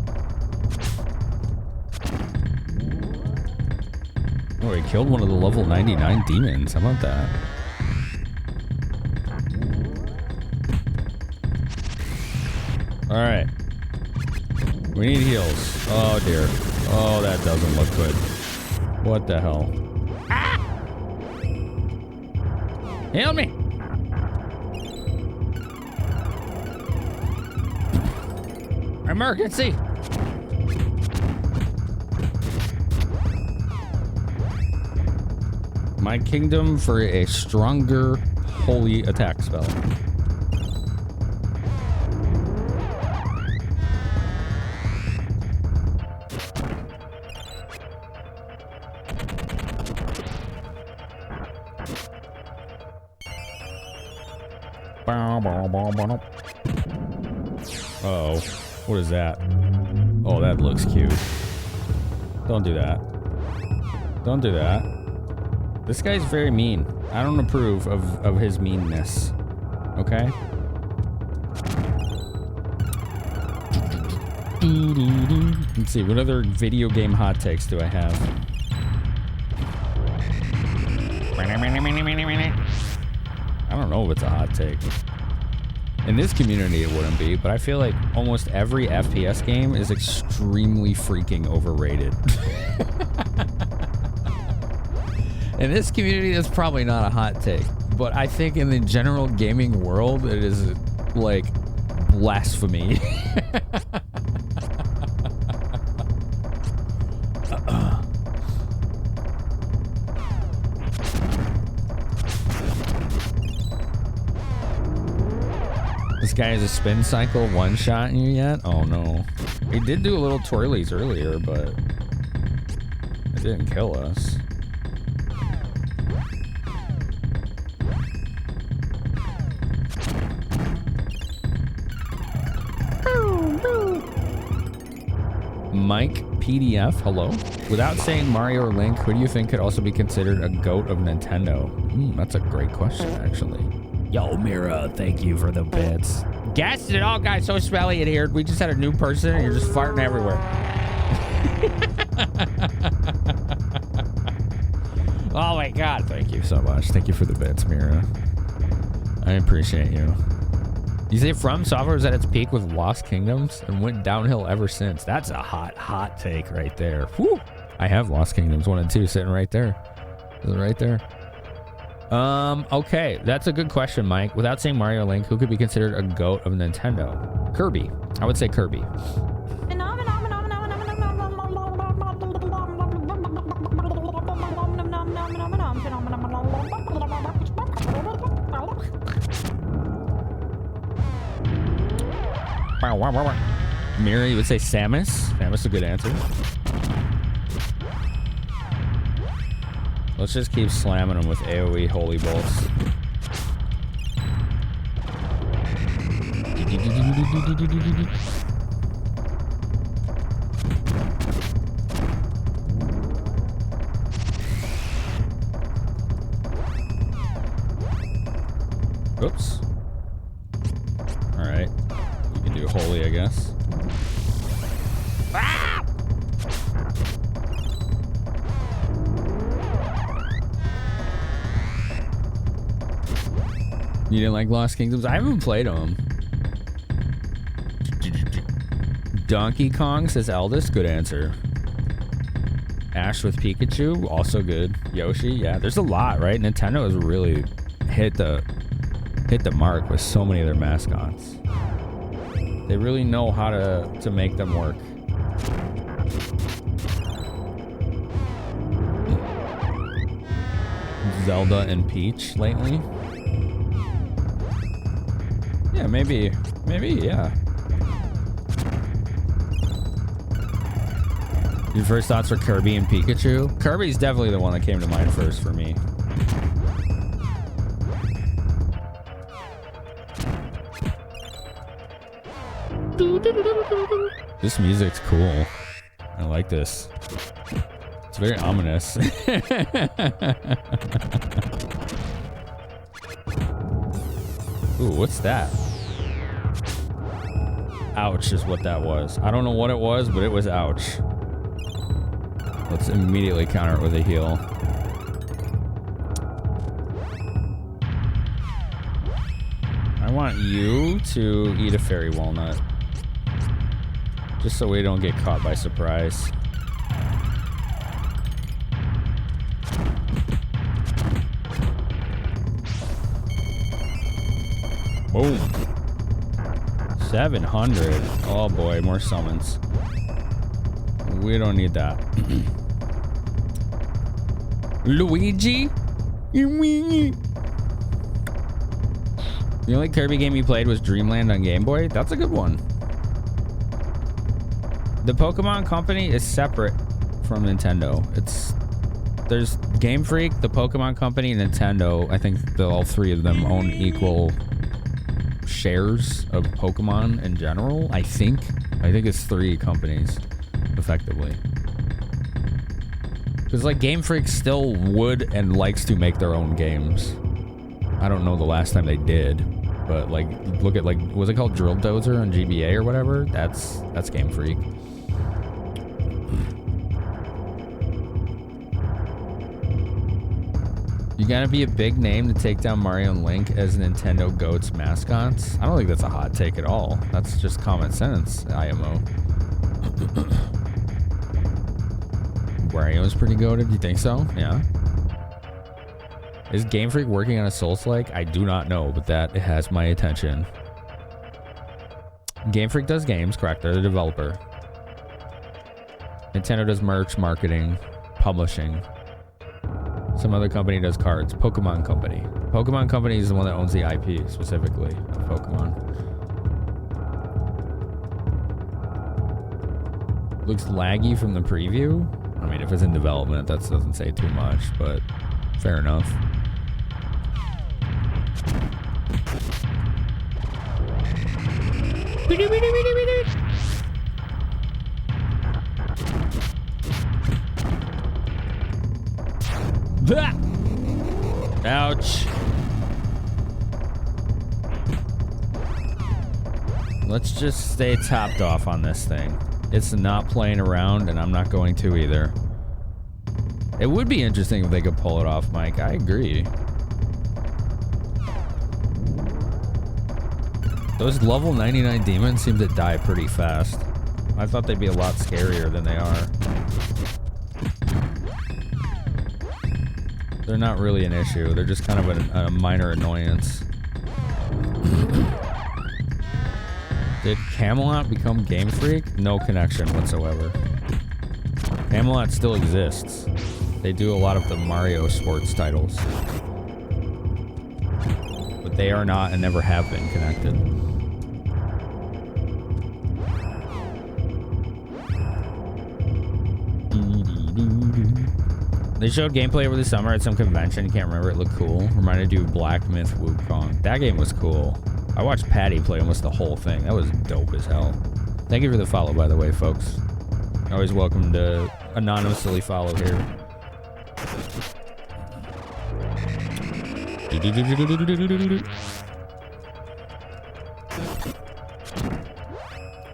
Oh, he killed one of the level 99 demons. How about that? All right. We need heals. Oh, dear. Oh, that doesn't look good. What the hell? Ah! Heal me! Emergency! My kingdom for a stronger holy attack spell. Uh-oh. What is that? Oh, that looks cute. Don't do that. Don't do that. This guy's very mean. I don't approve of his meanness. Okay? Let's see, what other video game hot takes do I have? I don't know if it's a hot take. In this community, it wouldn't be, but I feel like almost every FPS game is extremely freaking overrated. In this community, that's probably not a hot take, but I think in the general gaming world, it is like blasphemy. This guy has a spin cycle one-shotting you yet? Oh no. He did do a little twirlies earlier, but it didn't kill us. Mike PDF, hello. Without saying Mario or Link, who do you think could also be considered a GOAT of Nintendo? That's a great question, actually. Yo, Mira, thank you for the bits. Guessed it all got so smelly in here. We just had a new person and you're just farting everywhere. Oh my god. Thank you so much. Thank you for the bits, Mira. I appreciate you. You say From Software was at its peak with Lost Kingdoms and went downhill ever since. That's a hot take right there. Whew. I have Lost Kingdoms 1 and 2 sitting right there. Is it right there? Okay, that's a good question, Mike. Without saying Mario or Link, who could be considered a GOAT of Nintendo? Kirby. I would say Kirby. Mira, you would say Samus? Samus is a good answer. Let's just keep slamming them with AoE holy bolts. Oops. Alright. You can do holy, I guess. Ah! You didn't like Lost Kingdoms? I haven't played them. Donkey Kong says Eldest. Good answer. Ash with Pikachu. Also good. Yoshi. Yeah, there's a lot, right? Nintendo has really hit the mark with so many of their mascots. They really know how to make them work. Zelda and Peach lately. Yeah, maybe, yeah. Your first thoughts were Kirby and Pikachu? Kirby's definitely the one that came to mind first for me. This music's cool. I like this. It's very ominous. Ooh, what's that? Ouch is what that was. I don't know what it was, but it was ouch. Let's immediately counter it with a heal. I want you to eat a fairy walnut. Just so we don't get caught by surprise. Boom. 700. Oh boy, more summons. We don't need that. Luigi? The only Kirby game you played was Dreamland on Game Boy? That's a good one. The Pokemon Company is separate from Nintendo. There's Game Freak, the Pokemon Company, and Nintendo. I think all three of them own equal shares of Pokemon in general. I think it's three companies, effectively. Because like Game Freak still would and likes to make their own games. I don't know the last time they did, but like look at like, was it called Drill Dozer on GBA or whatever? That's Game Freak. You gotta be a big name to take down Mario and Link as Nintendo GOAT's mascots? I don't think that's a hot take at all. That's just common sense, IMO. Wario's pretty goated, you think so? Yeah. Is Game Freak working on a Souls-like? I do not know, but that it has my attention. Game Freak does games, correct? They're the developer. Nintendo does merch, marketing, publishing. Some other company does cards. Pokemon Company. Pokemon Company is the one that owns the IP, specifically, of Pokemon. Looks laggy from the preview. I mean, if it's in development, that doesn't say too much, but fair enough. Ouch. Let's just stay topped off on this thing. It's not playing around, and I'm not going to either. It would be interesting if they could pull it off, Mike. I agree. Those level 99 demons seem to die pretty fast. I thought they'd be a lot scarier than they are. They're not really an issue. They're just kind of a minor annoyance. Did Camelot become Game Freak? No connection whatsoever. Camelot still exists. They do a lot of the Mario sports titles. But they are not and never have been connected. They showed gameplay over the summer at some convention. Can't remember. It looked cool. Reminded you of Black Myth Wukong. That game was cool. I watched Patty play almost the whole thing. That was dope as hell. Thank you for the follow, by the way, folks. Always welcome to anonymously follow here.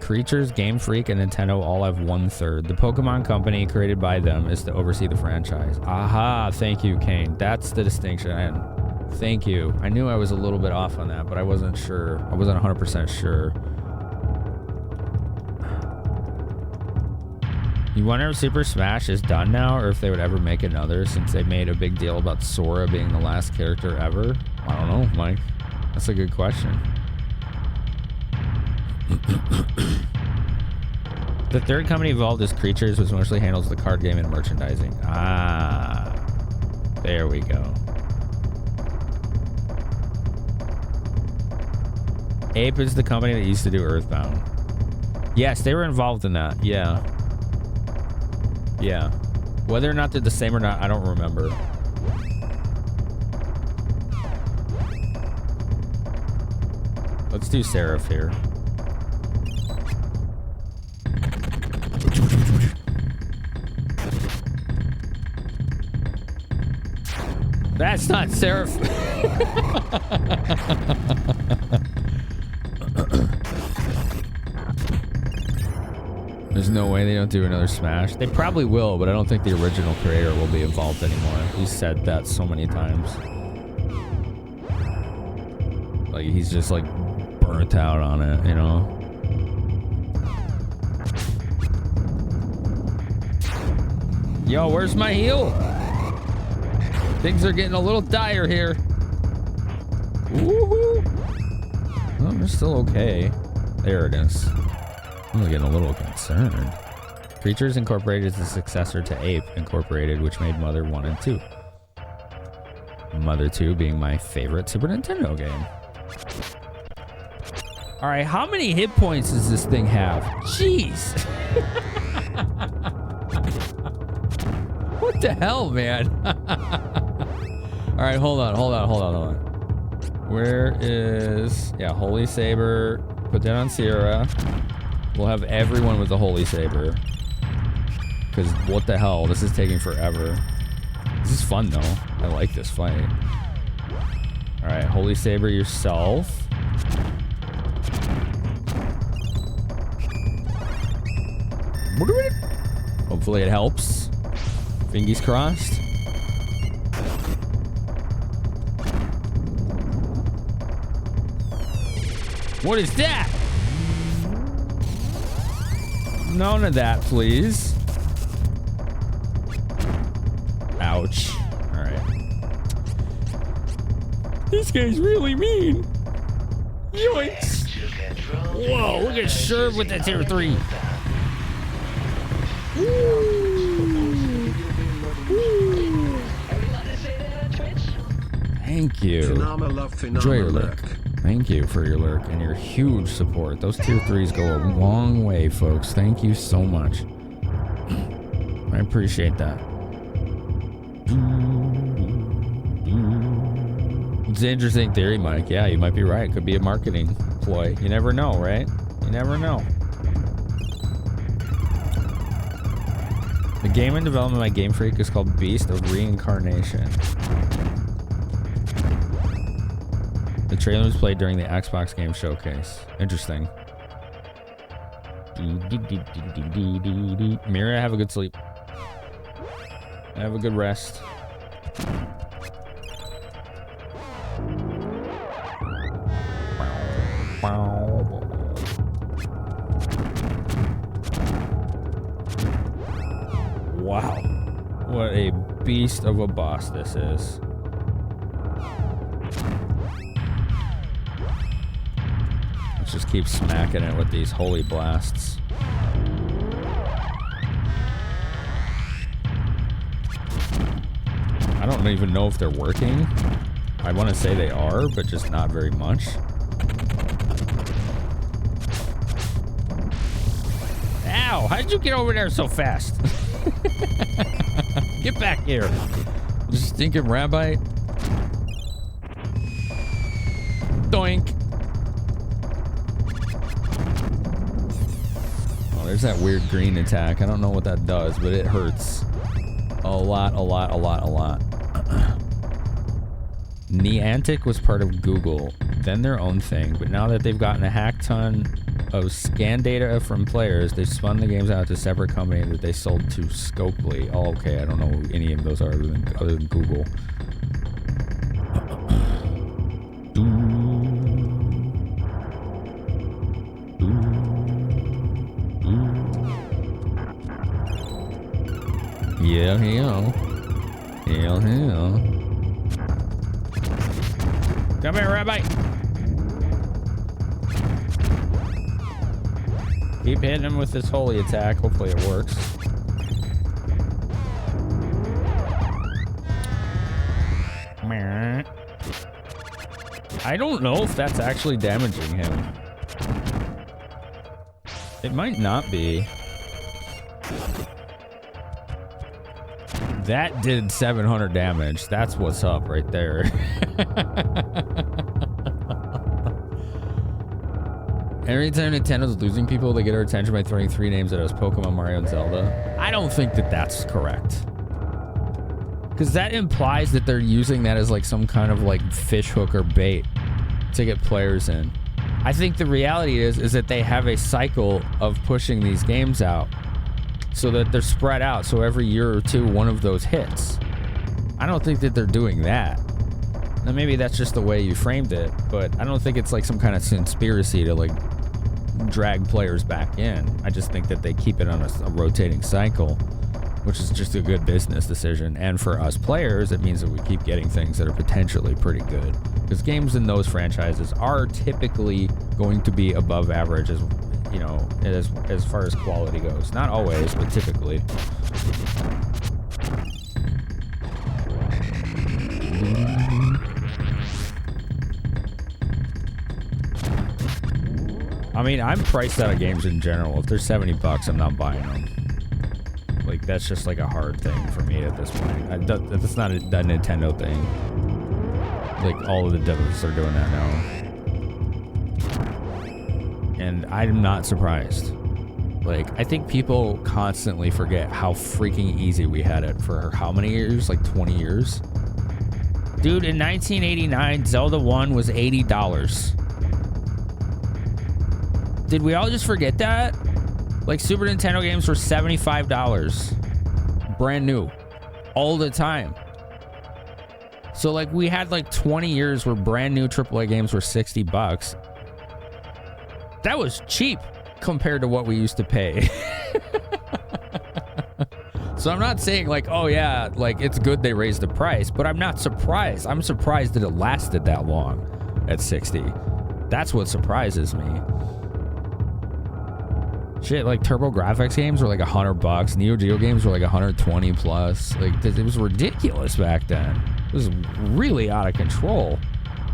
Creatures, Game Freak, and Nintendo all have 1/3. The Pokemon Company, created by them, is to oversee the franchise. Aha, thank you, Kane. That's the distinction. And thank you. I knew I was a little bit off on that, but I wasn't sure. I wasn't 100% sure. You wonder if Super Smash is done now, or if they would ever make another, since they made a big deal about Sora being the last character ever? I don't know, Mike. That's a good question. The third company involved is Creatures, which mostly handles the card game and merchandising. Ah, there we go. Ape is the company that used to do Earthbound. Yes, they were involved in that. Yeah. Yeah. Whether or not they're the same or not, I don't remember. Let's do Seraph here. That's not Seraph. There's no way they don't do another Smash. They probably will, but I don't think the original creator will be involved anymore. He's said that so many times. Like, he's just like burnt out on it, you know? Yo, where's my heal? Things are getting a little dire here. Woohoo! Oh, they're still okay. There it is. I'm getting a little concerned. Creatures Incorporated is the successor to Ape Incorporated, which made Mother 1 and 2. Mother 2 being my favorite Super Nintendo game. All right, how many hit points does this thing have? Jeez. What the hell, man? All right, hold on. Where is... Yeah, Holy Saber. Put that on Sierra. We'll have everyone with the Holy Saber. Because what the hell? This is taking forever. This is fun, though. I like this fight. All right, Holy Saber yourself. Hopefully it helps. Fingers crossed. What is that? None of that, please. Ouch. All right. This guy's really mean. Yoinks. Whoa, look at Sherv with that tier 3. Thank you. Enjoy your lurk. Thank you for your lurk and your huge support. Those tier 3s go a long way, folks. Thank you so much. I appreciate that. It's an interesting theory, Mike. Yeah, you might be right. Could be a marketing ploy. You never know, right? You never know. The game in development by Game Freak is called Beast of Reincarnation. The trailer was played during the Xbox Game Showcase. Interesting. Mira, have a good sleep. Have a good rest. Wow. What a beast of a boss this is. Let's just keep smacking it with these holy blasts. I don't even know if they're working. I want to say they are, but just not very much. Ow! How'd you get over there so fast? Get back here. You stinking rabbi. Doink. Oh, there's that weird green attack. I don't know what that does, but it hurts. A lot. Niantic was part of Google, then their own thing, but now that they've gotten a hack ton of scan data from players, they've spun the games out to a separate company that they sold to Scopely. Oh, okay, I don't know who any of those are other than Google. Yeah. Come here, Rabbi. Keep hitting him with this holy attack. Hopefully it works. I don't know if that's actually damaging him. It might not be. That did 700 damage. That's what's up right there. Every time Nintendo's losing people, they get our attention by throwing 3 names at us: Pokemon, Mario, and Zelda. I don't think that that's correct. Because that implies that they're using that as like some kind of like fish hook or bait to get players in. I think the reality is that they have a cycle of pushing these games out so that they're spread out, so every year or two one of those hits. I don't think that they're doing that. Now maybe that's just the way you framed it, but I don't think it's like some kind of conspiracy to like drag players back in. I just think that they keep it on a rotating cycle, which is just a good business decision. And for us players, it means that we keep getting things that are potentially pretty good, because games in those franchises are typically going to be above average, as you know, as far as quality goes. Not always, but typically. I mean, I'm priced out of games in general. If they're 70 bucks, I'm not buying them. Like, that's just like a hard thing for me at this point. That's not a Nintendo thing. Like, all of the developers are doing that now. And I'm not surprised. Like, I think people constantly forget how freaking easy we had it for how many years? Like 20 years? Dude, in 1989, Zelda 1 was $80. Did we all just forget that? Like, Super Nintendo games were $75. Brand new. All the time. So, like, we had, like, 20 years where brand new AAA games were 60 bucks. That was cheap compared to what we used to pay. So I'm not saying, like, oh, yeah, like, it's good they raised the price, but I'm not surprised. I'm surprised that it lasted that long at 60. That's what surprises me. Shit, like TurboGrafx games were like $100. Neo Geo games were like 120 plus. Like, it was ridiculous back then. It was really out of control.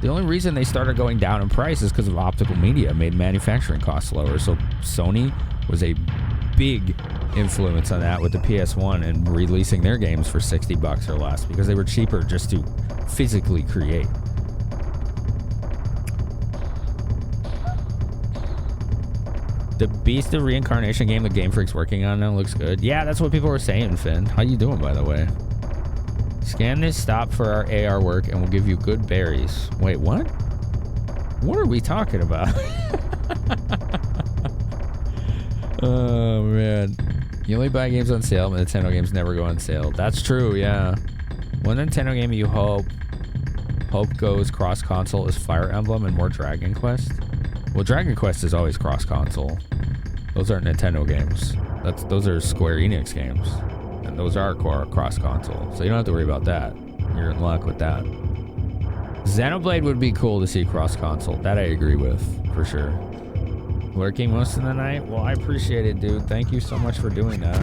The only reason they started going down in price is because of optical media made manufacturing costs lower. So Sony was a big influence on that with the PS1 and releasing their games for 60 bucks or less because they were cheaper just to physically create. The Beast of Reincarnation game the Game Freak's working on now looks good. Yeah, that's what people were saying, Finn. How you doing, by the way? Scan this stop for our AR work and we'll give you good berries. Wait, what? What are we talking about? Oh, man. You only buy games on sale, but Nintendo games never go on sale. That's true, yeah. One Nintendo game you hope goes cross-console is Fire Emblem and more Dragon Quest. Well, Dragon Quest is always cross-console. Those aren't Nintendo games. Those are Square Enix games. And those are cross-console. So you don't have to worry about that. You're in luck with that. Xenoblade would be cool to see cross-console. That I agree with, for sure. Working most of the night? Well, I appreciate it, dude. Thank you so much for doing that.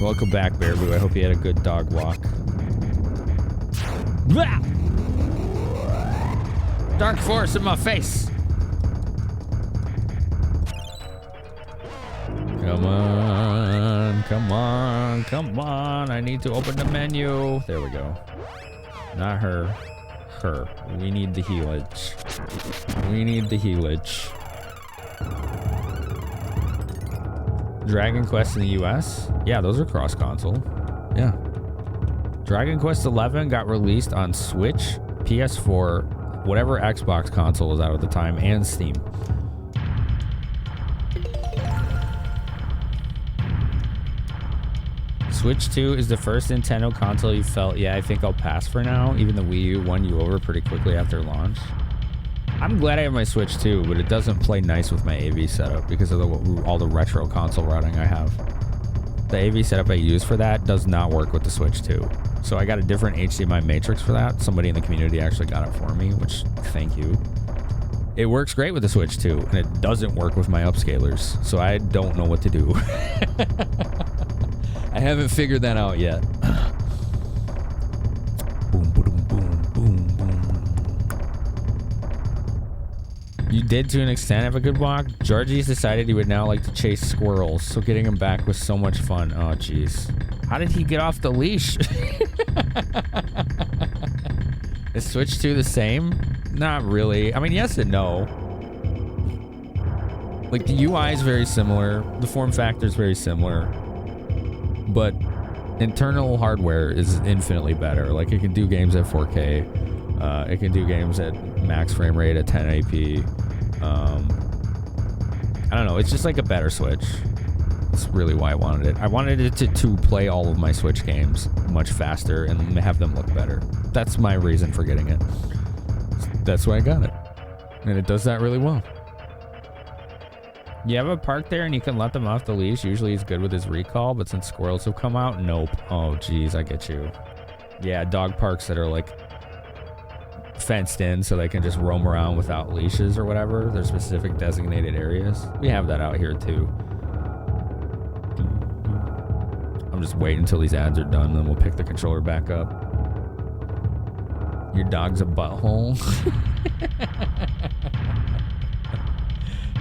Welcome back, Bear Boo. I hope you had a good dog walk. Blah! Dark force in my face. Come on, come on, come on. I need to open the menu. There we go. Not her. Her. We need the healage. We need the healage. Dragon Quest in the US? Yeah, those are cross-console. Yeah. Dragon Quest 11 got released on Switch, PS4, whatever Xbox console was out at the time, and Steam. Switch 2 is the first Nintendo console you felt, yeah, I think I'll pass for now. Even the Wii U won you over pretty quickly after launch. I'm glad I have my Switch 2, but it doesn't play nice with my AV setup because of all the retro console routing I have. The AV setup I use for that does not work with the Switch 2. So I got a different HDMI matrix for that. Somebody in the community actually got it for me, which, thank you. It works great with the Switch 2, and it doesn't work with my upscalers. So I don't know what to do. I haven't figured that out yet. Boom, boom, boom, boom, boom. You did, to an extent, have a good walk. Georgie's decided he would now like to chase squirrels, so getting him back was so much fun. Oh, jeez. How did he get off the leash? Is Switch 2 the same? Not really. I mean, yes and no. Like, the UI is very similar. The form factor is very similar. But internal hardware is infinitely better. Like, it can do games at 4K. It can do games at max frame rate at 1080p. I don't know. It's just like a better Switch. That's really why I wanted it. I wanted it to play all of my Switch games much faster and have them look better. That's my reason for getting it. That's why I got it. And it does that really well. You have a park there and you can let them off the leash. Usually he's good with his recall, but since squirrels have come out, nope. Oh, geez, I get you. Yeah, dog parks that are like fenced in so they can just roam around without leashes or whatever. There's specific designated areas. We have that out here too. I'm just waiting until these ads are done, then we'll pick the controller back up. Your dog's a butthole.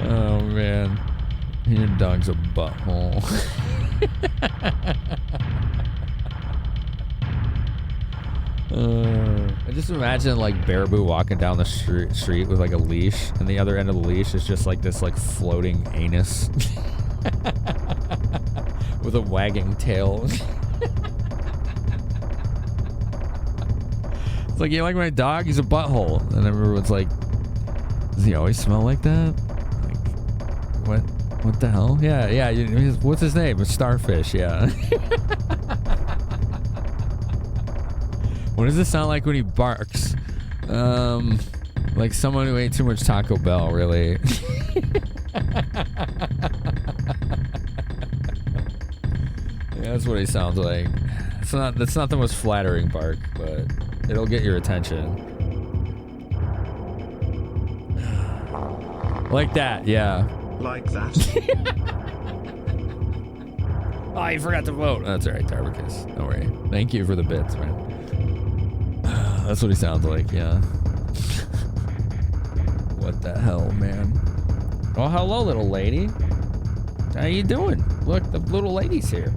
Oh man, your dog's a butthole. I just imagine like Baraboo walking down the street with like a leash, and the other end of the leash is just like this like floating anus with a wagging tail. It's like, you like my dog? He's a butthole. And everyone's like, does he always smell like that? Like, what the hell? Yeah. What's his name? It's Starfish, yeah. What does it sound like when he barks? Like someone who ate too much Taco Bell, really. Yeah, that's what he sounds like. That's not the most flattering bark, but it'll get your attention. Like that, yeah. Like that. Oh, you forgot to vote. That's all right, Tarbicus. Don't worry. Thank you for the bits, man. That's what he sounds like, yeah. What the hell, man? Oh, hello, little lady. How you doing? Look, the little lady's here.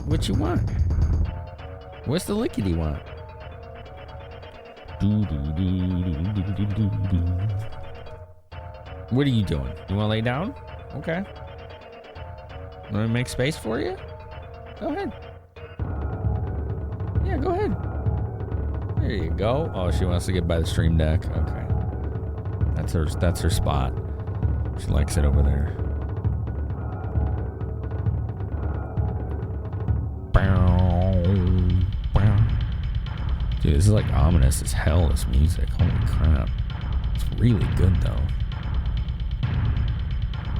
What you want? What's the lickety want? What are you doing? You want to lay down? Okay. Want to make space for you? Go ahead. Yeah, go ahead. There you go. Oh, she wants to get by the stream deck. Okay. That's her spot. She likes it over there. Dude, this is like ominous as hell, this music. Holy crap. It's really good though.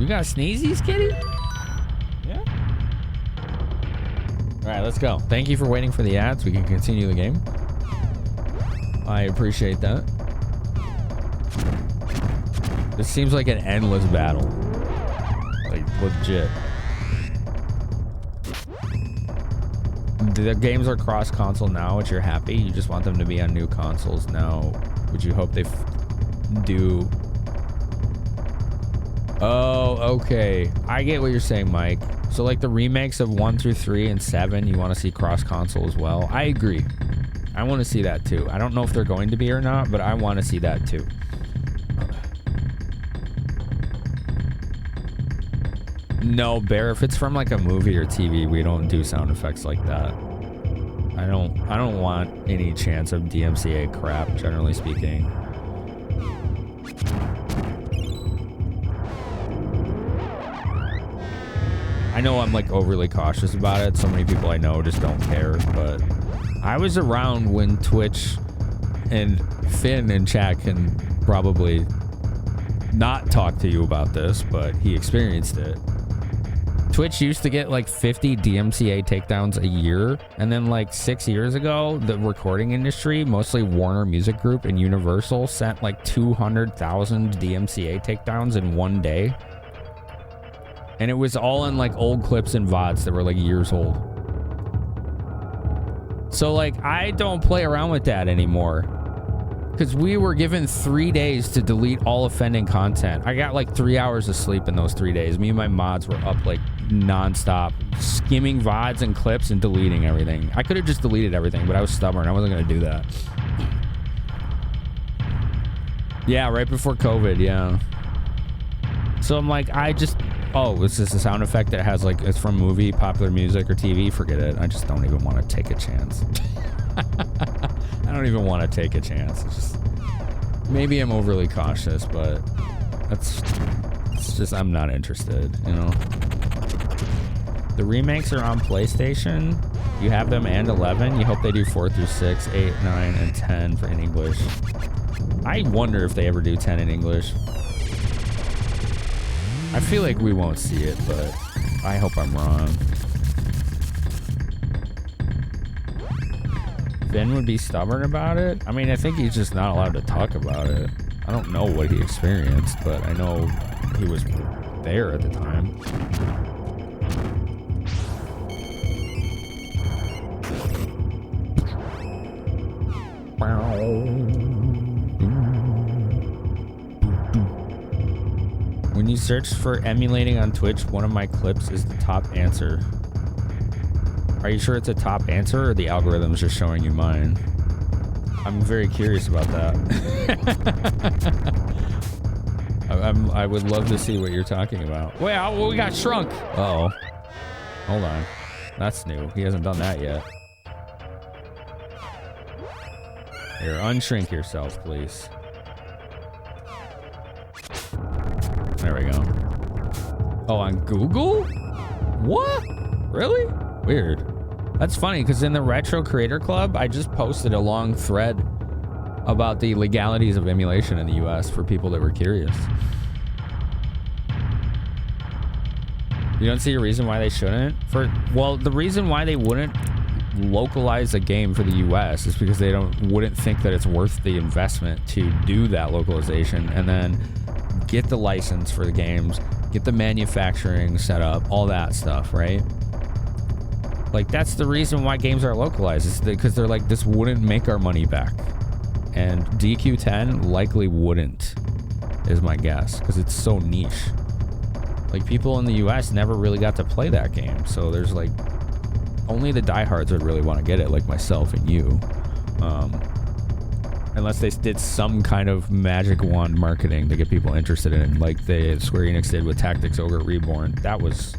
You got sneezies, kitty? Yeah. Alright, let's go. Thank you for waiting for the ads. We can continue the game. I appreciate that. This seems like an endless battle. Like, legit. The games are cross-console now, which you're happy. You just want them to be on new consoles now. Would you hope they do... Oh, okay. I get what you're saying, Mike. So, like, the remakes of 1 through 3 and 7, you want to see cross-console as well? I agree. I want to see that, too. I don't know if they're going to be or not, but I want to see that, too. No, Bear, if it's from, like, a movie or TV, we don't do sound effects like that. I don't want any chance of DMCA crap, generally speaking. I know I'm like overly cautious about it. So many people I know just don't care, but I was around when Twitch and Finn and chat can probably not talk to you about this, but he experienced it. Twitch used to get like 50 DMCA takedowns a year, and then like 6 years ago, the recording industry, mostly Warner Music Group and Universal, sent like 200,000 DMCA takedowns in one day. And it was all in like old clips and VODs that were like years old. So like, I don't play around with that anymore. Because we were given 3 days to delete all offending content. I got like 3 hours of sleep in those 3 days. Me and my mods were up like nonstop, skimming VODs and clips and deleting everything. I could have just deleted everything, but I was stubborn. I wasn't going to do that. Yeah, right before COVID, yeah. So I'm like, oh, is this a sound effect that has like, it's from movie, popular music, or TV? Forget it. I just don't even want to take a chance. I don't even want to take a chance. It's just, maybe I'm overly cautious, but it's just, I'm not interested, you know? The remakes are on PlayStation. You have them and 11. You hope they do 4 through 6, 8, 9, and 10 for in English. I wonder if they ever do 10 in English. I feel like we won't see it, but I hope I'm wrong. Finn would be stubborn about it? I mean, I think he's just not allowed to talk about it. I don't know what he experienced, but I know he was there at the time. When you search for emulating on Twitch, one of my clips is the top answer. Are you sure it's a top answer or the algorithm's just showing you mine? I'm very curious about that. I would love to see what you're talking about. Wait, we got shrunk. Uh-oh. Hold on. That's new. He hasn't done that yet. Here, unshrink yourself, please. There we go. Oh, on Google? What? Really? Weird. That's funny, because in the Retro Creator Club, I just posted a long thread about the legalities of emulation in the US for people that were curious. You don't see a reason why they shouldn't? Well, the reason why they wouldn't localize a game for the US is because they wouldn't think that it's worth the investment to do that localization and then get the license for the games, get the manufacturing set up, all that stuff, right? Like, that's the reason why games are localized, is because they're like, this wouldn't make our money back. And DQ10 likely wouldn't, is my guess, because it's so niche. Like, people in the US never really got to play that game, so there's like, only the diehards would really want to get it, like myself and you. Unless they did some kind of magic wand marketing to get people interested in it, like Square Enix did with Tactics Ogre Reborn. That was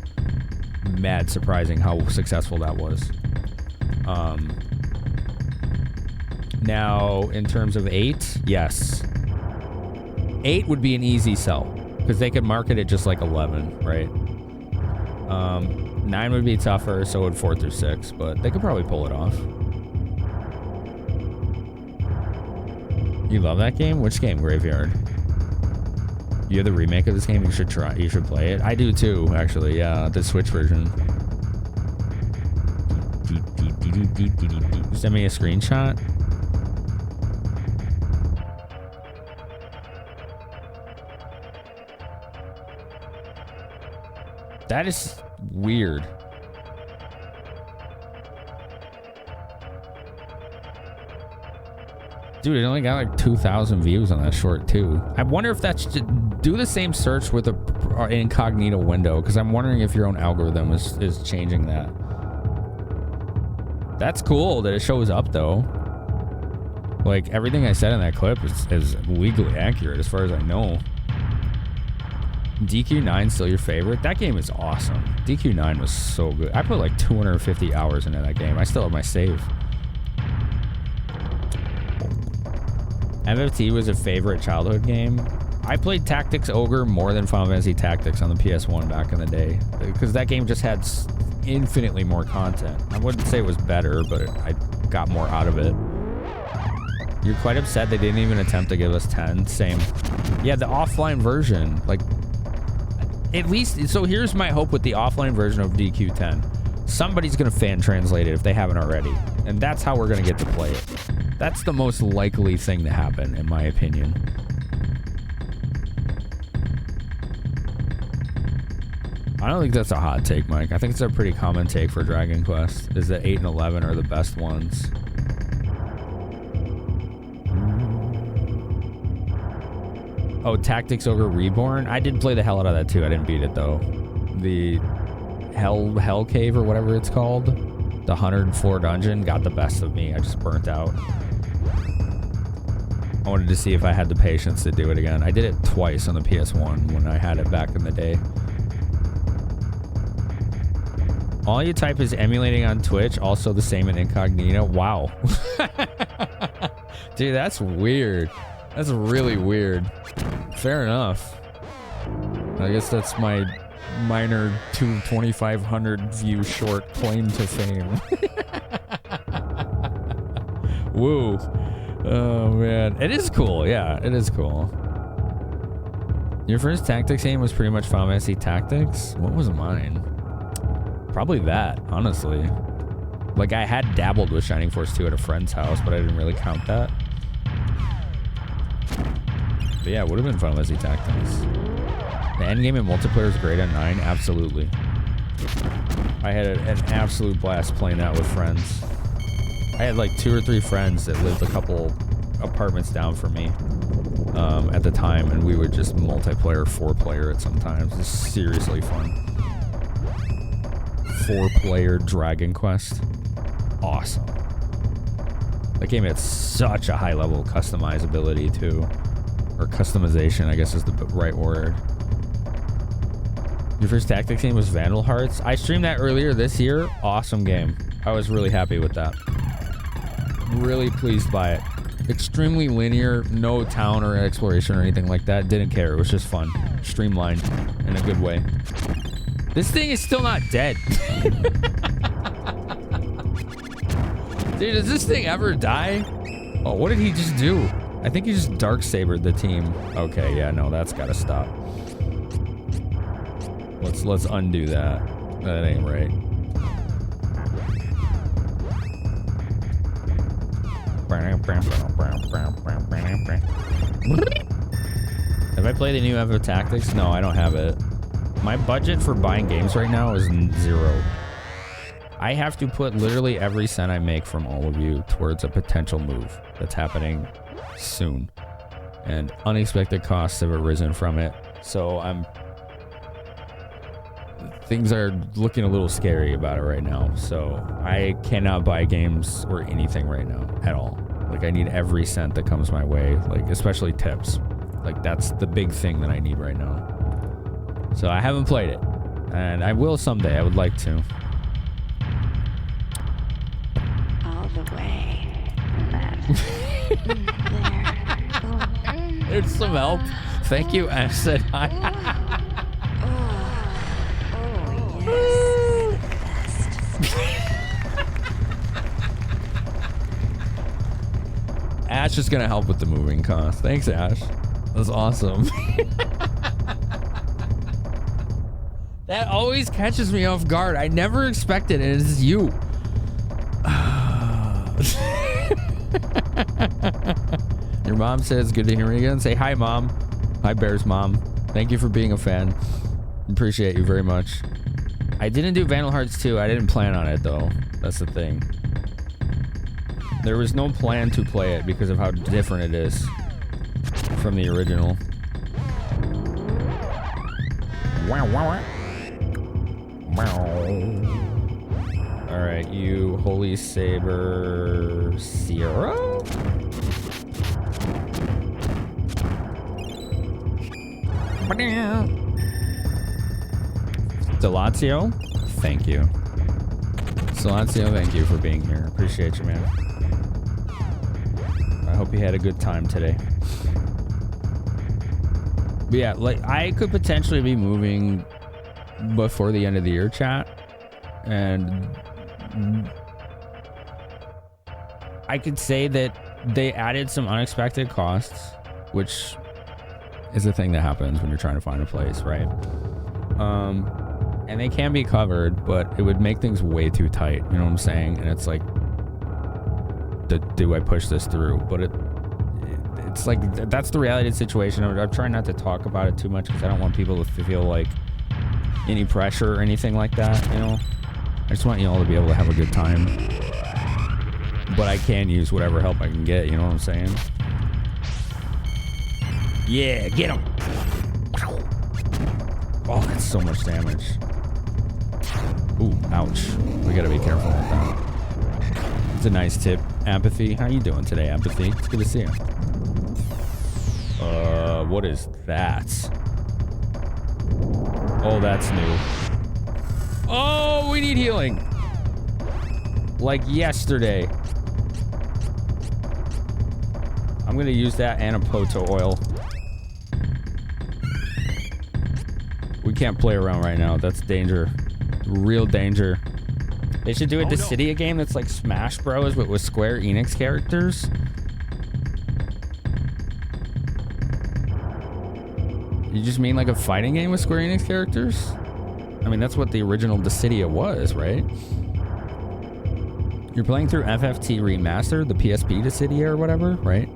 mad surprising how successful that was. Now, in terms of 8, yes. 8 would be an easy sell, because they could market it just like 11, right? 9 would be tougher, so would 4 through 6, but they could probably pull it off. You love that game? Which game, Graveyard? You have the remake of this game? You should try. You should play it. I do too, actually. Yeah, the Switch version. Send me a screenshot. That is weird. Dude, it only got like 2,000 views on that short too. I wonder if that's do the same search with an incognito window, because I'm wondering if your own algorithm is changing that. That's cool that it shows up though. Like, everything I said in that clip is legally accurate as far as I know. DQ9 still your favorite? That game is awesome. DQ9 was so good. I put like 250 hours into that game. I still have my save. FFT was a favorite childhood game. I played Tactics Ogre more than Final Fantasy Tactics on the PS1 back in the day, because that game just had infinitely more content. I wouldn't say it was better, but I got more out of it. You're quite upset they didn't even attempt to give us 10. Same. Yeah, the offline version, like, at least, so here's my hope with the offline version of DQ10. Somebody's gonna fan translate it if they haven't already, and that's how we're gonna get to play it. That's the most likely thing to happen, in my opinion. I don't think that's a hot take, Mike. I think it's a pretty common take for Dragon Quest, is that 8 and 11 are the best ones. Oh, Tactics Ogre Reborn? I did play the hell out of that too. I didn't beat it though. The Hell Cave or whatever it's called, the 104 dungeon, got the best of me. I just burnt out. I wanted to see if I had the patience to do it again. I did it twice on the PS1 when I had it back in the day. All you type is emulating on Twitch, also the same in incognito. Wow. Dude, that's weird. That's really weird. Fair enough. I guess that's my minor 2,500 view short claim to fame. Woo. Oh man, it is cool. Yeah, it is cool. Your first Tactics game was pretty much Final Fantasy Tactics. What was mine? Probably that, honestly. Like, I had dabbled with Shining Force 2 at a friend's house, but I didn't really count that. But yeah, it would have been Final Fantasy Tactics. The endgame and multiplayer is great at 9, absolutely. I had an absolute blast playing that with friends. I had like 2 or 3 friends that lived a couple apartments down from me. at the time, and we would just multiplayer 4-player it sometimes. It's seriously fun. 4-player Dragon Quest. Awesome. That game had such a high level of customizability too. Or customization, I guess is the right word. Your first tactics game was Vandal Hearts. I streamed that earlier this year. Awesome game. I was really happy with that. Really pleased by it. Extremely linear, no town or exploration or anything like that. Didn't care. It was just fun. Streamlined in a good way. This thing is still not dead. Dude, does this thing ever die? Oh, what did he just do? I think he just Darksabered the team. Okay, yeah, no, that's gotta stop. Let's undo that. That ain't right. Have I played the new Evo Tactics? No, I don't have it. My budget for buying games right now is 0. I have to put literally every cent I make from all of you towards a potential move that's happening soon. And unexpected costs have arisen from it. So things are looking a little scary about it right now. So I cannot buy games or anything right now at all. Like, I need every cent that comes my way, like especially tips. Like, that's the big thing that I need right now. So I haven't played it, and I will someday. I would like to. All the way. Left. There. There's some help. Thank you, Ash said hi. Ash is gonna help with the moving cost. Thanks, Ash. That's awesome. That always catches me off guard. I never expected it. It's you. Your mom said it's good to hear you again. Say hi, Mom. Hi, Bear's mom. Thank you for being a fan. Appreciate you very much. I didn't do Vandal Hearts 2. I didn't plan on it, though. That's the thing. There was no plan to play it because of how different it is from the original. Wow, wow, wow. Alright, you Holy Saber Sierra? Delatio, thank you. Delatio, thank you for being here. Appreciate you, man. I hope you had a good time today. But yeah, like, I could potentially be moving before the end of the year, chat. And I could say that they added some unexpected costs, which is a thing that happens when you're trying to find a place, right? And they can be covered, but it would make things way too tight. You know what I'm saying? And it's like, do I push this through? But it's like, that's the reality of the situation. I'm trying not to talk about it too much because I don't want people to feel like any pressure or anything like that, you know? I just want you all to be able to have a good time. But I can use whatever help I can get, you know what I'm saying? Yeah, get him! Oh, that's so much damage. Ooh, ouch. We gotta be careful with that. It's a nice tip. Apathy, how you doing today, Apathy? It's good to see you. What is that? Oh, that's new. Oh, we need healing. Like yesterday. I'm gonna use that and a Poto oil. We can't play around right now. That's danger. Real danger. They should do a Dissidia game that's like Smash Bros, but with Square Enix characters. You just mean like a fighting game with Square Enix characters? I mean, that's what the original Dissidia was, right? You're playing through FFT Remaster, the PSP Dissidia or whatever, right?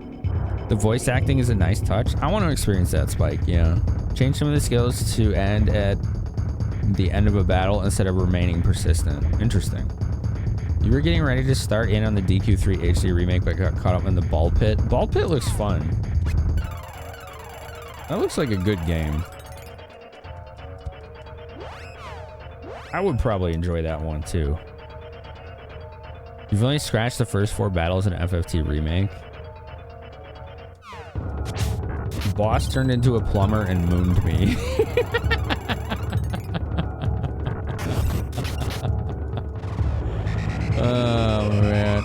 The voice acting is a nice touch. I want to experience that, Spike, yeah. Change some of the skills to end at the end of a battle instead of remaining persistent. Interesting. You were getting ready to start in on the DQ3 HD remake but got caught up in the Ball Pit. Ball Pit looks fun. That looks like a good game. I would probably enjoy that one too. You've only scratched the first 4 battles in FFT Remake. Boss turned into a plumber and mooned me. Oh, man.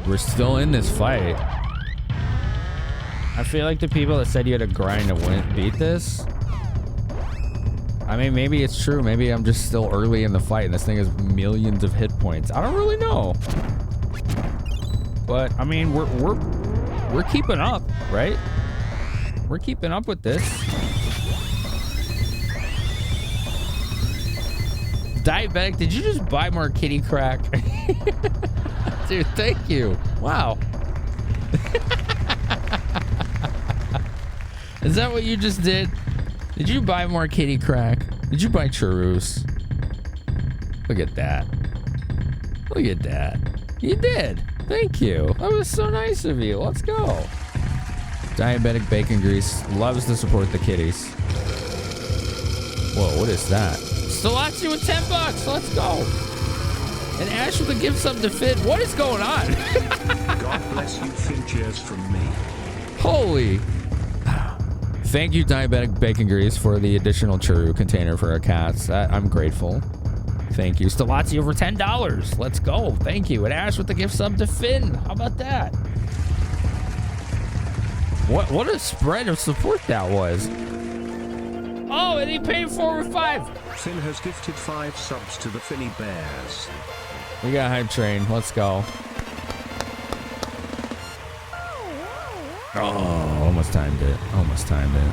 We're still in this fight. I feel like the people that said you had to grind to beat this. I mean, maybe it's true. Maybe I'm just still early in the fight and this thing has millions of hit points. I don't really know. But I mean, we're keeping up, right? We're keeping up with this. Diabetic, did you just buy more kitty crack? Dude, thank you. Wow. Is that what you just did? Did you buy more kitty crack? Did you buy churros? Look at that. Look at that. You did. Thank you. That was so nice of you. Let's go. Diabetic Bacon Grease loves to support the kitties. Whoa, what is that? Stalacci with 10 bucks. Let's go. And Ash with a gift sub to Fit. What is going on? God bless you, Finchers, from me. Holy. Thank you, Diabetic Bacon Grease, for the additional churro container for our cats. I'm grateful. Thank you. Stalazzi over $10. Let's go. Thank you. And Ash with the gift sub to Finn. How about that? What a spread of support that was. Oh, and he paid 4 or 5. Finn has gifted 5 subs to the Finny Bears. We got Hype Train. Let's go. Oh, almost timed it. Almost timed it.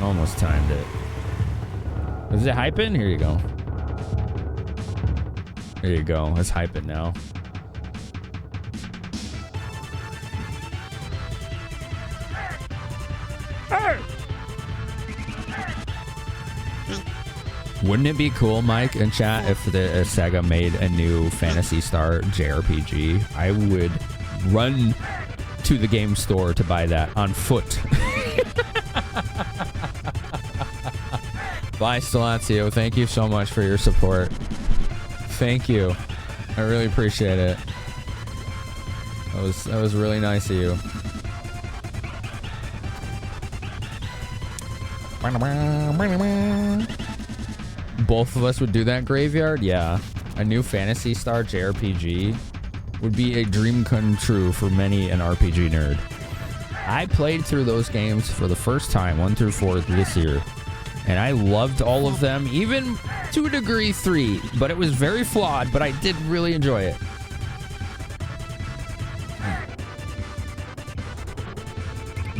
Almost timed it. Is it hyping? Here you go. There you go. Let's hype it now. Wouldn't it be cool, Mike and chat, if the Sega made a new Phantasy Star JRPG? I would run to the game store to buy that on foot. Bye, Stalazio. Thank you so much for your support. Thank you. I really appreciate it. That was really nice of you. Both of us would do that, Graveyard? Yeah. A new Phantasy Star JRPG would be a dream come true for many an RPG nerd. I played through those games for the first time, 1 through 4 this year. And I loved all of them, even to a degree 3. But it was very flawed, but I did really enjoy it.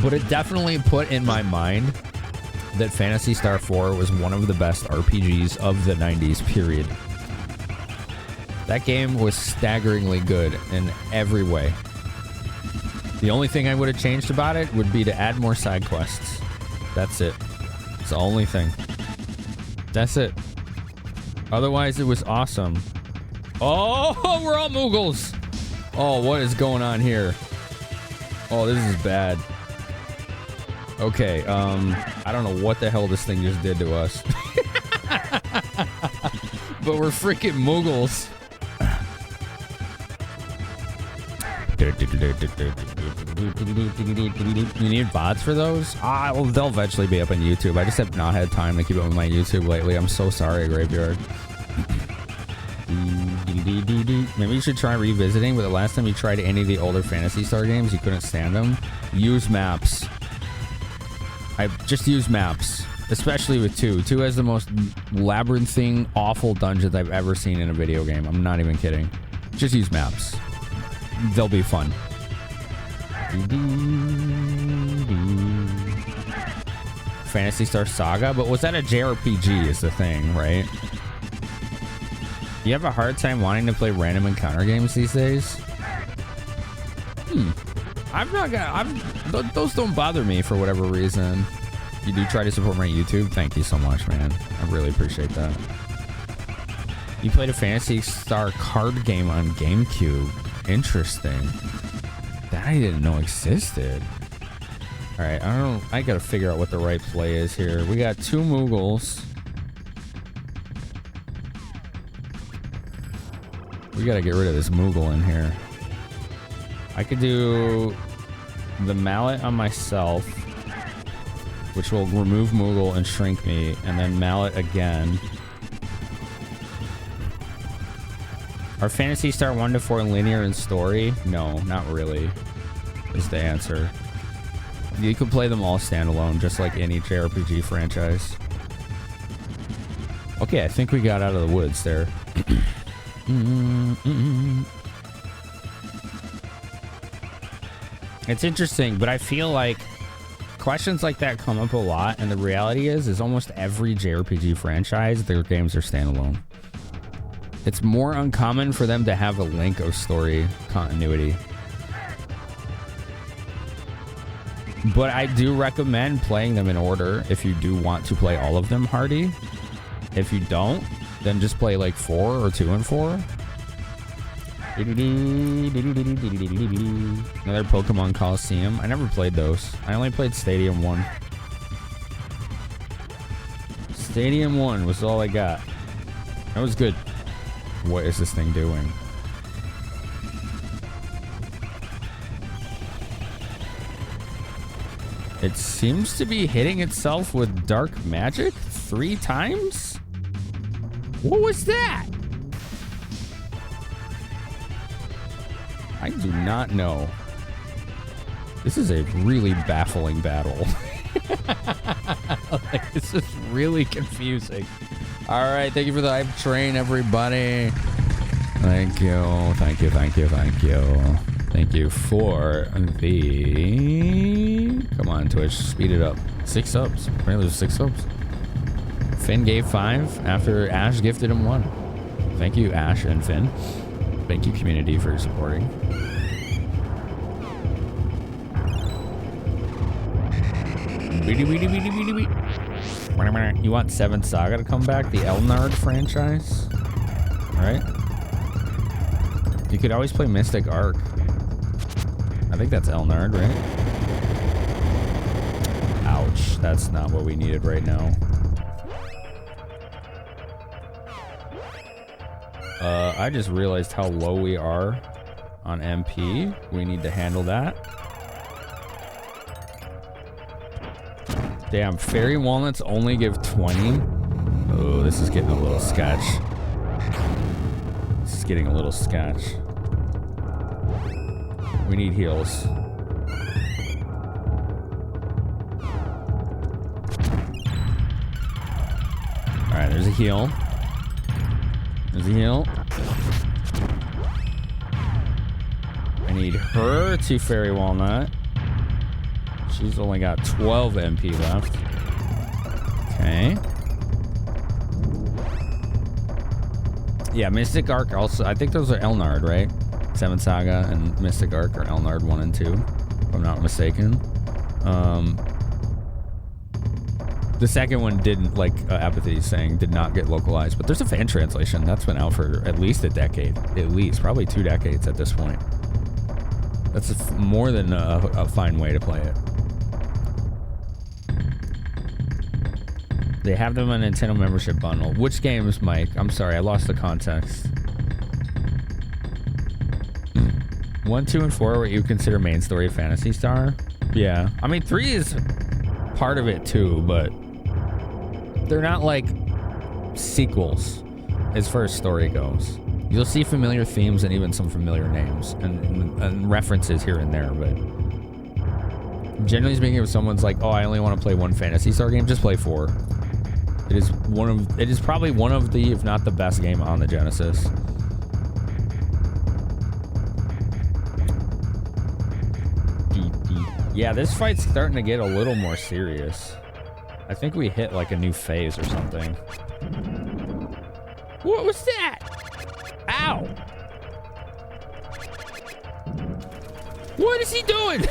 But it definitely put in my mind that Phantasy Star 4 was one of the best RPGs of the 90s, period. That game was staggeringly good in every way. The only thing I would have changed about it would be to add more side quests. That's it. It's the only thing. That's it. Otherwise, it was awesome. Oh, we're all Moogles. Oh, what is going on here? Oh, this is bad. Okay, I don't know what the hell this thing just did to us. But we're freaking Moogles. You need bots for those? Well, they'll eventually be up on YouTube. I just have not had time to keep up with my YouTube lately. I'm so sorry, Graveyard. Maybe you should try revisiting, but the last time you tried any of the older Phantasy Star games, you couldn't stand them. Use maps. I just use maps, especially with 2. 2 has the most labyrinthine, awful dungeons I've ever seen in a video game. I'm not even kidding. Just use maps. They'll be fun. Phantasy Star Saga? But was that a JRPG is the thing, right? You have a hard time wanting to play random encounter games these days? I'm not gonna... those don't bother me for whatever reason. You do try to support my YouTube? Thank you so much, man. I really appreciate that. You played a Phantasy Star card game on GameCube. Interesting. That I didn't know existed. Alright, I gotta figure out what the right play is here. We got 2 Moogles. We gotta get rid of this Moogle in here. I could do the mallet on myself, which will remove Moogle and shrink me, and then mallet again. Are Phantasy Star 1 to 4 linear in story? No, not really, is the answer. You could play them all standalone, just like any JRPG franchise. Okay, I think we got out of the woods there. It's interesting, but I feel like questions like that come up a lot, and the reality is almost every JRPG franchise, their games are standalone. It's more uncommon for them to have a link of story continuity. But I do recommend playing them in order if you do want to play all of them, Hardy. If you don't, then just play like 4 or 2 and 4. Another Pokemon Coliseum. I never played those. I only played Stadium 1. Stadium 1 was all I got. That was good. What is this thing doing? It seems to be hitting itself with dark magic 3 times? What was that? I do not know. This is a really baffling battle. Like, this is really confusing. All right, thank you for the hype train, everybody. Thank you, thank you, thank you, thank you. Thank you for the... Come on, Twitch, speed it up. 6 subs. Apparently there's 6 subs. Finn gave 5 after Ash gifted him 1. Thank you, Ash and Finn. Thank you, community, for supporting. You want 7 Saga to come back? The Elnard franchise? Alright. You could always play Mystic Arc. I think that's Elnard, right? Ouch. That's not what we needed right now. I just realized how low we are on MP. We need to handle that. Damn, Fairy Walnuts only give 20? Oh, this is getting a little sketch. This is getting a little sketch. We need heals. Alright, there's a heal. There's a heal. I need her to Fairy Walnut. She's only got 12 MP left. Okay. Yeah, Mystic Arc also. I think those are Elnard, right? 7 Saga and Mystic Arc are Elnard 1 and 2, if I'm not mistaken. The second one didn't, like Apathy is saying, did not get localized, but there's a fan translation that's been out for at least a decade. At least, probably 2 decades at this point. That's more than a fine way to play it. They have them on a Nintendo membership bundle. Which games, Mike? I'm sorry, I lost the context. 1, 2, and 4 are what you consider main story of Phantasy Star? Yeah. I mean, 3 is part of it too, but they're not like sequels as far as story goes. You'll see familiar themes and even some familiar names and references here and there, but generally speaking, if someone's like, oh, I only want to play 1 Phantasy Star game, just play 4. It is probably one of the, if not the best game on the Genesis. Yeah, this fight's starting to get a little more serious. I think we hit like a new phase or something. What was that? Ow! What is he doing?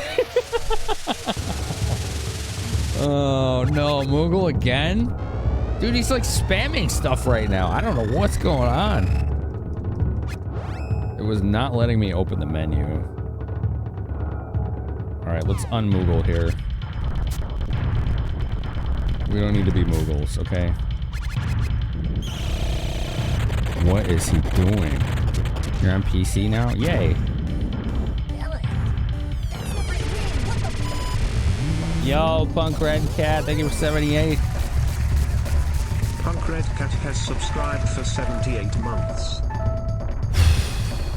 Oh no, Moogle again? Dude, he's like spamming stuff right now. I don't know what's going on. It was not letting me open the menu. Alright, let's unmoogle here. We don't need to be Moogles, okay? What is he doing? You're on PC now? Yay. Yo, Punk Red Cat, thank you for 78. Punk Red Cat has subscribed for 78 months.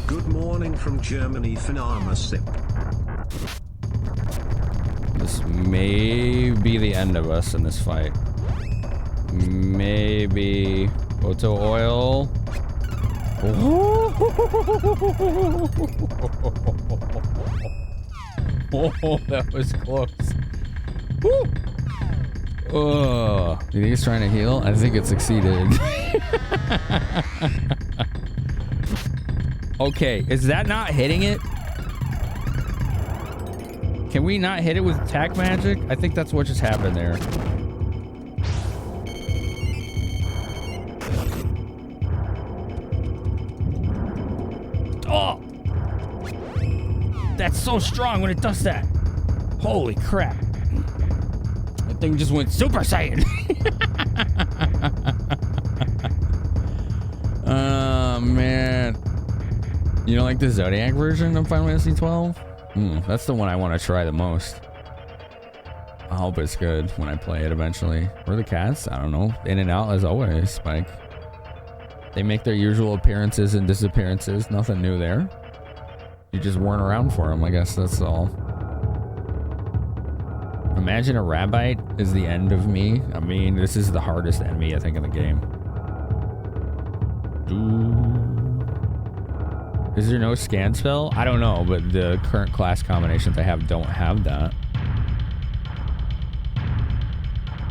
Good morning from Germany, Finamenon. This may be the end of us in this fight. Maybe Photo Oil. Oh, that was close. Woo. Oh, you think he's trying to heal? I think it succeeded. Okay, is that not hitting it? Can we not hit it with attack magic? I think that's what just happened there. Oh! That's so strong when it does that. Holy crap. That thing just went Super Saiyan. Oh, man. You don't like the Zodiac version of Final Fantasy 12? That's the one I want to try the most. I hope it's good when I play it eventually. Or the cats? I don't know. In and out as always, Spike. They make their usual appearances and disappearances. Nothing new there. You just weren't around for them. I guess that's all. Imagine a Rabite is the end of me. I mean, this is the hardest enemy I think in the game. Is there no scan spell? I don't know, but the current class combinations I have don't have that.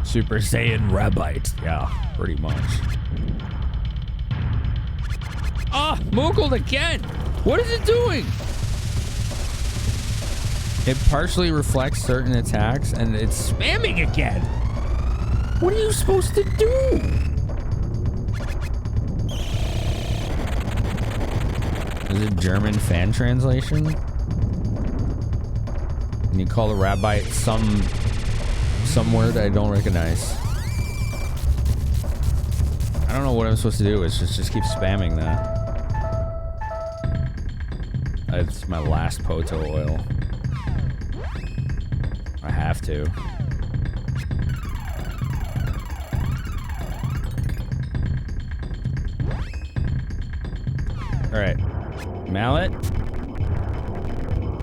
Super Saiyan Rabite. Yeah, pretty much. Ah, Moogled again! What is it doing? It partially reflects certain attacks and it's spamming again. What are you supposed to do? Is it German fan translation? And you call the Rabite some word I don't recognize. I don't know what I'm supposed to do. It's just keep spamming that. It's my last Poto oil. I have to. All right. Mallet.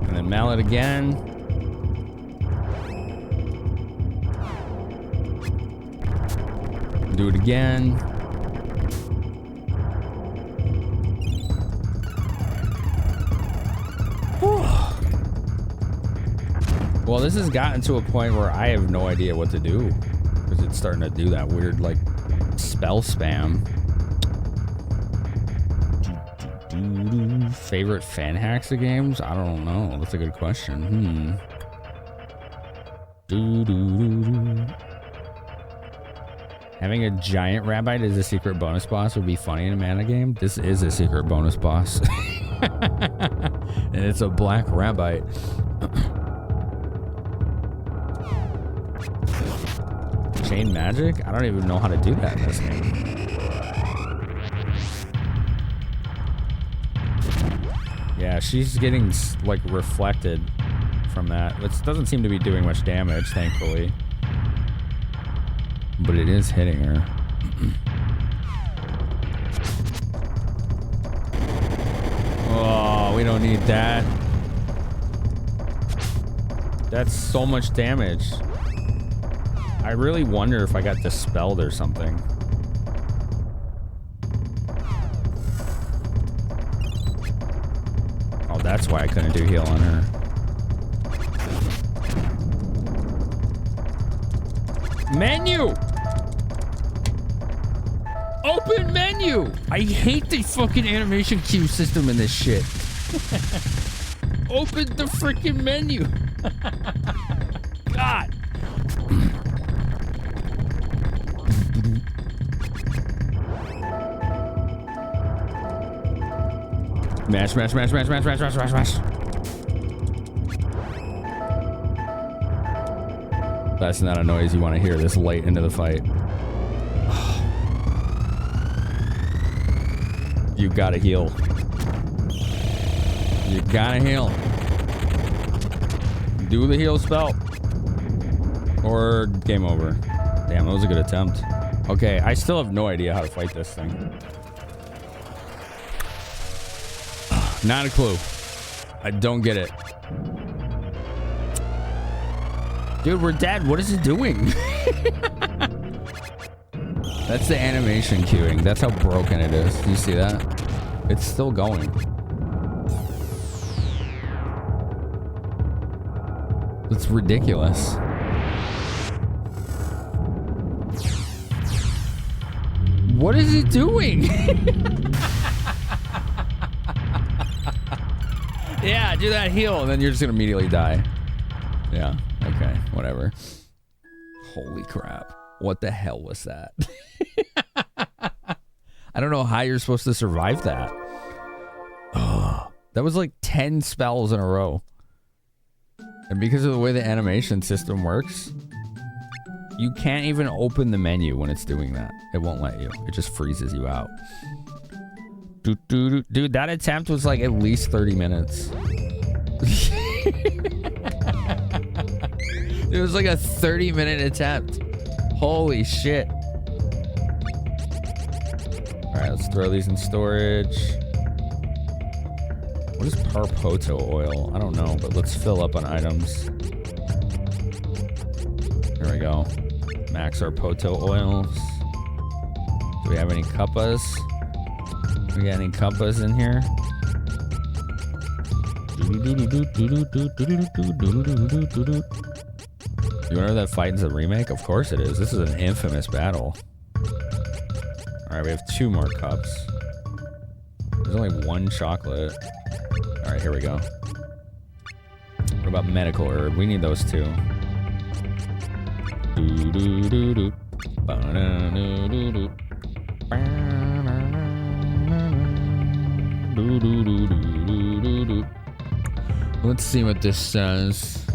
And then mallet again. Do it again. Well, this has gotten to a point where I have no idea what to do. Because it's starting to do that weird, like, spell spam. Favorite fan hacks of games? I don't know. That's a good question. Having a giant Rabite as a secret bonus boss would be funny in a mana game. This is a secret bonus boss. And it's a black Rabite. Chain magic? I don't even know how to do that in this game. Yeah, she's getting, like, reflected from that. It doesn't seem to be doing much damage, thankfully. But it is hitting her. Oh, we don't need that. That's so much damage. I really wonder if I got dispelled or something. Oh, that's why I couldn't do heal on her. Menu! Open menu! I hate the fucking animation queue system in this shit. Open the freaking menu. God. Mash, mash, mash, mash, mash, mash, mash, mash, mash. That's not a noise you want to hear this late into the fight. You gotta heal. You gotta heal. Do the heal spell. Or game over. Damn, that was a good attempt. Okay, I still have no idea how to fight this thing. Not a clue. I don't get it. Dude, we're dead. What is it doing? That's the animation queuing. That's how broken it is. Do you see that? It's still going. It's ridiculous. What is it doing? Yeah, do that heal, and then you're just gonna immediately die. Yeah, okay, whatever. Holy crap. What the hell was that? I don't know how you're supposed to survive that. Oh, that was like 10 spells in a row. And because of the way the animation system works, you can't even open the menu when it's doing that. It won't let you. It just freezes you out. Dude, that attempt was like at least 30 minutes. It was like a 30-minute attempt. Holy shit. Alright, let's throw these in storage. What is Parpoto oil? I don't know, but let's fill up on items. There we go. Max our Poto oils. Do we have any cuppas? We got any cuppas in here? You remember that fight is a remake? Of course it is. This is an infamous battle. Alright, we have 2 more cups. There's only 1 chocolate. Alright, here we go. What about medical herb? We need those too. Let's see what this says.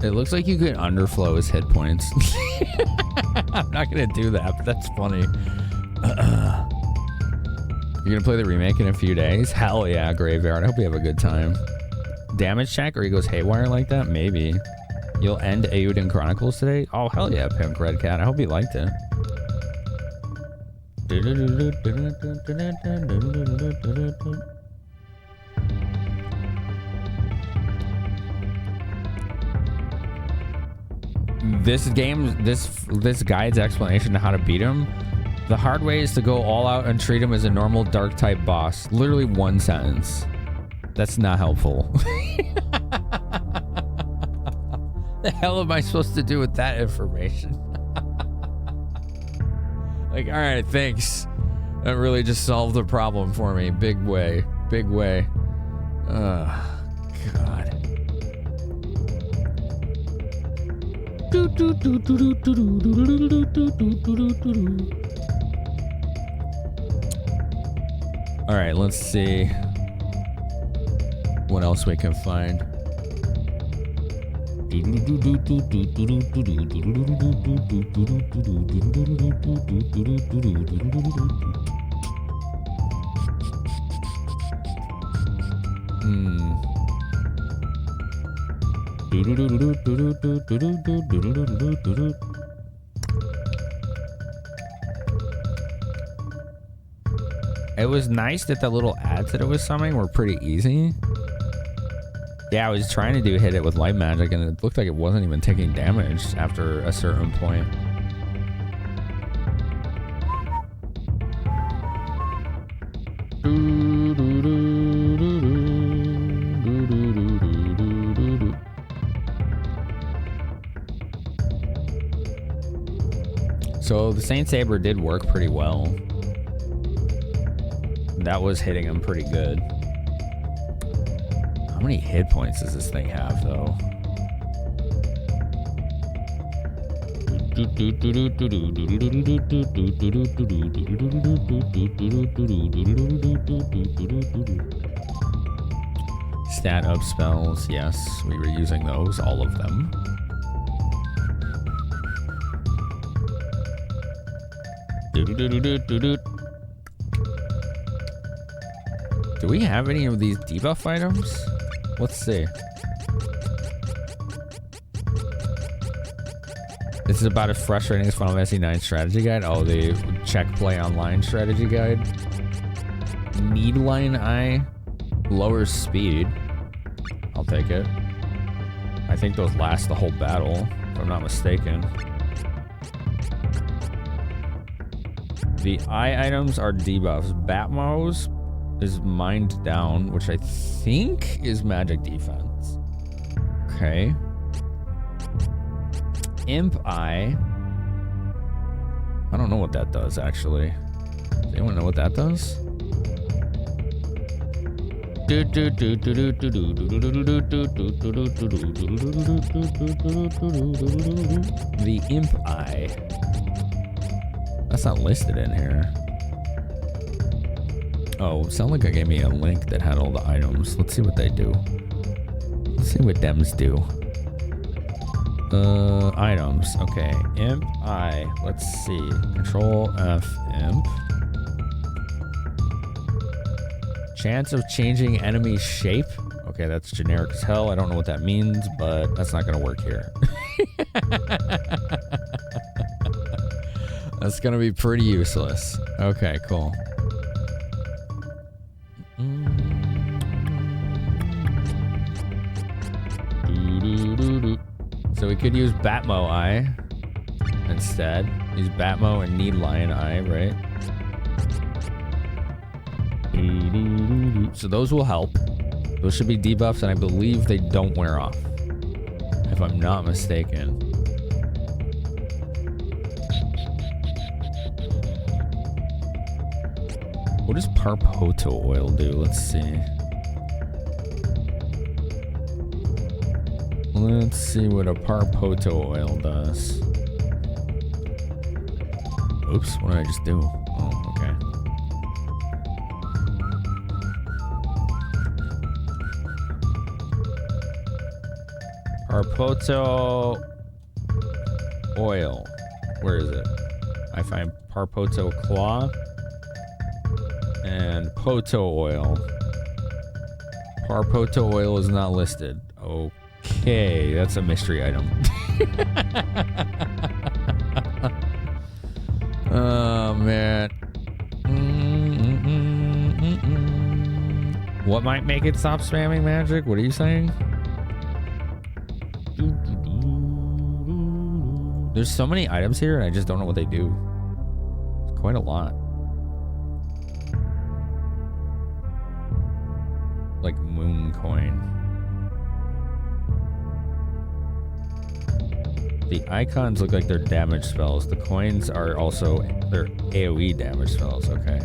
It looks like you could underflow his hit points. I'm not gonna do that, but that's funny. You're gonna play the remake in a few days? Hell yeah, Graveyard. I hope you have a good time. Damage check, or he goes haywire like that? Maybe. You'll end Eiyuden Chronicles today? Oh, hell yeah, Pimp Red Cat. I hope you liked it. This guide's explanation to how to beat him. The hard way is to go all out and treat him as a normal dark type boss. Literally 1 sentence. That's not helpful. The hell am I supposed to do with that information? Like, all right, thanks. That really just solved the problem for me. Big way. Big way. God. All right, let's see what else we can find. It was nice that the little ads that it was summoning were pretty easy. Yeah, I was trying to hit it with light magic, and it looked like it wasn't even taking damage after a certain point. So the Saint Saber did work pretty well. That was hitting him pretty good. How many hit points does this thing have, though? Stat up spells, yes, we were using those, all of them. Do we have any of these debuff items? Let's see. This is about as frustrating as Final Fantasy IX strategy guide. Oh, the check play online strategy guide. Needline eye lowers speed. I'll take it. I think those last the whole battle, if I'm not mistaken. The eye items are debuffs. Batmos is mind down, which I think is magic defense. Okay. Imp eye. I don't know what that does, actually. Does anyone know what that does? The imp eye. That's not listed in here. Oh, it sounded like it gave me a link that had all the items. Let's see what they do. Let's see what dems do. Items. Okay. Imp eye. Let's see. Control F imp. Chance of changing enemy shape. Okay, that's generic as hell. I don't know what that means, but that's not gonna work here. That's gonna be pretty useless. Okay, cool. So we could use Batmo Eye instead. Use Batmo and Need Lion Eye, right? So those will help. Those should be debuffs, and I believe they don't wear off, if I'm not mistaken. What does Parpoto oil do? Let's see. Let's see what a Parpoto oil does. Oops, what did I just do? Oh, okay. Parpoto oil. Where is it? I find Parpoto claw and Poto oil. Parpoto oil is not listed. Okay, that's a mystery item. Oh man. What might make it stop spamming magic? What are you saying? There's so many items here and I just don't know what they do. It's quite a lot. Like moon coin. The icons look like they're damage spells. The coins are also they're AoE damage spells. Okay.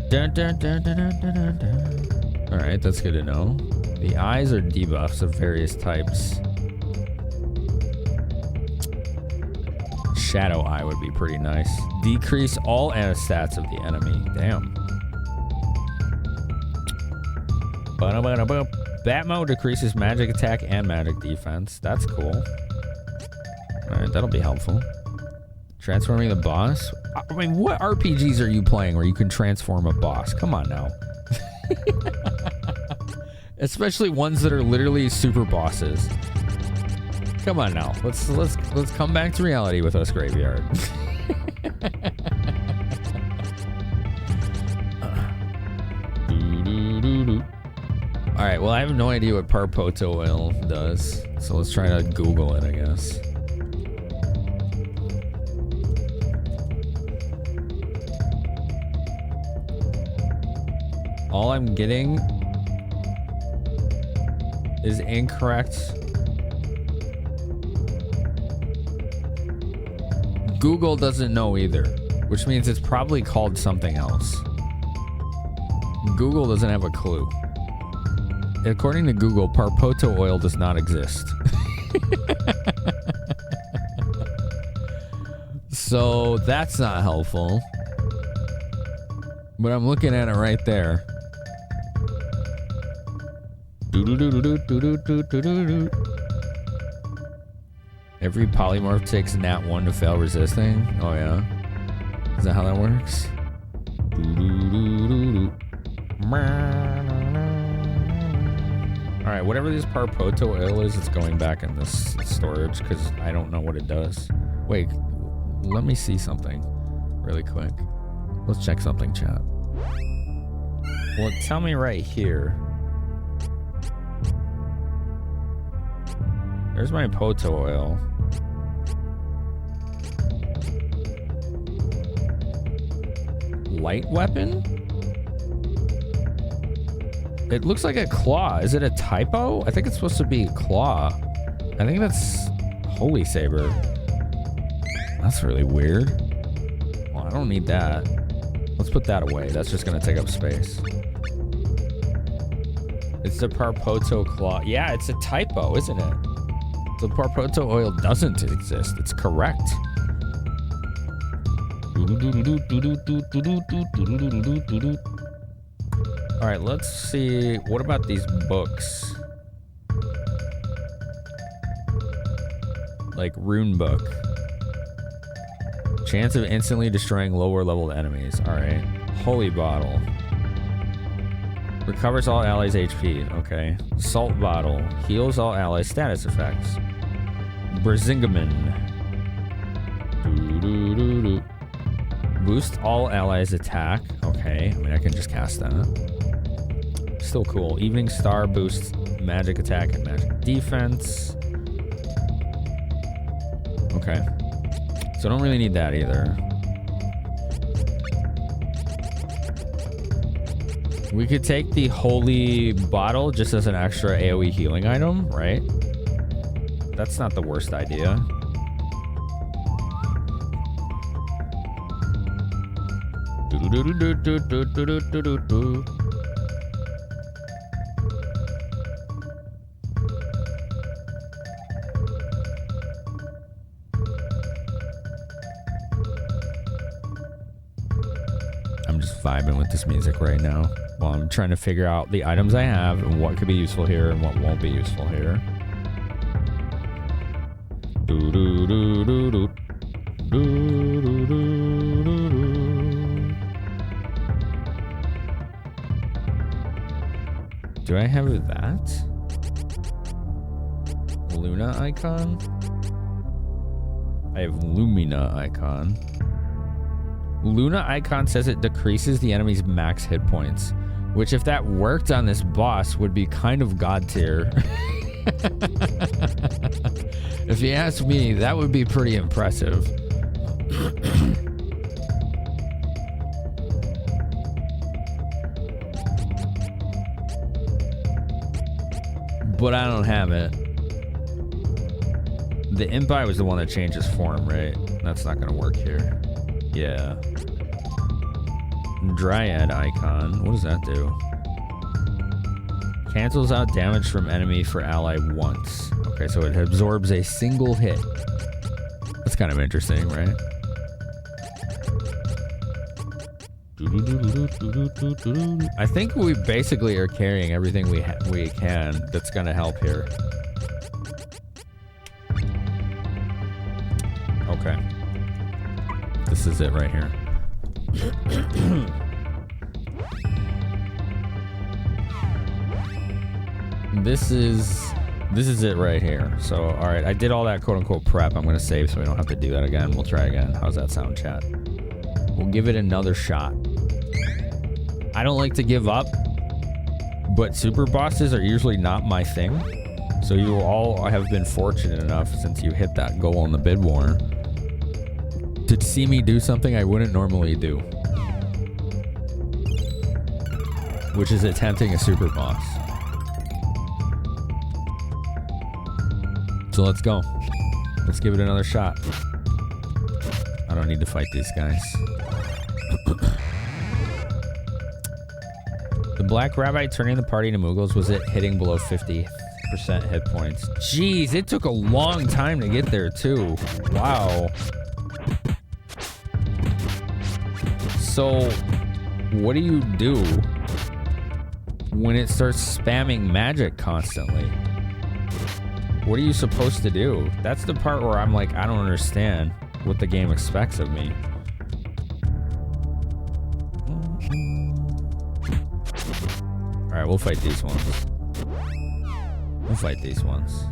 Dun, dun, dun, dun, dun, dun, dun. All right, that's good to know. The eyes are debuffs of various types. Shadow Eye would be pretty nice. Decrease all stats of the enemy. Damn. Batmo decreases magic attack and magic defense. That's cool. Alright, that'll be helpful. Transforming the boss? I mean, what RPGs are you playing where you can transform a boss? Come on now. Especially ones that are literally super bosses. Come on now. Let's come back to reality with us, Graveyard. All right. Well, I have no idea what Parpoto oil does, so let's try to Google it, I guess. All I'm getting is incorrect. Google doesn't know either, which means it's probably called something else. Google doesn't have a clue. According to Google, Parpoto oil does not exist. So that's not helpful. But I'm looking at it right there. Every polymorph takes nat 1 to fail resisting. Oh yeah. Is that how that works? Alright, whatever this Parpoto oil is, it's going back in this storage because I don't know what it does. Wait, let me see something really quick. Let's check something, chat. Well, tell me right here. There's my Poto oil. Light weapon? It looks like a claw. Is it a typo? I think it's supposed to be a claw. I think that's Holy Saber. That's really weird. Well, I don't need that. Let's put that away. That's just gonna take up space. It's the Parpoto claw. Yeah, it's a typo, isn't it? The Parpoto oil doesn't exist. It's correct. All right, let's see. What about these books? Like rune book. Chance of instantly destroying lower leveled enemies. All right. Holy bottle. Recovers all allies' HP. Okay. Salt bottle. Heals all allies' status effects. Berzingamen. Boost all allies' attack. Okay. I mean, I can just cast that. Still cool. Evening Star boosts magic attack and magic defense. Okay. So I don't really need that either. We could take the holy bottle just as an extra AoE healing item, right? That's not the worst idea. I'm just vibing with this music right now while I'm trying to figure out the items I have and what could be useful here and what won't be useful here. Do I have that? Luna icon? I have Lumina icon. Luna icon says it decreases the enemy's max hit points, which if that worked on this boss would be kind of god tier. If you ask me, that would be pretty impressive. But I don't have it. The Impi was the one that changed his form, right? That's not gonna work here. Yeah. Dryad icon. What does that do? Cancels out damage from enemy for ally once. Okay, so it absorbs a single hit. That's kind of interesting, right? I think we basically are carrying everything we can that's gonna help here. Okay. This is it right here. This is it right here. So, all right, I did all that quote-unquote prep. I'm gonna save so we don't have to do that again. We'll try again. How's that sound, chat? We'll give it another shot. I don't like to give up, but super bosses are usually not my thing. So you all have been fortunate enough, since you hit that goal in the bid war, to see me do something I wouldn't normally do, which is attempting a super boss. So let's go. Let's give it another shot. I don't need to fight these guys. The Black Rabbi turning the party into Mughals, was it hitting below 50% hit points? Jeez, it took a long time to get there too. Wow. So, what do you do when it starts spamming magic constantly? What are you supposed to do? That's the part where I'm like, I don't understand what the game expects of me. Alright, we'll fight these ones. We'll fight these ones.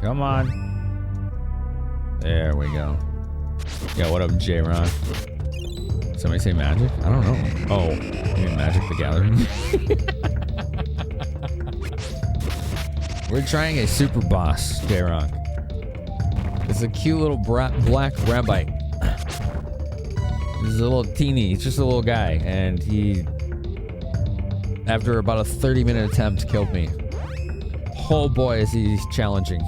Come on. There we go. Yeah, what up, J-Ron? Somebody say magic? I don't know. Oh, you mean Magic the Gathering? We're trying a super boss, J-Ron. It's a cute little black rabbi. He's a little teeny. He's just a little guy. And he, after about a 30-minute attempt, killed me. Oh boy, is he challenging.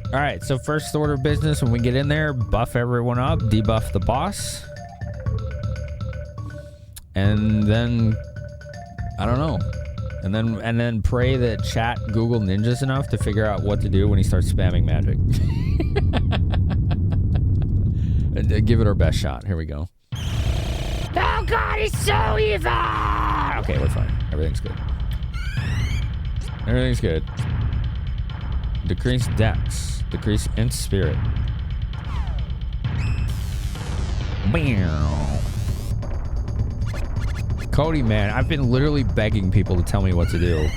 Alright, so first order of business when we get in there, buff everyone up, debuff the boss. And then, I don't know. And then pray that chat Google ninjas enough to figure out what to do when he starts spamming magic. Give it our best shot. Here we go. Oh God, he's so evil! Okay, we're fine. Everything's good. Everything's good. Decrease dex. Decrease int spirit. Meow. Cody, man, I've been literally begging people to tell me what to do.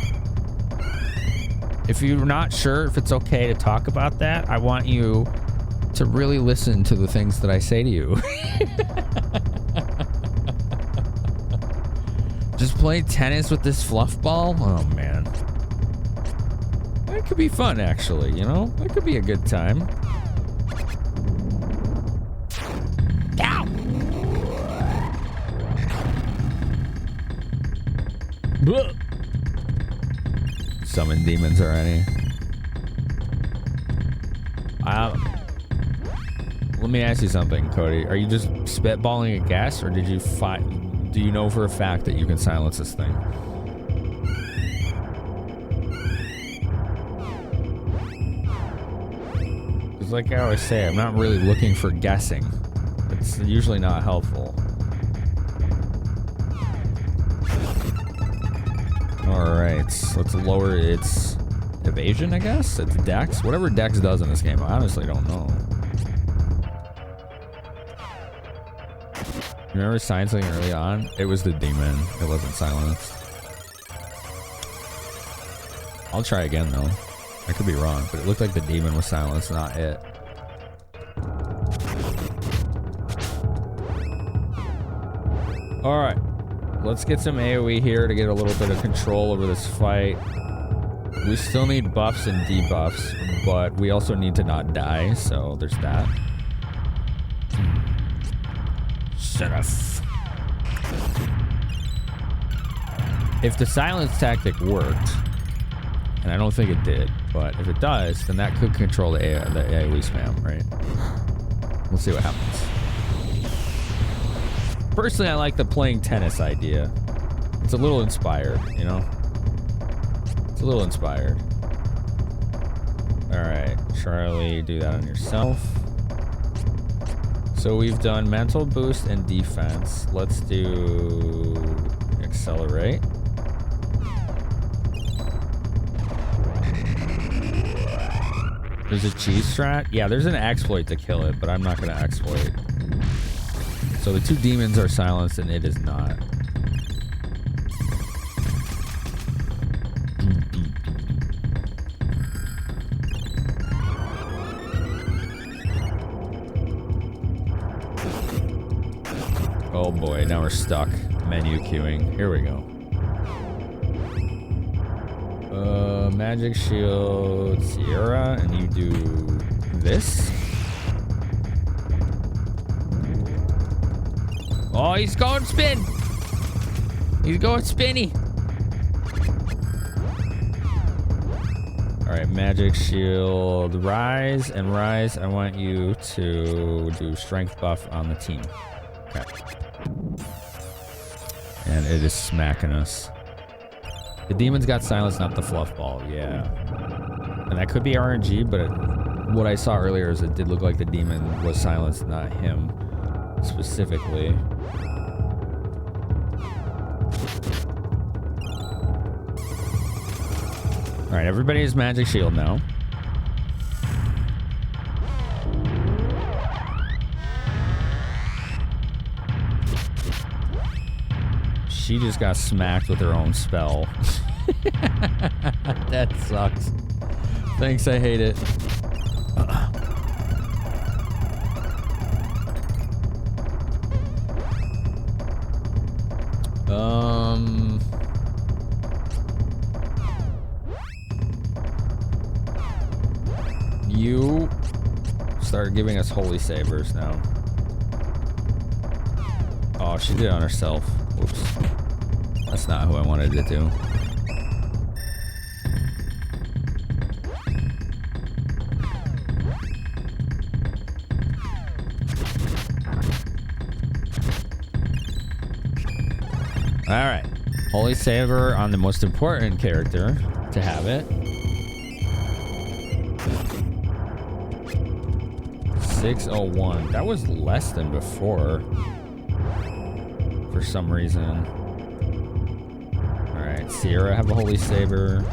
If you're not sure if it's okay to talk about that, I want you to really listen to the things that I say to you. Just play tennis with this fluff ball? Oh, man. That could be fun, actually, you know? That could be a good time. Ow! Summon demons already. Let me ask you something, Cody. Are you just spitballing a guess, or did you do you know for a fact that you can silence this thing? Because like I always say, I'm not really looking for guessing. It's usually not helpful. Alright, let's lower its evasion, I guess? Its dex? Whatever dex does in this game, I honestly don't know. Remember silencing early on? It was the demon. It wasn't silenced. I'll try again, though. I could be wrong, but it looked like the demon was silenced, not it. Alright. Let's get some AoE here to get a little bit of control over this fight. We still need buffs and debuffs, but we also need to not die, so there's that. Seraph. If the silence tactic worked, and I don't think it did, but if it does, then that could control the AoE spam, right? We'll see what happens. Personally, I like the playing tennis idea. It's a little inspired, you know? It's a little inspired. Alright, Charlie, do that on yourself. So we've done mental boost and defense. Let's do accelerate. There's a cheese strat? Yeah, there's an exploit to kill it, but I'm not going to exploit. So the two demons are silenced and it is not. Oh boy, now we're stuck. Menu queuing. Here we go. Magic Shield, Sierra, and you do this. Oh, he's going spin. He's going spinny. All right, magic shield, rise and rise. I want you to do strength buff on the team. Okay. And it is smacking us. The demons got silenced, not the fluff ball. Yeah. And that could be RNG, but what I saw earlier is it did look like the demon was silenced, not him specifically. All right, everybody has magic shield now. She just got smacked with her own spell. That sucks. Thanks, I hate it. You start giving us holy sabers now. Oh, she did it on herself. Whoops. That's not who I wanted to do. Alright. Holy Saber on the most important character to have it. 601. That was less than before. For some reason. Alright, Sierra have a Holy Saber.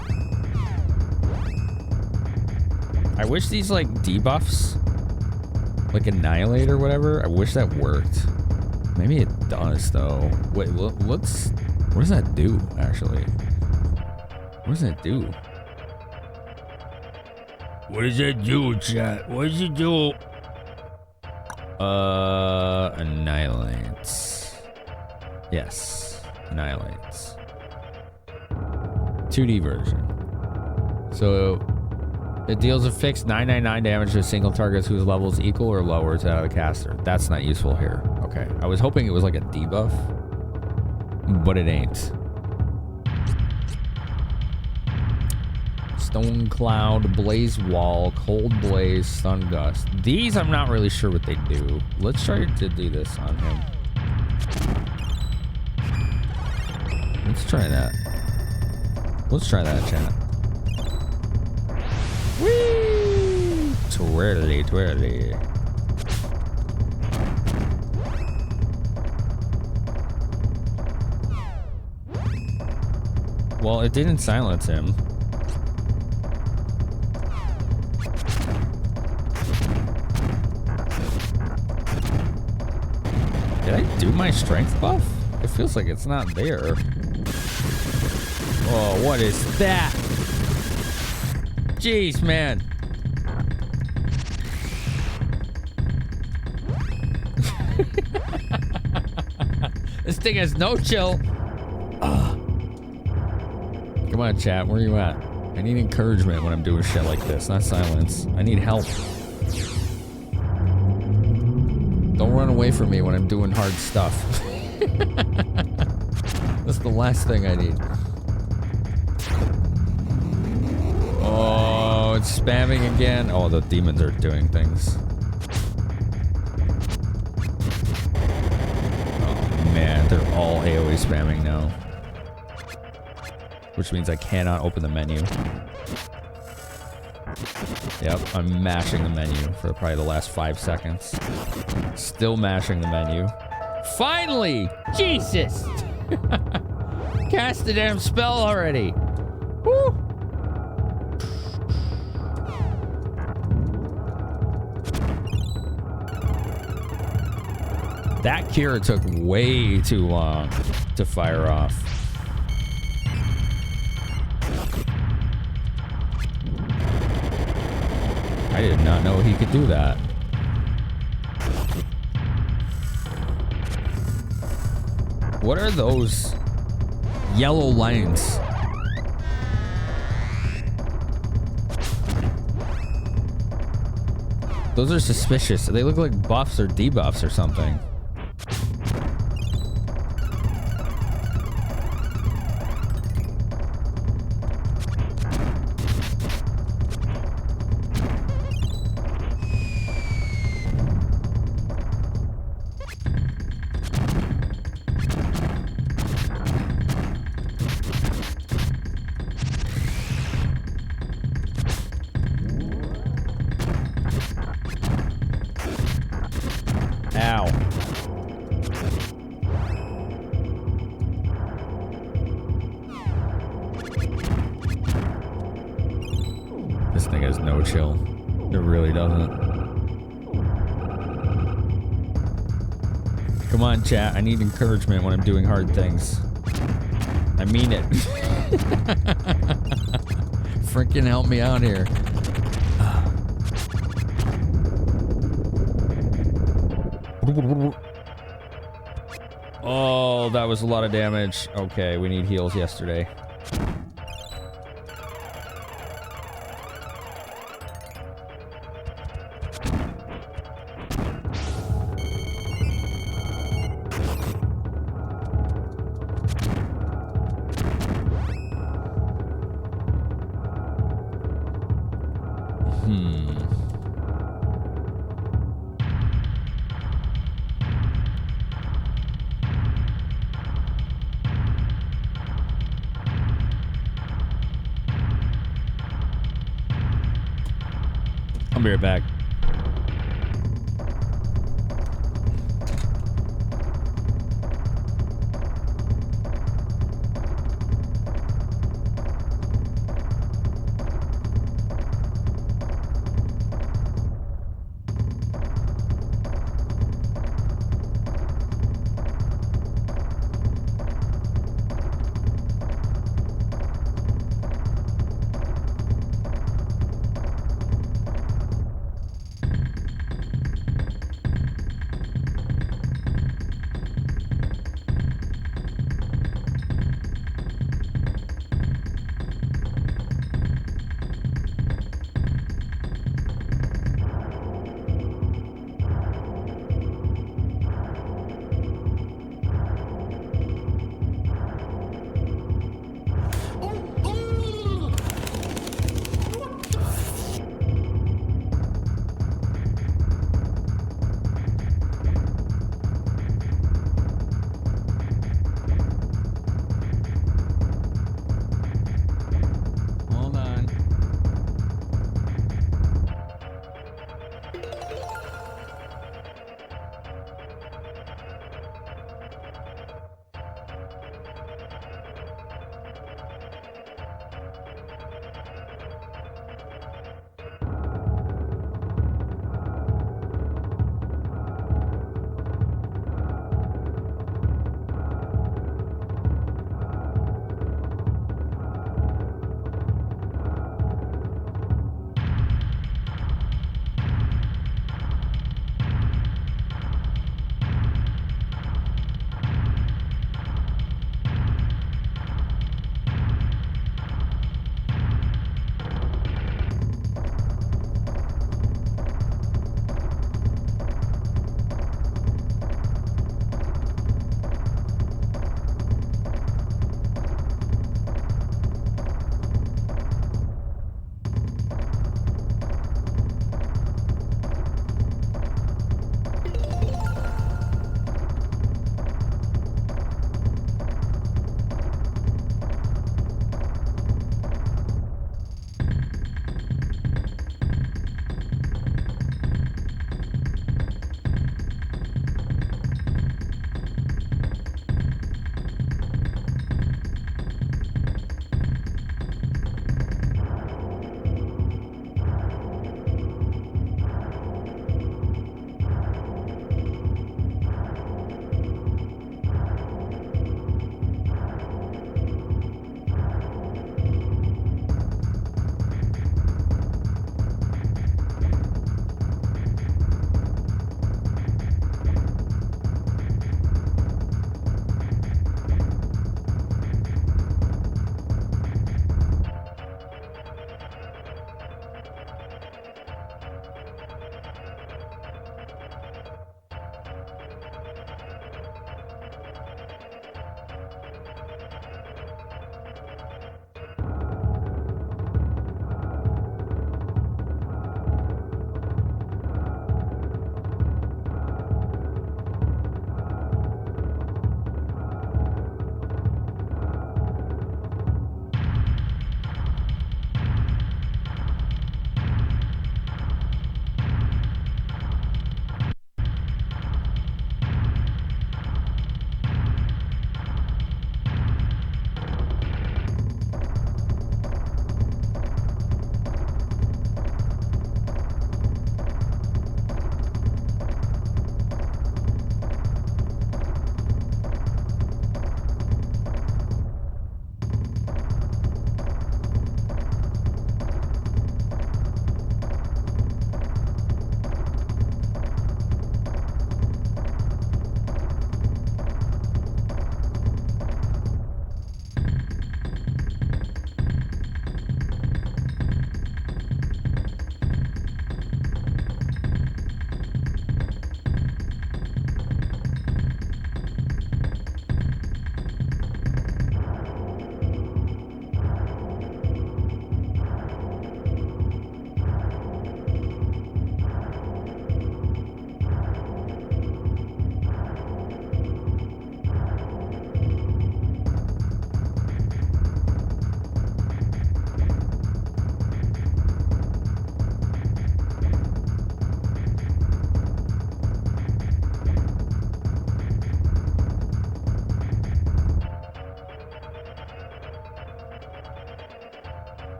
I wish these like debuffs, like Annihilate or whatever, I wish that worked. Maybe it does though. Wait, what does that do actually? What does that do? What does that do, chat? What does it do? Annihilates. Yes, annihilates. 2D version. So it deals a fixed 999 damage to single targets whose level is equal or lower to that of the caster. That's not useful here. Okay, I was hoping it was like a debuff, but it ain't. Stone Cloud, Blaze Wall, Cold Blaze, Stun Gust. These I'm not really sure what they do. Let's try to do this on him. Let's try that. Let's try that, chat. Whee! Twirly, twirly. Well, it didn't silence him. Did I do my strength buff? It feels like it's not there. Oh, what is that? Jeez, man. This thing has no chill. Come on, chat. Where are you at? I need encouragement when I'm doing shit like this, not silence. I need help. Don't run away from me when I'm doing hard stuff. That's the last thing I need. Oh, it's spamming again. Oh, the demons are doing things. Oh, man. They're all AoE spamming now. Which means I cannot open the menu. Yep, I'm mashing the menu for probably the last 5 seconds. Still mashing the menu. Finally! Jesus! Cast the damn spell already. Woo! That Kira took way too long to fire off. I did not know he could do that. What are those yellow lines? Those are suspicious. They look like buffs or debuffs or something. chill. It really doesn't. Come on, chat. I need encouragement when I'm doing hard things. I mean it. Freaking help me out here. Oh, that was a lot of damage. Okay, we need heals yesterday. I'll be right back.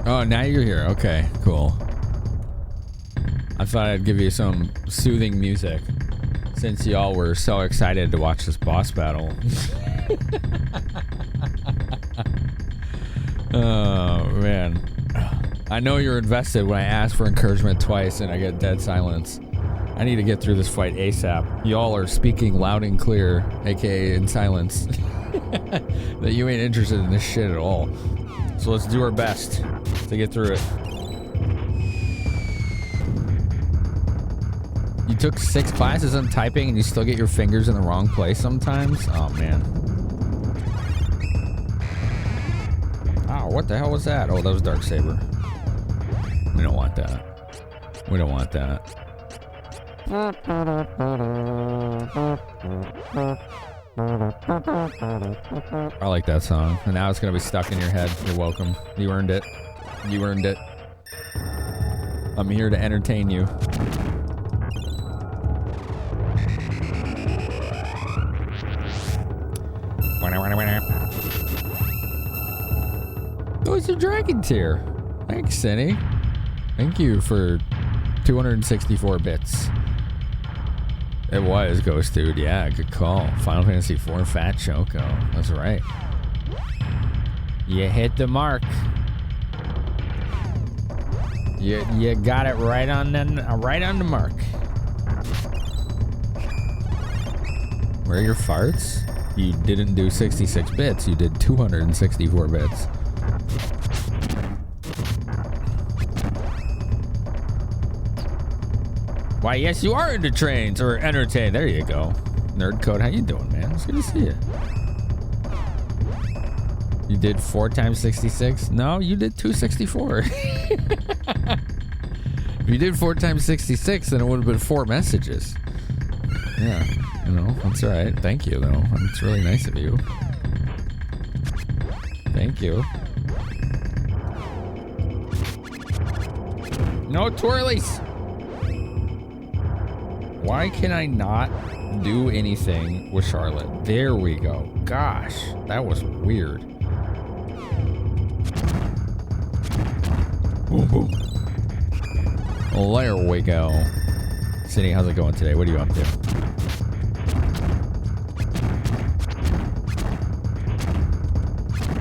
Oh, now you're here. Okay, cool. I thought I'd give you some soothing music since y'all were so excited to watch this boss battle. Oh, man. I know you're invested when I ask for encouragement twice and I get dead silence. I need to get through this fight ASAP. Y'all are speaking loud and clear, aka in silence, that you ain't interested in this shit at all. So let's do our best to get through it. You took 6 classes on typing and you still get your fingers in the wrong place sometimes? Oh, man. Oh, what the hell was that? Oh, that was Darksaber. We don't want that. We don't want that. I like that song. And now it's going to be stuck in your head. You're welcome. You earned it. You earned it. I'm here to entertain you. Oh, it's a dragon tier. Thanks, Cindy. Thank you for 264 bits. It was Ghost Dude. Yeah, good call. Final Fantasy IV Fat Choco. That's right. You hit the mark. You got it right on the mark. Where are your farts? You didn't do 66 bits. You did 264 bits. Why, yes, you are into trains or entertain. There you go. Nerd Code, how you doing, man? It's good to see you. You did 4 times 66? No, you did 264. If you did 4 times 66, then it would have been 4 messages. Yeah, you know, that's all right. Thank you, though. It's really nice of you. Thank you. No twirlies! Why can I not do anything with Charlotte? There we go. Gosh, that was weird. Boom, boom. There we go. Cindy, how's it going today? What are you up to?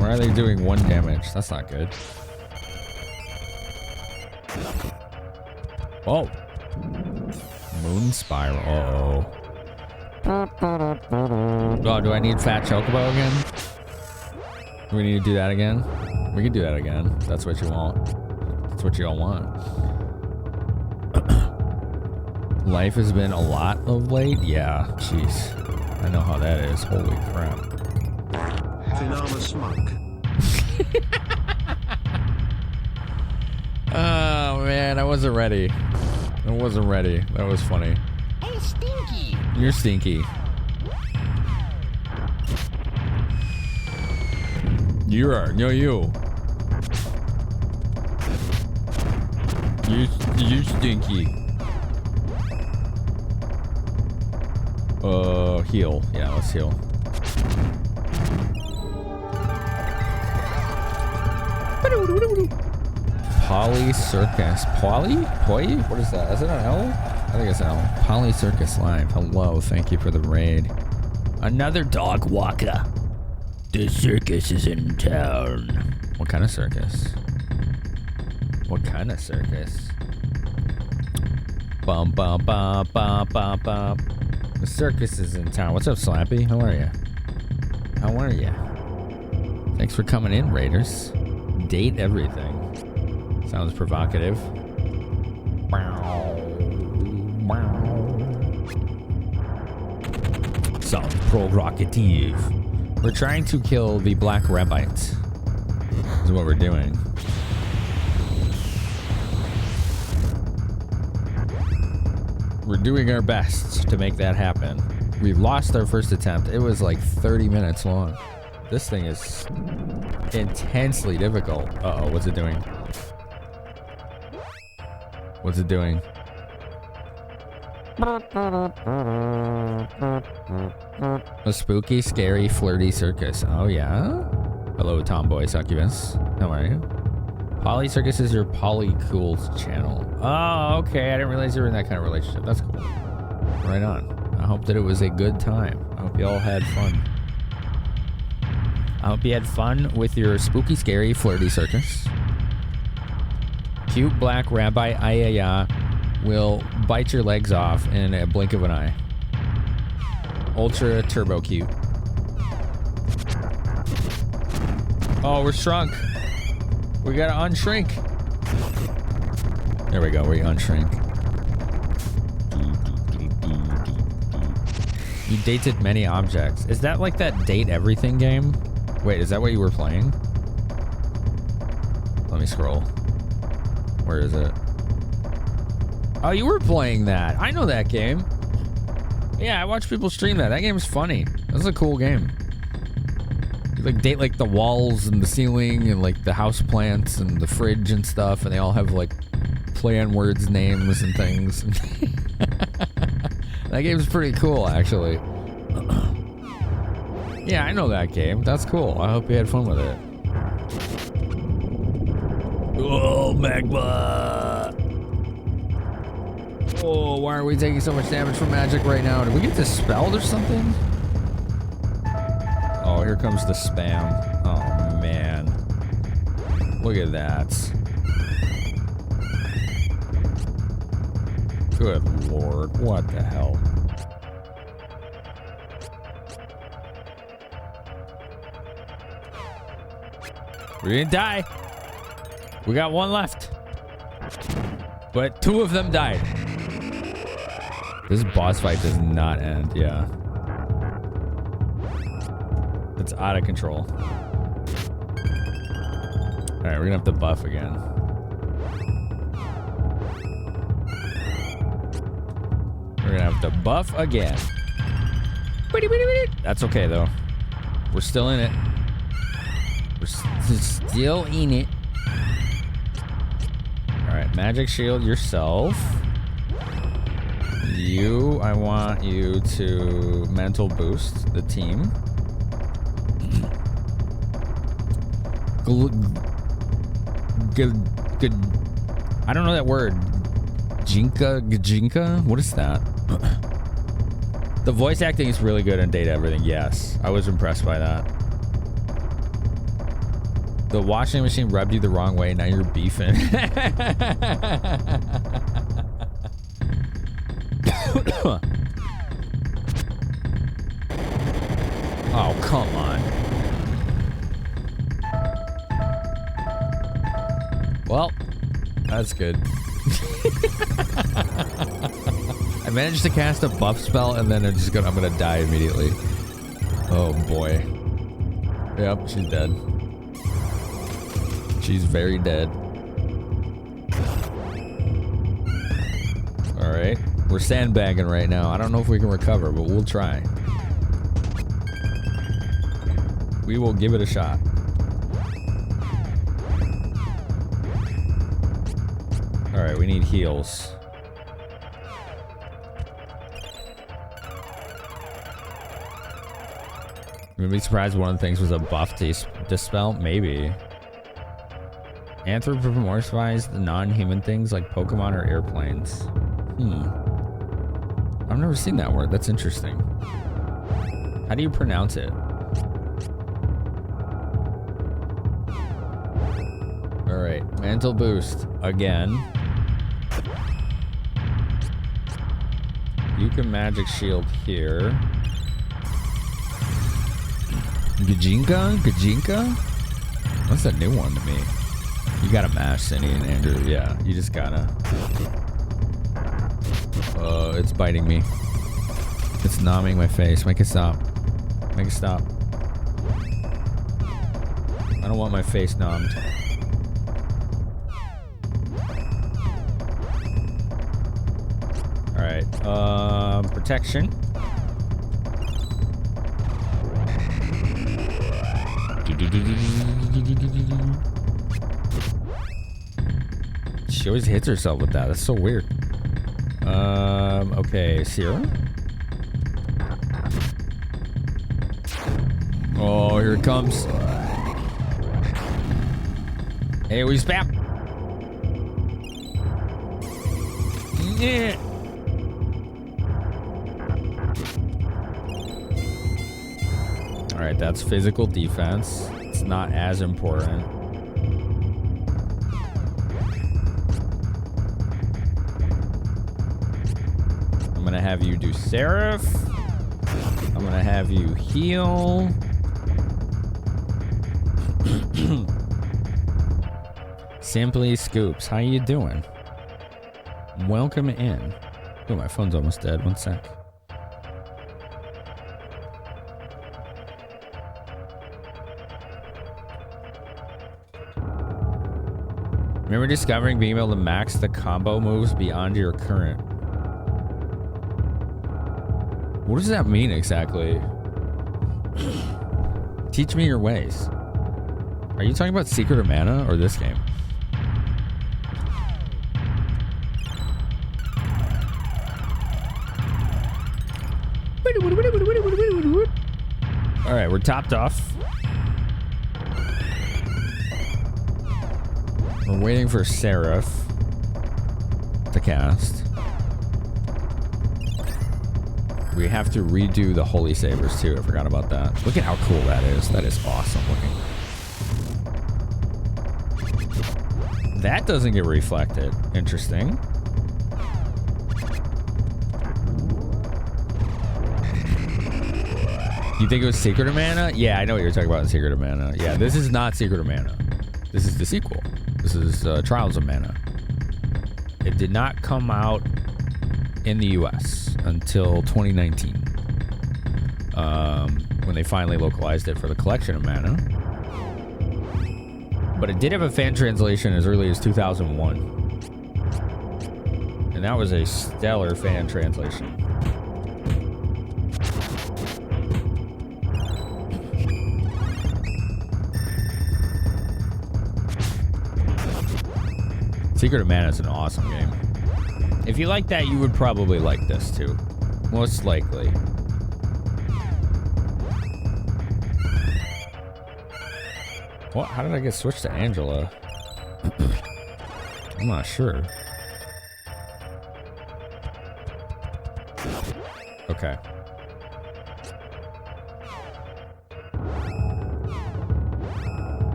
Why are they doing 1 damage? That's not good. Oh. Moon Spiral. Oh, do I need Fat Chocobo again? Do we need to do that again? We can do that again. If that's what you want. That's what you all want. Life has been a lot of late? Yeah, jeez. I know how that is. Holy crap. Finama Smunk. Oh, man, I wasn't ready. I wasn't ready. That was funny. Hey, Stinky! You're stinky. You are. No, you. You stinky. Heal. Yeah, let's heal. Poly Circus. Poly? What is that? Is it an L? I think it's an L. Poly Circus Live. Hello. Thank you for the raid. Another dog walker. The circus is in town. What kind of circus? What kind of circus? Bum bum bum bum bum bum. The circus is in town. What's up, Slappy? How are you? How are you? Thanks for coming in, Raiders. Date everything. Sounds provocative. Sounds provocative. We're trying to kill the Black Rabbite. Is what we're doing. We're doing our best to make that happen. We lost our first attempt. It was like 30 minutes long. This thing is intensely difficult. Uh-oh, what's it doing? What's it doing? A spooky, scary, flirty circus. Oh, yeah? Hello, tomboy succubus. How are you? Polly Circus is your Polly Cools channel. Oh, okay. I didn't realize you were in that kind of relationship. That's cool. Right on. I hope that it was a good time. I hope you all had fun. I hope you had fun with your spooky, scary, flirty circus. Cute black Rabbi Ayaya will bite your legs off in a blink of an eye. Ultra turbo cute. Oh, we're shrunk. We gotta unshrink. There we go. We unshrink. You dated many objects. Is that like that date everything game? Wait, is that what you were playing? Let me scroll. Where is it? Oh, you were playing that. I know that game. Yeah, I watch people stream that. That game's funny. That's a cool game. You like date like the walls and the ceiling and like the house plants and the fridge and stuff, and they all have like play on words names and things. That game's pretty cool, actually. Yeah, I know that game. That's cool. I hope you had fun with it. Oh, magma! Oh, why are we taking so much damage from magic right now? Did we get dispelled or something? Oh, here comes the spam. Oh, man. Look at that. Good lord. What the hell? We didn't die. We got one left. But 2 of them died. This boss fight does not end, yeah. It's out of control. Alright, we're gonna have to buff again. We're gonna have to buff again. That's okay, though. We're still in it. We're still in it. Alright, magic shield yourself. You, I want you to mental boost the team. I don't know that word. Gajinka? What is that? The voice acting is really good in Data Everything. Yes, I was impressed by that. The washing machine rubbed you the wrong way. Now you're beefing. Oh, come on. Well, that's good. I managed to cast a buff spell and then I'm gonna die immediately. Oh boy. Yep, she's dead. She's very dead. Alright. We're sandbagging right now. I don't know if we can recover, but we'll try. We will give it a shot. Alright, we need heals. I'm gonna be surprised one of the things was a buff to dispel? Maybe. Anthropomorphized non-human things like Pokemon or airplanes. I've never seen that word. That's interesting. How do you pronounce it? Alright, mantle boost again. You can magic shield here. Gajinka? Gajinka? That's a new one to me. You gotta mash Cindy and Andrew. Yeah, you just gotta. It's biting me. It's nomming my face. Make it stop. Make it stop. I don't want my face nommed. Alright, protection. She always hits herself with that. That's so weird. Okay, Serum. Oh, here it comes. Hey, we spam. Yeah. All right, that's physical defense. It's not as important. I'm gonna have you do Seraph. I'm gonna have you heal. Simply Scoops, how you doing? Welcome in. Oh, my phone's almost dead. One sec. Remember discovering being able to max the combo moves beyond your current. What does that mean exactly? Teach me your ways. Are you talking about Secret of Mana or this game? All right, we're topped off. We're waiting for Seraph to cast. We have to redo the Holy Sabers too. I forgot about that. Look at how cool that is. That is awesome looking. That doesn't get reflected. Interesting. You think it was Secret of Mana? Yeah, I know what you're talking about in Secret of Mana. Yeah, this is not Secret of Mana. This is the sequel. This is Trials of Mana. It did not come out in the US until 2019. When they finally localized it for the collection of Mana. But it did have a fan translation as early as 2001. And that was a stellar fan translation. Secret of Mana is an awesome game. If you like that, you would probably like this too. Most likely. What? How did I get switched to Angela? I'm not sure. Okay.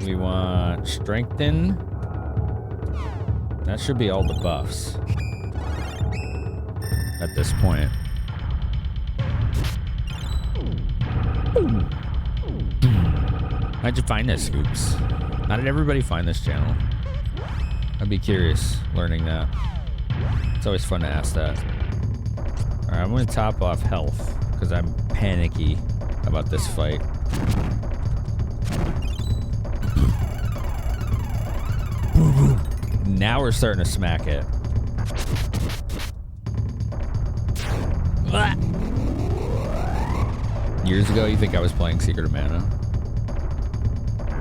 We want strengthen. That should be all the buffs at this point. How'd you find this, Scoops? How did everybody find this channel? I'd be curious learning that. It's always fun to ask that. All right, I'm going to top off health because I'm panicky about this fight. Now we're starting to smack it. Years ago, you think I was playing Secret of Mana?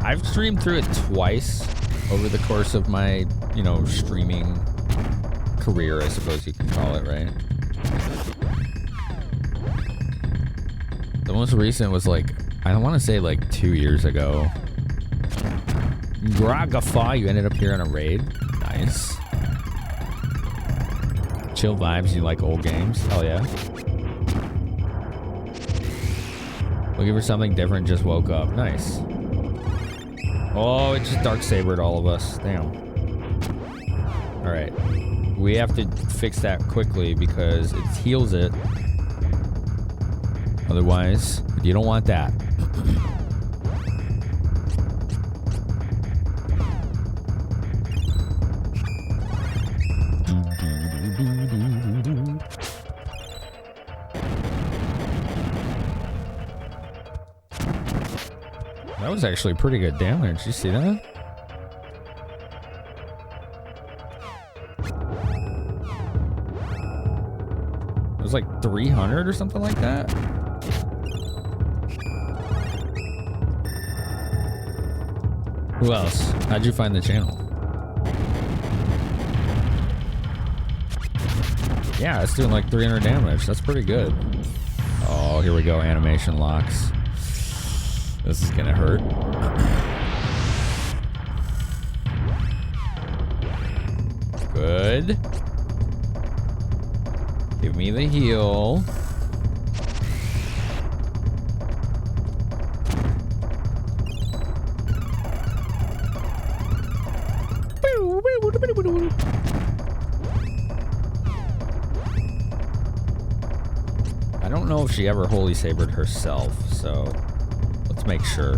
I've streamed through it twice over the course of my, you know, streaming career, I suppose you can call it, right? The most recent was like, I don't want to say like 2 years ago. Gragafa, you ended up here on a raid. Nice. Chill vibes, you like old games? Hell yeah. Looking for something different, just woke up. Nice. Oh, it just dark sabered all of us. Damn. Alright. We have to fix that quickly because it heals it. Otherwise, you don't want that. That was actually pretty good damage. You see that? It was like 300 or something like that. Who else? How'd you find the channel? Yeah, it's doing like 300 damage. That's pretty good. Oh, here we go. Animation locks. This is gonna hurt. Good. Give me the heal. I don't know if she ever holy sabered herself, so let's make sure.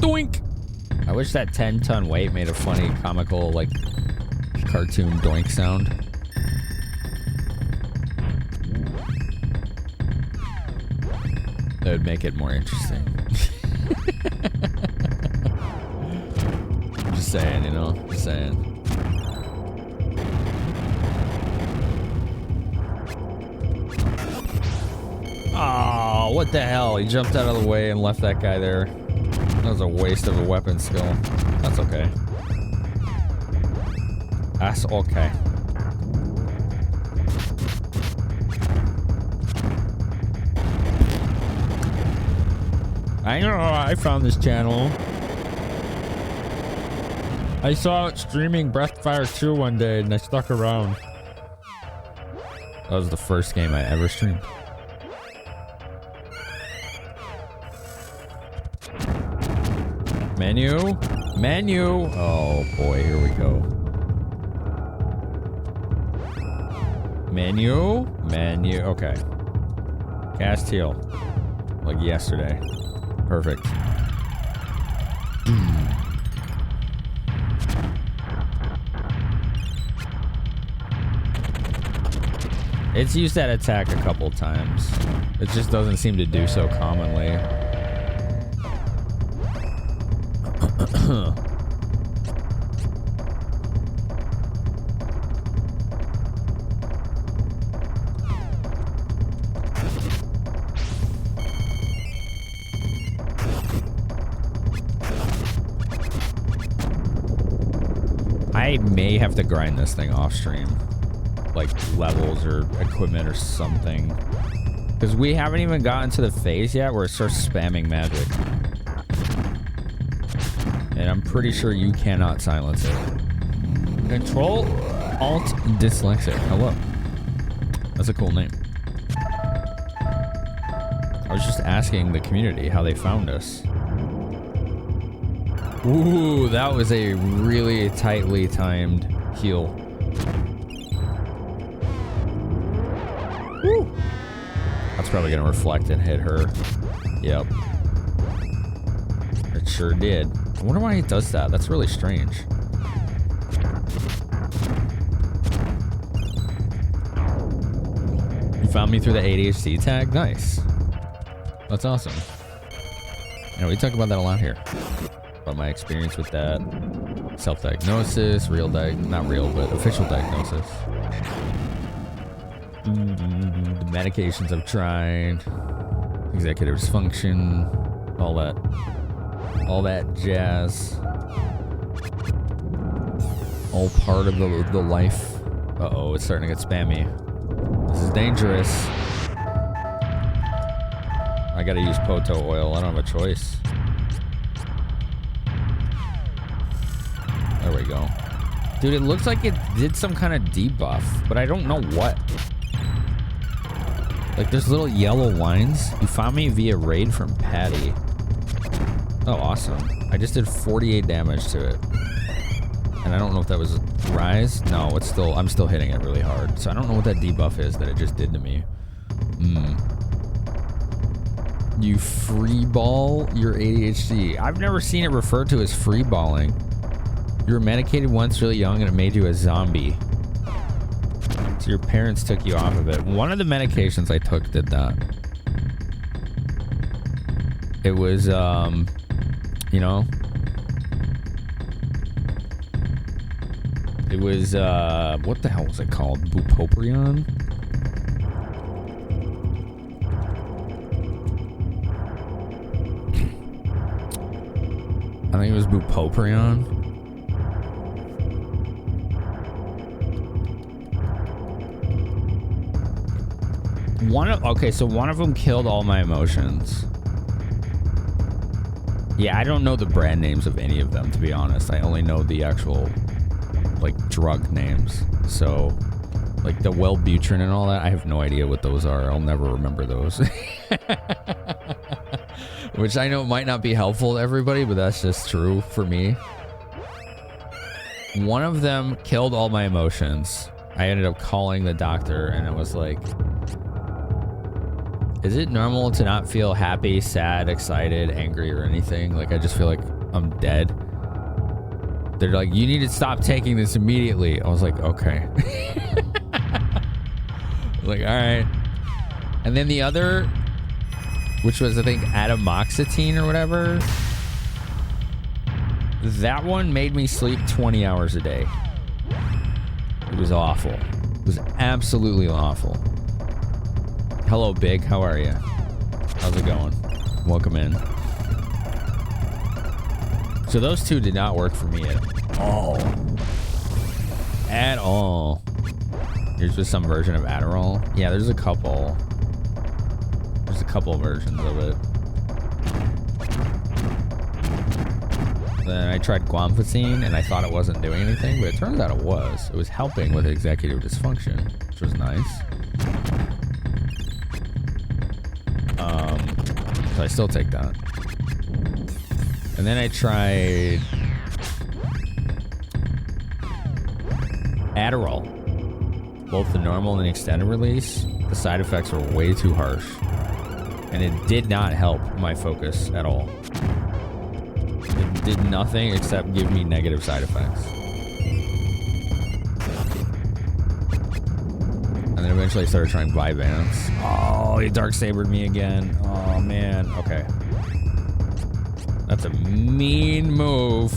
Doink! I wish that 10-ton weight made a funny, comical, like, cartoon doink sound. That would make it more interesting. Just saying, you know? Just saying. Oh, what the hell? He jumped out of the way and left that guy there. That was a waste of a weapon skill. That's okay. That's okay. I know I found this channel. I saw it streaming Breathfire 2 one day and I stuck around. That was the first game I ever streamed. Menu? Menu! Oh boy, here we go. Menu? Menu, okay. Cast heal. Like yesterday. Perfect. It's used that attack a couple times. It just doesn't seem to do so commonly. I may have to grind this thing off stream. Like levels or equipment or something. Because we haven't even gotten to the phase yet where it starts spamming magic. And I'm pretty sure you cannot silence it. Control, Alt, Dyslexic. Hello. That's a cool name. I was just asking the community how they found us. Ooh, that was a really tightly timed heal. Woo. That's probably gonna reflect and hit her. Yep. It sure did. I wonder why it does that. That's really strange. You found me through the ADHD tag? Nice. That's awesome. You know, we talk about that a lot here. About my experience with that. Self-diagnosis, not real, but official diagnosis. The medications I've tried. Executive dysfunction. All that jazz. All part of the life. Uh-oh, it's starting to get spammy. This is dangerous. I gotta use Poto oil. I don't have a choice. There we go. Dude, it looks like it did some kind of debuff, but I don't know what. Like, there's little yellow lines. You found me via raid from Patty. Oh, awesome. I just did 48 damage to it. And I don't know if that was a rise. No, I'm still hitting it really hard. So I don't know what that debuff is that it just did to me. You free ball your ADHD. I've never seen it referred to as free balling. You were medicated once really young and it made you a zombie. So your parents took you off of it. One of the medications I took did that. It was, you know, it was, what the hell was it called? Bupropion? I think it was Bupropion. Okay, so one of them killed all my emotions. Yeah, I don't know the brand names of any of them, to be honest. I only know the actual, like, drug names. So, like, the Wellbutrin and all that, I have no idea what those are. I'll never remember those. Which I know might not be helpful to everybody, but that's just true for me. One of them killed all my emotions. I ended up calling the doctor, and it was like, is it normal to not feel happy, sad, excited, angry, or anything? Like, I just feel like I'm dead. They're like, you need to stop taking this immediately. I was like, okay. Like, all right. And then the other, which was, I think, atomoxetine or whatever. That one made me sleep 20 hours a day. It was awful. It was absolutely awful. Hello, Big. How are you? How's it going? Welcome in. So those two did not work for me at all. At all. Here's just some version of Adderall. Yeah, there's a couple. There's a couple versions of it. Then I tried guanfacine, and I thought it wasn't doing anything, but it turns out it was. It was helping with executive dysfunction, which was nice. So I still take that. And then I tried Adderall, both the normal and the extended release. The side effects were way too harsh, and it did not help my focus at all. It did nothing except give me negative side effects. And then eventually I started trying Vyvanse. Oh, he Darksabered me again. Oh, man. Okay. That's a mean move.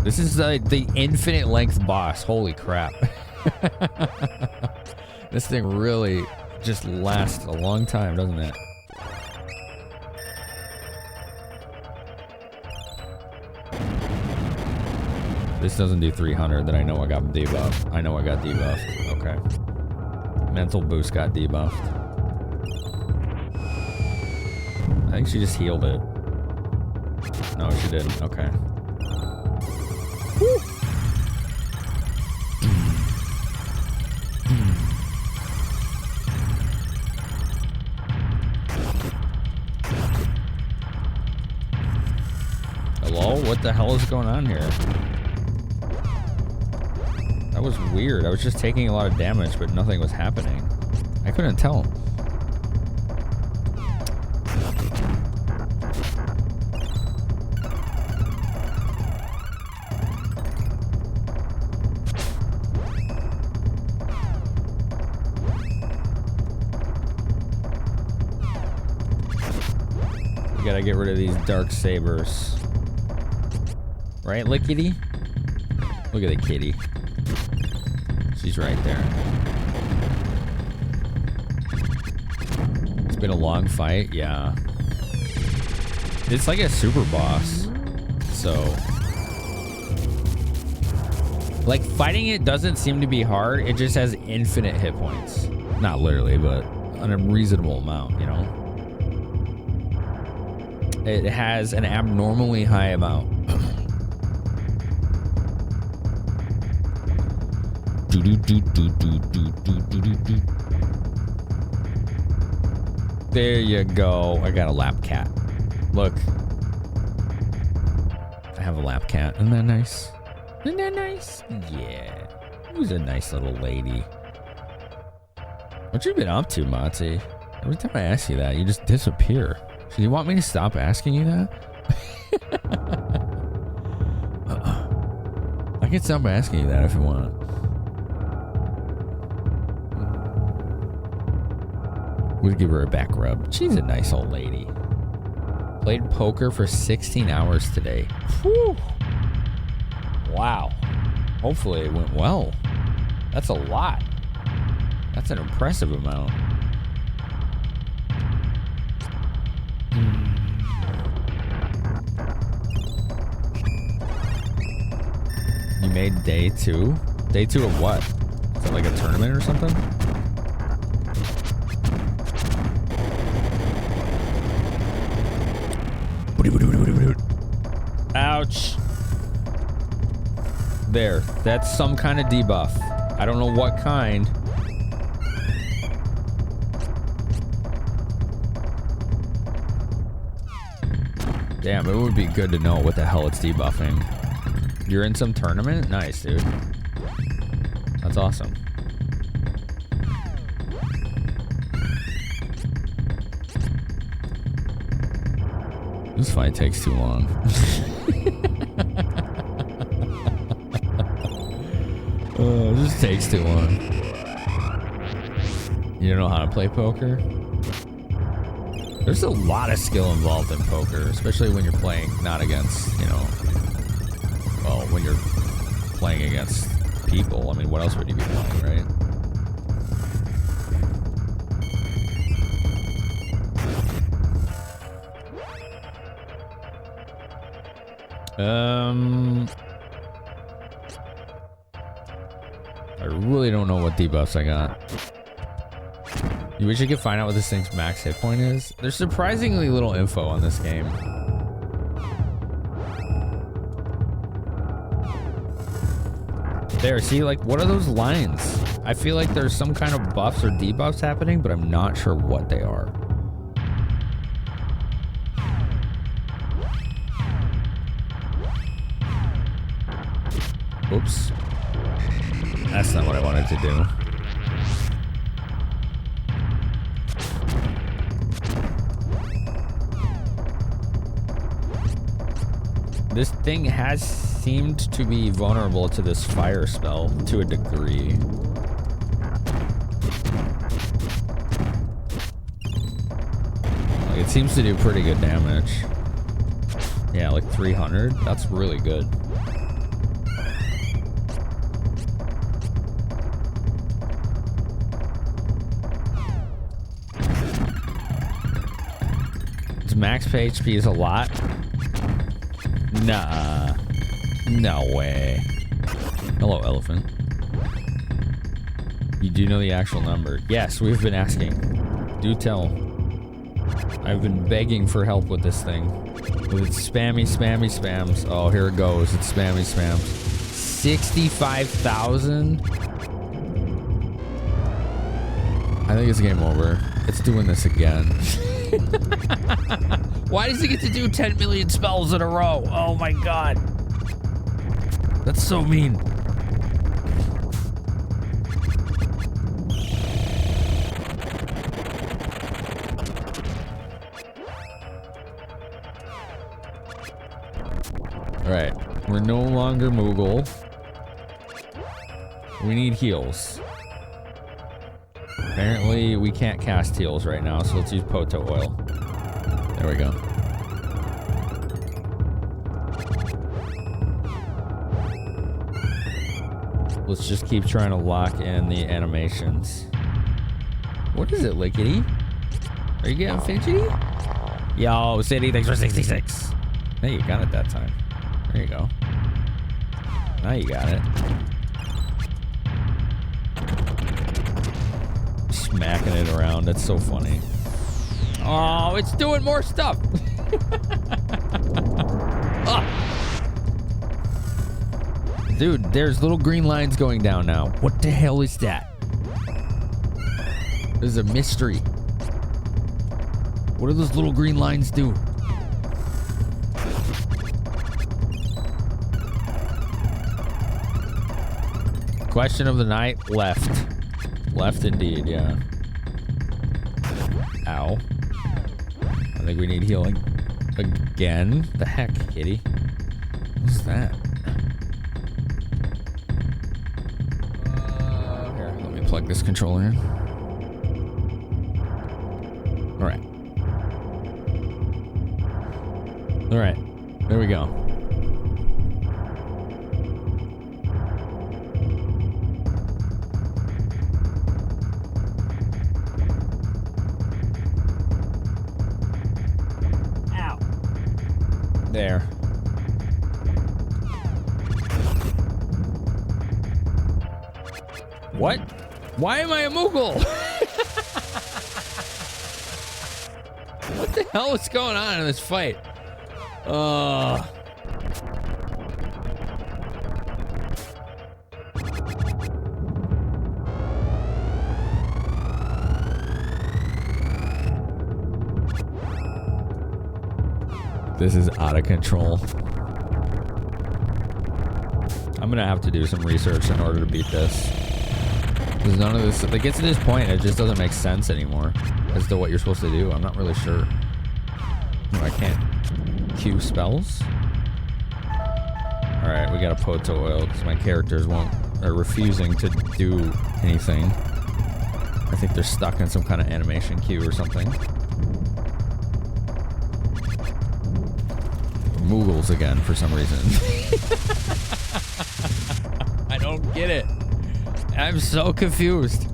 This is the infinite length boss. Holy crap. This thing really just lasts a long time, doesn't it? This doesn't do 300, then I know I got debuffed. I know I got debuffed. Okay. Mental boost got debuffed. I think she just healed it. No, she didn't. Okay. Woo. Hello? What the hell is going on here? That was weird. I was just taking a lot of damage, but nothing was happening. I couldn't tell. We gotta get rid of these dark sabers. Right, Lickety? Look at the kitty. She's right there. It's been a long fight, yeah. It's like a super boss. So, like, fighting it doesn't seem to be hard. It just has infinite hit points. Not literally, but an unreasonable amount, you know? It has an abnormally high amount. There you go. I got a lap cat. Look. I have a lap cat. Isn't that nice? Isn't that nice? Yeah. Who's a nice little lady? What you been up to, Mati? Every time I ask you that, you just disappear. So you want me to stop asking you that? I can stop asking you that if you want. We'll give her a back rub. She's a nice old lady. Played poker for 16 hours today. Whew. Wow. Hopefully it went well. That's a lot. That's an impressive amount. You made day 2? Day 2 of what? Is that like a tournament or something? Ouch. There. That's some kind of debuff. I don't know what kind. Damn, it would be good to know what the hell it's debuffing. You're in some tournament? Nice, dude. That's awesome. This fight takes too long. This takes too long. You don't know how to play poker? There's a lot of skill involved in poker, especially when you're playing not against, you know, well, when you're playing against people. I mean, what else would you be playing, right? I really don't know what debuffs I got. You wish you could find out what this thing's max hit point is? There's surprisingly little info on this game. There, see, like, what are those lines? I feel like there's some kind of buffs or debuffs happening, but I'm not sure what they are. Oops. That's not what I wanted to do. This thing has seemed to be vulnerable to this fire spell to a degree. Like, it seems to do pretty good damage. Yeah, like 300. That's really good. Its max HP is a lot. Nah. No way. Hello, elephant. You do know the actual number. Yes, we've been asking. Do tell. I've been begging for help with this thing. With its spammy spams. Oh, here it goes. It's spammy spams. 65,000? I think it's game over. It's doing this again. Why does it get to do 10 million spells in a row? Oh my god. That's so mean. Alright. We're no longer Moogle. We need heals. Apparently, we can't cast heals right now, so let's use Poto Oil. There we go. Let's just keep trying to lock in the animations. What is it, Lickety? Are you getting fidgety? Yo, City, thanks for 66. Hey, you got it that time. There you go. Now you got it. Smacking it around. That's so funny. Oh, it's doing more stuff. Oh. Dude, there's little green lines going down now. What the hell is that? There's a mystery. What do those little green lines do? Question of the night, left. Left indeed, yeah. Ow. I think we need healing. Again? The heck, kitty? What's that? Here, let me plug this controller in. Alright. Alright. There we go. There. What? Why am I a Moogle? What the hell is going on in this fight? This is out of control. I'm gonna have to do some research in order to beat this. Because none of this, if it gets to this point, it just doesn't make sense anymore as to what you're supposed to do. I'm not really sure. Oh, I can't cue spells. Alright, we got a Poto oil because my characters are refusing to do anything. I think they're stuck in some kind of animation queue or something. Moogles again for some reason. I don't get it. I'm so confused.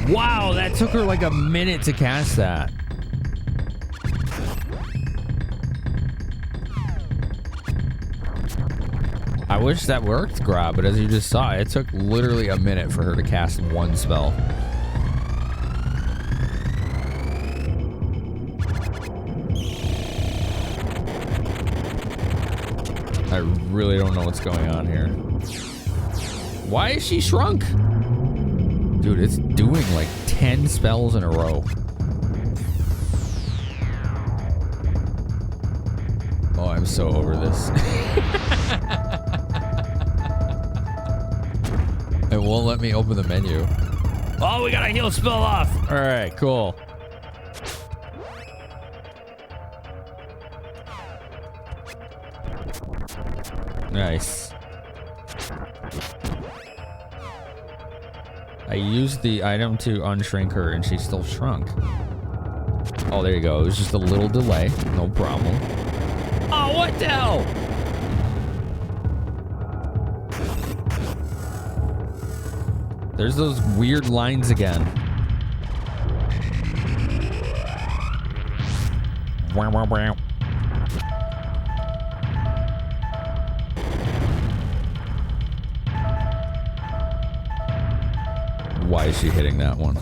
Wow, that took her like a minute to cast that. I wish that worked, Grab, but as you just saw, it took literally a minute for her to cast one spell. I really don't know what's going on here. Why is she shrunk? Dude, it's doing like 10 spells in a row. Oh, I'm so over this. It won't let me open the menu. Oh, we gotta heal spell off. All right, cool. Nice. I used the item to unshrink her and she's still shrunk. Oh, there you go. It was just a little delay. No problem. Oh, what the hell? There's those weird lines again. Wow, wow, wow. Why is she hitting that one?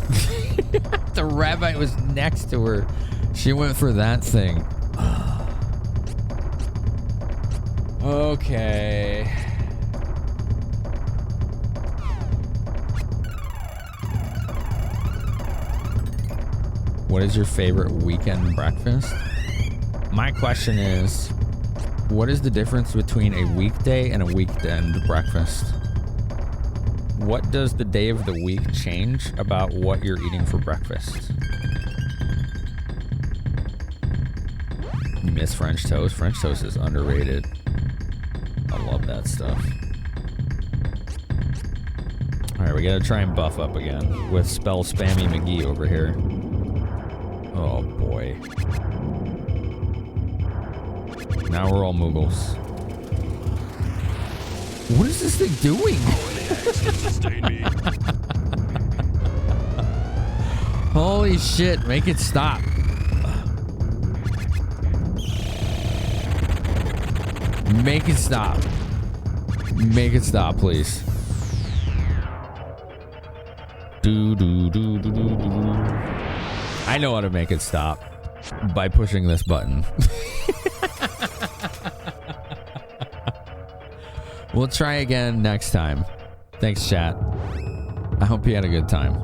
The rabbit was next to her. She went for that thing. Okay. What is your favorite weekend breakfast? My question is, what is the difference between a weekday and a weekend breakfast? What does the day of the week change about what you're eating for breakfast? You miss French toast? French toast is underrated. I love that stuff. Alright, we gotta try and buff up again with Spell Spammy McGee over here. Oh boy. Now we're all Moogles. What is this thing doing? Holy shit, make it stop. Make it stop. Make it stop, please. Do do do do do do. I know how to make it stop by pushing this button. We'll try again next time. Thanks, chat. I hope you had a good time.